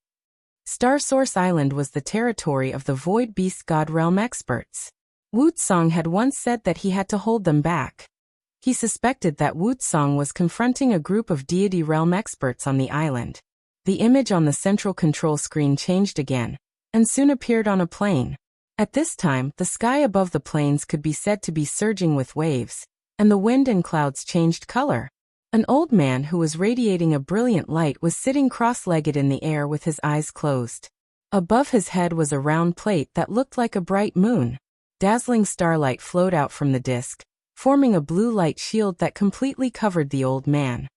Star Source Island was the territory of the Void Beast God Realm experts. Wuxia had once said that he had to hold them back. He suspected that Wuxia was confronting a group of deity realm experts on the island. The image on the central control screen changed again, and soon appeared on a plain. At this time, the sky above the plains could be said to be surging with waves, and the wind and clouds changed color. An old man who was radiating a brilliant light was sitting cross-legged in the air with his eyes closed. Above his head was a round plate that looked like a bright moon. Dazzling starlight flowed out from the disk, forming a blue light shield that completely covered the old man.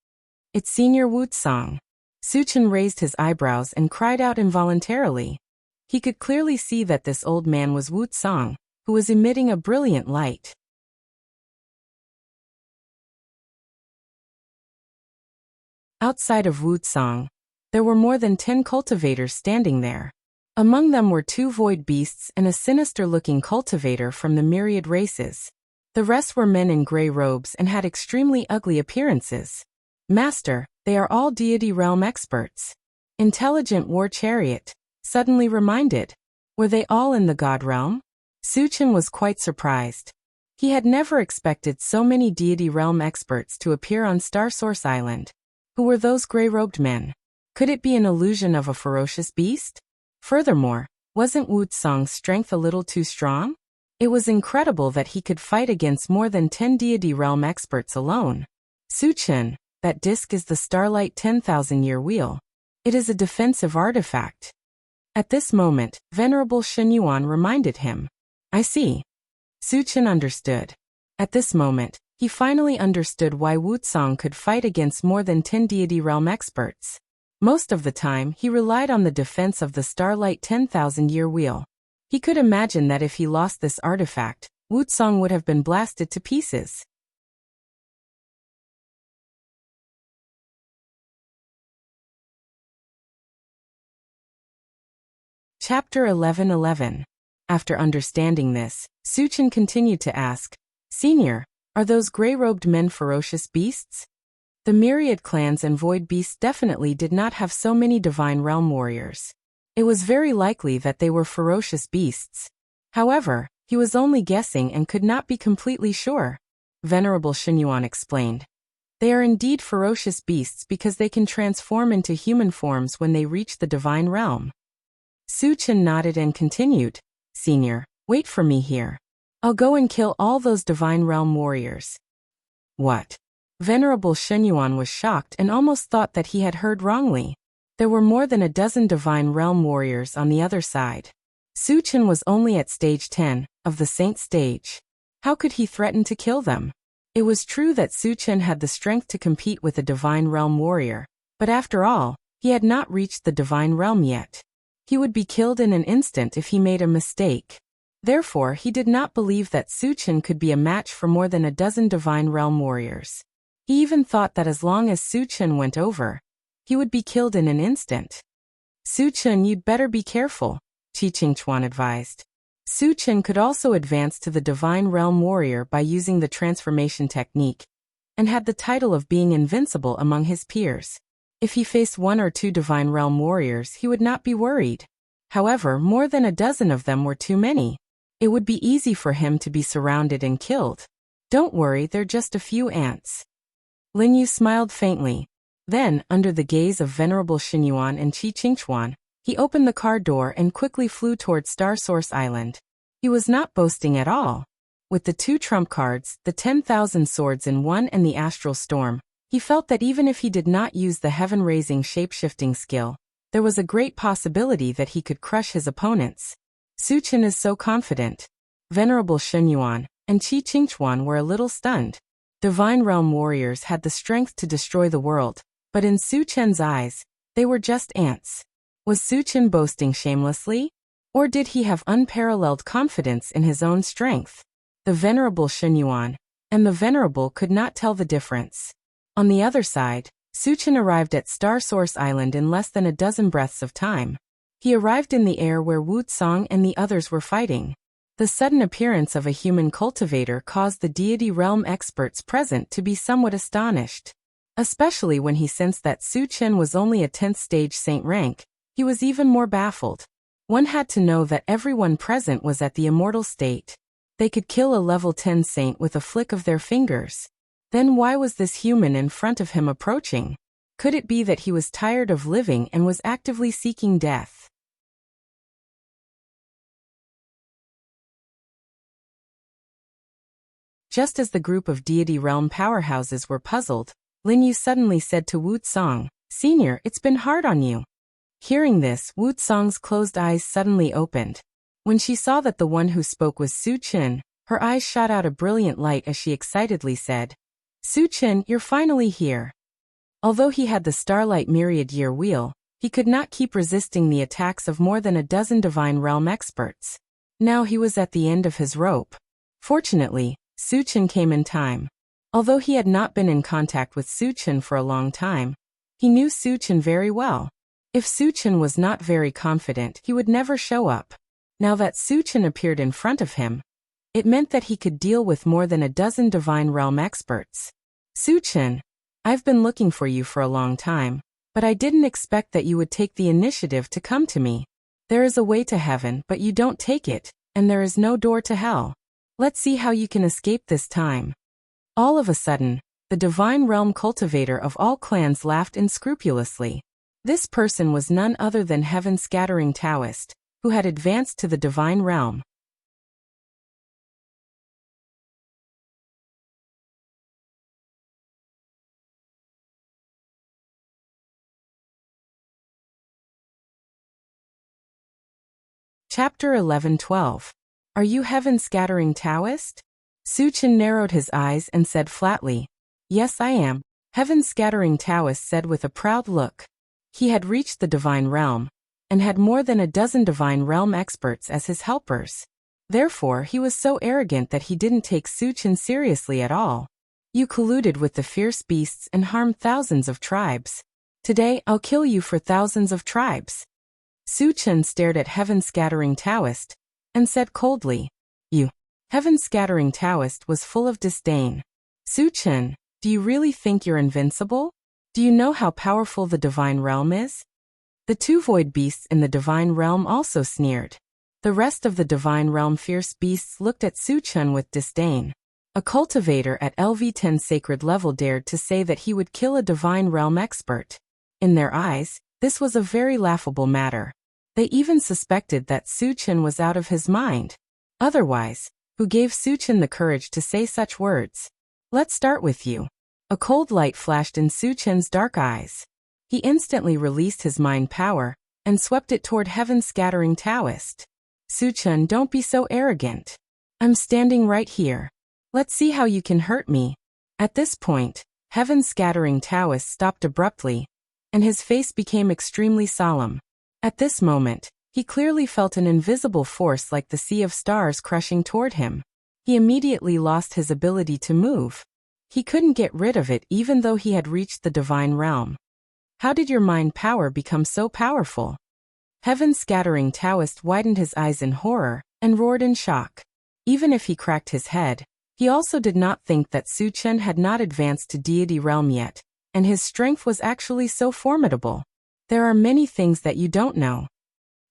It's Senior Wuxia. Suchin raised his eyebrows and cried out involuntarily. He could clearly see that this old man was Wuxia, who was emitting a brilliant light. Outside of Wuxia, there were more than 10 cultivators standing there. Among them were 2 void beasts and a sinister-looking cultivator from the myriad races. The rest were men in gray robes and had extremely ugly appearances. Master, they are all deity realm experts. Intelligent war chariot suddenly reminded. Were they all in the god realm? Suchin was quite surprised. He had never expected so many deity realm experts to appear on Star Source Island. Who were those gray-robed men? Could it be an illusion of a ferocious beast? Furthermore, wasn't Wuxia's strength a little too strong? It was incredible that he could fight against more than 10 deity realm experts alone. Suchin, that disc is the Starlight 10,000-year wheel. It is a defensive artifact. At this moment, Venerable Shenyuan reminded him. I see. Suchin understood. At this moment, he finally understood why Wuxia could fight against more than 10 deity realm experts. Most of the time, he relied on the defense of the Starlight 10,000-year wheel. He could imagine that if he lost this artifact, Wuxia would have been blasted to pieces. Chapter 11:11. After understanding this, Suchin continued to ask, Senior, are those gray-robed men ferocious beasts? The myriad clans and void beasts definitely did not have so many divine realm warriors. It was very likely that they were ferocious beasts. However, he was only guessing and could not be completely sure. Venerable Shenyuan explained. They are indeed ferocious beasts because they can transform into human forms when they reach the divine realm. Suchin nodded and continued, Senior, wait for me here. I'll go and kill all those divine realm warriors. What? Venerable Shenyuan was shocked and almost thought that he had heard wrongly. There were more than a dozen divine realm warriors on the other side. Suchin was only at stage 10, of the saint stage. How could he threaten to kill them? It was true that Suchin had the strength to compete with a divine realm warrior, but after all, he had not reached the divine realm yet. He would be killed in an instant if he made a mistake. Therefore, he did not believe that Suchin could be a match for more than a dozen divine realm warriors. He even thought that as long as Suchin went over, he would be killed in an instant. Suchin, you'd better be careful, Qi Qingchuan advised. Suchin could also advance to the divine realm warrior by using the transformation technique, and had the title of being invincible among his peers. If he faced 1 or 2 divine realm warriors, he would not be worried. However, more than a dozen of them were too many. It would be easy for him to be surrounded and killed. Don't worry, they're just a few ants. Lin Yu smiled faintly. Then, under the gaze of Venerable Xinyuan and Qi Qingchuan, he opened the car door and quickly flew toward Star Source Island. He was not boasting at all. With the 2 trump cards, the 10,000 swords in one and the astral storm, he felt that even if he did not use the heaven-raising shape-shifting skill, there was a great possibility that he could crush his opponents. Su Chen is so confident. Venerable Xinyuan and Qi Qingchuan were a little stunned. Divine Realm warriors had the strength to destroy the world, but in Su Chen's eyes, they were just ants. Was Su Chen boasting shamelessly? Or did he have unparalleled confidence in his own strength? The Venerable Xinyuan and the Venerable could not tell the difference. On the other side, Su Chen arrived at Star Source Island in less than a dozen breaths of time. He arrived in the air where Wuxia and the others were fighting. The sudden appearance of a human cultivator caused the deity realm experts present to be somewhat astonished. Especially when he sensed that Su Chen was only a 10th stage saint rank, he was even more baffled. One had to know that everyone present was at the immortal state. They could kill a level 10 saint with a flick of their fingers. Then why was this human in front of him approaching? Could it be that he was tired of living and was actively seeking death? Just as the group of deity realm powerhouses were puzzled, Lin Yu suddenly said to Wuxia, "Senior, it's been hard on you." Hearing this, Wuxia's closed eyes suddenly opened. When she saw that the one who spoke was Su Chen, her eyes shot out a brilliant light as she excitedly said, "Su Chen, you're finally here." Although he had the Starlight Myriad Year Wheel, he could not keep resisting the attacks of more than a dozen Divine Realm experts. Now he was at the end of his rope. Fortunately, Su Chen came in time. Although he had not been in contact with Su Chen for a long time, he knew Su Chen very well. If Su Chen was not very confident, he would never show up. Now that Su Chen appeared in front of him, it meant that he could deal with more than a dozen Divine Realm experts. "Su Chen, I've been looking for you for a long time, but I didn't expect that you would take the initiative to come to me. There is a way to heaven, but you don't take it, and there is no door to hell. Let's see how you can escape this time." All of a sudden, the Divine Realm cultivator of all clans laughed unscrupulously. This person was none other than Heaven-Scattering Taoist, who had advanced to the Divine Realm. Chapter 11-12. Are you Heaven-Scattering Taoist? Su Chen narrowed his eyes and said flatly, "Yes, I am," Heaven-Scattering Taoist said with a proud look. He had reached the Divine Realm, and had more than a dozen Divine Realm experts as his helpers. Therefore, he was so arrogant that he didn't take Su Chen seriously at all. "You colluded with the fierce beasts and harmed thousands of tribes. Today, I'll kill you for thousands of tribes." Su Chen stared at Heaven-Scattering Taoist, and said coldly, "You." Heaven-Scattering Taoist was full of disdain. "Su Chen, do you really think you're invincible? Do you know how powerful the Divine Realm is?" The 2 void beasts in the Divine Realm also sneered. The rest of the Divine Realm fierce beasts looked at Su Chen with disdain. A cultivator at LV10 sacred level dared to say that he would kill a Divine Realm expert. In their eyes, this was a very laughable matter. They even suspected that Su Chen was out of his mind. Otherwise, who gave Su Chen the courage to say such words? "Let's start with you." A cold light flashed in Su Chen's dark eyes. He instantly released his mind power, and swept it toward Heaven-Scattering Taoist. "Su Chen, don't be so arrogant. I'm standing right here. Let's see how you can hurt me." At this point, Heaven-Scattering Taoist stopped abruptly, and his face became extremely solemn. At this moment, he clearly felt an invisible force like the sea of stars crushing toward him. He immediately lost his ability to move. He couldn't get rid of it even though he had reached the Divine Realm. "How did your mind power become so powerful?" Heaven-Scattering Taoist widened his eyes in horror, and roared in shock. Even if he cracked his head, he also did not think that Su Chen had not advanced to Deity Realm yet, and his strength was actually so formidable. "There are many things that you don't know."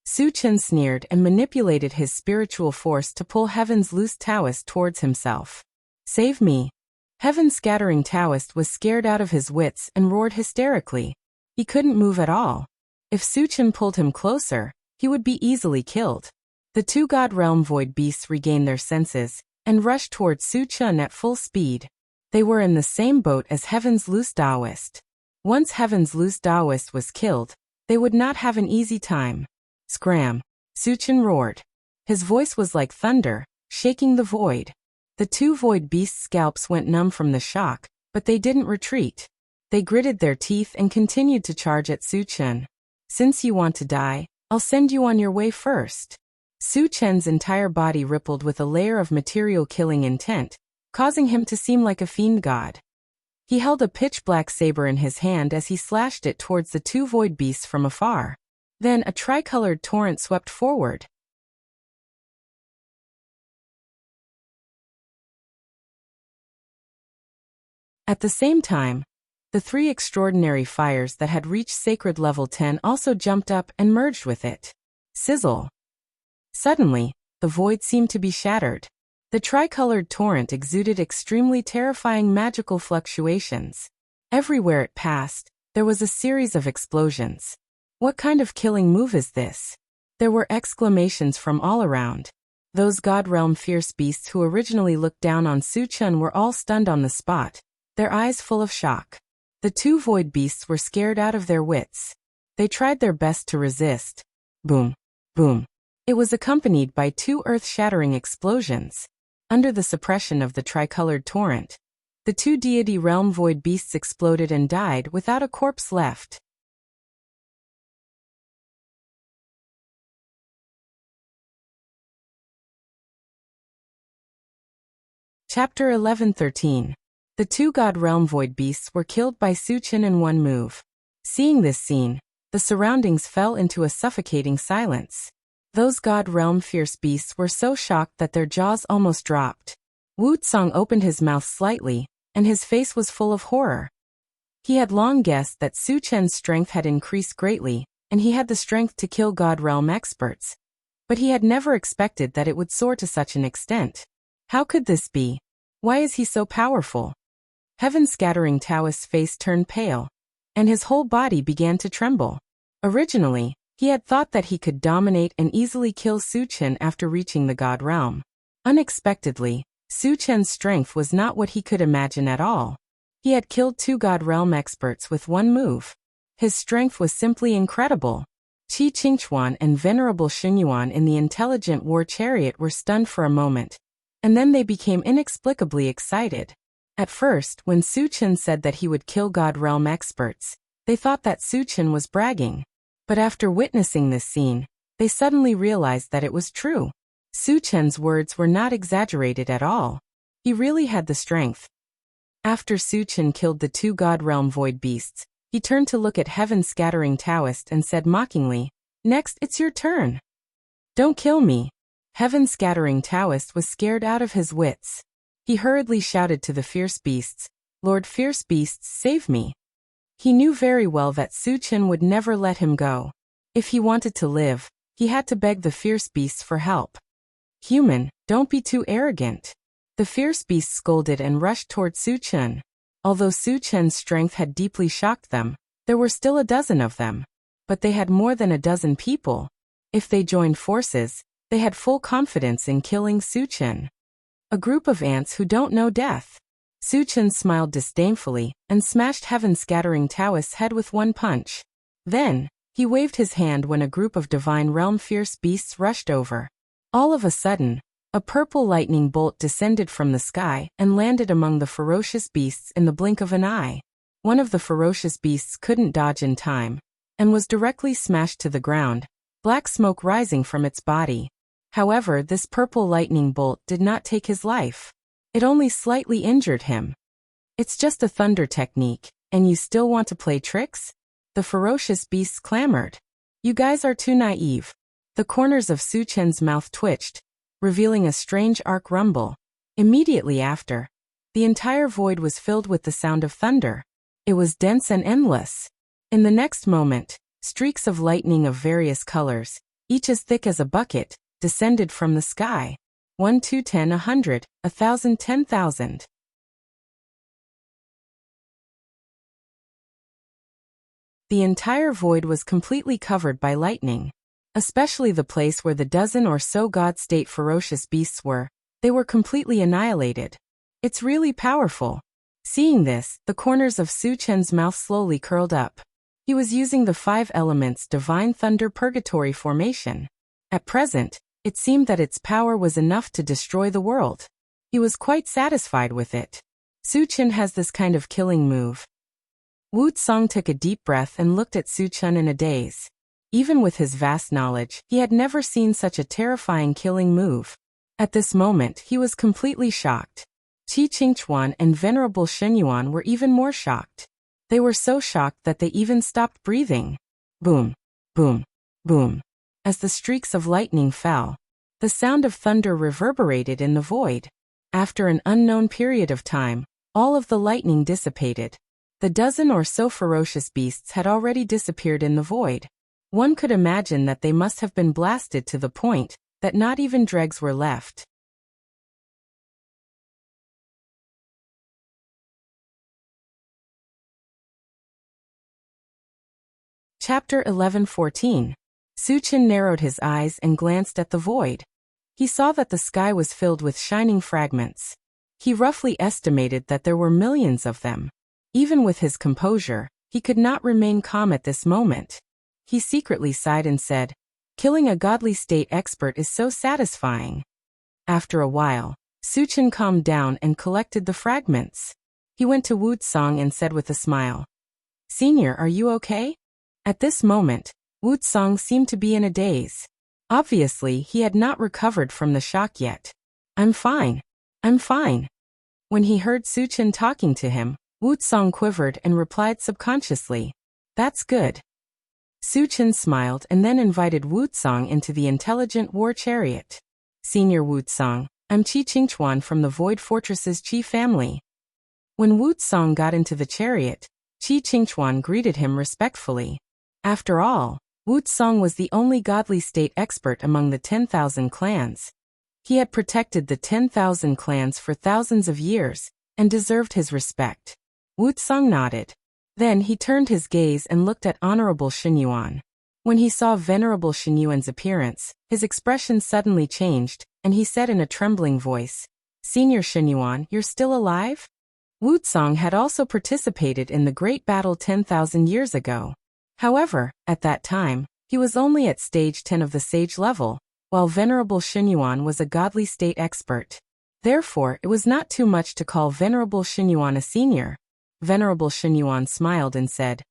Su Chen sneered and manipulated his spiritual force to pull Heaven's loose Taoist towards himself. Save me. Heaven's scattering Taoist was scared out of his wits and roared hysterically. He couldn't move at all. If Su Chen pulled him closer, he would be easily killed. The two God Realm Void Beasts regained their senses and rushed towards Su Chen at full speed. They were in the same boat as Heaven's loose Taoist. Once Heaven's loose Taoist was killed, they would not have an easy time. Scram! Su Chen roared. His voice was like thunder, shaking the void. The two void beasts' scalps went numb from the shock, but they didn't retreat. They gritted their teeth and continued to charge at Su Chen. Since you want to die, I'll send you on your way first. Su Chen's entire body rippled with a layer of material killing intent, causing him to seem like a fiend god. He held a pitch-black saber in his hand as he slashed it towards the two void beasts from afar. Then a tricolored torrent swept forward. At the same time, the three extraordinary fires that had reached sacred level 10 also jumped up and merged with it. Sizzle. Suddenly, the void seemed to be shattered. The tricolored torrent exuded extremely terrifying magical fluctuations. Everywhere it passed, there was a series of explosions. What kind of killing move is this? There were exclamations from all around. Those God Realm fierce beasts who originally looked down on Su Chen were all stunned on the spot, their eyes full of shock. The two void beasts were scared out of their wits. They tried their best to resist. Boom. Boom. It was accompanied by two earth-shattering explosions. Under the suppression of the tricolored torrent, the two deity realm void beasts exploded and died without a corpse left. Chapter 11-13. The two God Realm Void Beasts were killed by Su Chen in one move. Seeing this scene, the surroundings fell into a suffocating silence. Those God Realm Fierce Beasts were so shocked that their jaws almost dropped. Wu Tsang opened his mouth slightly, and his face was full of horror. He had long guessed that Su Chen's strength had increased greatly, and he had the strength to kill God Realm experts. But he had never expected that it would soar to such an extent. How could this be? Why is he so powerful? Heaven Scattering Taoist's face turned pale, and his whole body began to tremble. Originally, he had thought that he could dominate and easily kill Su Chen after reaching the God Realm. Unexpectedly, Su Chen's strength was not what he could imagine at all. He had killed two God Realm experts with one move. His strength was simply incredible. Qi Qingchuan and Venerable Xunyuan in the intelligent war chariot were stunned for a moment, and then they became inexplicably excited. At first, when Su Chen said that he would kill God Realm experts, they thought that Su Chen was bragging. But after witnessing this scene, they suddenly realized that it was true. Su Chen's words were not exaggerated at all. He really had the strength. After Su Chen killed the two God Realm Void Beasts, he turned to look at Heaven Scattering Taoist and said mockingly, "Next, it's your turn. Don't kill me." Heaven Scattering Taoist was scared out of his wits. He hurriedly shouted to the fierce beasts, "Lord Fierce Beasts, save me." He knew very well that Su Chen would never let him go. If he wanted to live, he had to beg the fierce beasts for help. "Human, don't be too arrogant." The fierce beasts scolded and rushed toward Su Chen. Although Su Chen's strength had deeply shocked them, there were still a dozen of them. But they had more than a dozen people. If they joined forces, they had full confidence in killing Su Chen. A group of ants who don't know death. Su Chen smiled disdainfully and smashed Heaven Scattering Taoist's head with one punch. Then, he waved his hand when a group of Divine Realm Fierce Beasts rushed over. All of a sudden, a purple lightning bolt descended from the sky and landed among the ferocious beasts in the blink of an eye. One of the ferocious beasts couldn't dodge in time, and was directly smashed to the ground, black smoke rising from its body. However, this purple lightning bolt did not take his life. It only slightly injured him. "It's just a thunder technique, and you still want to play tricks?" The ferocious beasts clamored. "You guys are too naive." The corners of Su Chen's mouth twitched, revealing a strange arc rumble. Immediately after, the entire void was filled with the sound of thunder. It was dense and endless. In the next moment, streaks of lightning of various colors, each as thick as a bucket, descended from the sky. 1, 2, 10, 100, 1,000, 10,000. The entire void was completely covered by lightning. Especially the place where the dozen or so God-state ferocious beasts were. They were completely annihilated. It's really powerful. Seeing this, the corners of Su Chen's mouth slowly curled up. He was using the 5 elements Divine Thunder Purgatory formation. At present, it seemed that its power was enough to destroy the world. He was quite satisfied with it. Su Chen has this kind of killing move. Wu Tsong took a deep breath and looked at Su Chen in a daze. Even with his vast knowledge, he had never seen such a terrifying killing move. At this moment, he was completely shocked. Qi Qingchuan and Venerable Shenyuan were even more shocked. They were so shocked that they even stopped breathing. Boom, boom, boom. As the streaks of lightning fell, the sound of thunder reverberated in the void. After an unknown period of time, all of the lightning dissipated. The dozen or so ferocious beasts had already disappeared in the void. One could imagine that they must have been blasted to the point that not even dregs were left. Chapter 11-14. Su Chen narrowed his eyes and glanced at the void. He saw that the sky was filled with shining fragments. He roughly estimated that there were millions of them. Even with his composure, he could not remain calm at this moment. He secretly sighed and said, "Killing a godly state expert is so satisfying." After a while, Su Chen calmed down and collected the fragments. He went to Wu Tsong and said with a smile, "Senior, are you okay?" At this moment, Wu Tsong seemed to be in a daze. Obviously, he had not recovered from the shock yet. I'm fine. I'm fine." When he heard Su Chen talking to him, Wu Tsong quivered and replied subconsciously, "That's good." Su Chen smiled and then invited Wu Tsong into the intelligent war chariot. "Senior Wu Tsong, I'm Qi Qingchuan from the Void Fortress's Qi family." When Wu Tsong got into the chariot, Qi Qingchuan greeted him respectfully. After all, Wu Tsong was the only godly state expert among the 10,000 clans. He had protected the 10,000 clans for thousands of years and deserved his respect. Wu Tsong nodded. Then he turned his gaze and looked at Honorable Shenyuan. When he saw Venerable Shenyuan's appearance, his expression suddenly changed, and he said in a trembling voice, "Senior Shenyuan, you're still alive?" Wu Tsong had also participated in the great battle 10,000 years ago. However, at that time, he was only at stage 10 of the sage level, while Venerable Shenyuan was a godly state expert. Therefore, it was not too much to call Venerable Shenyuan a senior. Venerable Shenyuan smiled and said,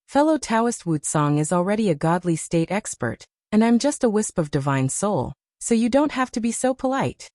"Fellow Taoist Wu Tsong is already a godly state expert, and I'm just a wisp of divine soul, so you don't have to be so polite."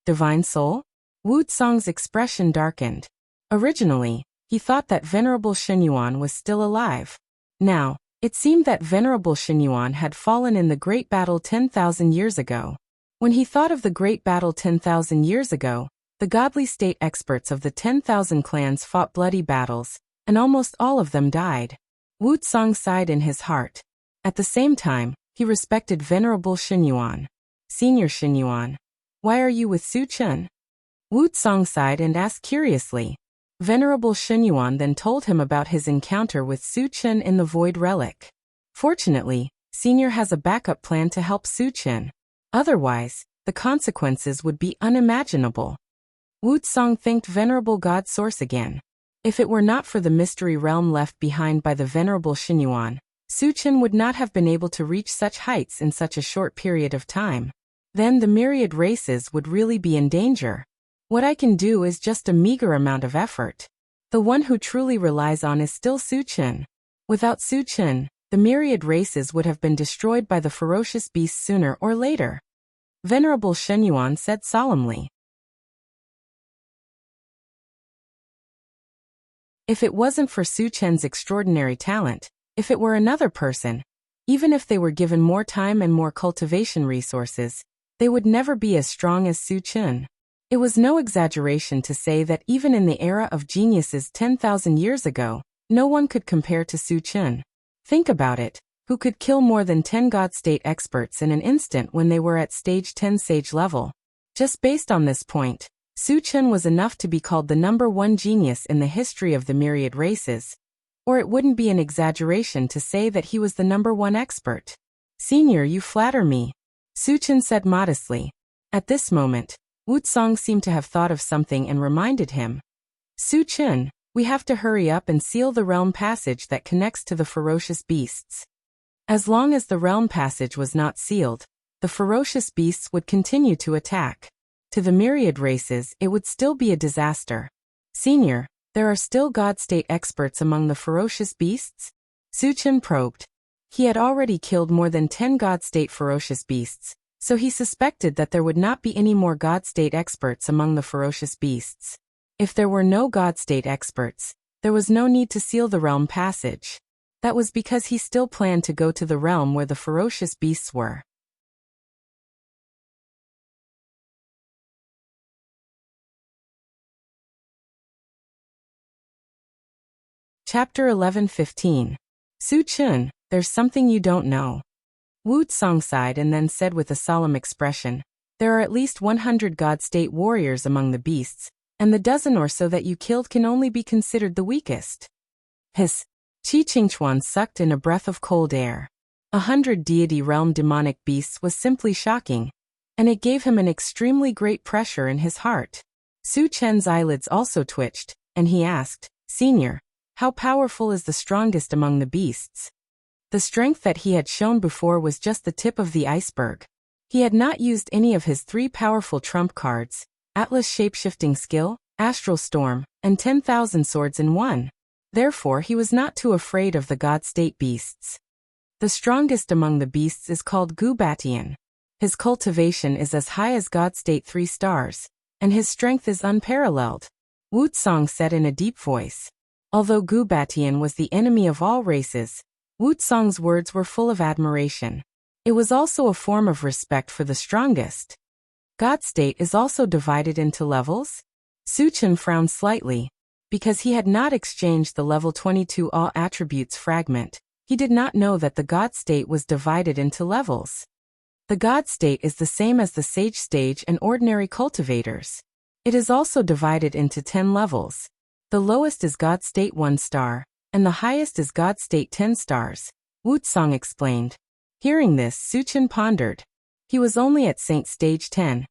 Divine soul? Wu Tsong's expression darkened. Originally, he thought that Venerable Shenyuan was still alive. Now, it seemed that Venerable Shenyuan had fallen in the great battle 10,000 years ago. When he thought of the great battle 10,000 years ago, the godly state experts of the 10,000 clans fought bloody battles, and almost all of them died. Wu Tsong sighed in his heart. At the same time, he respected Venerable Shenyuan. "Senior Shenyuan, why are you with Su Chen?" Wu Tsong sighed and asked curiously. Venerable Shenyuan then told him about his encounter with Su Chen in the Void Relic. Fortunately, Senior has a backup plan to help Su Chen. Otherwise, the consequences would be unimaginable. Wu Tsong thanked Venerable God Source again. If it were not for the mystery realm left behind by the Venerable Shenyuan, Su Chen would not have been able to reach such heights in such a short period of time. Then the myriad races would really be in danger. What I can do is just a meager amount of effort. The one who truly relies on is still Su Chen. Without Su Chen, the myriad races would have been destroyed by the ferocious beasts sooner or later. Venerable Shenyuan said solemnly. If it wasn't for Su Chen's extraordinary talent, if it were another person, even if they were given more time and more cultivation resources, they would never be as strong as Su Chen. It was no exaggeration to say that even in the era of geniuses 10,000 years ago, no one could compare to Su Chen. Think about it, who could kill more than 10 God State experts in an instant when they were at stage 10 sage level. Just based on this point, Su Chen was enough to be called the #1 genius in the history of the myriad races, or it wouldn't be an exaggeration to say that he was the #1 expert. Senior, you flatter me, Su Chen said modestly. At this moment, Wuxia seemed to have thought of something and reminded him. Su Chen, we have to hurry up and seal the realm passage that connects to the ferocious beasts. As long as the realm passage was not sealed, the ferocious beasts would continue to attack. To the myriad races, it would still be a disaster. Senior, there are still God State experts among the ferocious beasts? Su Chen probed. He had already killed more than 10 God State ferocious beasts, so he suspected that there would not be any more God State experts among the ferocious beasts. If there were no God State experts, there was no need to seal the realm passage. That was because he still planned to go to the realm where the ferocious beasts were. Chapter 11:15. Su Chen, there's something you don't know. Wuxia sighed and then said with a solemn expression, there are at least 100 God State warriors among the beasts, and the dozen or so that you killed can only be considered the weakest. Hiss. Qi Qingchuan sucked in a breath of cold air. 100 deity realm demonic beasts was simply shocking, and it gave him an extremely great pressure in his heart. Su Chen's eyelids also twitched, and he asked, Senior, how powerful is the strongest among the beasts? The strength that he had shown before was just the tip of the iceberg. He had not used any of his 3 powerful trump cards, Atlas Shapeshifting Skill, Astral Storm, and 10,000 Swords in 1. Therefore he was not too afraid of the God State beasts. The strongest among the beasts is called Gubatian. His cultivation is as high as God State 3 stars, and his strength is unparalleled, Wuxia said in a deep voice. Although Gubatian was the enemy of all races, Wuxia's words were full of admiration. It was also a form of respect for the strongest. God State is also divided into levels? Su Chen frowned slightly. Because he had not exchanged the level 22 all attributes fragment, he did not know that the God State was divided into levels. The God State is the same as the Sage stage and ordinary cultivators. It is also divided into 10 levels. The lowest is God State 1 star, and the highest is God State 10 stars, Wuxia explained. Hearing this, Su Chen pondered. He was only at Saint Stage 10,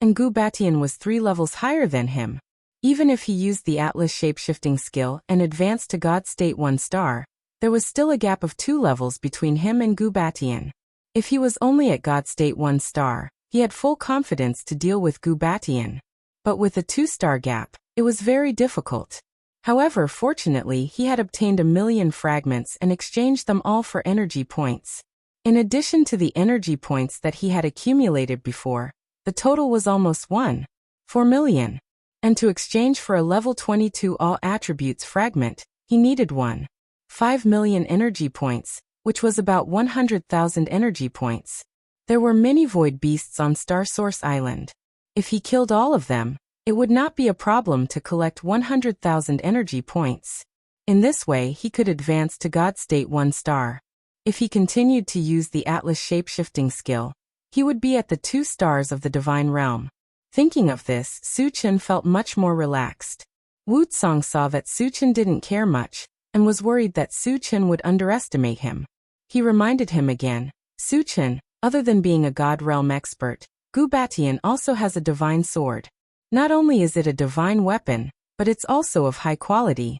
and Gubatian was 3 levels higher than him. Even if he used the Atlas Shapeshifting Skill and advanced to God State 1 star, there was still a gap of 2 levels between him and Gubatian. If he was only at God State 1 star, he had full confidence to deal with Gubatian. But with a 2-star gap, it was very difficult. However, fortunately, he had obtained 1,000,000 fragments and exchanged them all for energy points. In addition to the energy points that he had accumulated before, the total was almost 1.4 million. And to exchange for a level 22 all attributes fragment, he needed 1.5 million energy points, which was about 100,000 energy points. There were many void beasts on Star Source Island. If he killed all of them, it would not be a problem to collect 100,000 energy points. In this way he could advance to God State 1 star. If he continued to use the Atlas Shapeshifting Skill, he would be at the 2 stars of the Divine Realm. Thinking of this, Su Chen felt much more relaxed. Wuxia saw that Su Chen didn't care much, and was worried that Su Chen would underestimate him. He reminded him again, Su Chen, other than being a God Realm expert, Gubatian also has a divine sword. Not only is it a divine weapon, but it's also of high quality.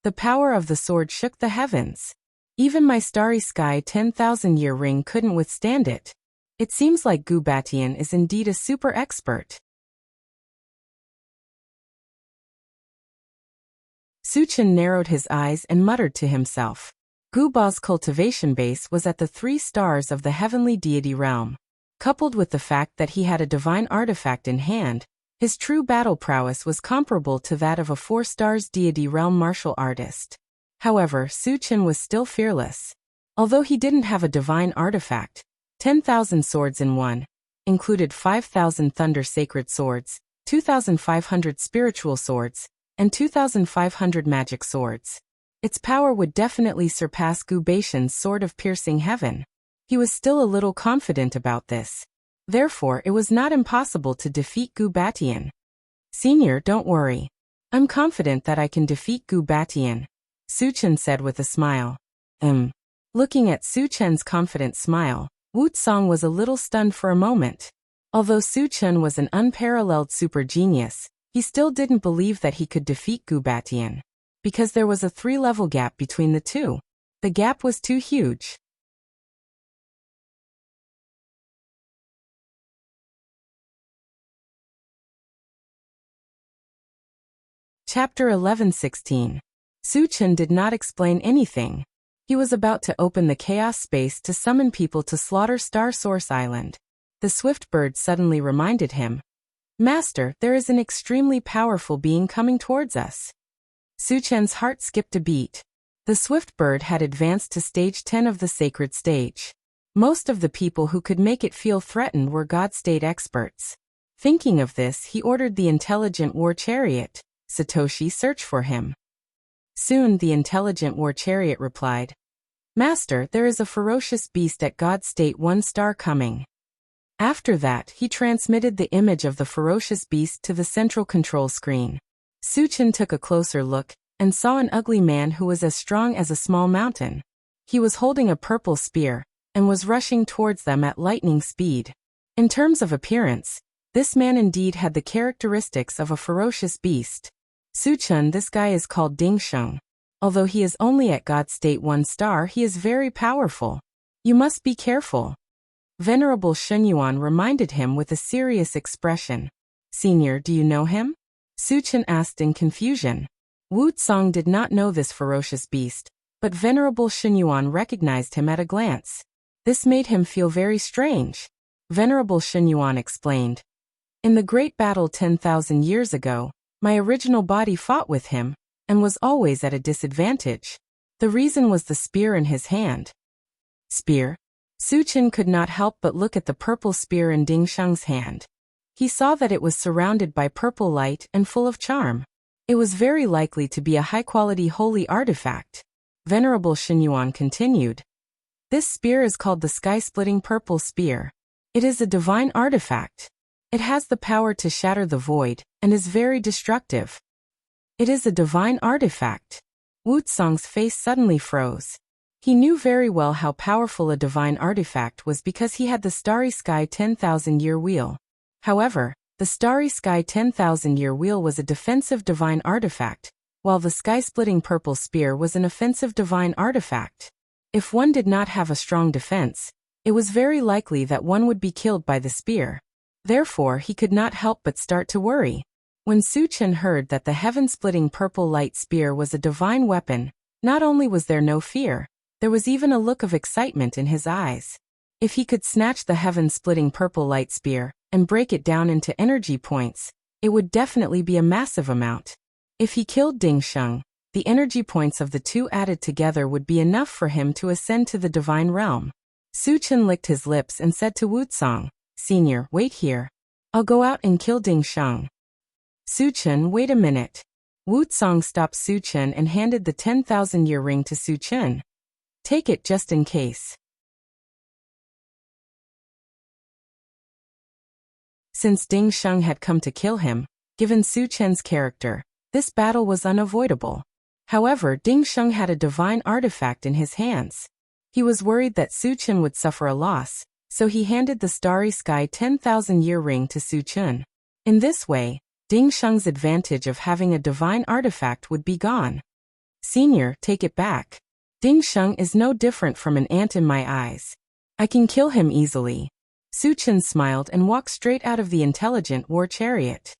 The power of the sword shook the heavens. Even my starry sky 10,000-year ring couldn't withstand it. It seems like Gubatian is indeed a super expert. Su Chen narrowed his eyes and muttered to himself. Guba's cultivation base was at the 3 stars of the heavenly deity realm. Coupled with the fact that he had a divine artifact in hand, his true battle prowess was comparable to that of a 4 stars deity realm martial artist. However, Su Chen was still fearless. Although he didn't have a divine artifact, 10,000 swords in 1 included 5,000 thunder sacred swords, 2,500 spiritual swords, and 2,500 magic swords. Its power would definitely surpass Gu Baishan's sword of piercing heaven. He was still a little confident about this. Therefore, it was not impossible to defeat Gu Batian. Senior, don't worry. I'm confident that I can defeat Gu Batian, Su Chen said with a smile. Looking at Su Chen's confident smile, Wu Tsang was a little stunned for a moment. Although Su Chen was an unparalleled super genius, he still didn't believe that he could defeat Gu Batian. Because there was a 3-level gap between the two. The gap was too huge. Chapter 11:16. Su Chen did not explain anything. He was about to open the chaos space to summon people to slaughter Star Source Island. The swift bird suddenly reminded him, "Master, there is an extremely powerful being coming towards us." Su Chen's heart skipped a beat. The swift bird had advanced to stage 10 of the sacred stage. Most of the people who could make it feel threatened were God State experts. Thinking of this, he ordered the intelligent war chariot, Satoshi, search for him. Soon the intelligent war chariot replied, "Master, there is a ferocious beast at God State 1 star coming." After that, he transmitted the image of the ferocious beast to the central control screen. Su Chen took a closer look and saw an ugly man who was as strong as a small mountain. He was holding a purple spear and was rushing towards them at lightning speed. In terms of appearance, this man indeed had the characteristics of a ferocious beast. Su Chen, this guy is called Ding Sheng. Although he is only at God State 1 star, he is very powerful. You must be careful. Venerable Shenyuan reminded him with a serious expression. Senior, do you know him? Su Chen asked in confusion. Wu Tsang did not know this ferocious beast, but Venerable Shenyuan recognized him at a glance. This made him feel very strange. Venerable Shenyuan explained. In the great battle 10,000 years ago, my original body fought with him, and was always at a disadvantage. The reason was the spear in his hand. Spear? Su Chen could not help but look at the purple spear in Ding Sheng's hand. He saw that it was surrounded by purple light and full of charm. It was very likely to be a high-quality holy artifact. Venerable Shenyuan continued. This spear is called the Sky-Splitting Purple Spear. It is a divine artifact. It has the power to shatter the void, and is very destructive. It is a divine artifact. Wu Tsang's face suddenly froze. He knew very well how powerful a divine artifact was because he had the Starry Sky 10,000-year wheel. However, the Starry Sky 10,000-year wheel was a defensive divine artifact, while the Sky-Splitting Purple Spear was an offensive divine artifact. If one did not have a strong defense, it was very likely that one would be killed by the spear. Therefore, he could not help but start to worry. When Su Chen heard that the heaven-splitting purple light spear was a divine weapon, not only was there no fear, there was even a look of excitement in his eyes. If he could snatch the heaven-splitting purple light spear and break it down into energy points, it would definitely be a massive amount. If he killed Ding Sheng, the energy points of the two added together would be enough for him to ascend to the divine realm. Su Chen licked his lips and said to Wu Tsang, Senior, wait here. I'll go out and kill Ding Sheng. Su Chen, wait a minute. Wu Tsang stopped Su Chen and handed the 10,000-year ring to Su Chen. Take it just in case. Since Ding Sheng had come to kill him, given Su Chen's character, this battle was unavoidable. However, Ding Sheng had a divine artifact in his hands. He was worried that Su Chen would suffer a loss, so he handed the Starry Sky 10,000-year ring to Su Chen. In this way, Ding Sheng's advantage of having a divine artifact would be gone. Senior, take it back. Ding Sheng is no different from an ant in my eyes. I can kill him easily. Su Chen smiled and walked straight out of the intelligent war chariot.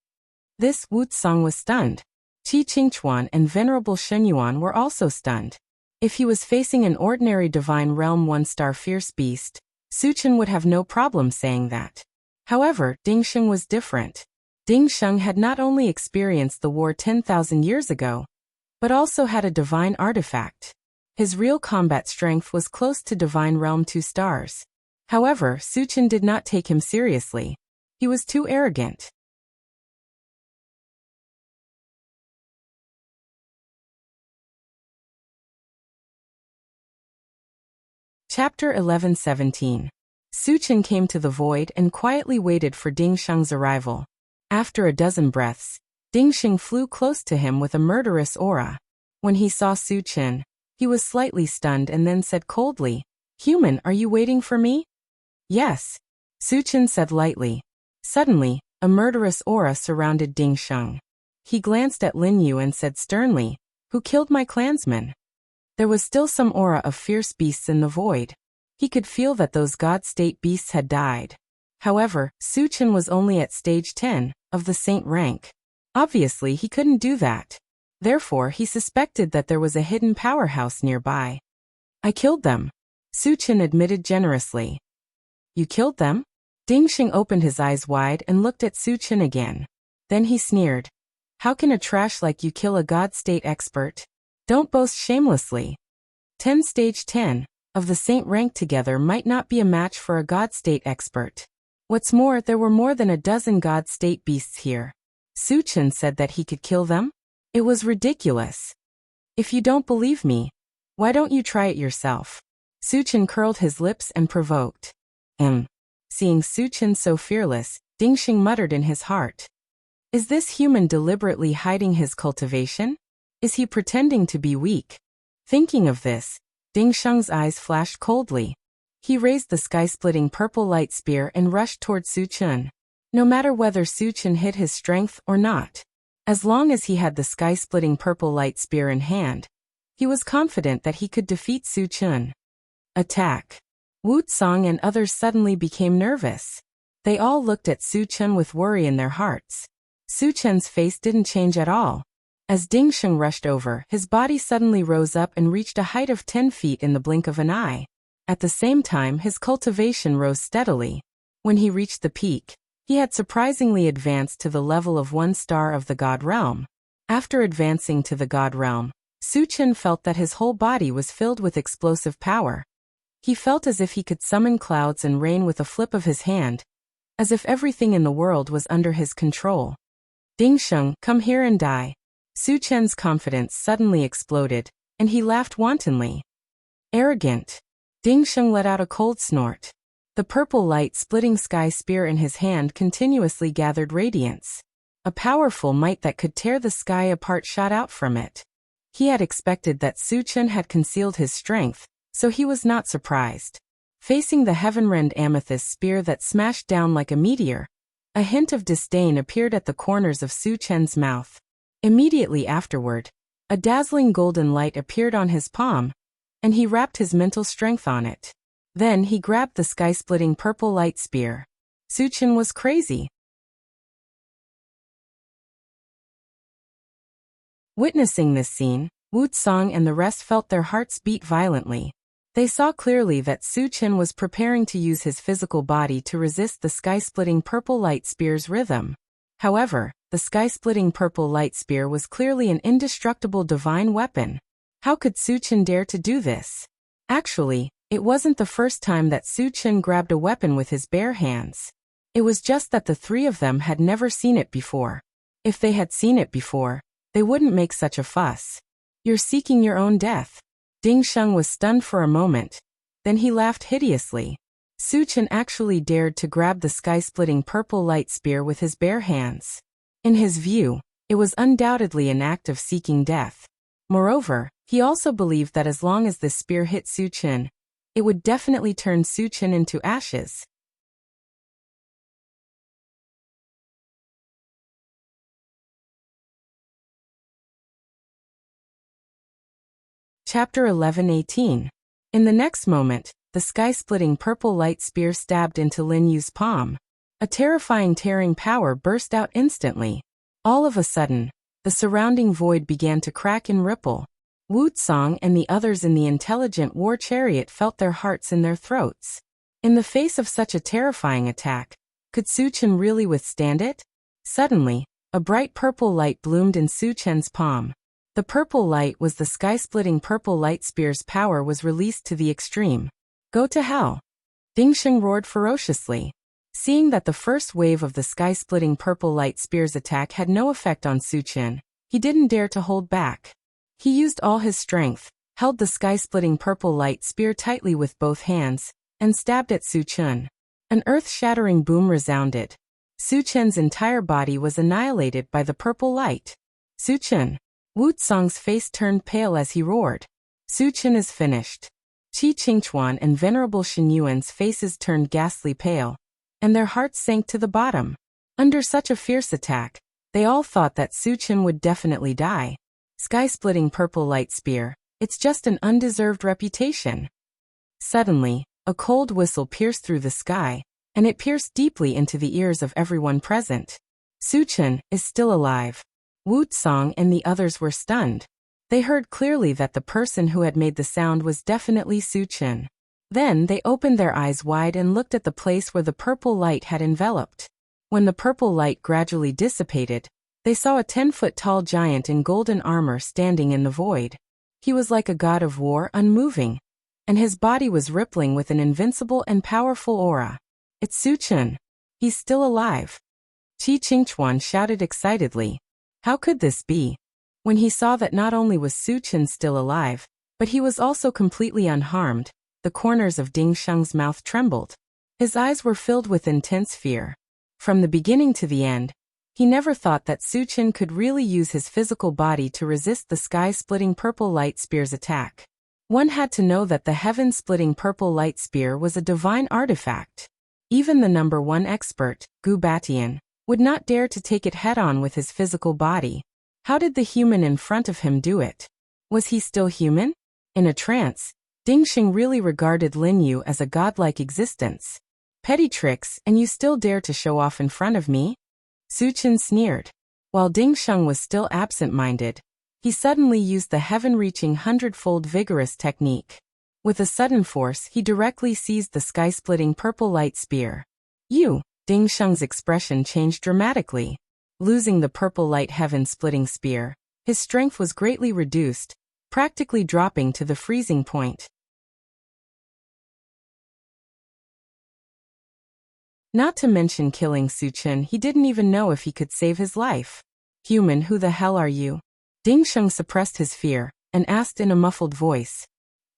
This Wu Tsang was stunned. Qi Qingchuan and Venerable Shenyuan were also stunned. If he was facing an ordinary divine realm 1-star fierce beast, Su Chen would have no problem saying that. However, Ding Sheng was different. Ding Sheng had not only experienced the war 10,000 years ago, but also had a divine artifact. His real combat strength was close to divine realm 2 stars. However, Su Chen did not take him seriously. He was too arrogant. Chapter 11:17. Su Chen came to the void and quietly waited for Ding Sheng's arrival. After a dozen breaths, Ding Sheng flew close to him with a murderous aura. When he saw Su Chen, he was slightly stunned and then said coldly, "Human, are you waiting for me?" "Yes," Su Chen said lightly. Suddenly, a murderous aura surrounded Ding Sheng. He glanced at Lin Yu and said sternly, "Who killed my clansman?" There was still some aura of fierce beasts in the void. He could feel that those god-state beasts had died. However, Su Chen was only at stage 10, of the saint rank. Obviously he couldn't do that. Therefore he suspected that there was a hidden powerhouse nearby. "I killed them," Su Chen admitted generously. "You killed them?" Ding Sheng opened his eyes wide and looked at Su Chen again. Then he sneered. "How can a trash like you kill a god-state expert? Don't boast shamelessly. 10 stage 10, of the saint rank together might not be a match for a god-state expert. What's more, there were more than a dozen god-state beasts here." Su Chen said that he could kill them? It was ridiculous. "If you don't believe me, why don't you try it yourself?" Su Chen curled his lips and provoked. Seeing Su Chen so fearless, Ding Sheng muttered in his heart. Is this human deliberately hiding his cultivation? Is he pretending to be weak? Thinking of this, Ding Sheng's eyes flashed coldly. He raised the sky-splitting purple light spear and rushed toward Su Chen. No matter whether Su Chen hid his strength or not, as long as he had the sky-splitting purple light spear in hand, he was confident that he could defeat Su Chen. Attack! Wuxia and others suddenly became nervous. They all looked at Su Chen with worry in their hearts. Su Chen's face didn't change at all. As Ding Sheng rushed over, his body suddenly rose up and reached a height of 10 feet in the blink of an eye. At the same time, his cultivation rose steadily. When he reached the peak, he had surprisingly advanced to the level of 1 star of the God Realm. After advancing to the God Realm, Su Chen felt that his whole body was filled with explosive power. He felt as if he could summon clouds and rain with a flip of his hand, as if everything in the world was under his control. Ding Sheng, come here and die. Su Chen's confidence suddenly exploded, and he laughed wantonly. Arrogant. Ding Sheng let out a cold snort. The purple light-splitting sky spear in his hand continuously gathered radiance. A powerful might that could tear the sky apart shot out from it. He had expected that Su Chen had concealed his strength, so he was not surprised. Facing the heaven-rend amethyst spear that smashed down like a meteor, a hint of disdain appeared at the corners of Su Chen's mouth. Immediately afterward, a dazzling golden light appeared on his palm, and he wrapped his mental strength on it. Then he grabbed the sky-splitting purple light spear. Su Chen was crazy. Witnessing this scene, Wuxia and the rest felt their hearts beat violently. They saw clearly that Su Chen was preparing to use his physical body to resist the sky-splitting purple light spear's rhythm. However, the sky-splitting purple light spear was clearly an indestructible divine weapon. How could Su Chen dare to do this? Actually, it wasn't the first time that Su Chen grabbed a weapon with his bare hands. It was just that the three of them had never seen it before. If they had seen it before, they wouldn't make such a fuss. You're seeking your own death. Ding Sheng was stunned for a moment. Then he laughed hideously. Su Chen actually dared to grab the sky-splitting purple light spear with his bare hands. In his view, it was undoubtedly an act of seeking death. Moreover, he also believed that as long as the spear hit Su Chen, it would definitely turn Su Chen into ashes. Chapter 11:18. In the next moment, the sky-splitting purple light spear stabbed into Lin Yu's palm. A terrifying tearing power burst out instantly. All of a sudden, the surrounding void began to crack and ripple. Wuxia and the others in the intelligent war chariot felt their hearts in their throats. In the face of such a terrifying attack, could Su Chen really withstand it? Suddenly, a bright purple light bloomed in Su Chen's palm. The purple light was the sky-splitting purple light spear's power was released to the extreme. Go to hell! Ding Sheng roared ferociously. Seeing that the first wave of the sky-splitting purple light spear's attack had no effect on Su Chen, he didn't dare to hold back. He used all his strength, held the sky-splitting purple light spear tightly with both hands, and stabbed at Su Chen. An earth-shattering boom resounded. Su Chen's entire body was annihilated by the purple light. Su Chen. Wu Tsong's face turned pale as he roared. Su Chen is finished. Qi Qingchuan and Venerable Shen Yuan's faces turned ghastly pale, and their hearts sank to the bottom. Under such a fierce attack, they all thought that Su Chen would definitely die. Sky-splitting purple light spear, it's just an undeserved reputation. Suddenly, a cold whistle pierced through the sky, and it pierced deeply into the ears of everyone present. Su Chen is still alive. Wu Tsong and the others were stunned. They heard clearly that the person who had made the sound was definitely Su Chen. Then they opened their eyes wide and looked at the place where the purple light had enveloped. When the purple light gradually dissipated, they saw a 10-foot-tall giant in golden armor standing in the void. He was like a god of war, unmoving, and his body was rippling with an invincible and powerful aura. It's Su Chen. He's still alive. Qi Qingchuan shouted excitedly. How could this be? When he saw that not only was Su Chen still alive, but he was also completely unharmed, the corners of Ding Sheng's mouth trembled. His eyes were filled with intense fear. From the beginning to the end, he never thought that Su Chen could really use his physical body to resist the sky-splitting purple light spear's attack. One had to know that the heaven-splitting purple light spear was a divine artifact. Even the number one expert, Gu Batian, would not dare to take it head-on with his physical body. How did the human in front of him do it? Was he still human? In a trance, Ding Sheng really regarded Lin Yu as a godlike existence. Petty tricks, and you still dare to show off in front of me? Su Chen sneered. While Ding Sheng was still absent-minded, he suddenly used the heaven-reaching 100-fold vigorous technique. With a sudden force, he directly seized the sky-splitting purple light spear. Ding Sheng's expression changed dramatically. Losing the purple light heaven-splitting spear, his strength was greatly reduced, practically dropping to the freezing point. Not to mention killing Su Chen, he didn't even know if he could save his life. Human, who the hell are you? Ding Sheng suppressed his fear, and asked in a muffled voice.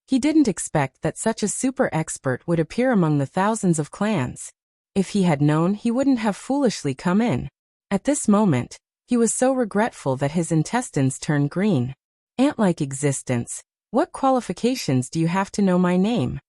He didn't expect that such a super expert would appear among the thousands of clans. If he had known, he wouldn't have foolishly come in. At this moment, he was so regretful that his intestines turned green. Ant-like existence, what qualifications do you have to know my name?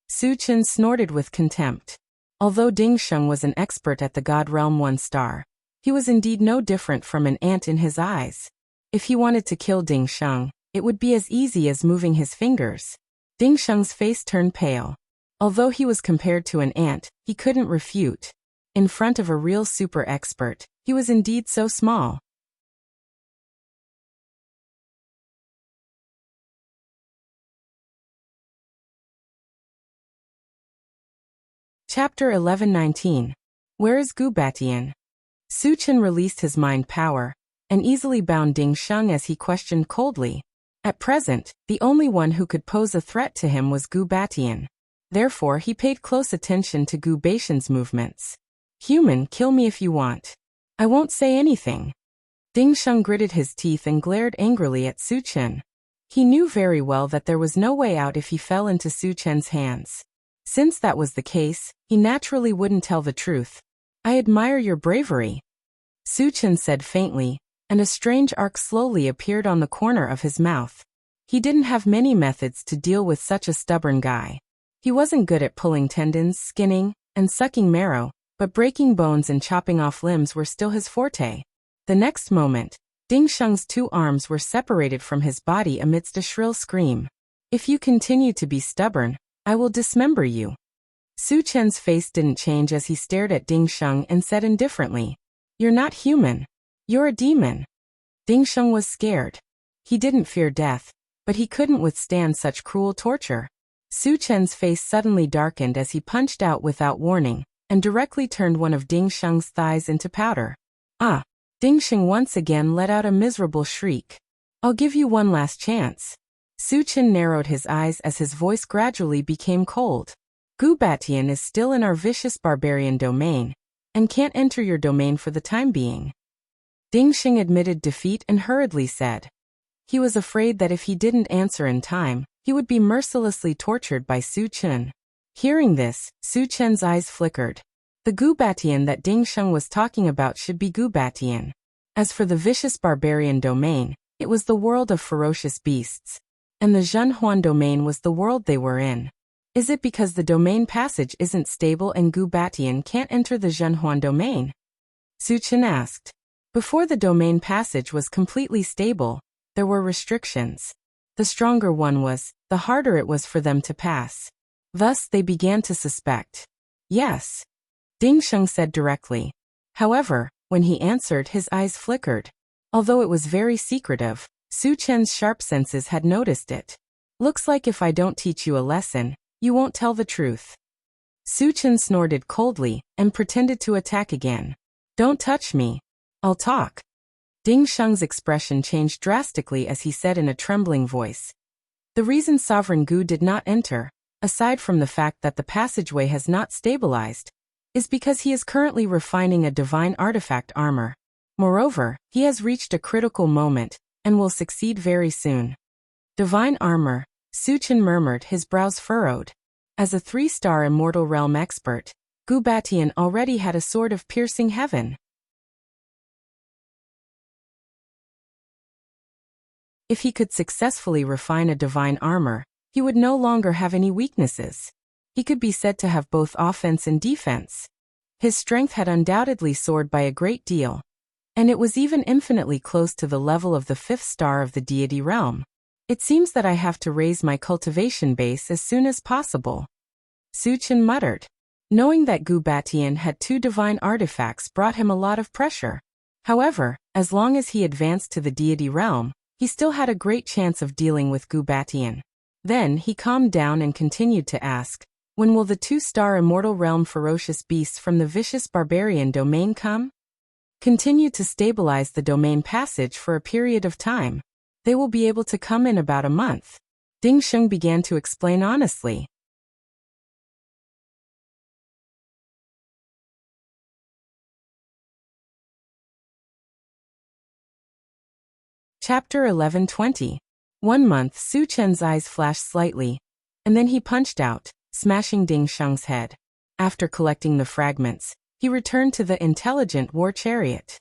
Su Chen snorted with contempt. Although Ding Sheng was an expert at the God Realm 1 star, he was indeed no different from an ant in his eyes. If he wanted to kill Ding Sheng, it would be as easy as moving his fingers. Ding Sheng's face turned pale. Although he was compared to an ant, he couldn't refute. In front of a real super expert, he was indeed so small. Chapter 11:19. Where is Gu Batian? Su Chen released his mind power, and easily bound Ding Sheng as he questioned coldly. At present, the only one who could pose a threat to him was Gu Batian. Therefore, he paid close attention to Gu Batian's movements. Human, kill me if you want. I won't say anything. Ding Sheng gritted his teeth and glared angrily at Su Chen. He knew very well that there was no way out if he fell into Su Chen's hands. Since that was the case, he naturally wouldn't tell the truth. I admire your bravery, Su Chen said faintly, and a strange arc slowly appeared on the corner of his mouth. He didn't have many methods to deal with such a stubborn guy. He wasn't good at pulling tendons, skinning, and sucking marrow, but breaking bones and chopping off limbs were still his forte. The next moment, Ding Sheng's two arms were separated from his body amidst a shrill scream. If you continue to be stubborn, I will dismember you. Su Chen's face didn't change as he stared at Ding Sheng and said indifferently, You're not human. You're a demon. Ding Sheng was scared. He didn't fear death, but he couldn't withstand such cruel torture. Su Chen's face suddenly darkened as he punched out without warning, and directly turned one of Ding Sheng's thighs into powder. Ah! Ding Sheng once again let out a miserable shriek. I'll give you one last chance. Su Chen narrowed his eyes as his voice gradually became cold. Gu Batian is still in our vicious barbarian domain, and can't enter your domain for the time being. Ding Sheng admitted defeat and hurriedly said, He was afraid that if he didn't answer in time, he would be mercilessly tortured by Su Chen. Hearing this, Su Chen's eyes flickered. The Gubatian that Ding Sheng was talking about should be Gubatian. As for the vicious barbarian domain, it was the world of ferocious beasts. And the Zhenhuan domain was the world they were in. Is it because the domain passage isn't stable and Gubatian can't enter the Zhenhuan domain? Su Chen asked. Before the domain passage was completely stable, there were restrictions. The stronger one was, the harder it was for them to pass. Thus they began to suspect. Yes. Ding Sheng said directly. However, when he answered, his eyes flickered. Although it was very secretive, Su Chen's sharp senses had noticed it. Looks like if I don't teach you a lesson, you won't tell the truth. Su Chen snorted coldly and pretended to attack again. Don't touch me. I'll talk. Ding Sheng's expression changed drastically as he said in a trembling voice. The reason Sovereign Gu did not enter, aside from the fact that the passageway has not stabilized, is because he is currently refining a divine artifact armor. Moreover, he has reached a critical moment, and will succeed very soon. Divine armor, Su Chen murmured, his brows furrowed. As a 3-star immortal realm expert, Gubatian already had a sword of piercing heaven. If he could successfully refine a divine armor, he would no longer have any weaknesses. He could be said to have both offense and defense. His strength had undoubtedly soared by a great deal, and it was even infinitely close to the level of the 5th star of the deity realm. It seems that I have to raise my cultivation base as soon as possible. Su Chen muttered. Knowing that Gubatian had 2 divine artifacts brought him a lot of pressure. However, as long as he advanced to the deity realm, he still had a great chance of dealing with Gubatian. Then he calmed down and continued to ask, when will the 2-star immortal realm ferocious beasts from the vicious barbarian domain come? Continue to stabilize the domain passage for a period of time. They will be able to come in about a month. Ding Sheng began to explain honestly. Chapter 11:20. 1 month. Su Chen's eyes flashed slightly, and then he punched out, smashing Ding Sheng's head. After collecting the fragments, he returned to the intelligent war chariot.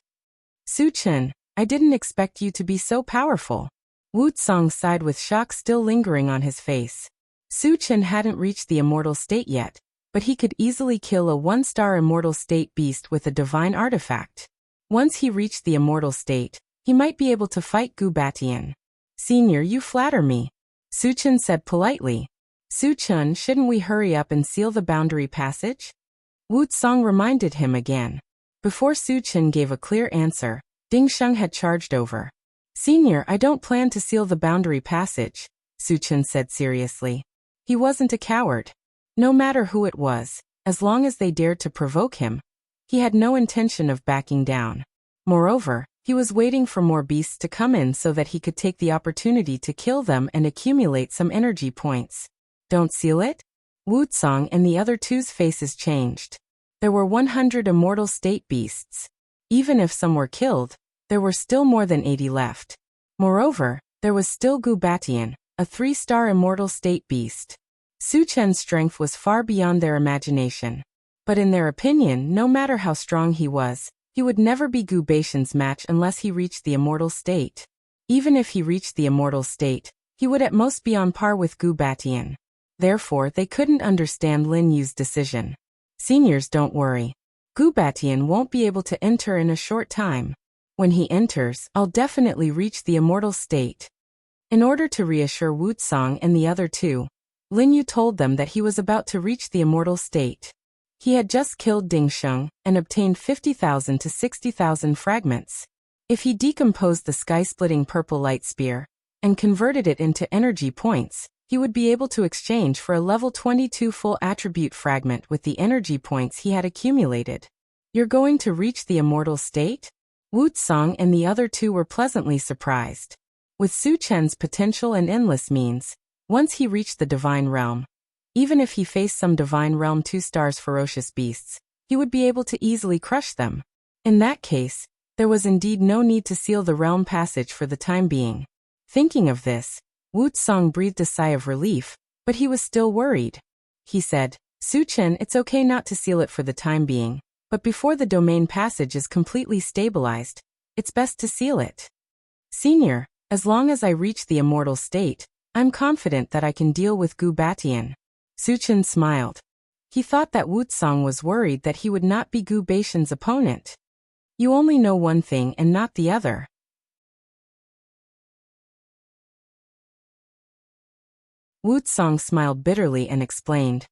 Su Chen, I didn't expect you to be so powerful. Wuxia sighed with shock still lingering on his face. Su Chen hadn't reached the immortal state yet, but he could easily kill a 1-star immortal state beast with a divine artifact. Once he reached the immortal state, he might be able to fight Gubatian. Senior, you flatter me. Su Chen said politely. Su Chen, shouldn't we hurry up and seal the boundary passage? Wuxia reminded him again. Before Su Chen gave a clear answer, Ding Sheng had charged over. Senior, I don't plan to seal the boundary passage, Su Chen said seriously. He wasn't a coward. No matter who it was, as long as they dared to provoke him, he had no intention of backing down. Moreover, he was waiting for more beasts to come in so that he could take the opportunity to kill them and accumulate some energy points. Don't seal it? Wuxia and the other 2's faces changed. There were 100 immortal state beasts. Even if some were killed, there were still more than 80 left. Moreover, there was still Gubatian, a 3-star immortal state beast. Su Chen's strength was far beyond their imagination. But in their opinion, no matter how strong he was, he would never be Gubatian's match unless he reached the immortal state. Even if he reached the immortal state, he would at most be on par with Gubatian. Therefore, they couldn't understand Lin Yu's decision. Seniors, don't worry. Gubatian won't be able to enter in a short time. When he enters, I'll definitely reach the immortal state. In order to reassure Wuxia and the other 2, Lin Yu told them that he was about to reach the immortal state. He had just killed Ding Sheng and obtained 50,000 to 60,000 fragments. If he decomposed the sky-splitting purple light spear and converted it into energy points, he would be able to exchange for a level 22 full attribute fragment with the energy points he had accumulated. You're going to reach the immortal state? Wuxia and the other 2 were pleasantly surprised. With Su Chen's potential and endless means, once he reached the divine realm, even if he faced some divine realm 2-stars ferocious beasts, he would be able to easily crush them. In that case, there was indeed no need to seal the realm passage for the time being. Thinking of this, Wutsong breathed a sigh of relief, but he was still worried. He said, Suchen, it's okay not to seal it for the time being, but before the domain passage is completely stabilized, it's best to seal it. Senior, as long as I reach the immortal state, I'm confident that I can deal with Gu Batian. Suchen smiled. He thought that Wutsong was worried that he would not be Gu Batian's opponent. You only know one thing and not the other. Wutsong smiled bitterly and explained.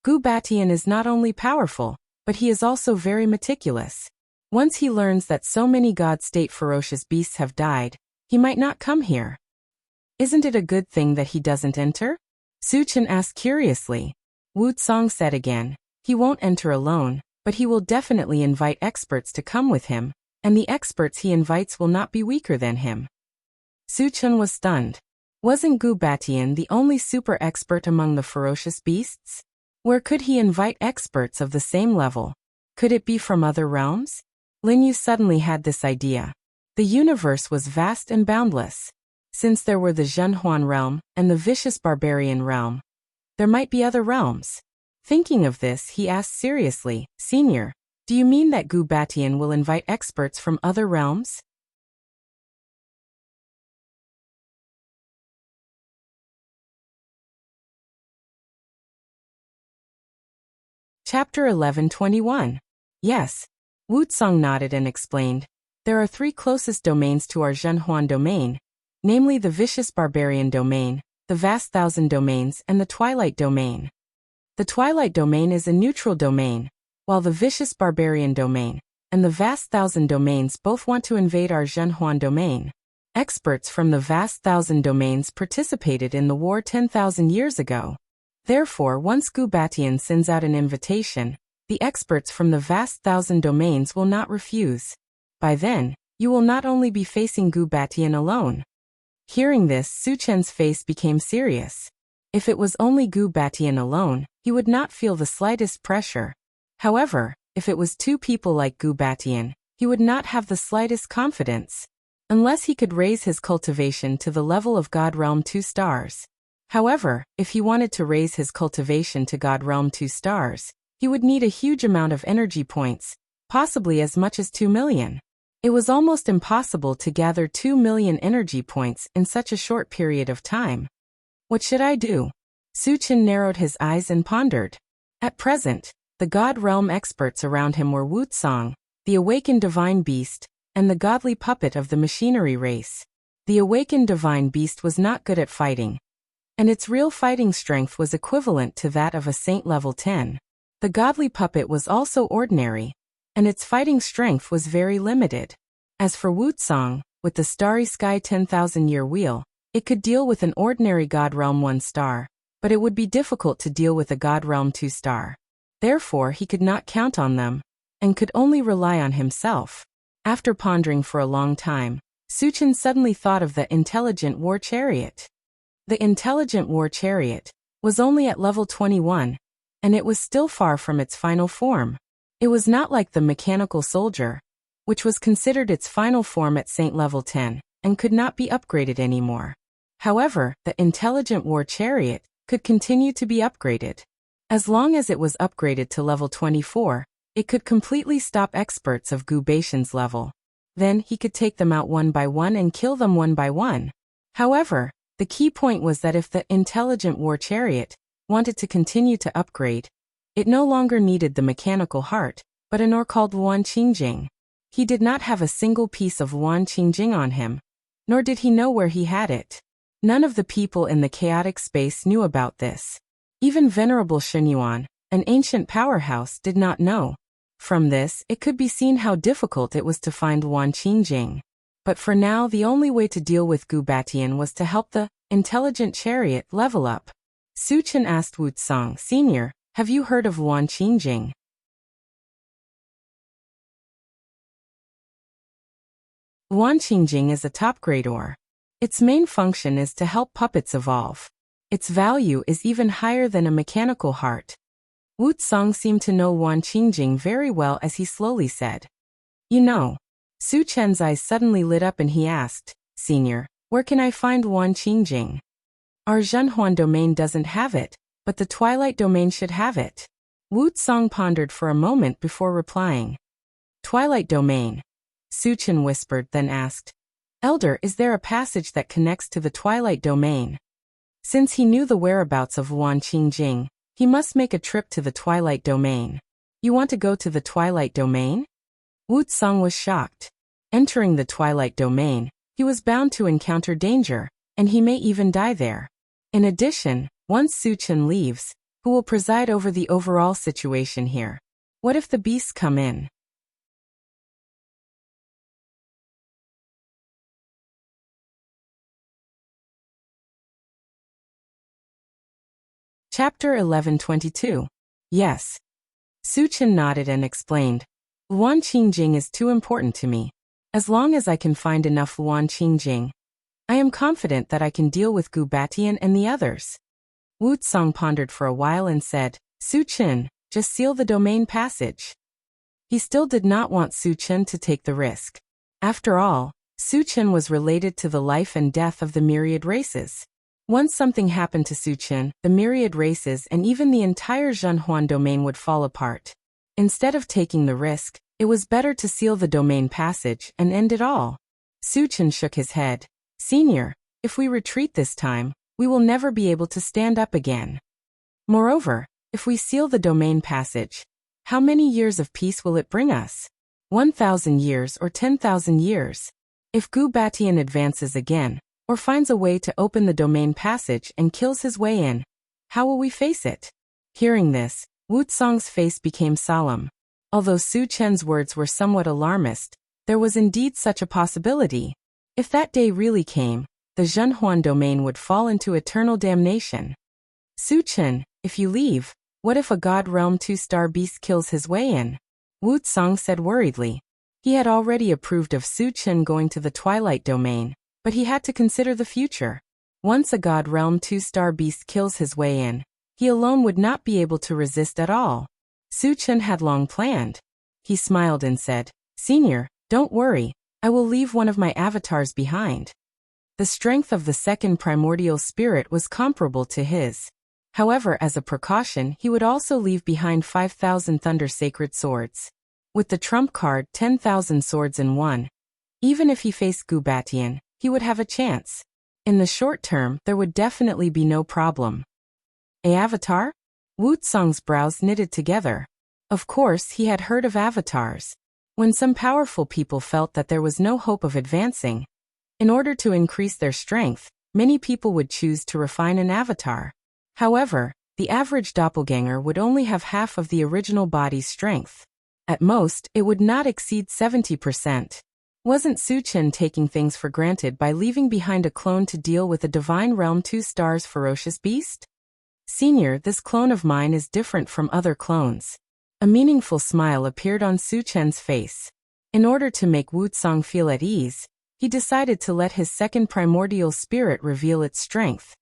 Gu Batian is not only powerful, but he is also very meticulous. Once he learns that so many God-state ferocious beasts have died, he might not come here. Isn't it a good thing that he doesn't enter? Suchen asked curiously. Wutsong said again, he won't enter alone, but he will definitely invite experts to come with him, and the experts he invites will not be weaker than him. Suchen was stunned. Wasn't Gu Batian the only super expert among the ferocious beasts? Where could he invite experts of the same level? Could it be from other realms? Lin Yu suddenly had this idea. The universe was vast and boundless. Since there were the Zhenhuan realm and the vicious barbarian realm, there might be other realms. Thinking of this, he asked seriously, Senior, do you mean that Gu Batian will invite experts from other realms? Chapter 11:21. Yes. Wutsong nodded and explained. There are 3 closest domains to our Zhenhuan domain, namely the Vicious Barbarian domain, the Vast Thousand domains, and the Twilight domain. The Twilight domain is a neutral domain, while the Vicious Barbarian domain and the Vast Thousand domains both want to invade our Zhenhuan domain. Experts from the Vast Thousand domains participated in the war 10,000 years ago. Therefore, once Gu Batian sends out an invitation, the experts from the Vast Thousand domains will not refuse. By then, you will not only be facing Gu Batian alone. Hearing this, Suchen's face became serious. If it was only Gu Batian alone, he would not feel the slightest pressure. However, if it was 2 people like Gu Batian, he would not have the slightest confidence. Unless he could raise his cultivation to the level of God Realm 2 stars. However, if he wanted to raise his cultivation to God Realm 2 stars, he would need a huge amount of energy points, possibly as much as 2 million. It was almost impossible to gather 2 million energy points in such a short period of time. What should I do? Suchen narrowed his eyes and pondered. At present, the God Realm experts around him were Wutsong, the awakened divine beast, and the godly puppet of the machinery race. The awakened divine beast was not good at fighting, and its real fighting strength was equivalent to that of a saint level 10. The godly puppet was also ordinary, and its fighting strength was very limited. As for Wutsong, with the starry sky 10,000-year wheel, it could deal with an ordinary God Realm 1 star, but it would be difficult to deal with a God Realm 2 star. Therefore, he could not count on them, and could only rely on himself. After pondering for a long time, Suchen suddenly thought of the intelligent war chariot. The intelligent war chariot was only at level 21, and it was still far from its final form. It was not like the mechanical soldier, which was considered its final form at Saint level 10, and could not be upgraded anymore. However, the intelligent war chariot could continue to be upgraded. As long as it was upgraded to level 24, it could completely stop experts of Gu Batian's level. Then he could take them out one by one and kill them one by one. However, the key point was that if the intelligent war chariot wanted to continue to upgrade, it no longer needed the mechanical heart, but an ore called Wan Qingjing. He did not have a single piece of Wan Qingjing on him, nor did he know where he had it. None of the people in the chaotic space knew about this. Even Venerable Shenyuan, an ancient powerhouse, did not know. From this, it could be seen how difficult it was to find Wan Qingjing. But for now, the only way to deal with Gu Batian was to help the intelligent chariot level up. Suchen asked Wutsong, Senior, have you heard of Wan Qingjing? Wan Qingjing is a top-grade ore. Its main function is to help puppets evolve. Its value is even higher than a mechanical heart. Wutsong seemed to know Wan Qingjing very well as he slowly said, You know. Suchen's eyes suddenly lit up and he asked, Senior, Where can I find Wan Qingjing? Our Zhenhuan domain doesn't have it, but the Twilight domain should have it. Wu Tsang pondered for a moment before replying. Twilight domain, Su Chen whispered, then asked, Elder, is there a passage that connects to the Twilight domain? Since he knew the whereabouts of Wan Qingjing, he must make a trip to the Twilight domain. You want to go to the Twilight domain? Wu Tsang was shocked. Entering the Twilight domain, he was bound to encounter danger, and he may even die there. In addition, once Su Chen leaves, who will preside over the overall situation here? What if the beasts come in? Chapter 1122. Yes. Su Chen nodded and explained, Wan Qingjing is too important to me. As long as I can find enough Wan Qingjing, I am confident that I can deal with Gu Batian and the others. Wu Tsang pondered for a while and said, Su Chen, just seal the domain passage. He still did not want Su Chen to take the risk. After all, Su Chen was related to the life and death of the myriad races. Once something happened to Su Chen, the myriad races and even the entire Zhenhuan domain would fall apart. Instead of taking the risk, it was better to seal the domain passage and end it all. Su Chen shook his head. Senior, if we retreat this time, we will never be able to stand up again. Moreover, if we seal the domain passage, how many years of peace will it bring us? 1,000 years or 10,000 years? If Gu Batian advances again, or finds a way to open the domain passage and kills his way in, how will we face it? Hearing this, Wu Tsang's face became solemn. Although Su Chen's words were somewhat alarmist, there was indeed such a possibility. If that day really came, the Zhenhuan domain would fall into eternal damnation. Su Chen, if you leave, what if a God Realm 2-star beast kills his way in? Wu Tsang said worriedly. He had already approved of Su Chen going to the Twilight domain, but he had to consider the future. Once a God Realm 2-star beast kills his way in, he alone would not be able to resist at all. Su Chen had long planned. He smiled and said, Senior, don't worry, I will leave one of my avatars behind. The strength of the second primordial spirit was comparable to his. However, as a precaution, he would also leave behind 5,000 Thunder Sacred Swords. With the trump card 10,000 swords in one, even if he faced Gu Batian, he would have a chance. In the short term, there would definitely be no problem. A avatar? Wu Tsang's brows knitted together. Of course, he had heard of avatars. When some powerful people felt that there was no hope of advancing, in order to increase their strength, many people would choose to refine an avatar. However, the average doppelganger would only have half of the original body's strength. At most, it would not exceed 70%. Wasn't Su Chen taking things for granted by leaving behind a clone to deal with a Divine Realm 2 stars ferocious beast? Senior, this clone of mine is different from other clones. A meaningful smile appeared on Su Chen's face. In order to make Wu Tsang feel at ease, he decided to let his second primordial spirit reveal its strength.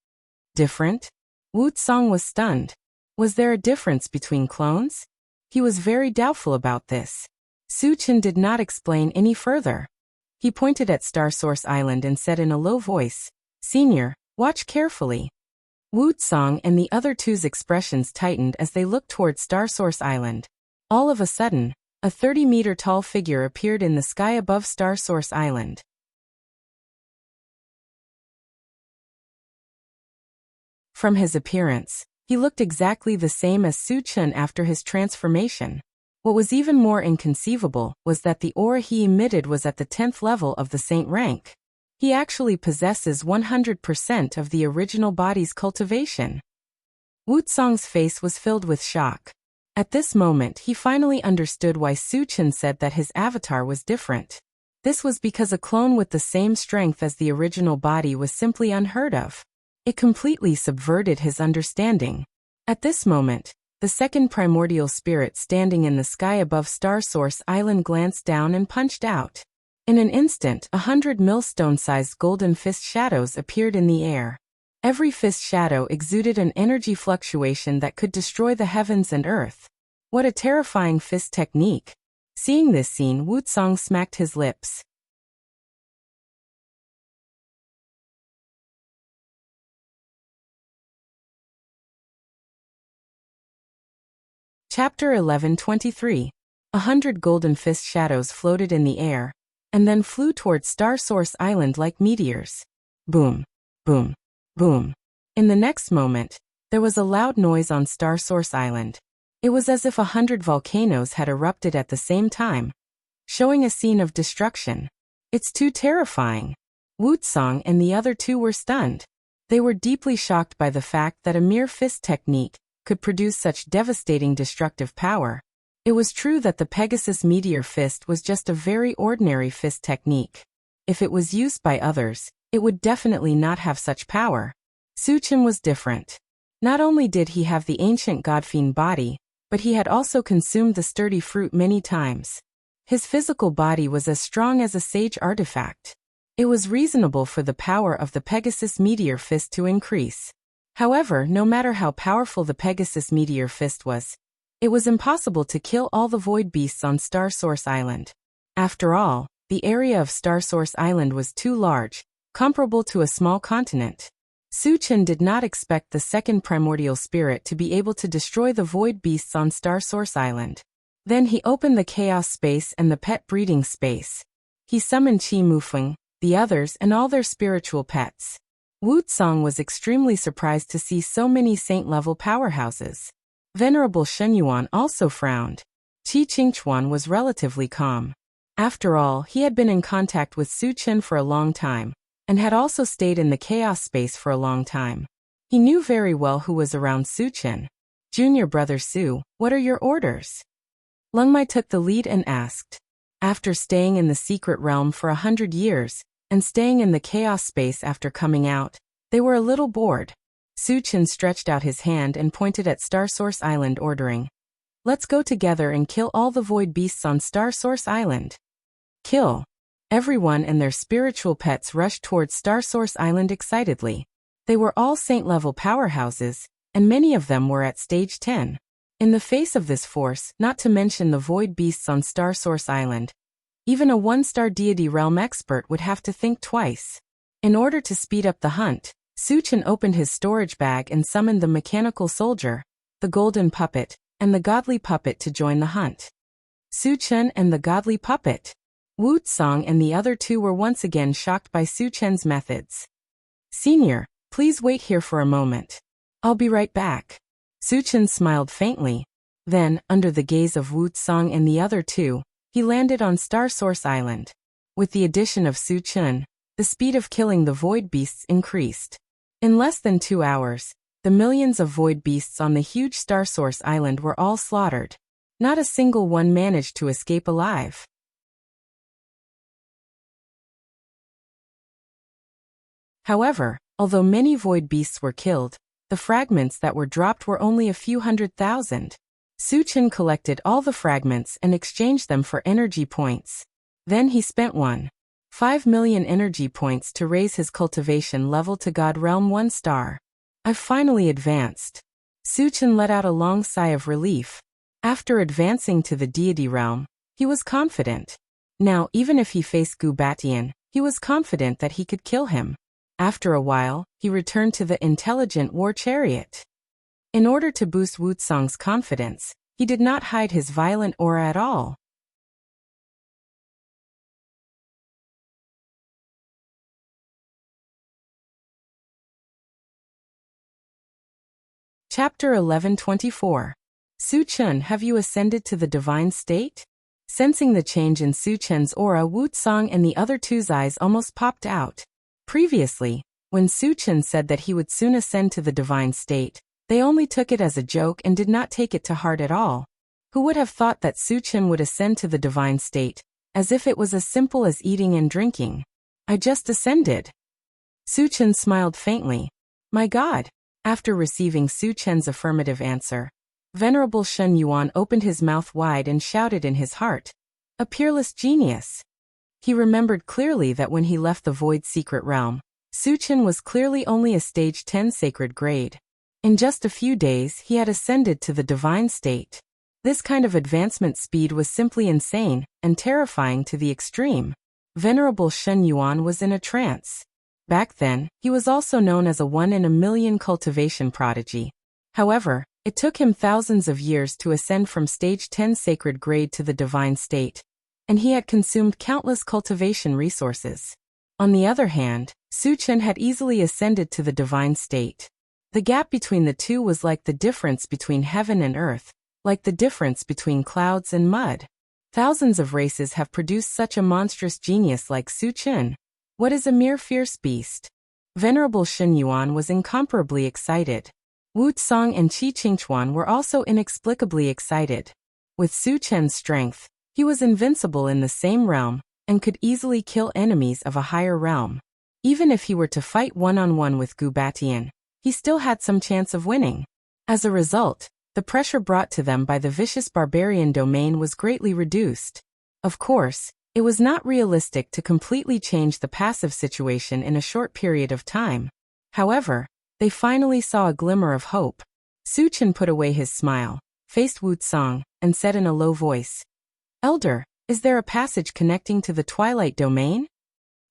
Different? Wu Tsang was stunned. Was there a difference between clones? He was very doubtful about this. Su Chen did not explain any further. He pointed at Star Source Island and said in a low voice, Senior, watch carefully. Wu Tsang and the other two's expressions tightened as they looked toward Star Source Island. All of a sudden, a 30-meter-tall figure appeared in the sky above Star Source Island. From his appearance, he looked exactly the same as Su Chen after his transformation. What was even more inconceivable was that the aura he emitted was at the 10th level of the saint rank. He actually possesses 100% of the original body's cultivation. Wu Tsang's face was filled with shock. At this moment, he finally understood why Su Chen said that his avatar was different. This was because a clone with the same strength as the original body was simply unheard of. It completely subverted his understanding. At this moment, the second primordial spirit standing in the sky above Star Source Island glanced down and punched out. In an instant, 100 millstone-sized golden fist shadows appeared in the air. Every fist shadow exuded an energy fluctuation that could destroy the heavens and earth. What a terrifying fist technique! Seeing this scene, Wu Tsang smacked his lips. Chapter 1123. 100 golden fist shadows floated in the air, and then flew toward Star Source Island like meteors. Boom, boom, boom. In the next moment, there was a loud noise on Star Source Island. It was as if 100 volcanoes had erupted at the same time, showing a scene of destruction. It's too terrifying. Wuxia and the other two were stunned. They were deeply shocked by the fact that a mere fist technique could produce such devastating destructive power. It was true that the Pegasus Meteor Fist was just a very ordinary fist technique. If it was used by others, it would definitely not have such power. Suchen was different. Not only did he have the ancient godfiend body, but he had also consumed the sturdy fruit many times. His physical body was as strong as a sage artifact. It was reasonable for the power of the Pegasus Meteor Fist to increase. However, no matter how powerful the Pegasus Meteor Fist was, it was impossible to kill all the void beasts on Star Source Island. After all, the area of Star Source Island was too large, comparable to a small continent. Suchen did not expect the second primordial spirit to be able to destroy the void beasts on Star Source Island. Then he opened the chaos space and the pet breeding space. He summoned Qi Mufeng, the others and all their spiritual pets. Wuxia was extremely surprised to see so many saint-level powerhouses. Venerable Shenyuan also frowned. Qi Qingchuan was relatively calm. After all, he had been in contact with Suchen for a long time, and had also stayed in the chaos space for a long time. He knew very well who was around Suchen. Junior brother Su, what are your orders? Lungmai took the lead and asked. After staying in the secret realm for 100 years, and staying in the chaos space after coming out, they were a little bored. Suchen stretched out his hand and pointed at Star Source Island, ordering, "Let's go together and kill all the void beasts on Star Source Island." Kill. Everyone and their spiritual pets rushed towards Star Source Island excitedly. They were all saint-level powerhouses, and many of them were at stage 10. In the face of this force, not to mention the void beasts on Star Source Island, even a one-star deity realm expert would have to think twice. In order to speed up the hunt, Suchen opened his storage bag and summoned the mechanical soldier, the golden puppet, and the godly puppet to join the hunt. Suchen and the godly puppet. Wuxia and the other two were once again shocked by Suchen's methods. "Senior, please wait here for a moment. I'll be right back." Suchen smiled faintly. Then, under the gaze of Wuxia and the other two, he landed on Star Source Island. With the addition of Suchen, the speed of killing the void beasts increased. In less than 2 hours, the millions of void beasts on the huge Star Source Island were all slaughtered. Not a single one managed to escape alive. However, although many void beasts were killed, the fragments that were dropped were only a few 100,000. Suchen collected all the fragments and exchanged them for energy points. Then he spent 1.5 million energy points to raise his cultivation level to God Realm 1 star. "I've finally advanced." Suchen let out a long sigh of relief. After advancing to the deity realm, he was confident. Now, even if he faced Gu Batian, he was confident that he could kill him. After a while, he returned to the intelligent war chariot. In order to boost Wuxia's confidence, he did not hide his violent aura at all. Chapter 1124. Suchen, have you ascended to the divine state? Sensing the change in Suchen's aura, Wuxia and the other two's eyes almost popped out. Previously, when Suchen said that he would soon ascend to the divine state, they only took it as a joke and did not take it to heart at all. Who would have thought that Suchen would ascend to the divine state, as if it was as simple as eating and drinking? "I just ascended." Suchen smiled faintly. "My God." After receiving Suchen's affirmative answer, Venerable Shen Yuan opened his mouth wide and shouted in his heart, "A peerless genius." He remembered clearly that when he left the Void Secret Realm, Suchen was clearly only a stage 10 sacred grade. In just a few days, he had ascended to the divine state. This kind of advancement speed was simply insane and terrifying to the extreme. Venerable Shen Yuan was in a trance. Back then, he was also known as a 1 in a million cultivation prodigy. However, It took him thousands of years to ascend from stage 10 sacred grade to the divine state, and he had consumed countless cultivation resources. On the other hand, Su Chen had easily ascended to the divine state. The gap between the two was like the difference between heaven and earth, like the difference between clouds and mud. Thousands of races have produced such a monstrous genius like Su Chen. What is a mere fierce beast? Venerable Shen Yuan was incomparably excited. Wu Tsang and Qi Qingchuan were also inexplicably excited. With Su Chen's strength, he was invincible in the same realm, and could easily kill enemies of a higher realm. Even if he were to fight one-on-one with Gu Batian, he still had some chance of winning. As a result, the pressure brought to them by the vicious barbarian domain was greatly reduced. Of course, it was not realistic to completely change the passive situation in a short period of time. However, they finally saw a glimmer of hope. Su Chen put away his smile, faced Wu Tsang, and said in a low voice, "Elder, is there a passage connecting to the twilight domain?"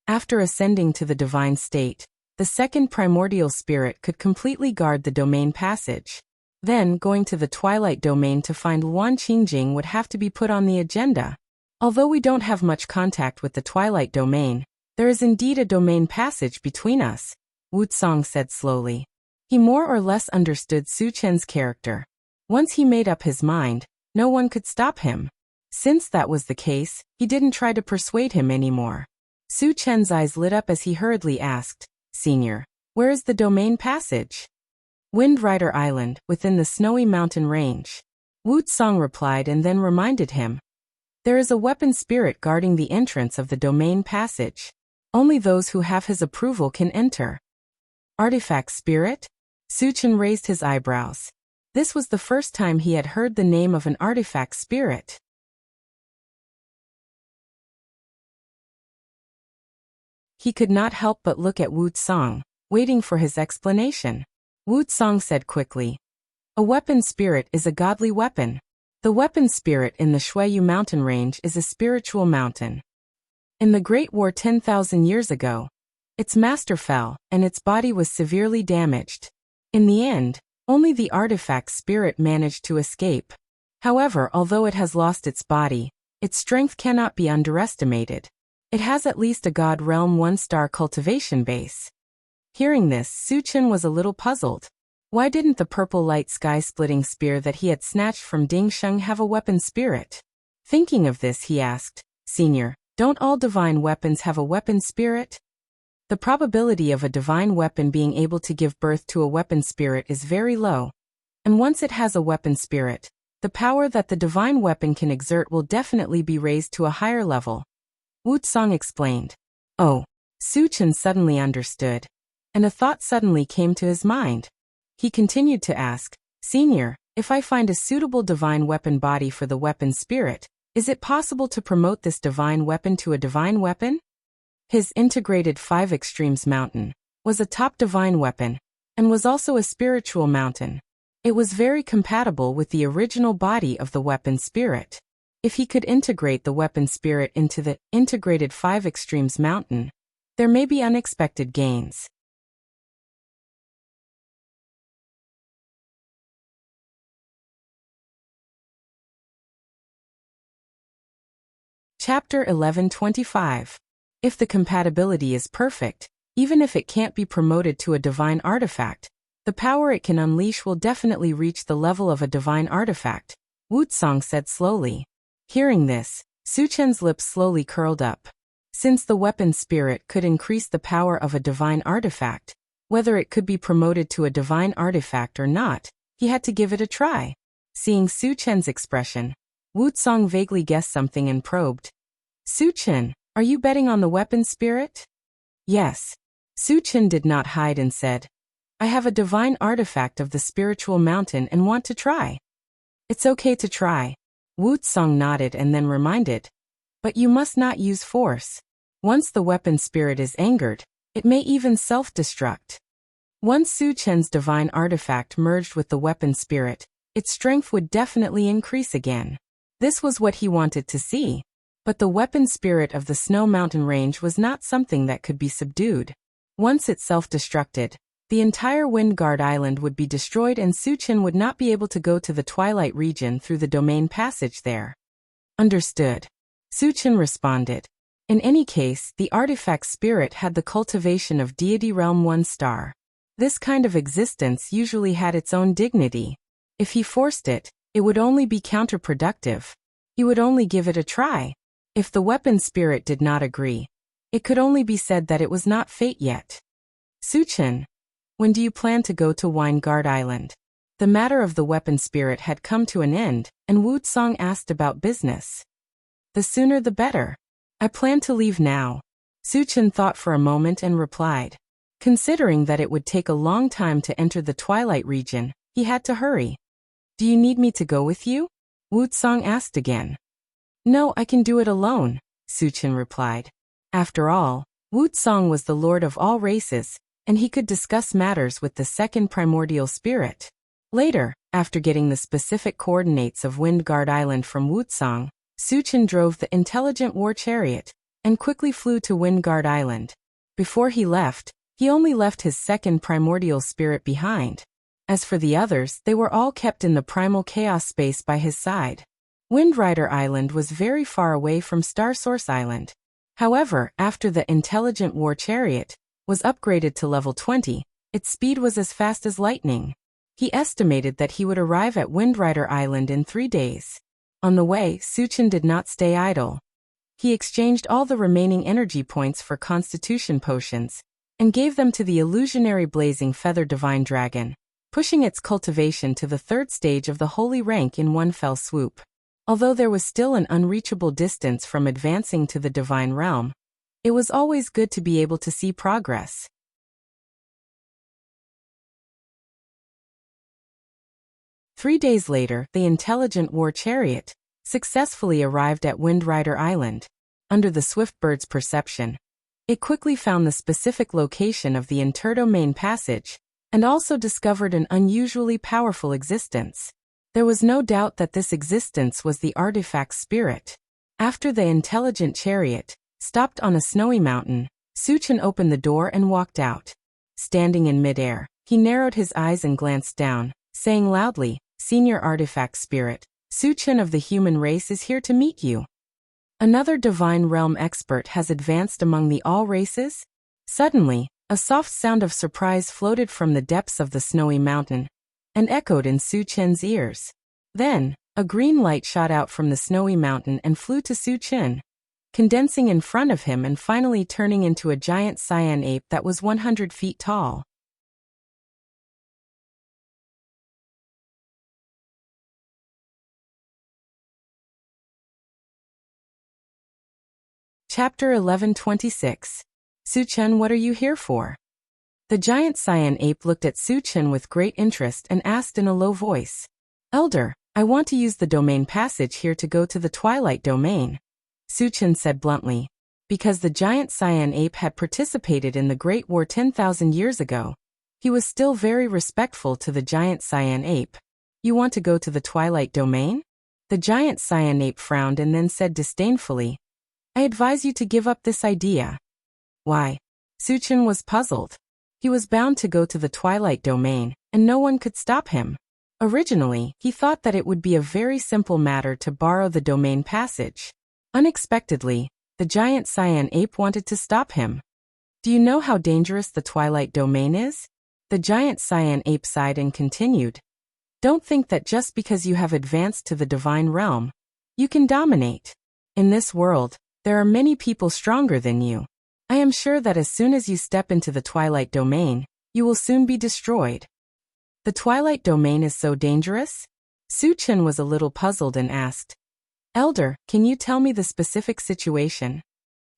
After ascending to the divine state, the second primordial spirit could completely guard the domain passage. Then, going to the twilight domain to find Luan Qingjing would have to be put on the agenda. Although we don't have much contact with the twilight domain, there is indeed a domain passage between us, Wu Tsang said slowly. He more or less understood Su Chen's character. Once he made up his mind, no one could stop him. Since that was the case, he didn't try to persuade him anymore. Su Chen's eyes lit up as he hurriedly asked, "Senior, where is the domain passage?" "Wind Rider Island, within the snowy mountain range." Wu Tsang replied and then reminded him. "There is a weapon spirit guarding the entrance of the domain passage. Only those who have his approval can enter." Artifact spirit? Su Chen raised his eyebrows. This was the first time he had heard the name of an artifact spirit. He could not help but look at Wu Tsang, waiting for his explanation. Wu Tsang said quickly, "A weapon spirit is a godly weapon. The weapon spirit in the Shuiyu mountain range is a spiritual mountain. In the Great War 10,000 years ago, its master fell, and its body was severely damaged. In the end, only the artifact spirit managed to escape. However, although it has lost its body, its strength cannot be underestimated. It has at least a God Realm 1-star cultivation base." Hearing this, Su Chen was a little puzzled. Why didn't the purple light sky-splitting spear that he had snatched from Ding Sheng have a weapon spirit? Thinking of this, he asked, "Senior, don't all divine weapons have a weapon spirit?" The probability of a divine weapon being able to give birth to a weapon spirit is very low, and once it has a weapon spirit, the power that the divine weapon can exert will definitely be raised to a higher level. Wu Tsang explained. Oh, Su Chen suddenly understood, and a thought suddenly came to his mind. He continued to ask, "Senior, if I find a suitable divine weapon body for the weapon spirit, is it possible to promote this divine weapon to a divine weapon?" His integrated 5 extremes mountain was a top divine weapon, and was also a spiritual mountain. It was very compatible with the original body of the weapon spirit. If he could integrate the weapon spirit into the integrated 5 extremes mountain, there may be unexpected gains. Chapter 1125. If the compatibility is perfect, even if it can't be promoted to a divine artifact, the power it can unleash will definitely reach the level of a divine artifact, Wu Tsang said slowly. Hearing this, Su Chen's lips slowly curled up. Since the weapon spirit could increase the power of a divine artifact, whether it could be promoted to a divine artifact or not, he had to give it a try. Seeing Su Chen's expression, Wu Tsang vaguely guessed something and probed. "Su Chen, are you betting on the weapon spirit?" "Yes." Su Chen did not hide and said, "I have a divine artifact of the spiritual mountain and want to try." "It's okay to try." Wu Tsang nodded and then reminded, "But you must not use force. Once the weapon spirit is angered, it may even self-destruct." Once Su Chen's divine artifact merged with the weapon spirit, its strength would definitely increase again. This was what he wanted to see. But the weapon spirit of the Snow Mountain Range was not something that could be subdued. Once it self-destructed, The entire Wind Guard Island would be destroyed and Suchin would not be able to go to the Twilight region through the domain passage there. Understood. Suchin responded. In any case, the artifact spirit had the cultivation of deity realm 1 star. This kind of existence usually had its own dignity. If he forced it, it would only be counterproductive. He would only give it a try. If the weapon spirit did not agree, it could only be said that it was not fate yet. Suchin, when do you plan to go to Wind Guard Island? The matter of the weapon spirit had come to an end, and Wuxia asked about business. The sooner the better. I plan to leave now. Suchin thought for a moment and replied. Considering that it would take a long time to enter the Twilight region, he had to hurry. Do you need me to go with you? Wuxia asked again. No, I can do it alone, Suchin replied. After all, Wuxia was the lord of all races, and he could discuss matters with the second primordial spirit. Later, after getting the specific coordinates of Wind Guard Island from Wuxia, Suchin drove the intelligent war chariot and quickly flew to Wind Guard Island. Before he left, he only left his second primordial spirit behind. As for the others, they were all kept in the primal chaos space by his side. Wind Rider Island was very far away from Star Source Island. However, after the intelligent war chariot was upgraded to level 20, its speed was as fast as lightning. He estimated that he would arrive at Wind Rider Island in 3 days. On the way, Suchin did not stay idle. He exchanged all the remaining energy points for constitution potions, and gave them to the illusionary blazing feather divine dragon, pushing its cultivation to the 3rd stage of the holy rank in one fell swoop. Although there was still an unreachable distance from advancing to the divine realm, it was always good to be able to see progress. Three days later, the intelligent war chariot successfully arrived at Wind Rider Island. Under the swift bird's perception, it quickly found the specific location of the interdomain passage, and also discovered an unusually powerful existence. There was no doubt that this existence was the artifact spirit. After the intelligent chariot stopped on a snowy mountain, Suchin opened the door and walked out. Standing in midair, he narrowed his eyes and glanced down, saying loudly, "Senior artifact spirit, Suchin of the human race is here to meet you." Another divine realm expert has advanced among the all races? Suddenly, a soft sound of surprise floated from the depths of the snowy mountain and echoed in Suchin's ears. Then, a green light shot out from the snowy mountain and flew to Suchin, condensing in front of him and finally turning into a giant cyan ape that was 100 feet tall. Chapter 1126. Suchin, what are you here for? The giant cyan ape looked at Suchin with great interest and asked in a low voice. Elder, I want to use the domain passage here to go to the Twilight domain. Suchin said bluntly. Because the giant cyan ape had participated in the Great War 10,000 years ago, he was still very respectful to the giant cyan ape. You want to go to the Twilight domain? The giant cyan ape frowned and then said disdainfully, I advise you to give up this idea. Why? Suchin was puzzled. He was bound to go to the Twilight domain, and no one could stop him. Originally, he thought that it would be a very simple matter to borrow the domain passage. Unexpectedly, the giant cyan ape wanted to stop him. Do you know how dangerous the Twilight domain is? The giant cyan ape sighed and continued. Don't think that just because you have advanced to the divine realm, you can dominate. In this world, there are many people stronger than you. I am sure that as soon as you step into the Twilight domain, you will soon be destroyed. The Twilight domain is so dangerous? Suchin was a little puzzled and asked, Elder, can you tell me the specific situation?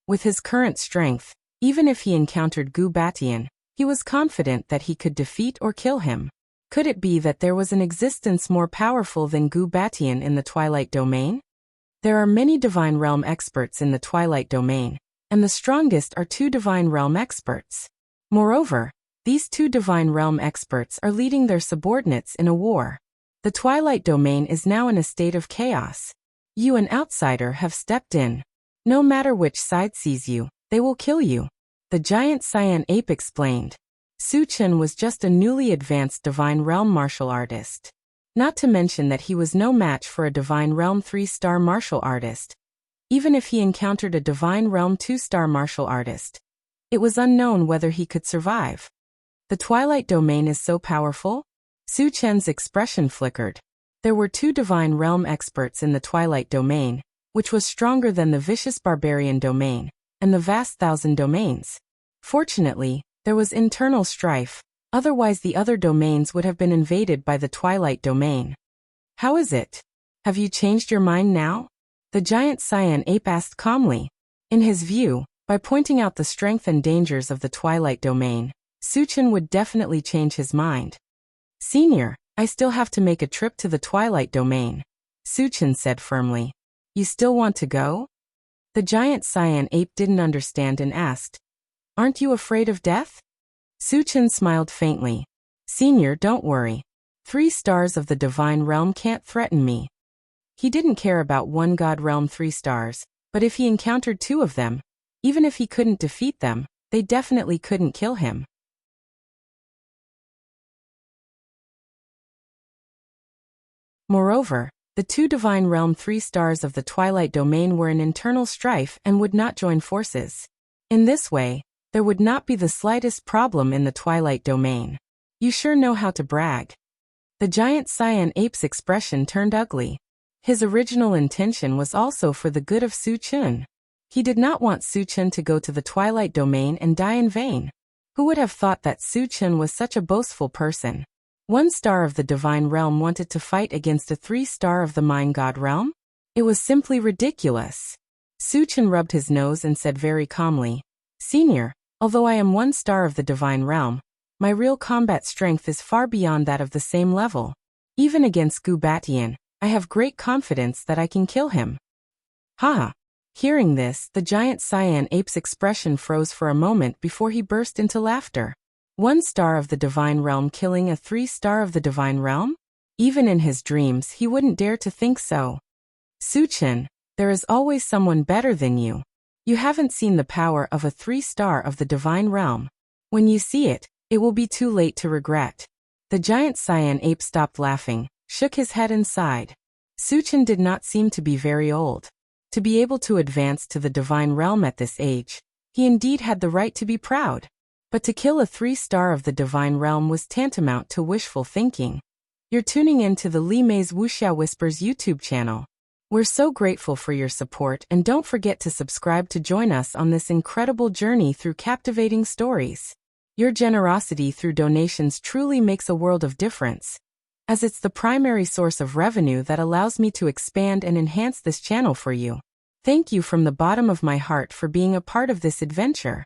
With his current strength, even if he encountered Gu Batian, he was confident that he could defeat or kill him. Could it be that there was an existence more powerful than Gu Batian in the Twilight domain? There are many Divine Realm experts in the Twilight domain, and the strongest are 2 Divine Realm experts. Moreover, these 2 Divine Realm experts are leading their subordinates in a war. The Twilight domain is now in a state of chaos. You, an outsider, have stepped in. No matter which side sees you, they will kill you. The giant cyan ape explained. Su Chen was just a newly advanced Divine Realm martial artist. Not to mention that he was no match for a Divine Realm 3-star martial artist, even if he encountered a Divine Realm 2-star martial artist. It was unknown whether he could survive. The Twilight Domain is so powerful? Su Chen's expression flickered. There were 2 Divine Realm experts in the Twilight Domain, which was stronger than the vicious Barbarian Domain, and the vast Thousand Domains. Fortunately, there was internal strife, otherwise the other domains would have been invaded by the Twilight Domain. How is it? Have you changed your mind now? The giant cyan ape asked calmly. In his view, by pointing out the strength and dangers of the Twilight Domain, Su Chen would definitely change his mind. Senior, I still have to make a trip to the Twilight Domain, Su Chen said firmly. You still want to go? The giant cyan ape didn't understand and asked, Aren't you afraid of death? Su Chen smiled faintly. Senior, don't worry. 3 stars of the Divine Realm can't threaten me. He didn't care about 1 God Realm 3 stars, but if he encountered 2 of them, even if he couldn't defeat them, they definitely couldn't kill him. Moreover, the 2 Divine Realm 3 stars of the Twilight Domain were in internal strife and would not join forces. In this way, there would not be the slightest problem in the Twilight Domain. You sure know how to brag. The giant cyan ape's expression turned ugly. His original intention was also for the good of Su Chen. He did not want Su Chen to go to the Twilight Domain and die in vain. Who would have thought that Su Chen was such a boastful person? 1 star of the Divine Realm wanted to fight against a 3-star of the Mind God Realm? It was simply ridiculous. Su Chen rubbed his nose and said very calmly, Senior, although I am 1 star of the Divine Realm, my real combat strength is far beyond that of the same level. Even against Gu Batian, I have great confidence that I can kill him. Ha! Hearing this, the giant cyan ape's expression froze for a moment before he burst into laughter. 1 star of the Divine Realm killing a 3-star of the Divine Realm? Even in his dreams he wouldn't dare to think so. Su Chen, there is always someone better than you. You haven't seen the power of a 3-star of the Divine Realm. When you see it, it will be too late to regret. The giant cyan ape stopped laughing, shook his head and sighed. Su Chen did not seem to be very old. To be able to advance to the Divine Realm at this age, he indeed had the right to be proud. But to kill a 3-star of the Divine Realm was tantamount to wishful thinking. You're tuning in to the Li Mei's Wuxia Whispers YouTube channel. We're so grateful for your support, and don't forget to subscribe to join us on this incredible journey through captivating stories. Your generosity through donations truly makes a world of difference, as it's the primary source of revenue that allows me to expand and enhance this channel for you. Thank you from the bottom of my heart for being a part of this adventure.